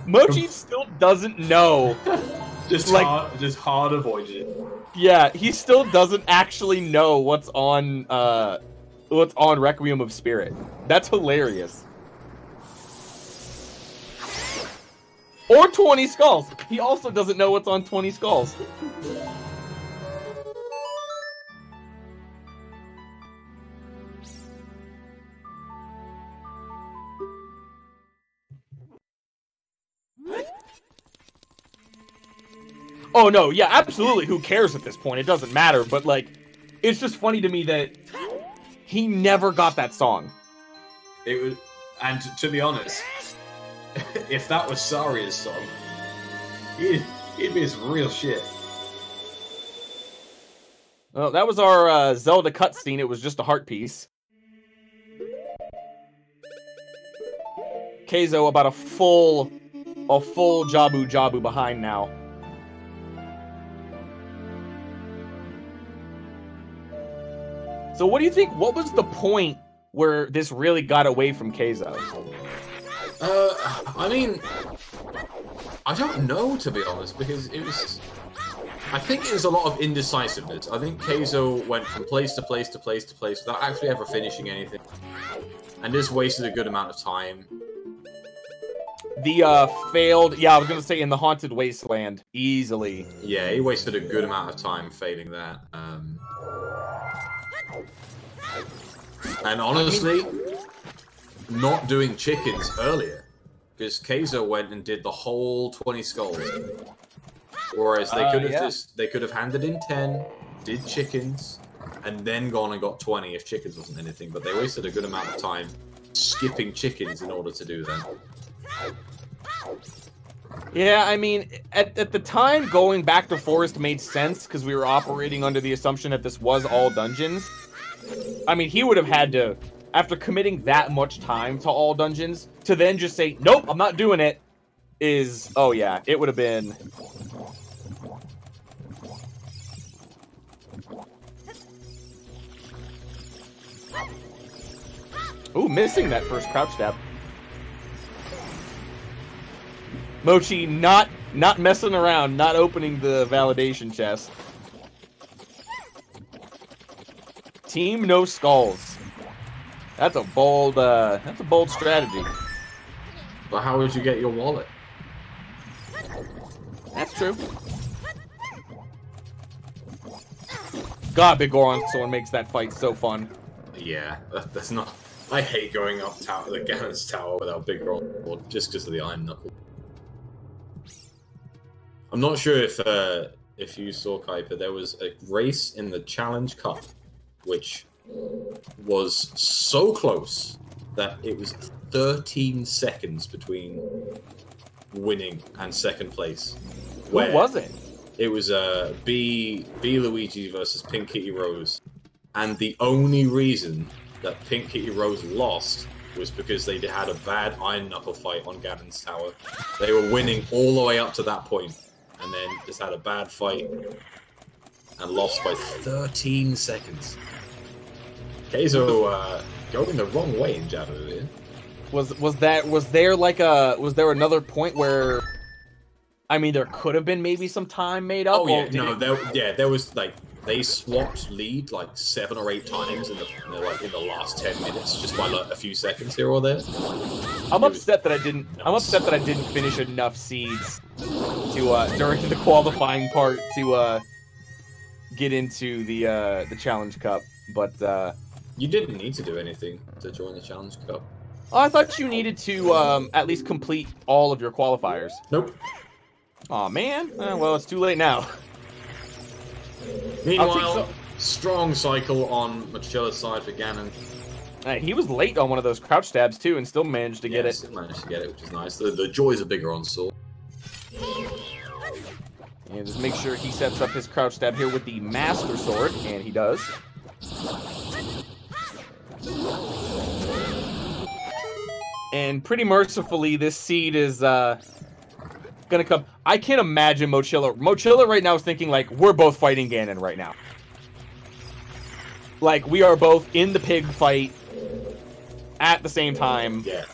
Speaker 2: Mochi still doesn't know.
Speaker 4: Just
Speaker 2: like,
Speaker 4: hard avoided it.
Speaker 2: Yeah, he still doesn't actually know what's on Requiem of Spirit. That's hilarious. Or 20 Skulls. He also doesn't know what's on 20 Skulls. Oh no, yeah, absolutely. Who cares at this point? It doesn't matter, but like, it's just funny to me that he never got that song.
Speaker 4: It was, and to be honest, if that was Saria's song, he'd be some real shit.
Speaker 2: Well, that was our Zelda cutscene. It was just a heart piece. Kayzo about a full Jabu behind now. So what do you think? What was the point where this really got away from Kayzo?
Speaker 3: I mean, I don't know, to be honest, because it was... I think it was a lot of indecisiveness. I think Kayzo went from place to place to place to place without actually ever finishing anything. And just wasted a good amount of time.
Speaker 2: The failed... Yeah, I was going to say in the Haunted Wasteland. Easily.
Speaker 3: Yeah, he wasted a good amount of time failing that. And honestly, not doing chickens earlier. Because Kayzo went and did the whole 20 skulls. Whereas they could have they could have handed in 10, did chickens, and then gone and got 20 if chickens wasn't anything. But they wasted a good amount of time skipping chickens in order to do that.
Speaker 2: Yeah, I mean, at the time, going back to Forest made sense because we were operating under the assumption that this was all dungeons. I mean, he would have had to, after committing that much time to all dungeons, to then just say, nope, I'm not doing it, is, oh yeah, it would have been... Ooh, missing that first crouch stab. Mochi not messing around, not opening the validation chest. Team no skulls. That's a bold strategy.
Speaker 3: But how would you get your wallet?
Speaker 2: That's true. God, Big Goron someone makes that fight so fun.
Speaker 3: Yeah, that's not... I hate going up tower, the Ganon's tower without Big Roll, just because of the Iron Knuckle. I'm not sure if you saw, Kuiper, there was a race in the Challenge Cup, which was so close that it was 13 seconds between winning and second place.
Speaker 2: Who was it?
Speaker 3: It was B Luigi versus Pink Kitty Rose, and the only reason that Pink Kitty Rose lost was because they had a bad Iron Knuckle fight on Gavin's tower. They were winning all the way up to that point, and then just had a bad fight and lost by 13 seconds. Kayzo going the wrong way in Jabba here.
Speaker 2: Was there another point where, I mean, there could have been maybe some time made up?
Speaker 3: Oh yeah, no, there was like they swapped lead like 7 or 8 times in the last 10 minutes, just by like a few seconds here or there.
Speaker 2: I'm upset that I didn't finish enough seeds to during the qualifying part to get into the Challenge Cup, but
Speaker 3: you didn't need to do anything to join the Challenge Cup.
Speaker 2: Oh, I thought you needed to at least complete all of your qualifiers.
Speaker 3: Nope.
Speaker 2: Aw, man. Well, it's too late now.
Speaker 3: Meanwhile, strong cycle on Mochila's side for Ganon.
Speaker 2: He was late on one of those crouch stabs, too, and still managed to get it.
Speaker 3: Still managed to get it, which is nice. The joys are bigger on Sword.
Speaker 2: And just make sure he sets up his crouch stab here with the Master Sword, and he does. And pretty mercifully, this seed is gonna come. I can't imagine Mochila. Mochila right now is thinking like, we're both fighting Ganon right now. Like, we are both in the pig fight at the same time.
Speaker 3: Yeah.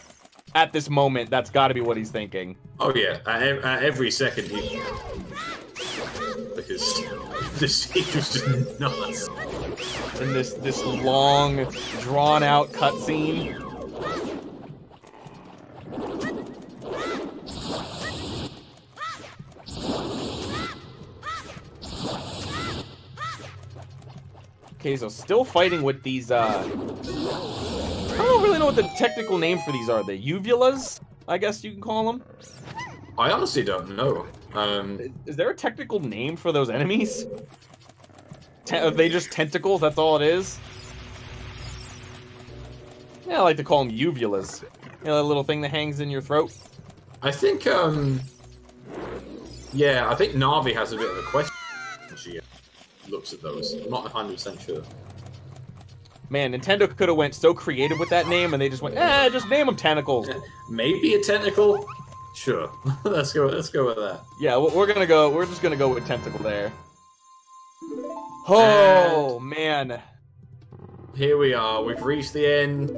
Speaker 2: At this moment, that's got to be what he's thinking.
Speaker 3: Oh yeah, at every second he... Because the seed was just nuts.
Speaker 2: In this long, drawn-out cutscene. Kayzo still fighting with these, I don't really know what the technical name for these are. The uvulas, I guess you can call them?
Speaker 3: I honestly don't know.
Speaker 2: Is there a technical name for those enemies? Are they just tentacles? That's all it is? Yeah, I like to call them uvulas. You know, that little thing that hangs in your throat?
Speaker 3: I think, yeah, I think Navi has a bit of a question when she looks at those. I'm not 100% sure.
Speaker 2: Man, Nintendo could have went so creative with that name, and they just went, just name them tentacles.
Speaker 3: Maybe a tentacle? Sure. let's go with that.
Speaker 2: Yeah, we're just gonna go with tentacle there. Oh, man.
Speaker 3: Here we are. We've reached the end.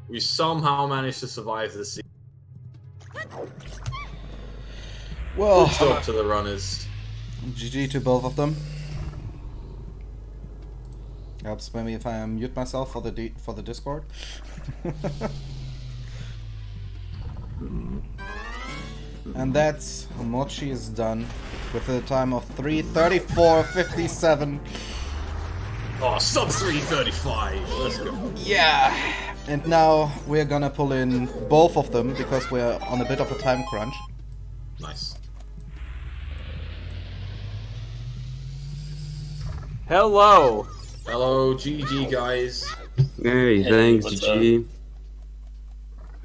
Speaker 3: We somehow managed to survive the season.
Speaker 1: Well,
Speaker 3: good job to the runners.
Speaker 1: GG to both of them. Helps maybe if I mute myself for the Discord. And that's Mochi is done with a time of 3:34:57.
Speaker 3: Oh, sub 3:35. Let's go.
Speaker 1: Yeah. And now we're gonna pull in both of them because we're on a bit of a time crunch.
Speaker 3: Nice.
Speaker 2: Hello.
Speaker 3: Hello, GG guys.
Speaker 5: Hey, thanks, GG.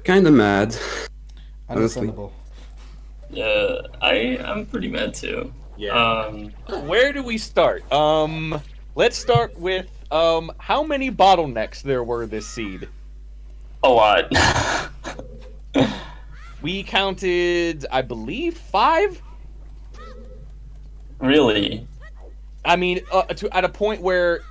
Speaker 5: Kinda mad.
Speaker 1: Understandable.
Speaker 6: Yeah, I'm pretty mad too.
Speaker 3: Yeah.
Speaker 2: Where do we start? Let's start with how many bottlenecks there were this seed.
Speaker 6: A lot.
Speaker 2: We counted, I believe, 5?
Speaker 6: Really?
Speaker 2: I mean, at a point where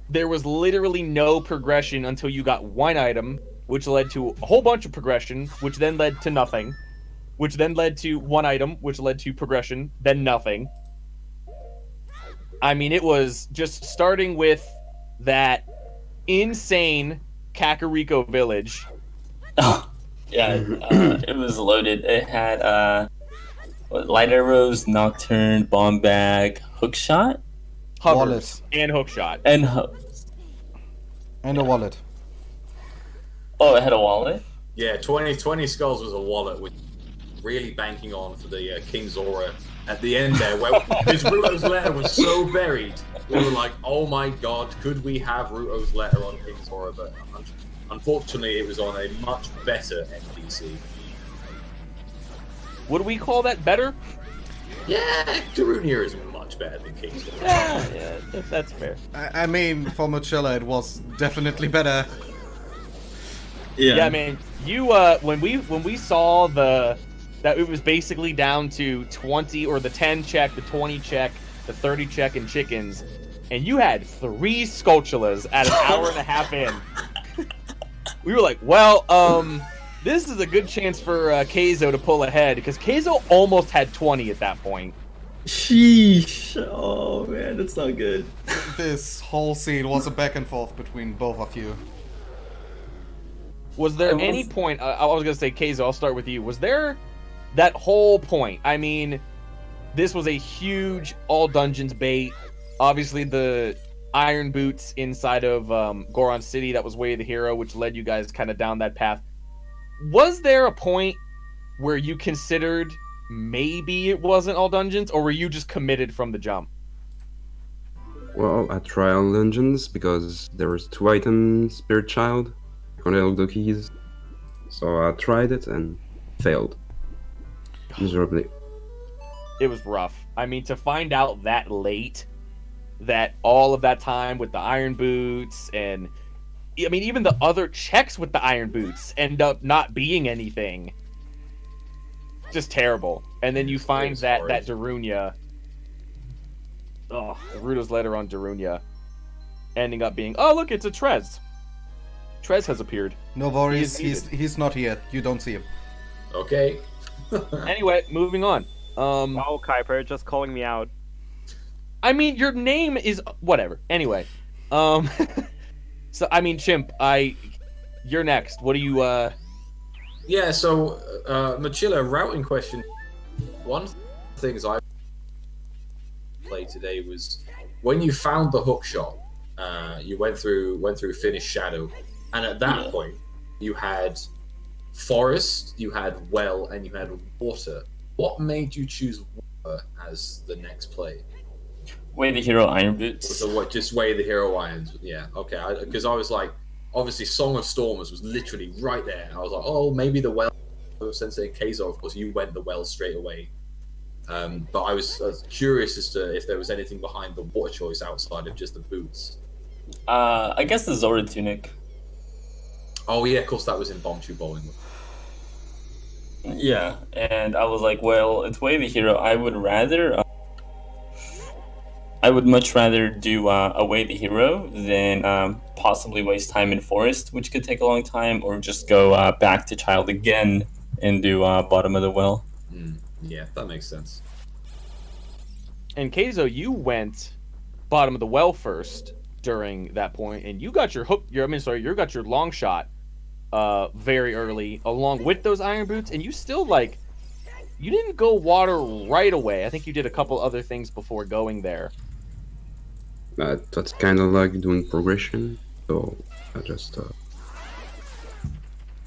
Speaker 2: there was literally no progression until you got one item, which led to a whole bunch of progression, which then led to nothing, which then led to one item, which led to progression, then nothing. I mean, it was just starting with that insane Kakariko village.
Speaker 6: Oh, yeah, it was loaded. It had light arrows, nocturne, bomb bag, hookshot,
Speaker 2: Hovers, and hookshot,
Speaker 6: and
Speaker 1: and a wallet.
Speaker 6: Oh, it had a wallet.
Speaker 3: Yeah, 20 Skulls was a wallet with really banking on for the King Zora at the end there, where his Ruto's letter was so buried. We were like, oh my god, could we have Ruto's letter on King Zora? But unfortunately, it was on a much better NPC.
Speaker 2: Would we call that better?
Speaker 3: Yeah, Darunia is much much better than Kayzo.
Speaker 2: Yeah, that's fair.
Speaker 1: I mean, for Mochila, it was definitely better.
Speaker 2: Yeah, man. You when we saw that it was basically down to 20 or the 10 check, the 20 check, the 30 check in chickens, and you had 3 Skulltulas at an hour and a half in. We were like, well, this is a good chance for Kayzo to pull ahead, because Kayzo almost had 20 at that point.
Speaker 7: Sheesh. Oh man, that's not good.
Speaker 1: This whole scene was a back and forth between both of you.
Speaker 2: Was there any point, I was going to say, Kayzo, I'll start with you. Was there that whole point? I mean, this was a huge all dungeons bait. Obviously, the iron boots inside of Goron City, that was Way of the Hero, which led you guys kind of down that path. Was there a point where you considered maybe it wasn't all dungeons, or were you just committed from the jump?
Speaker 5: Well, I tried all dungeons because there was 2 items, Spirit Child, Cornell keys. So I tried it and failed miserably.
Speaker 2: It was rough. I mean, to find out that late that all of that time with the iron boots, and I mean, even the other checks with the iron boots end up not being anything. Just terrible. And then you find that Darunia, Naruto's letter on Darunia, ending up being, oh look, it's a Trez. Trez has appeared.
Speaker 1: No worries, he's not here. You don't see him.
Speaker 3: Okay.
Speaker 2: Anyway, moving on.
Speaker 8: Wow, Kuiper, just calling me out.
Speaker 2: I mean, your name is whatever. Anyway, so I mean, Chimp, you're next. What do you?
Speaker 3: Yeah. So, Mochila, routing question. One of the things I played today was when you found the hook shot. You went through Finish Shadow, and at that point, you had forest, you had well, and you had water. What made you choose water as the next play?
Speaker 6: Way the Hero Iron Boots.
Speaker 3: So what? Just Way the Hero Irons? Yeah. Okay. Because I was like, obviously, Song of Storms was literally right there. I was like, oh, maybe the well. Sensei Kayzo, of course, you went the well straight away. But I was curious as to if there was anything behind the water choice outside of just the boots.
Speaker 6: I guess the Zora Tunic.
Speaker 3: Oh yeah, of course that was in Bomb Tube Bowling.
Speaker 6: Yeah, and I was like, well, it's Way the Hero. I would much rather do a Way the Hero than possibly waste time in Forest, which could take a long time, or just go back to Child again and do Bottom of the Well.
Speaker 3: Yeah, that makes sense.
Speaker 2: And Kayzo, you went Bottom of the Well first during that point, and you got your you got your long shot very early, along with those iron boots, and you still you didn't go water right away. I think you did a couple other things before going there.
Speaker 5: That's kind of like doing progression, so I just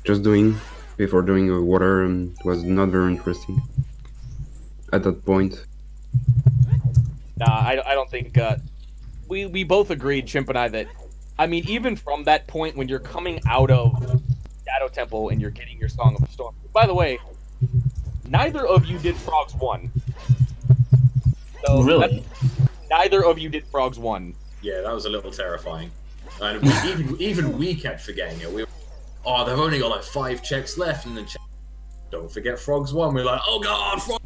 Speaker 5: doing before doing water, and it was not very interesting at that point.
Speaker 2: Nah, I don't think we both agreed, Chimp and I, that I mean, even from that point when you're coming out of Shadow Temple and you're getting your Song of the Storm. By the way, neither of you did Frogs 1. So
Speaker 6: really?
Speaker 3: Neither of you did Frogs 1. Yeah, that was a little terrifying. And even we kept forgetting it. They've only got 5 checks left, and then don't forget Frogs 1. We're like, oh god, Frogs!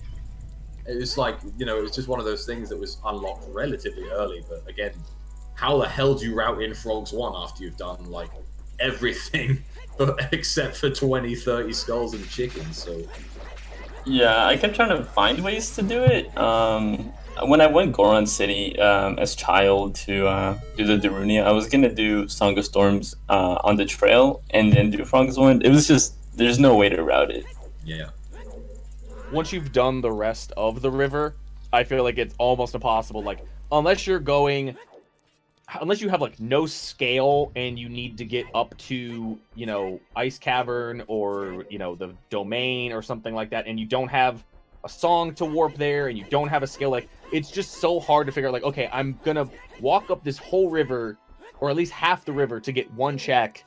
Speaker 3: It was it was just one of those things that was unlocked relatively early, but again, how the hell do you route in Frogs 1 after you've done, everything except for 20, 30 skulls and chickens, so...
Speaker 6: Yeah, I kept trying to find ways to do it. When I went Goron City as Child to do the Darunia, I was gonna do Song of Storms on the trail and then do Frogs 1. It was just, there's no way to route it.
Speaker 3: Yeah.
Speaker 2: Once you've done the rest of the river, I feel like it's almost impossible. Unless you have no scale and you need to get up to, Ice Cavern or, the Domain or something like that, and you don't have a song to warp there and you don't have a scale, it's just so hard to figure out, okay, I'm gonna walk up this whole river, or at least half the river, to get one check,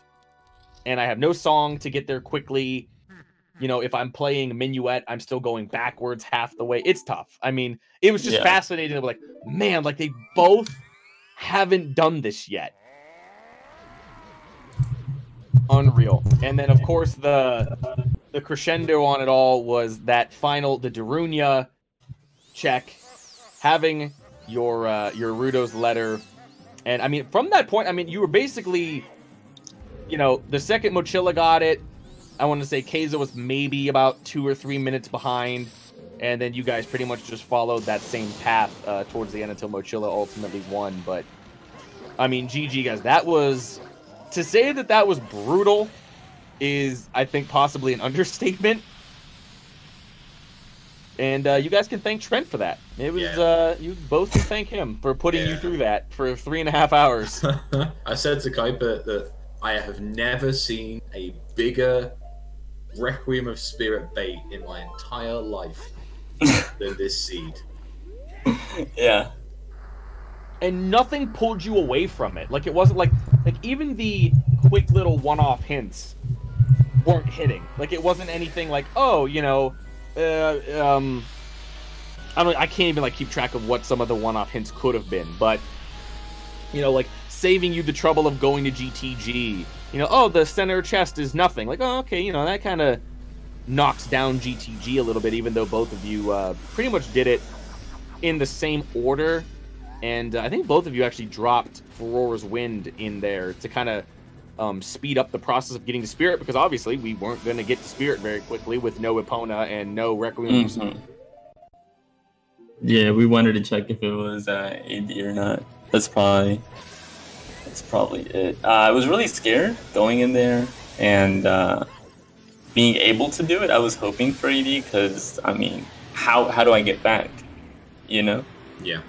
Speaker 2: and I have no song to get there quickly. you know, if I'm playing Minuet, I'm still going backwards half the way. It's tough. I mean, it was just fascinating. Like, man, like they both haven't done this yet. Unreal. And then, of course, the crescendo on it all was that final, the Darunia check, having your Rudo's letter. And, I mean, from that point, I mean, you were basically, you know, the second Mochila got it, I want to say Kayzo was maybe about 2 or 3 minutes behind, and then you guys pretty much just followed that same path towards the end until Mochila ultimately won. But, I mean, GG, guys. That was... To say that that was brutal is, I think, possibly an understatement. And you guys can thank Trent for that. It was you both can thank him for putting you through that for 3.5 hours.
Speaker 3: I said to Kuiper that I have never seen a bigger Requiem of Spirit bait in my entire life than this seed.
Speaker 6: Yeah.
Speaker 2: And nothing pulled you away from it. Like, it wasn't like even the quick little one-off hints weren't hitting. Like, it wasn't anything like, oh, you know, I can't even like keep track of what some of the one-off hints could have been, but you know, like saving you the trouble of going to GTG. You know, oh, the center chest is nothing. Like, oh, okay, you know, that kind of knocks down GTG a little bit, even though both of you pretty much did it in the same order. And I think both of you actually dropped Aurora's Wind in there to kind of speed up the process of getting to Spirit, because obviously we weren't going to get to Spirit very quickly with no Epona and no Requiem.
Speaker 6: Yeah, we wanted to check if it was AD or not. That's probably it. I was really scared going in there and being able to do it. I was hoping for AD because, I mean, how do I get back? You know?
Speaker 3: Yeah.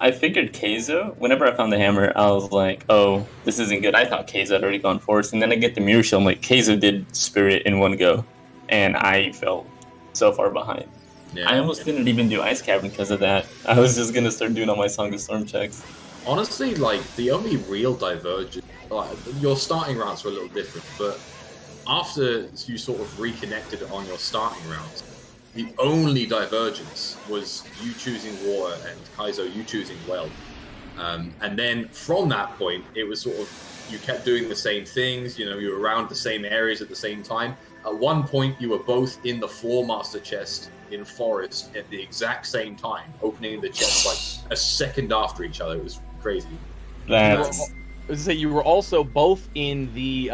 Speaker 6: I figured Kayzo. Whenever I found the hammer, I was like, oh, this isn't good. I thought Kayzo had already gone forest. And then I get the mirror shield. I'm like, Kayzo did Spirit in one go. And I fell so far behind. Yeah, I almost didn't even do Ice Cavern because of that. I was just going to start doing all my Song of Storm checks.
Speaker 3: Honestly, like, the only real divergence... Like, your starting routes were a little different, but after you sort of reconnected on your starting routes, the only divergence was you choosing Water and Kayzo, you choosing Well. And then from that point, it was sort of, you kept doing the same things, you know, you were around the same areas at the same time. At one point, you were both in the Floor Master chest in Forest at the exact same time, opening the chest like a second after each other. It was crazy.
Speaker 2: You were also both in the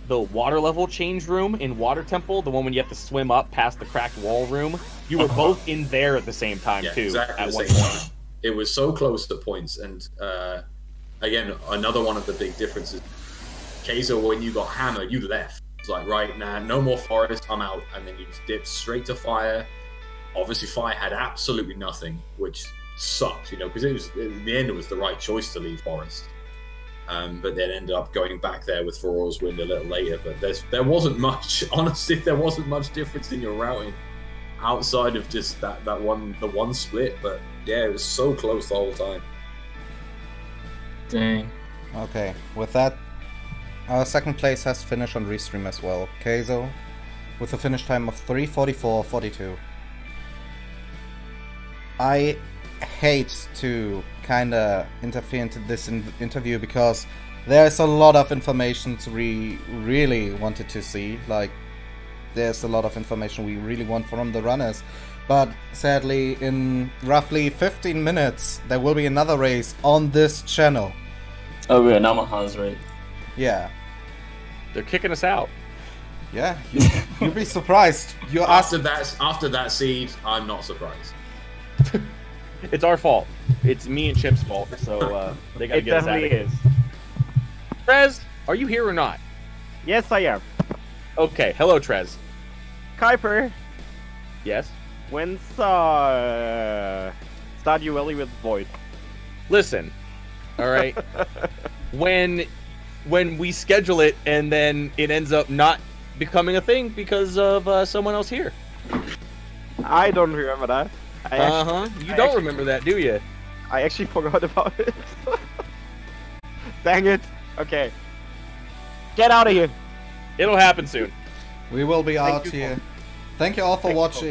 Speaker 2: water level change room in Water Temple, the one when you have to swim up past the cracked wall room. You were both in there at the same time, too.
Speaker 3: Exactly
Speaker 2: at
Speaker 3: the
Speaker 2: one
Speaker 3: same
Speaker 2: point.
Speaker 3: time. It was so close to points, and again, another one of the big differences. Kayzo, when you got hammered, you left. It's like, right, nah, no more forest, I'm out. And then you just dipped straight to fire. Obviously, fire had absolutely nothing, which sucked, you know, because it was, in the end, it was the right choice to leave forest. But then ended up going back there with Aurora's Wind a little later. But there wasn't much, honestly, there wasn't much difference in your routing outside of just the one split. But yeah, it was so close the whole time.
Speaker 6: Dang.
Speaker 1: Okay, with that, our second place has finished on Restream as well. Kayzo, with a finish time of 3:44.42. I hate to kinda interfere into this interview because there's a lot of information we really wanted to see. Like, there's a lot of information we really want from the runners. But sadly, in roughly 15 minutes, there will be another race on this channel.
Speaker 6: Oh yeah, Namaha's right.
Speaker 1: Yeah.
Speaker 2: They're kicking us out.
Speaker 1: Yeah, you'll be surprised.
Speaker 3: After that seed, I'm not surprised.
Speaker 2: It's our fault. It's me and Chip's fault, so they gotta get us out of here.
Speaker 8: It definitely is.
Speaker 2: Trez, are you here or not?
Speaker 8: Yes, I am.
Speaker 2: Okay, hello, Trez.
Speaker 8: Kuiper,
Speaker 2: Yes?
Speaker 8: when's Stardew Valley with Void?
Speaker 2: Listen, alright? when we schedule it and then it ends up not becoming a thing because of someone else here.
Speaker 8: I don't remember that.
Speaker 2: You don't remember that, do you?
Speaker 8: I actually forgot about it. Dang it. Okay. Get out of here.
Speaker 2: It'll happen soon.
Speaker 1: We will be
Speaker 8: Thank
Speaker 1: out
Speaker 8: you,
Speaker 1: here. Thank you all for
Speaker 8: Thank you,
Speaker 1: watching.